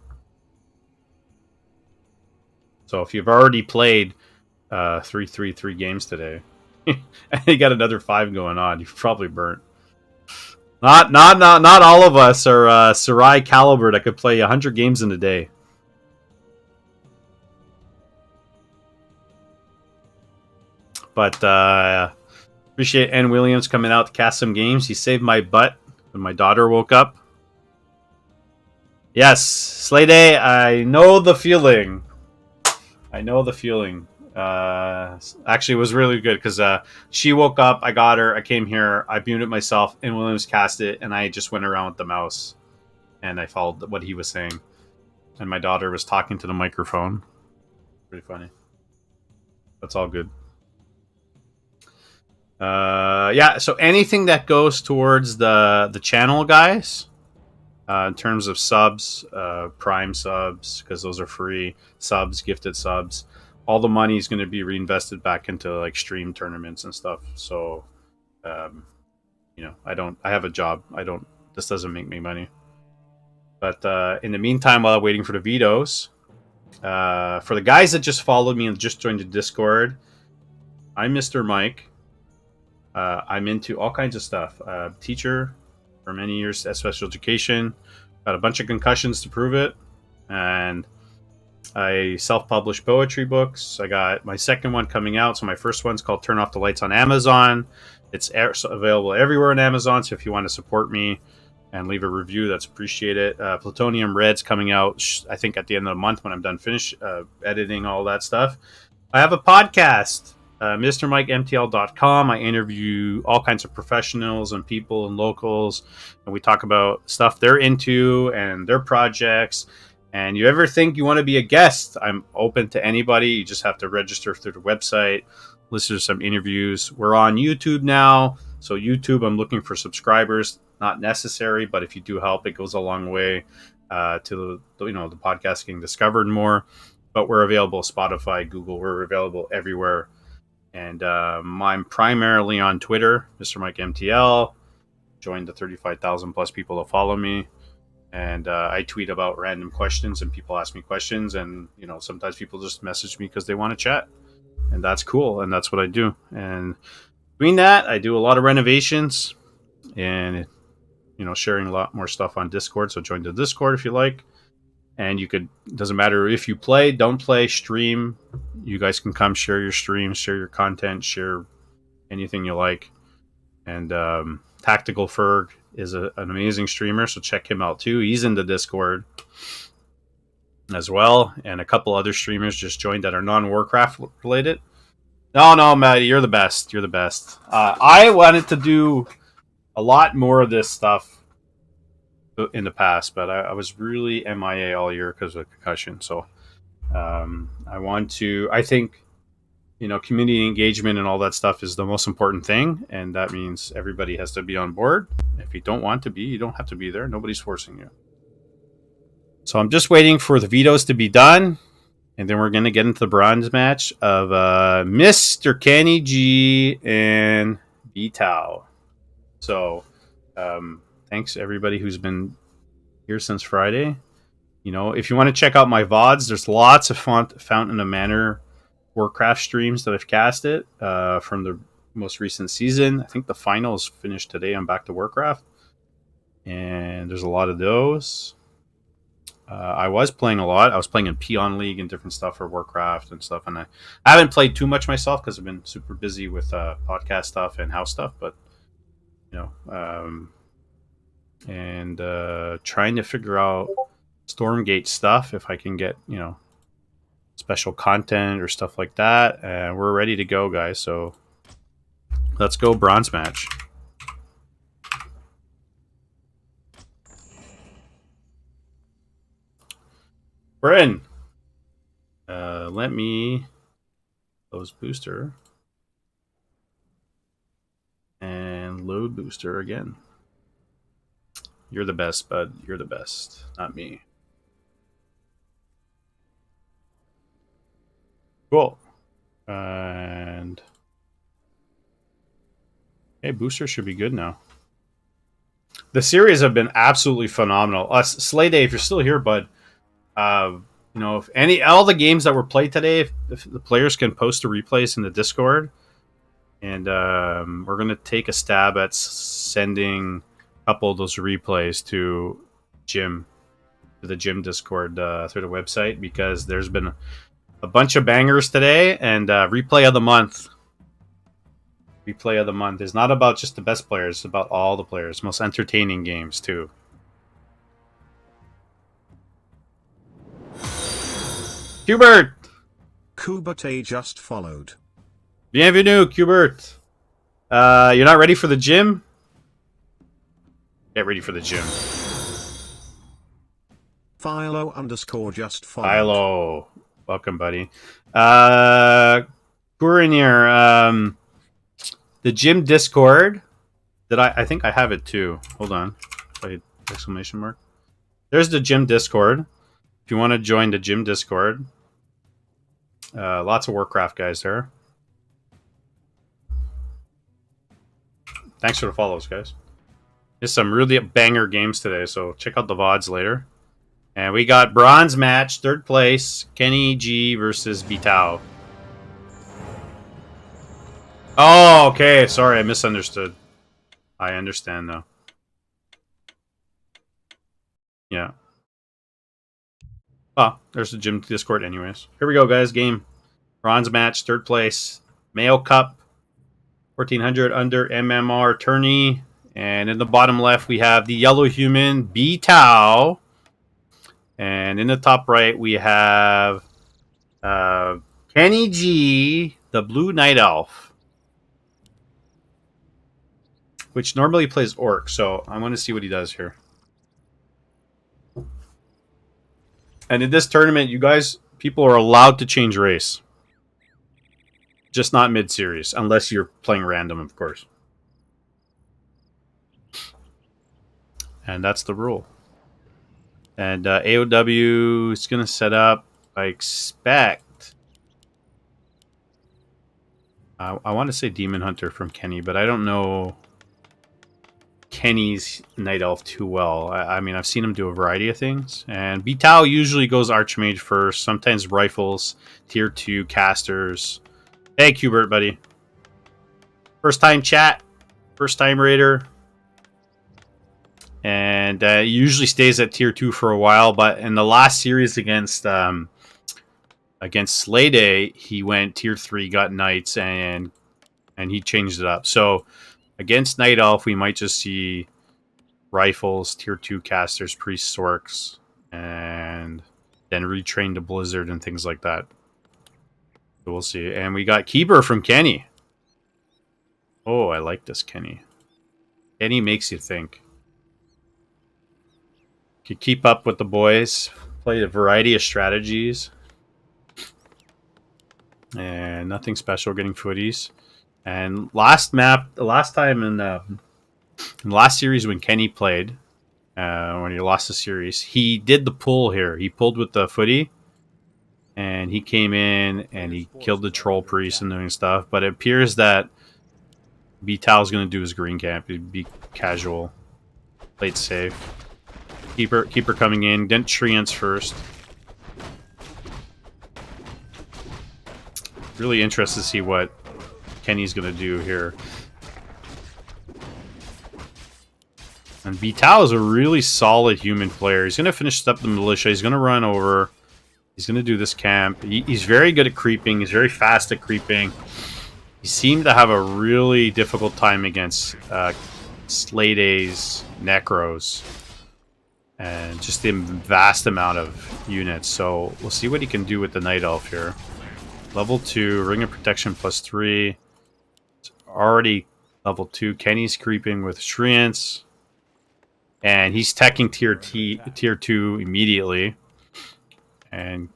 So if you've already played 3 games today, and you got another 5 going on, you've probably burnt. Not all of us are Sarai caliber that could play 100 games in a day. But appreciate N. Williams coming out to cast some games. He saved my butt when my daughter woke up. Yes, Slay Day, I know the feeling. Actually, it was really good because she woke up, I got her, I came here, I muted myself, and Williams cast it, and I just went around with the mouse, and I followed what he was saying. And my daughter was talking to the microphone. Pretty funny. That's all good. Yeah, so anything that goes towards the channel, guys, in terms of subs, Prime subs, because those are free, subs, gifted subs, all the money is going to be reinvested back into like stream tournaments and stuff. So, I have a job. This doesn't make me money. But in the meantime, while I'm waiting for the vetoes, for the guys that just followed me and just joined the Discord, I'm Mr. Mike. I'm into all kinds of stuff. Teacher for many years at special education. Got a bunch of concussions to prove it. And I self-publish poetry books. I got my second one coming out. So my first one's called Turn Off the Lights on Amazon. It's available everywhere on Amazon. So if you want to support me and leave a review, that's appreciated. Plutonium Red's coming out, I think, at the end of the month when I'm done editing all that stuff. I have a podcast. MrMikeMTL.com. I interview all kinds of professionals and people and locals, and we talk about stuff they're into and their projects. And you ever think you want to be a guest, I'm open to anybody. You just have to register through the website, listen to some interviews. We're on YouTube now, so YouTube, I'm looking for subscribers. Not necessary, but if you do help, it goes a long way to the podcast getting discovered more. But we're available Spotify, Google. We're available everywhere. And I'm primarily on Twitter, Mr. Mike MTL. Joined the 35,000 plus people that follow me. And I tweet about random questions and people ask me questions. And, sometimes people just message me because they want to chat. And that's cool. And that's what I do. And between that, I do a lot of renovations and, sharing a lot more stuff on Discord. So join the Discord if you like. And doesn't matter if you play, don't play, stream. You guys can come share your streams, share your content, share anything you like. And Tactical Ferg is an amazing streamer, so check him out too. He's in the Discord as well. And a couple other streamers just joined that are non-Warcraft related. No, Maddie, you're the best. You're the best. I wanted to do a lot more of this stuff in the past, but I was really MIA all year because of concussion. So I think community engagement and all that stuff is the most important thing, and that means everybody has to be on board. If you don't want to be, you don't have to be there. Nobody's forcing you. So I'm just waiting for the vetoes to be done, and then we're going to get into the bronze match of Mr. Kenny G and Veto. So thanks everybody who's been here since Friday. You know, if you want to check out my VODs, there's lots of Fountain of Manor Warcraft streams that I've casted from the most recent season. I think the finals finished today. I'm back to Warcraft, and there's a lot of those. I was playing a lot. I was playing in Peon League and different stuff for Warcraft and stuff, and I haven't played too much myself because I've been super busy with podcast stuff and house stuff. But you know, and trying to figure out Stormgate stuff if I can get, you know, special content or stuff like that. And we're ready to go, guys. So let's go bronze match. We're in. Let me close booster and load booster again. You're the best, bud. You're the best, not me. Cool. And hey, booster should be good now. The series have been absolutely phenomenal. Slay Day, if you're still here, bud. You know, if all the games that were played today, if the players can post the replays in the Discord, and we're gonna take a stab at sending a couple of those replays to the gym Discord through the website, because there's been a bunch of bangers today. And replay of the month. Replay of the month is not about just the best players; it's about all the players, most entertaining games too. Hubert! Kubate just followed. Bienvenue, Hubert. You're not ready for the gym? Get ready for the gym. Philo _ just followed. Philo. Welcome, buddy. Kurinir, the gym Discord. I think I have it too. Hold on. Exclamation mark. There's the gym Discord. If you want to join the gym Discord, lots of Warcraft guys there. Thanks for the follows, guys. There's some really banger games today, so check out the VODs later. And we got bronze match, third place, Kenny G versus Veto. Oh, okay. Sorry, I misunderstood. I understand now. Yeah. Oh, there's the gym Discord anyways. Here we go, guys. Game. Bronze match, third place. Mayo Cup. 1400 under MMR tourney. And in the bottom left, we have the yellow human, Veto. And in the top right, we have Kenny G, the blue night elf, which normally plays orc. So I want to see what he does here. And in this tournament, you guys, people are allowed to change race. Just not mid-series, unless you're playing random, of course. And that's the rule. And AOW is going to set up, I expect. I want to say Demon Hunter from Kenny, but I don't know Kenny's Night Elf too well. I mean, I've seen him do a variety of things. And Veto usually goes Archmage first, sometimes Rifles, Tier 2 Casters. Hey, Qbert, buddy. First time chat, first time Raider. And usually stays at Tier 2 for a while, but in the last series against Slay Day, he went Tier 3, got Knights, and he changed it up. So against Night Elf, we might just see Rifles, Tier 2 Casters, Priests, Orcs, and then retrain to Blizzard and things like that. So we'll see. And we got Keeper from Kenny. Oh, I like this Kenny. Kenny makes you think. Could keep up with the boys, play a variety of strategies, and nothing special. Getting footies. And last time in the last series when Kenny played, when he lost the series. He did the pull here. He pulled with the footy, and he came in and he killed the troll priest and doing stuff. But it appears that Vito's going to do his green camp. He'd be casual, played safe. Keeper coming in. Didn't treants first. Really interested to see what Kenny's going to do here. And Veto is a really solid human player. He's going to finish up the militia. He's going to run over. He's going to do this camp. He's very good at creeping. He's very fast at creeping. He seemed to have a really difficult time against Slade's Necros. And just the vast amount of units. So we'll see what he can do with the Night Elf here. Level 2, Ring of Protection +3. It's already level 2. Kenny's creeping with Shriants. And he's teching tier 2 immediately. And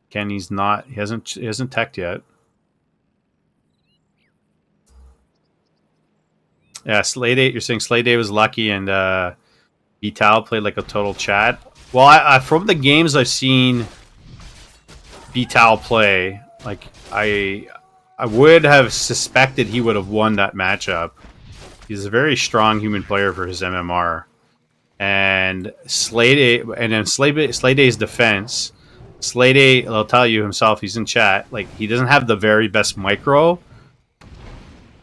Kenny's not, he hasn't teched yet. Yeah, Slade, you're saying Slade was lucky and Vital played like a total chat. Well, I from the games I've seen Vital play, like I would have suspected he would have won that matchup. He's a very strong human player for his MMR. And Slade's defense, Slade, I'll tell you himself, he's in chat, like he doesn't have the very best micro.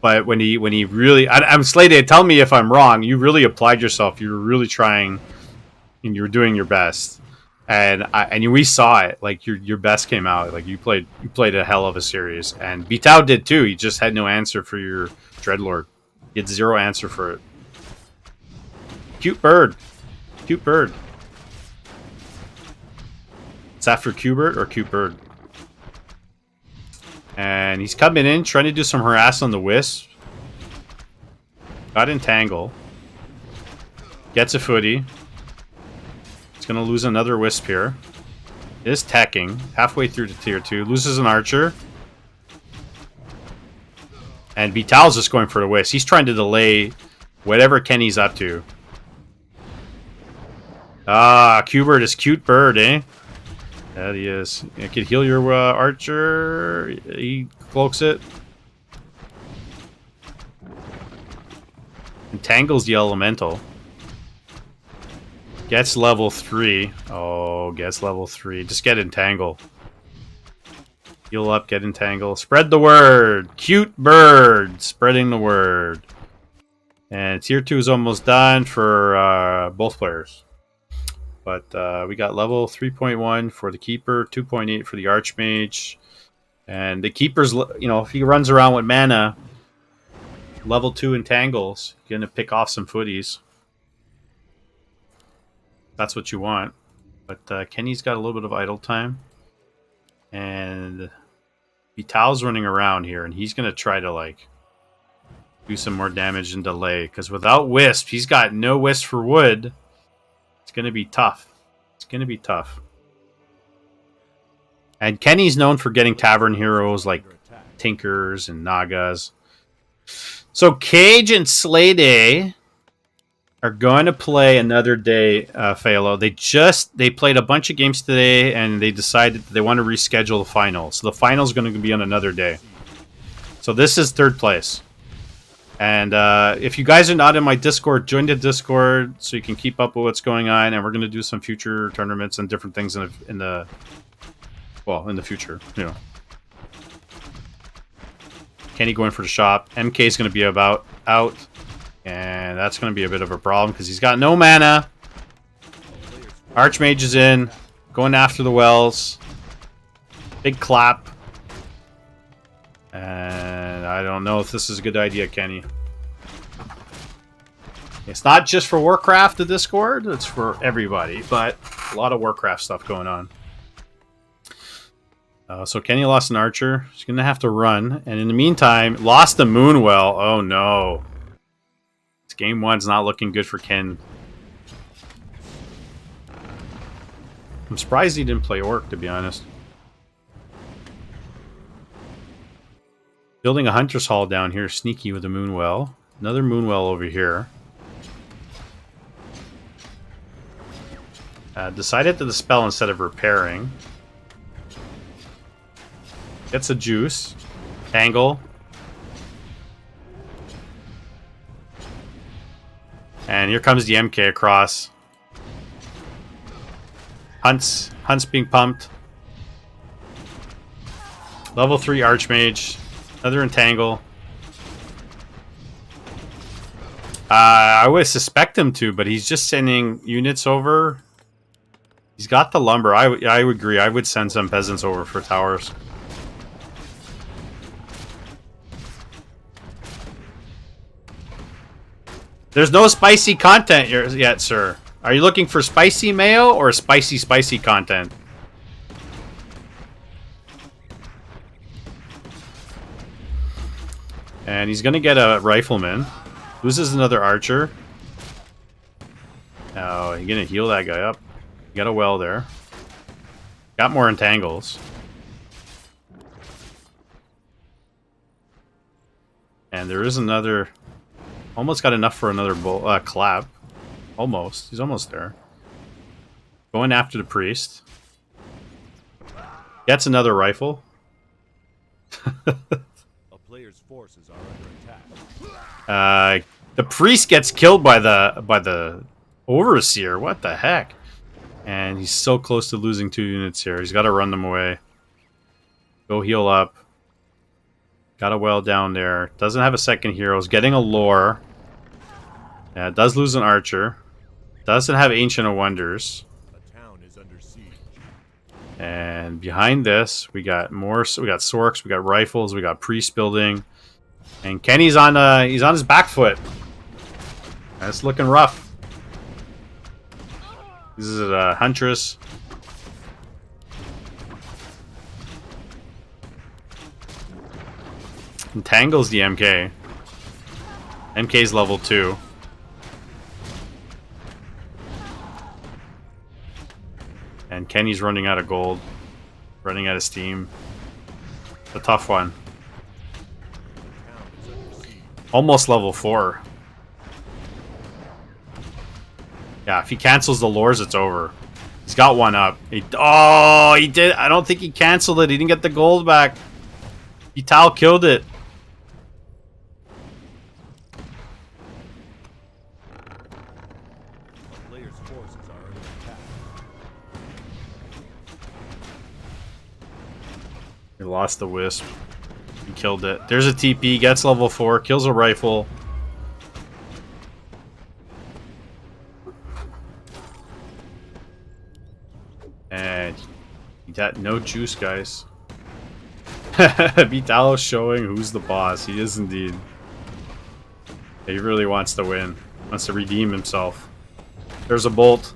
But when he really, I'm Slade, tell me if I'm wrong, you really applied yourself. You were really trying and you were doing your best. And we saw it, like your best came out. Like you played a hell of a series. And Vitao did too. He just had no answer for your Dreadlord. He had zero answer for it. Cute bird. Cute bird. It's after Cubert or Cute bird. And he's coming in, trying to do some harass on the Wisp. Got Entangle. Gets a footy. He's going to lose another Wisp here. Is teching. Halfway through to tier 2. Loses an Archer. And Vital's just going for the Wisp. He's trying to delay whatever Kenny's up to. Ah, Cubert is Cute bird, eh? That he is. You could heal your Archer. He cloaks it. Entangles the Elemental. Gets level 3. Oh, gets level 3. Just get Entangle. Heal up, get Entangle. Spread the word. Cute bird. Spreading the word. And tier 2 is almost done for both players. But we got level 3.1 for the Keeper, 2.8 for the Archmage. And the Keeper's, you know, if he runs around with mana, level 2 Entangles, you're going to pick off some footies. That's what you want. But Kenny's got a little bit of idle time. And Vital's running around here, and he's going to try to, like, do some more damage and delay. Because without Wisp, he's got no Wisp for wood. It's going to be tough. It's going to be tough. And Kenny's known for getting tavern heroes like Tinkers and Nagas. So Cage and Slade are going to play another day, Phalo. They played a bunch of games today, and they decided they want to reschedule the final. So the final is going to be on another day. So this is third place. And if you guys are not in my Discord, join the Discord so you can keep up with what's going on. And we're going to do some future tournaments and different things in the future. You know, Kenny going for the shop. MK is going to be out, and that's going to be a bit of a problem because he's got no mana. Archmage is in, going after the wells. Big clap. And I don't know if this is a good idea, Kenny. It's not just for Warcraft, the Discord. It's for everybody, but a lot of Warcraft stuff going on. So Kenny lost an Archer. He's going to have to run. And in the meantime, lost the Moonwell. Oh, no. This game one's not looking good for Ken. I'm surprised he didn't play Orc, to be honest. Building a Hunter's Hall down here, sneaky with the Moonwell. Another Moonwell over here. Decided to dispel instead of repairing. Gets a juice. Tangle. And here comes the MK across. Hunt's being pumped. Level 3 Archmage. Another Entangle. I would suspect him to, but he's just sending units over. He's got the lumber. I would agree. I would send some peasants over for towers. There's no spicy content yet, sir. Are you looking for spicy mayo or spicy content? And he's going to get a rifleman. Loses another archer. Oh, you're going to heal that guy up. Got a well there. Got more entangles. And there is another... Almost got enough for another clap. Almost. He's almost there. Going after the priest. Gets another rifle. A player's forces are under attack. The priest gets killed by the overseer. What the heck? And he's so close to losing 2 units here. He's got to run them away. Go heal up. Got a well down there. Doesn't have a second hero. Is getting a lore. Yeah, does lose an archer. Doesn't have Ancient of Wonders. A town is under siege. And behind this, we got more. We got Sorks. We got rifles. We got priest building. And Kenny's on. He's on his back foot. That's looking rough. This is a Huntress. Entangles the MK. MK's level 2. And Kenny's running out of gold. Running out of steam. A tough one. Almost level 4. Yeah, if he cancels the lures, it's over. He's got one up. Oh, he did. I don't think he canceled it. He didn't get the gold back. Vital killed it. A player's forces are under attack. He lost the wisp. He killed it. There's a TP. Gets level 4. Kills a rifle. And he got no juice, guys. Vital showing who's the boss. He is indeed. He really wants to win. Wants to redeem himself. There's a bolt.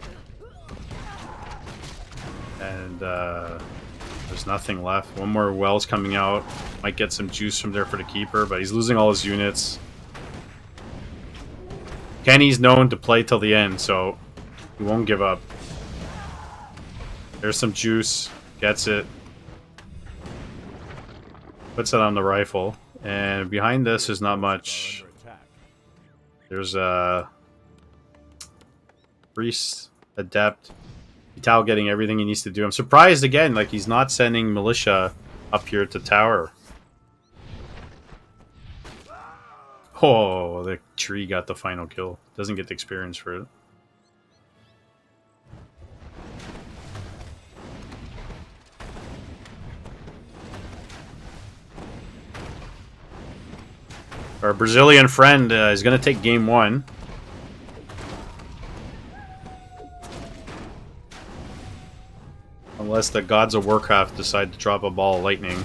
And there's nothing left. One more well's coming out. Might get some juice from there for the keeper, but he's losing all his units. Kenny's known to play till the end, so he won't give up. There's some juice. Gets it. Puts it on the rifle. And behind this is not much. There's a priest, adept. Vital getting everything he needs to do. I'm surprised again, like he's not sending militia up here to tower. Oh, the tree got the final kill. Doesn't get the experience for it. Our Brazilian friend is going to take game 1. Unless the gods of Warcraft decide to drop a ball of lightning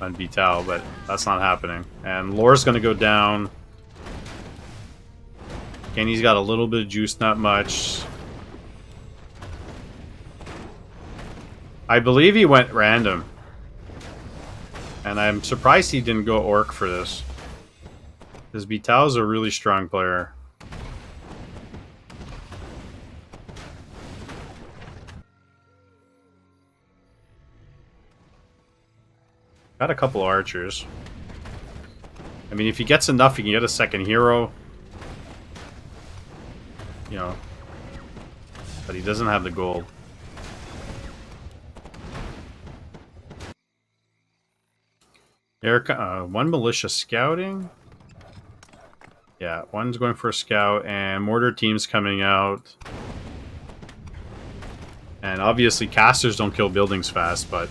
on Vital, but that's not happening. And Lore's going to go down. Kenny's got a little bit of juice, not much. I believe he went random. And I'm surprised he didn't go Orc for this. Because Vital's a really strong player. Got a couple of archers. I mean, if he gets enough, he can get a second hero. You know. but he doesn't have the gold. One militia scouting. Yeah, one's going for a scout, and mortar team's coming out. And obviously casters don't kill buildings fast, but...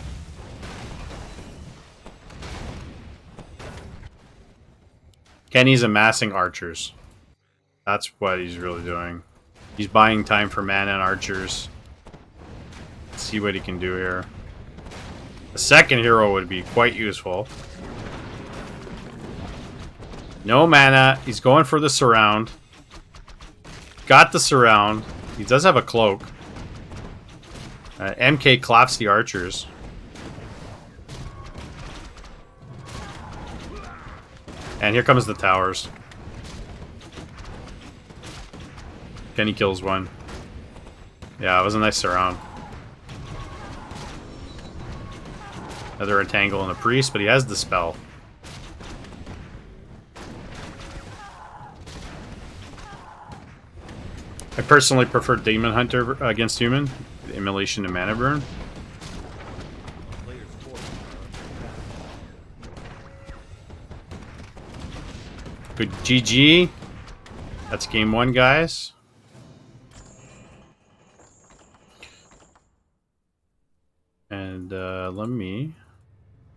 Kenny's amassing archers. That's what he's really doing. He's buying time for mana and archers. Let's see what he can do here. A second hero would be quite useful. No mana. He's going for the surround. Got the surround. He does have a cloak. MK claps the archers. And here comes the towers. Kenny kills one. Yeah, it was a nice surround. Another entangle and a priest, but he has the spell. I personally prefer Demon Hunter against Human. Immolation and Mana Burn. Good GG. That's game one, guys. And let me...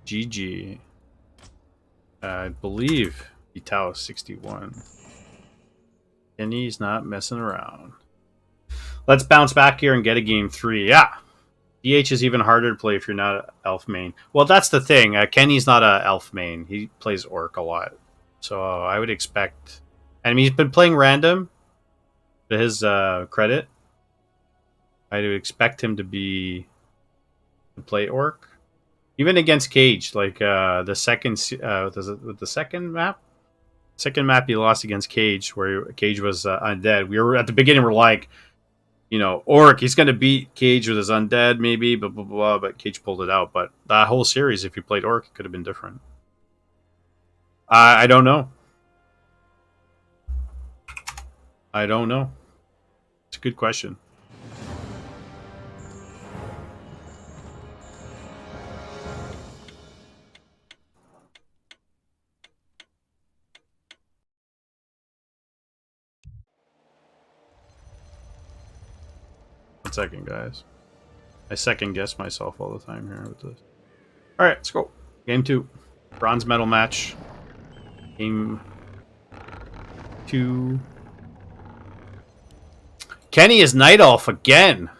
GG. I believe Veto 61. Kenny's not messing around. Let's bounce back here and get a game 3. Yeah. DH is even harder to play if you're not an elf main. Well, that's the thing. Kenny's not an elf main. He plays orc a lot. So I would expect... I mean, he's been playing random. To his credit. I would expect him to play orc. Even against Cage. Like the second... the second map? Second map he lost against Cage. Where Cage was undead. We were at the beginning, we're like... You know, Orc, he's going to beat Cage with his undead, maybe, blah, blah, blah, but Cage pulled it out. But that whole series, if you played Orc, it could have been different. I don't know. I don't know. It's a good question. Second, guys. I second guess myself all the time here with this. Alright, let's go. Game 2. Bronze medal match. Game 2. Kenny is Night Elf again.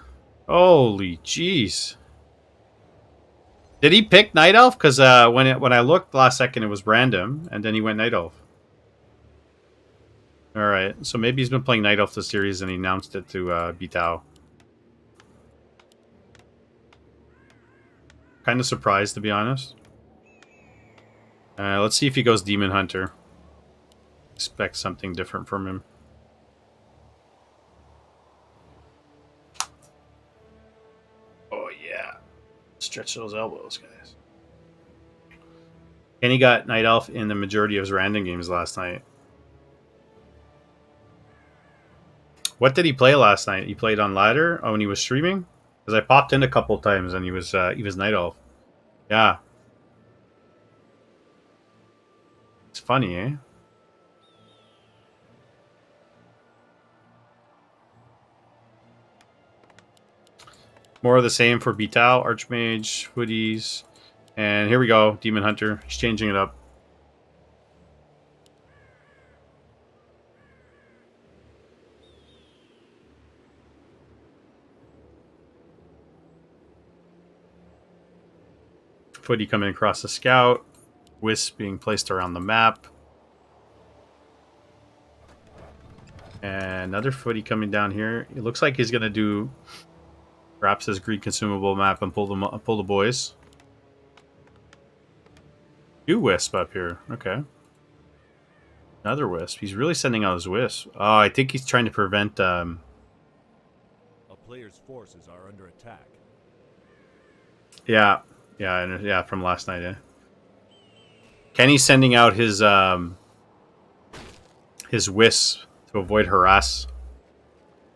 Holy jeez. Did he pick Night Elf? Because when I looked last second, it was random, and then he went Night Elf. Alright, so maybe he's been playing Night Elf this series and he announced it to Bitao. Kind of surprised, to be honest. Let's see if he goes Demon Hunter. Expect something different from him. Oh, yeah. Stretch those elbows, guys. And he got Night Elf in the majority of his random games last night. What did he play last night? He played on ladder? Oh, when he was streaming? Because I popped in a couple times and he was Night Elf. Yeah. It's funny, eh? More of the same for Betal, Archmage, Hoodies. And here we go, Demon Hunter. He's changing it up. Footy coming across the scout. Wisp being placed around the map. And another footy coming down here. It looks like he's going to do perhaps his Greed consumable map and pull the boys. Two Wisp up here. Okay. Another Wisp. He's really sending out his Wisp. Oh, I think he's trying to prevent... A player's forces are under attack. Yeah. Yeah, from last night, eh? Kenny's sending out his Wisp to avoid harass.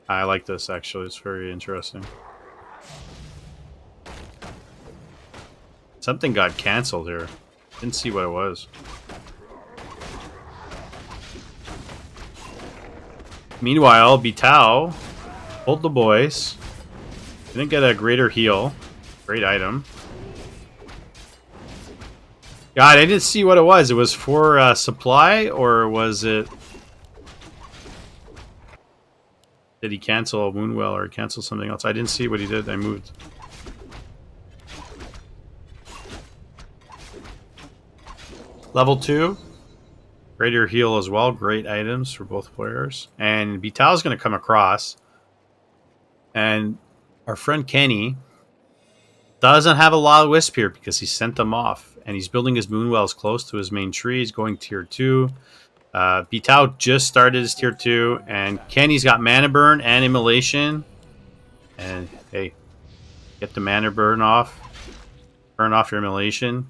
I like this, actually. It's very interesting. Something got cancelled here. Didn't see what it was. Meanwhile, Veto pulled the boys. Didn't get a greater heal. Great item. God, I didn't see what it was. It was for supply, or was it... Did he cancel a Woundwell or cancel something else? I didn't see what he did. I moved. Level 2. Greater heal as well. Great items for both players. And Vito's going to come across. And our friend Kenny doesn't have a lot of Wisp here because he sent them off. And he's building his Moonwells close to his main tree. He's going tier 2. Veto just started his tier 2. And Kenny's got Mana Burn and Immolation. And hey, get the Mana Burn off. Burn off your Immolation.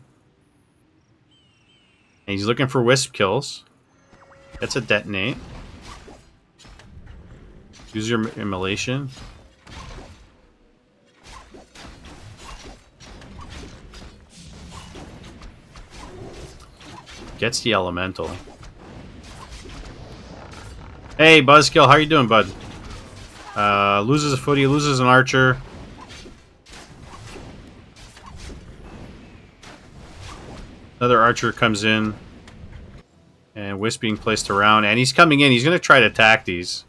And he's looking for Wisp kills. That's a detonate. Use your Immolation. Gets the Elemental. Hey, Buzzkill, how you doing, bud? Loses a footy, loses an archer. Another archer comes in. And Wisp being placed around. And he's coming in. He's going to try to attack these.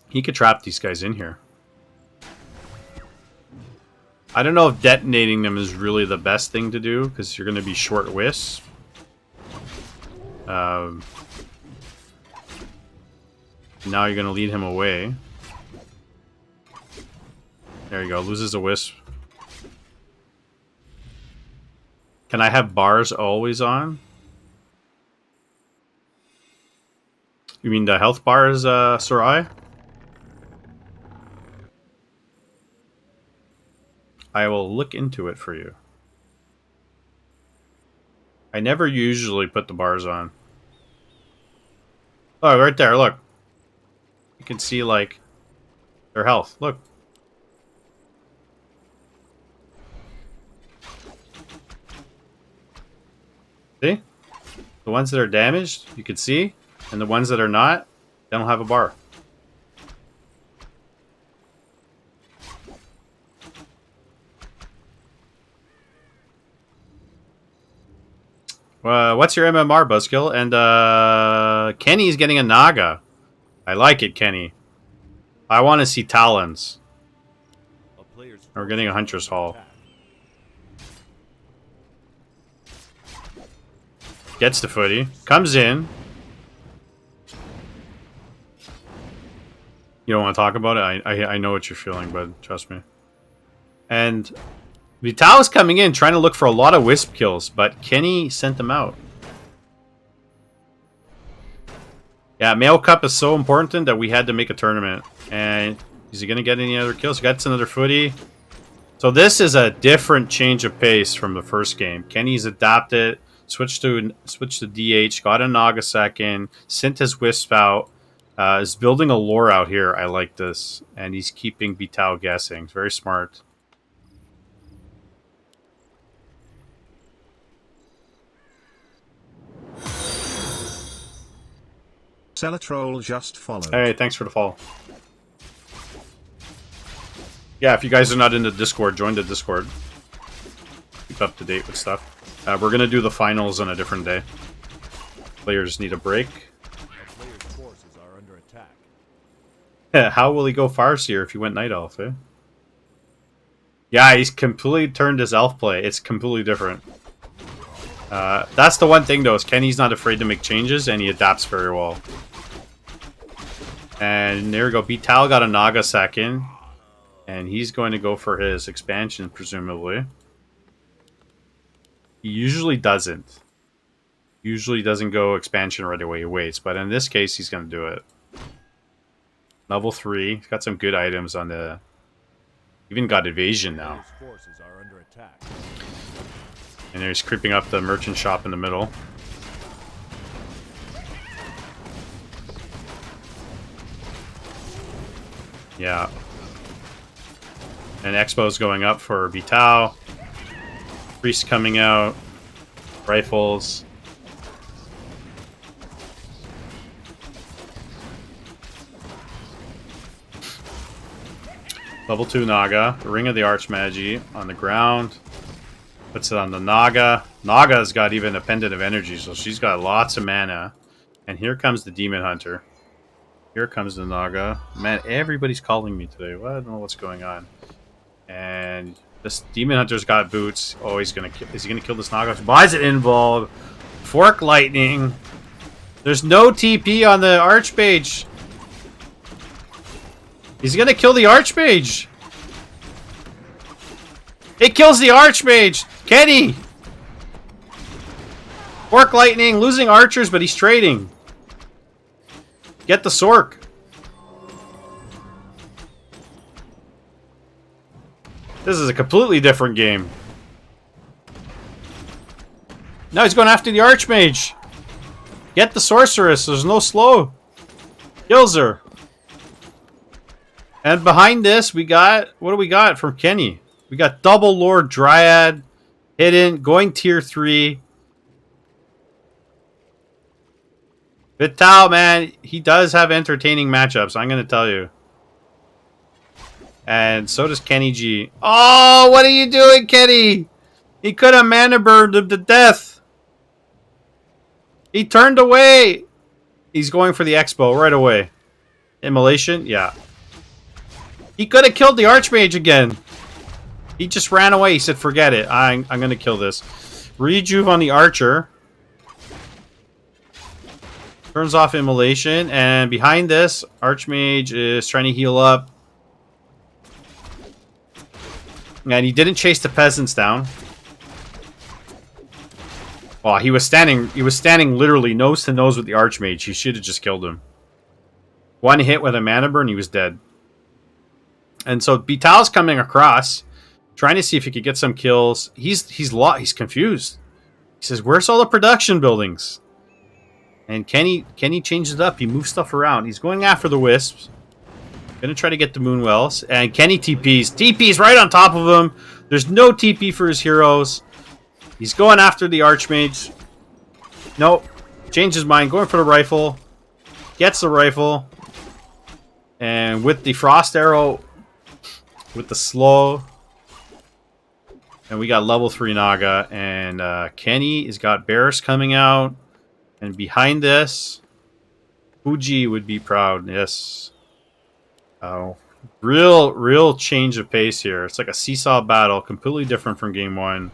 He could trap these guys in here. I don't know if detonating them is really the best thing to do, because you're going to be short Wisp. Now you're going to lead him away. There you go. Loses a Wisp. Can I have bars always on? You mean the health bars, Sarai? I will look into it for you. I never usually put the bars on. Oh, right there, look. You can see, like, their health. Look. See? The ones that are damaged, you can see. And the ones that are not, they don't have a bar. What's your MMR, Buzzkill? And Kenny's getting a Naga. I like it, Kenny. I want to see Talons. We're getting a Huntress Hall. Gets the footy. Comes in. You don't want to talk about it? I know what you're feeling, but trust me. And Vito's coming in, trying to look for a lot of Wisp kills, but Kenny sent them out. Yeah, Mayo Cup is so important that we had to make a tournament. And is he going to get any other kills? Gets another footy. So this is a different change of pace from the first game. Kenny's adapted, switched to DH, got a Naga second, sent his Wisp out, is building a lore out here. I like this. And he's keeping Vito guessing. It's very smart. Celatrol just followed. Hey, thanks for the follow. Yeah, if you guys are not in the Discord, join the Discord. Keep up to date with stuff. We're going to do the finals on a different day. Players need a break. Our players' forces are under attack. How will he go Farseer if he went Night Elf, eh? Yeah, he's completely turned his elf play. It's completely different. That's the one thing, though, is Kenny's not afraid to make changes, and he adapts very well. And there we go. Betal got a Naga second. And he's going to go for his expansion, presumably. He usually doesn't. Usually doesn't go expansion right away. He waits. But in this case, he's going to do it. Level 3. He's got some good items on the... Even got evasion now. Forces are under attack. And he's creeping up the merchant shop in the middle. Yeah. And Expo's going up for Veto. Priest coming out. Rifles. Level 2 Naga. Ring of the Archmagi on the ground. Puts it on the Naga. Naga's got even a Pendant of Energy, so she's got lots of mana. And here comes the Demon Hunter. Here comes the Naga. Man, everybody's calling me today. Well, I don't know what's going on. And this Demon Hunter's got boots. Oh, he's gonna kill. Is he gonna kill this Naga? Why is it involved? Fork lightning. There's no TP on the Archmage. He's gonna kill the Archmage. It kills the Archmage. Kenny. Fork lightning, losing archers, but he's trading. Get the Sork. This is a completely different game. Now he's going after the Archmage. Get the Sorceress. There's no slow. Kills her. And behind this, we got... What do we got from Kenny? We got Double Lord Dryad. Hidden. Going tier 3. Vital, man. He does have entertaining matchups. I'm going to tell you. And so does Kenny G. Oh, what are you doing, Kenny? He could have mana burned him to death. He turned away. He's going for the Expo right away. Immolation? Yeah. He could have killed the Archmage again. He just ran away. He said, forget it. I'm going to kill this. Rejuve on the Archer. Turns off Immolation. And behind this, Archmage is trying to heal up. And he didn't chase the peasants down. Well, he was standing literally nose to nose with the Archmage. He should have just killed him. One hit with a mana burn, he was dead. And so Vital's coming across, trying to see if he could get some kills. He's confused. He says, "Where's all the production buildings?" And Kenny changes it up. He moves stuff around. He's going after the Wisps. Gonna try to get the Moonwells. And Kenny TPs. TP's right on top of him. There's no TP for his heroes. He's going after the Archmage. Nope. Changed his mind. Going for the rifle. Gets the rifle. And with the Frost Arrow, with the slow. And we got level 3 Naga. And Kenny has got Bears coming out. And behind this, Fuji would be proud. Yes. Oh, real change of pace here. It's like a seesaw battle, completely different from game 1.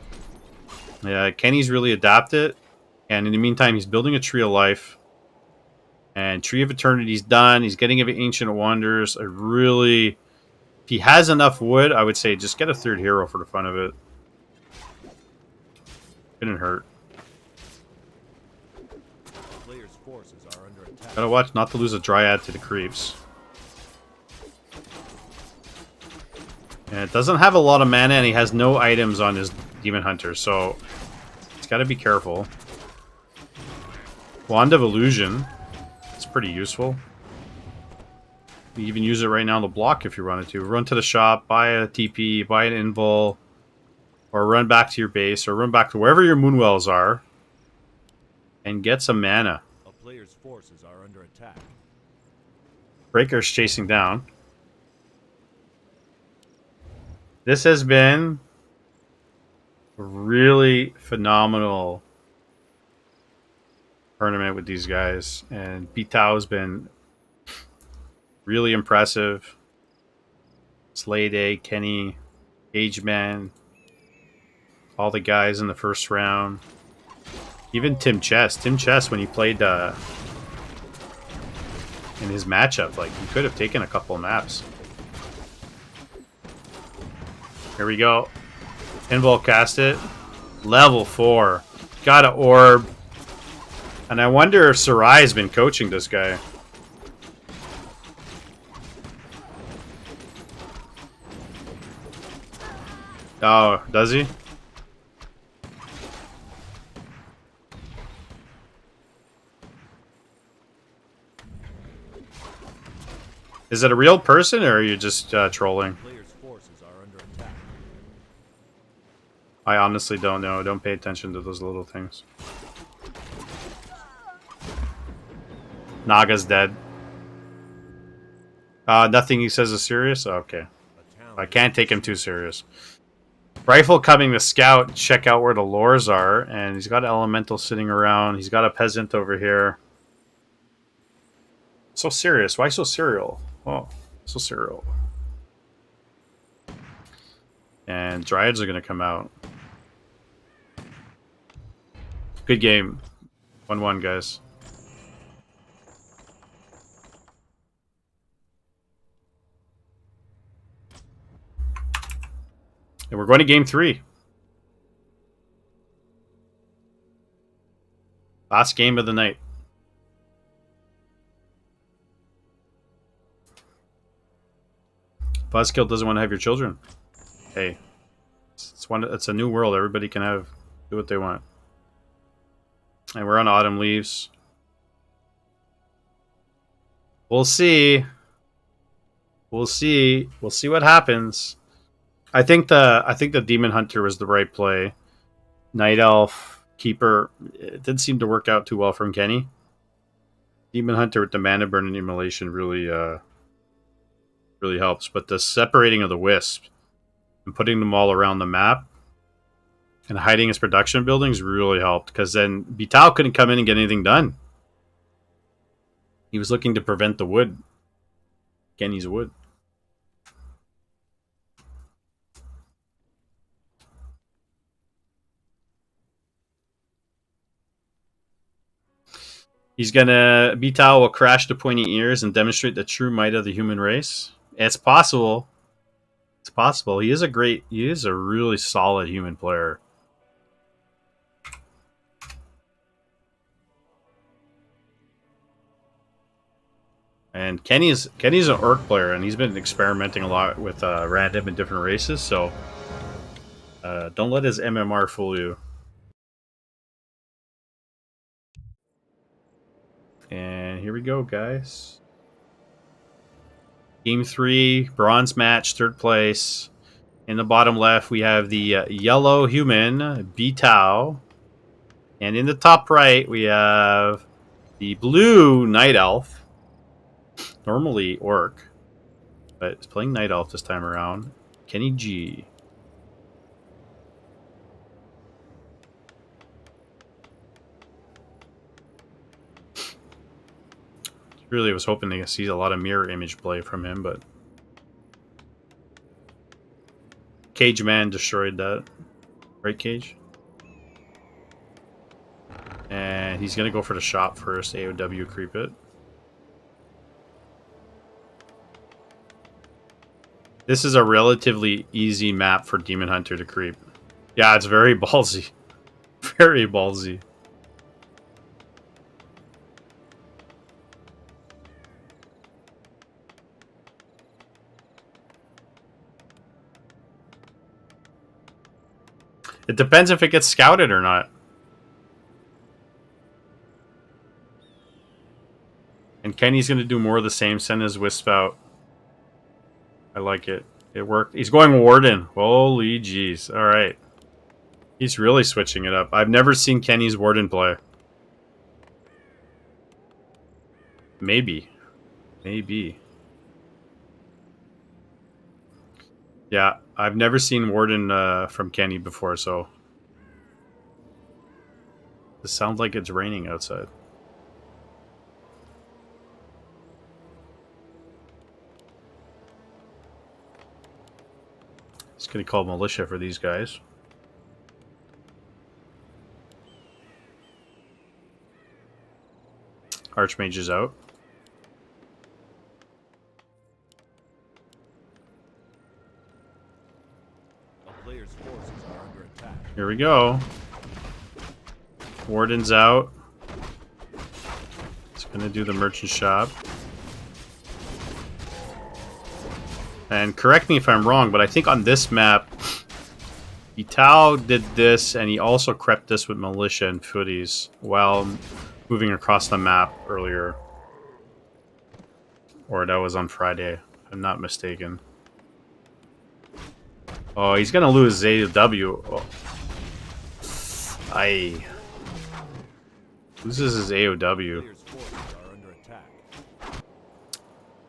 Yeah, Kenny's really adapted, and in the meantime, he's building a Tree of Life, and Tree of Eternity's done. He's getting Ancient Wonders. If he has enough wood, I would say just get a 3rd hero for the fun of it. Couldn't hurt. Players' forces are under attack. Gotta watch not to lose a Dryad to the creeps. And it doesn't have a lot of mana, and he has no items on his Demon Hunter, so he's got to be careful. Wand of Illusion. It's pretty useful. You even use it right now to block if you wanted to. Run to the shop, buy a TP, buy an invul, or run back to your base, or run back to wherever your Moonwells are, and get some mana. A player's forces are under attack. Breaker's chasing down. This has been a really phenomenal tournament with these guys, and Bitao has been really impressive. Slay Day, Kenny, Ageman, all the guys in the first round. Even Tim Chess. Tim Chess, when he played in his matchup, like, he could have taken a couple of maps. Here we go. Invul cast it. Level 4. Got an orb. And I wonder if Sarai has been coaching this guy. Oh, does he? Is it a real person, or are you just trolling? Players' forces are under attack. I honestly don't know. Don't pay attention to those little things. Naga's dead. Nothing he says is serious? Okay. A town I can't take him too serious. Rifle coming to scout, check out where the lures are, and he's got an elemental sitting around. He's got a peasant over here. So serious. Why so serial? Oh, so serial. And Dryads are going to come out. Good game. 1-1, guys. And we're going to game 3. Last game of the night. Buzzkill doesn't want to have your children. Hey, it's a new world. Everybody can do what they want. And we're on autumn leaves. We'll see. We'll see. We'll see what happens. I think the Demon Hunter was the right play. Night Elf Keeper. It didn't seem to work out too well from Kenny. Demon Hunter with the Mana Burn and Immolation really helps. But the separating of the Wisp and putting them all around the map and hiding his production buildings really helped, because then Vital couldn't come in and get anything done. He was looking to prevent the wood. Kenny's wood. Vital will crash the pointy ears and demonstrate the true might of the human race. It's possible. It's possible. He is a really solid human player. And Kenny's an orc player, and he's been experimenting a lot with random and different races, so don't let his MMR fool you. And here we go, guys. Game 3, bronze match, 3rd place. In the bottom left, we have the yellow human, Vital. And in the top right, we have the blue night elf. Normally orc, but it's playing night elf this time around. Kenny G. Really was hoping to see a lot of mirror image play from him, but Cage Man destroyed that. Right, Cage? And he's going to go for the shop first. AOW creep it. This is a relatively easy map for Demon Hunter to creep. Yeah, it's very ballsy. Very ballsy. It depends if it gets scouted or not. And Kenny's going to do more of the same, send his Wisp out. I like it. It worked. He's going Warden. Holy jeez. Alright. He's really switching it up. I've never seen Kenny's Warden play. Maybe. Maybe. Yeah, I've never seen Warden from Kenny before, so... This sounds like it's raining outside. It's gonna call militia for these guys. Archmage is out. Here we go. Warden's out. It's gonna do the merchant shop. And correct me if I'm wrong, but I think on this map, Vital did this, and he also crept this with militia and footies while moving across the map earlier. Or that was on Friday, if I'm not mistaken. Oh, he's gonna lose AOW. Oh. Aye. Loses his AOW. Players' forces are under attack.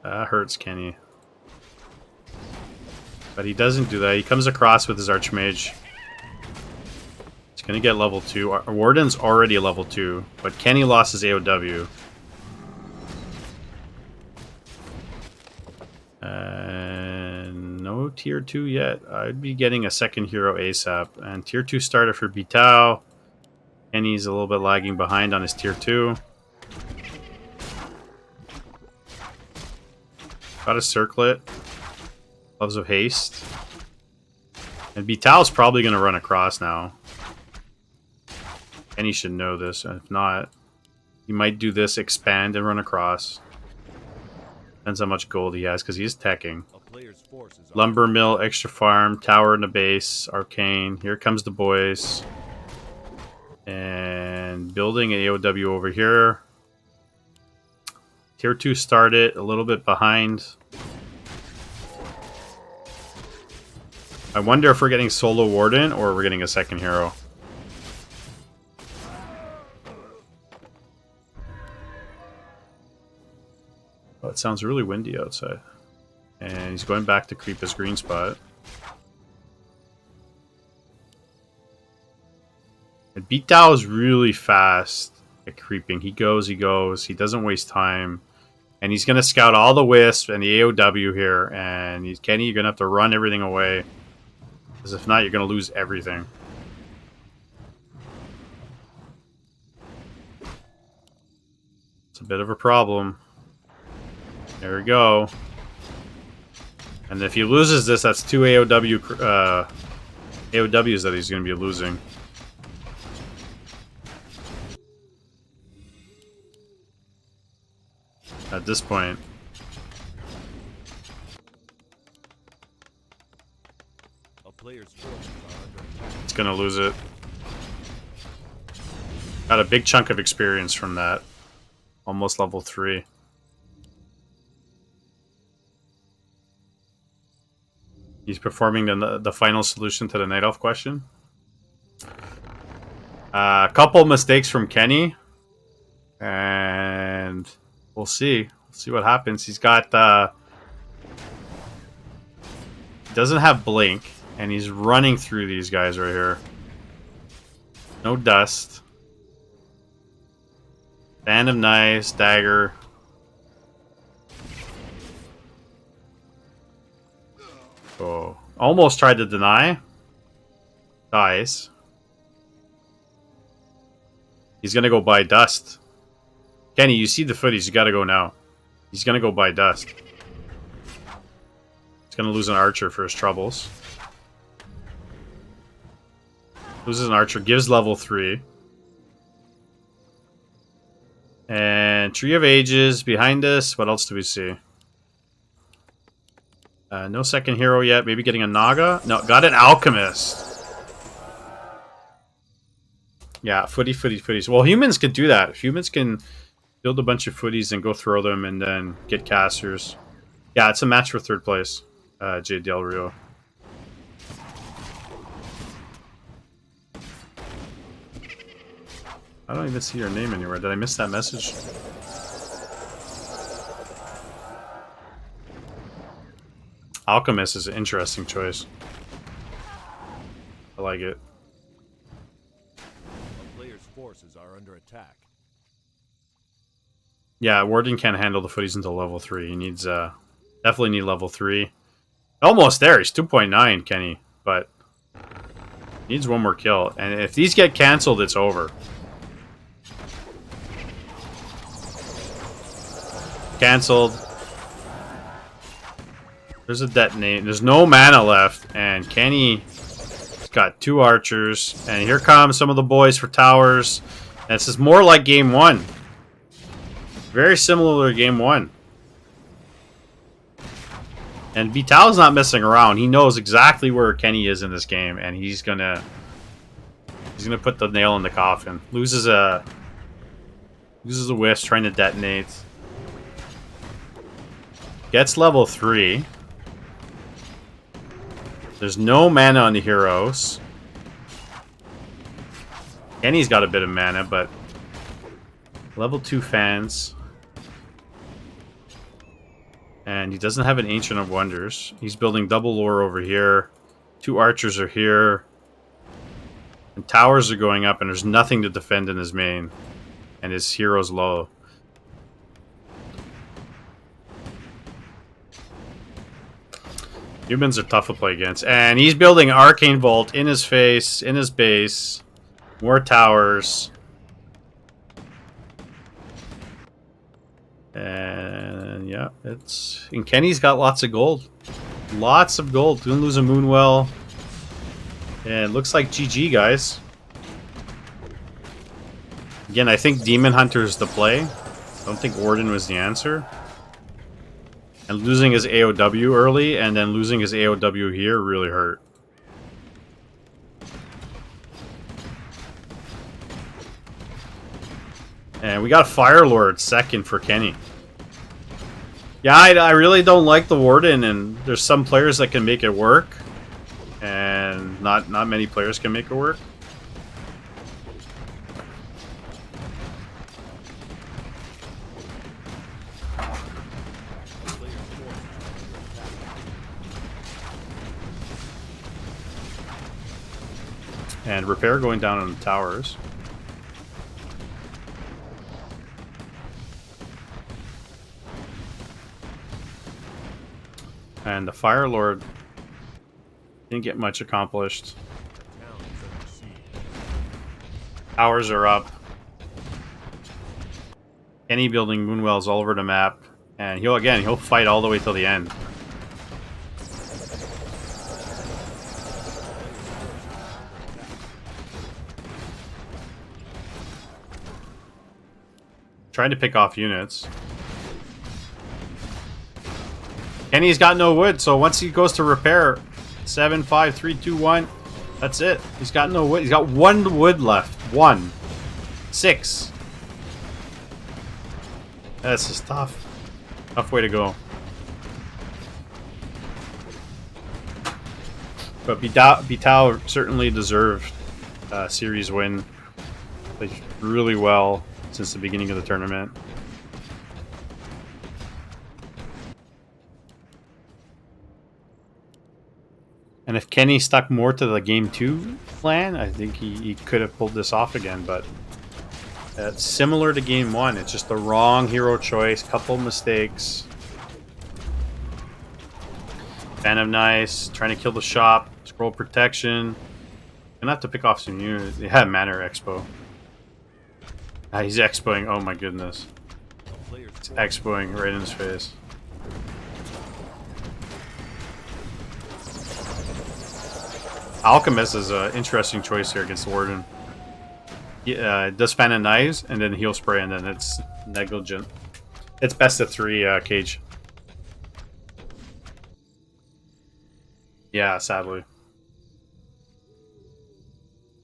That hurts Kenny. But he doesn't do that. He comes across with his Archmage. He's gonna get level 2. Our Warden's already a level 2, but Kenny lost his AOW. And no tier 2 yet. I'd be getting a second hero ASAP. And tier 2 starter for Veto. Kenny's a little bit lagging behind on his tier 2. Got a circlet. Gloves of Haste. And Veto's probably going to run across now. Kenny should know this. If not, he might do this, expand, and run across. Depends how much gold he has, because he's teching. A player's forces are Lumber mill, extra farm, tower in the base, arcane. Here comes the boys. And building an AOW over here. Tier 2 started, a little bit behind. I wonder if we're getting solo Warden or we're getting a second hero. Oh, it sounds really windy outside. And he's going back to creep his green spot. And Beat Dow is really fast at creeping. He goes, he goes. He doesn't waste time. And he's going to scout all the wisp and the AOW here. And he's Kenny, you're going to have to run everything away. Because if not, you're going to lose everything. It's a bit of a problem. There we go. And if he loses this, that's 2 AOWs that he's going to be losing. At this point. a player's forces are under attack. It's going to lose it. Got a big chunk of experience from that. Almost level 3. He's performing the final solution to the Night Elf question. A couple mistakes from Kenny. And we'll see. We'll see what happens. He's got... he doesn't have Blink. And he's running through these guys right here. No dust. Band of Knives, Dagger. Oh, almost tried to deny. Dies. He's gonna go buy dust. Kenny, you see the footies. You gotta go now. He's gonna go buy dust. He's gonna lose an archer for his troubles. Loses an archer. Gives level 3. And Tree of Ages behind us. What else do we see? No second hero yet. Maybe getting a Naga? No, got an Alchemist. Yeah, footies. Well, humans could do that. Humans can build a bunch of footies and go throw them and then get casters. Yeah, it's a match for 3rd place. J. Del Rio. I don't even see your name anywhere. Did I miss that message? Alchemist is an interesting choice. I like it. A player's forces are under attack. Yeah, Warden can't handle the footies until level 3. He needs, definitely need level 3. Almost there. He's 2.9, Kenny. But needs one more kill. And if these get cancelled, it's over. Cancelled. There's a detonate. There's no mana left. And Kenny's got 2 archers. And here come some of the boys for towers. And this is more like game 1. Very similar to game 1. And Vital's not messing around. He knows exactly where Kenny is in this game. And he's gonna put the nail in the coffin. Loses a wisp trying to detonate. Gets level 3. There's no mana on the heroes. Kenny's got a bit of mana, but level 2 fans. And he doesn't have an Ancient of Wonders. He's building double lore over here. 2 archers are here. And towers are going up, and there's nothing to defend in his main. And his hero's low. Humans are tough to play against. And he's building Arcane Vault in his face, in his base. More towers. And yeah, it's... And Kenny's got lots of gold. Lots of gold. Didn't lose a Moonwell. And it looks like GG, guys. Again, I think Demon Hunter is the play. I don't think Warden was the answer. And losing his AOW early and then losing his AOW here really hurt. And we got a Fire Lord second for Kenny. Yeah, I really don't like the Warden, and there's some players that can make it work. And not many players can make it work. And repair going down on the towers. And the Fire Lord didn't get much accomplished. Towers are up. Kenny building Moonwells all over the map. And he'll fight all the way till the end. Trying to pick off units. Kenny's got no wood, so once he goes to repair, 7, 5, 3, 2, 1, that's it. He's got no wood. He's got 1 wood left. 1. 6. That's just tough. Tough way to go. But Veto certainly deserved a series win. Played really well since the beginning of the tournament. And if Kenny stuck more to the game 2 plan, I think he could have pulled this off again, but it's similar to game 1. It's just the wrong hero choice, couple mistakes. Phantom Nice, trying to kill the shop, scroll protection. Gonna have to pick off some units. They had Manor Expo. He's expoing. Oh my goodness. He's expoing right in his face. Alchemist is an interesting choice here against the Warden. It does Fan and Knives, and then Heal Spray, and then it's negligent. It's best of 3, Cage. Yeah, sadly.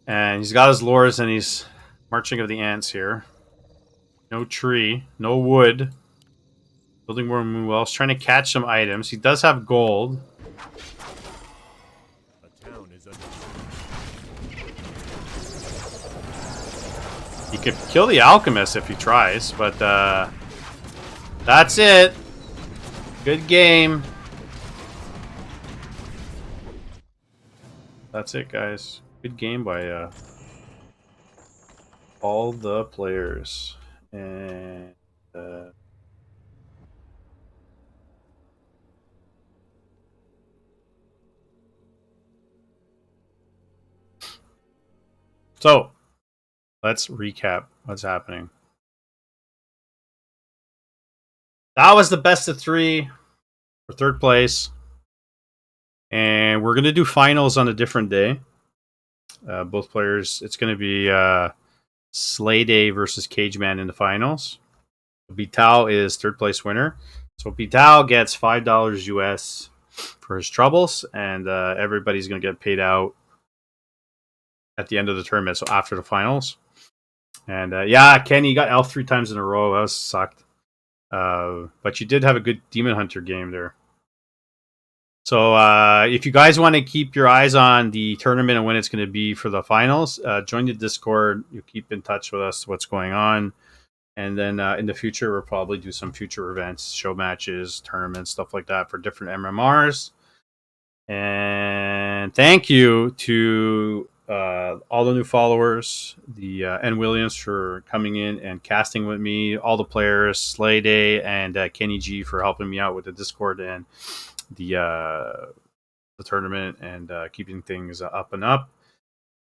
And he's got his lures, and he's marching of the ants here. No tree, no wood. Building more Moonwells, trying to catch some items. He does have gold. He could kill the Alchemist if he tries, but that's it. Good game. That's it, guys. Good game by all the players. And so let's recap what's happening. That was the best of 3 for 3rd place. And we're going to do finals on a different day. Both players, it's going to be Slay Day versus Cageman in the finals. Veto is 3rd place winner. So Veto gets $5 US for his troubles. And everybody's going to get paid out at the end of the tournament. So after the finals. And yeah, Kenny got Elf 3 times in a row. That was sucked. But you did have a good Demon Hunter game there. So if you guys want to keep your eyes on the tournament and when it's going to be for the finals, join the Discord. You keep in touch with us, what's going on. And then in the future, we'll probably do some future events, show matches, tournaments, stuff like that for different MMRs. And thank you to all the new followers, the N. Williams for coming in and casting with me, all the players, Slay Day and Kenny G for helping me out with the Discord and the tournament and keeping things up and up.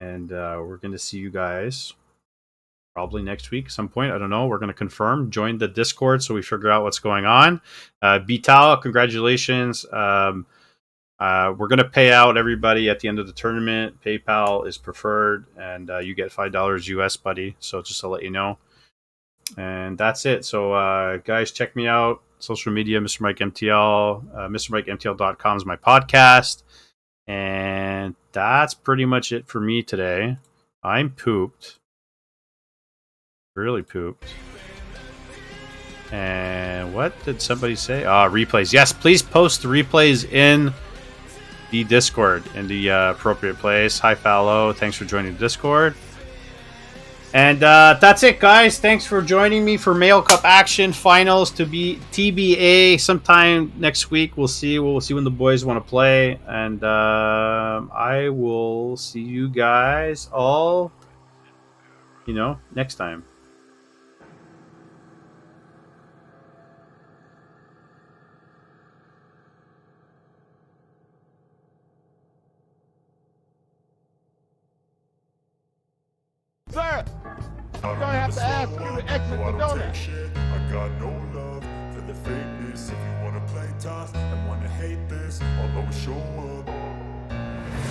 And we're going to see you guys probably next week some point. I don't know. We're going to confirm. Join the Discord so we figure out what's going on. Vital, congratulations. We're going to pay out everybody at the end of the tournament. PayPal is preferred, and you get $5 US, buddy. So just to let you know. And that's it. So, guys, check me out. Social media, Mr. Mike MTL. MrMikeMTL.com is my podcast. And that's pretty much it for me today. I'm pooped. Really pooped. And what did somebody say? Replays. Yes, please post the replays in the Discord in the appropriate place. Hi, Fallow. Thanks for joining the Discord. And that's it, guys. Thanks for joining me for Mayo Cup action finals to be TBA sometime next week. We'll see. We'll see when the boys want to play. And I will see you guys all, next time. Sir, I'm gonna have to ask you to exit the donut. I got no love for the fakeness. If you wanna play tough and wanna hate this, I'll always show up.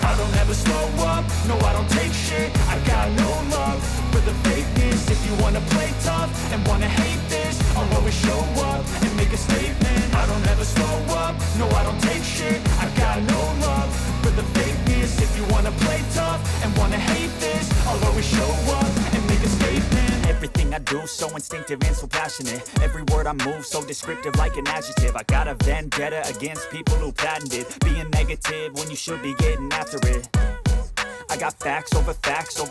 I don't ever slow up, no I don't take shit. I got no love for the fakeness. If you wanna play tough and wanna hate this, I'll always show up and make a statement. I don't ever slow up, no I don't take shit. I got no love for the fakeness. If you wanna play tough and wanna hate this, I'll always show up and make a statement. Everything I do so instinctive and so passionate. Every word I move so descriptive like an adjective. I got a vendetta against people who patented being negative when you should be getting after it. I got facts over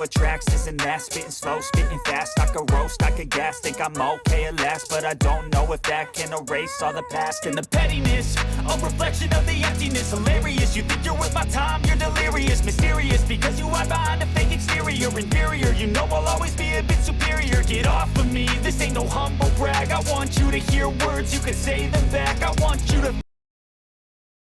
tracks, this and that. Spitting slow, spitting fast. I could roast, I could gas. Think I'm okay at last, but I don't know if that can erase all the past. And the pettiness, a reflection of the emptiness. Hilarious, you think you're worth my time, you're delirious. Mysterious, because you hide behind a fake exterior. Inferior, you know I'll always be a bit superior. Get off of me, this ain't no humble brag. I want you to hear words, you can say them back. I want you to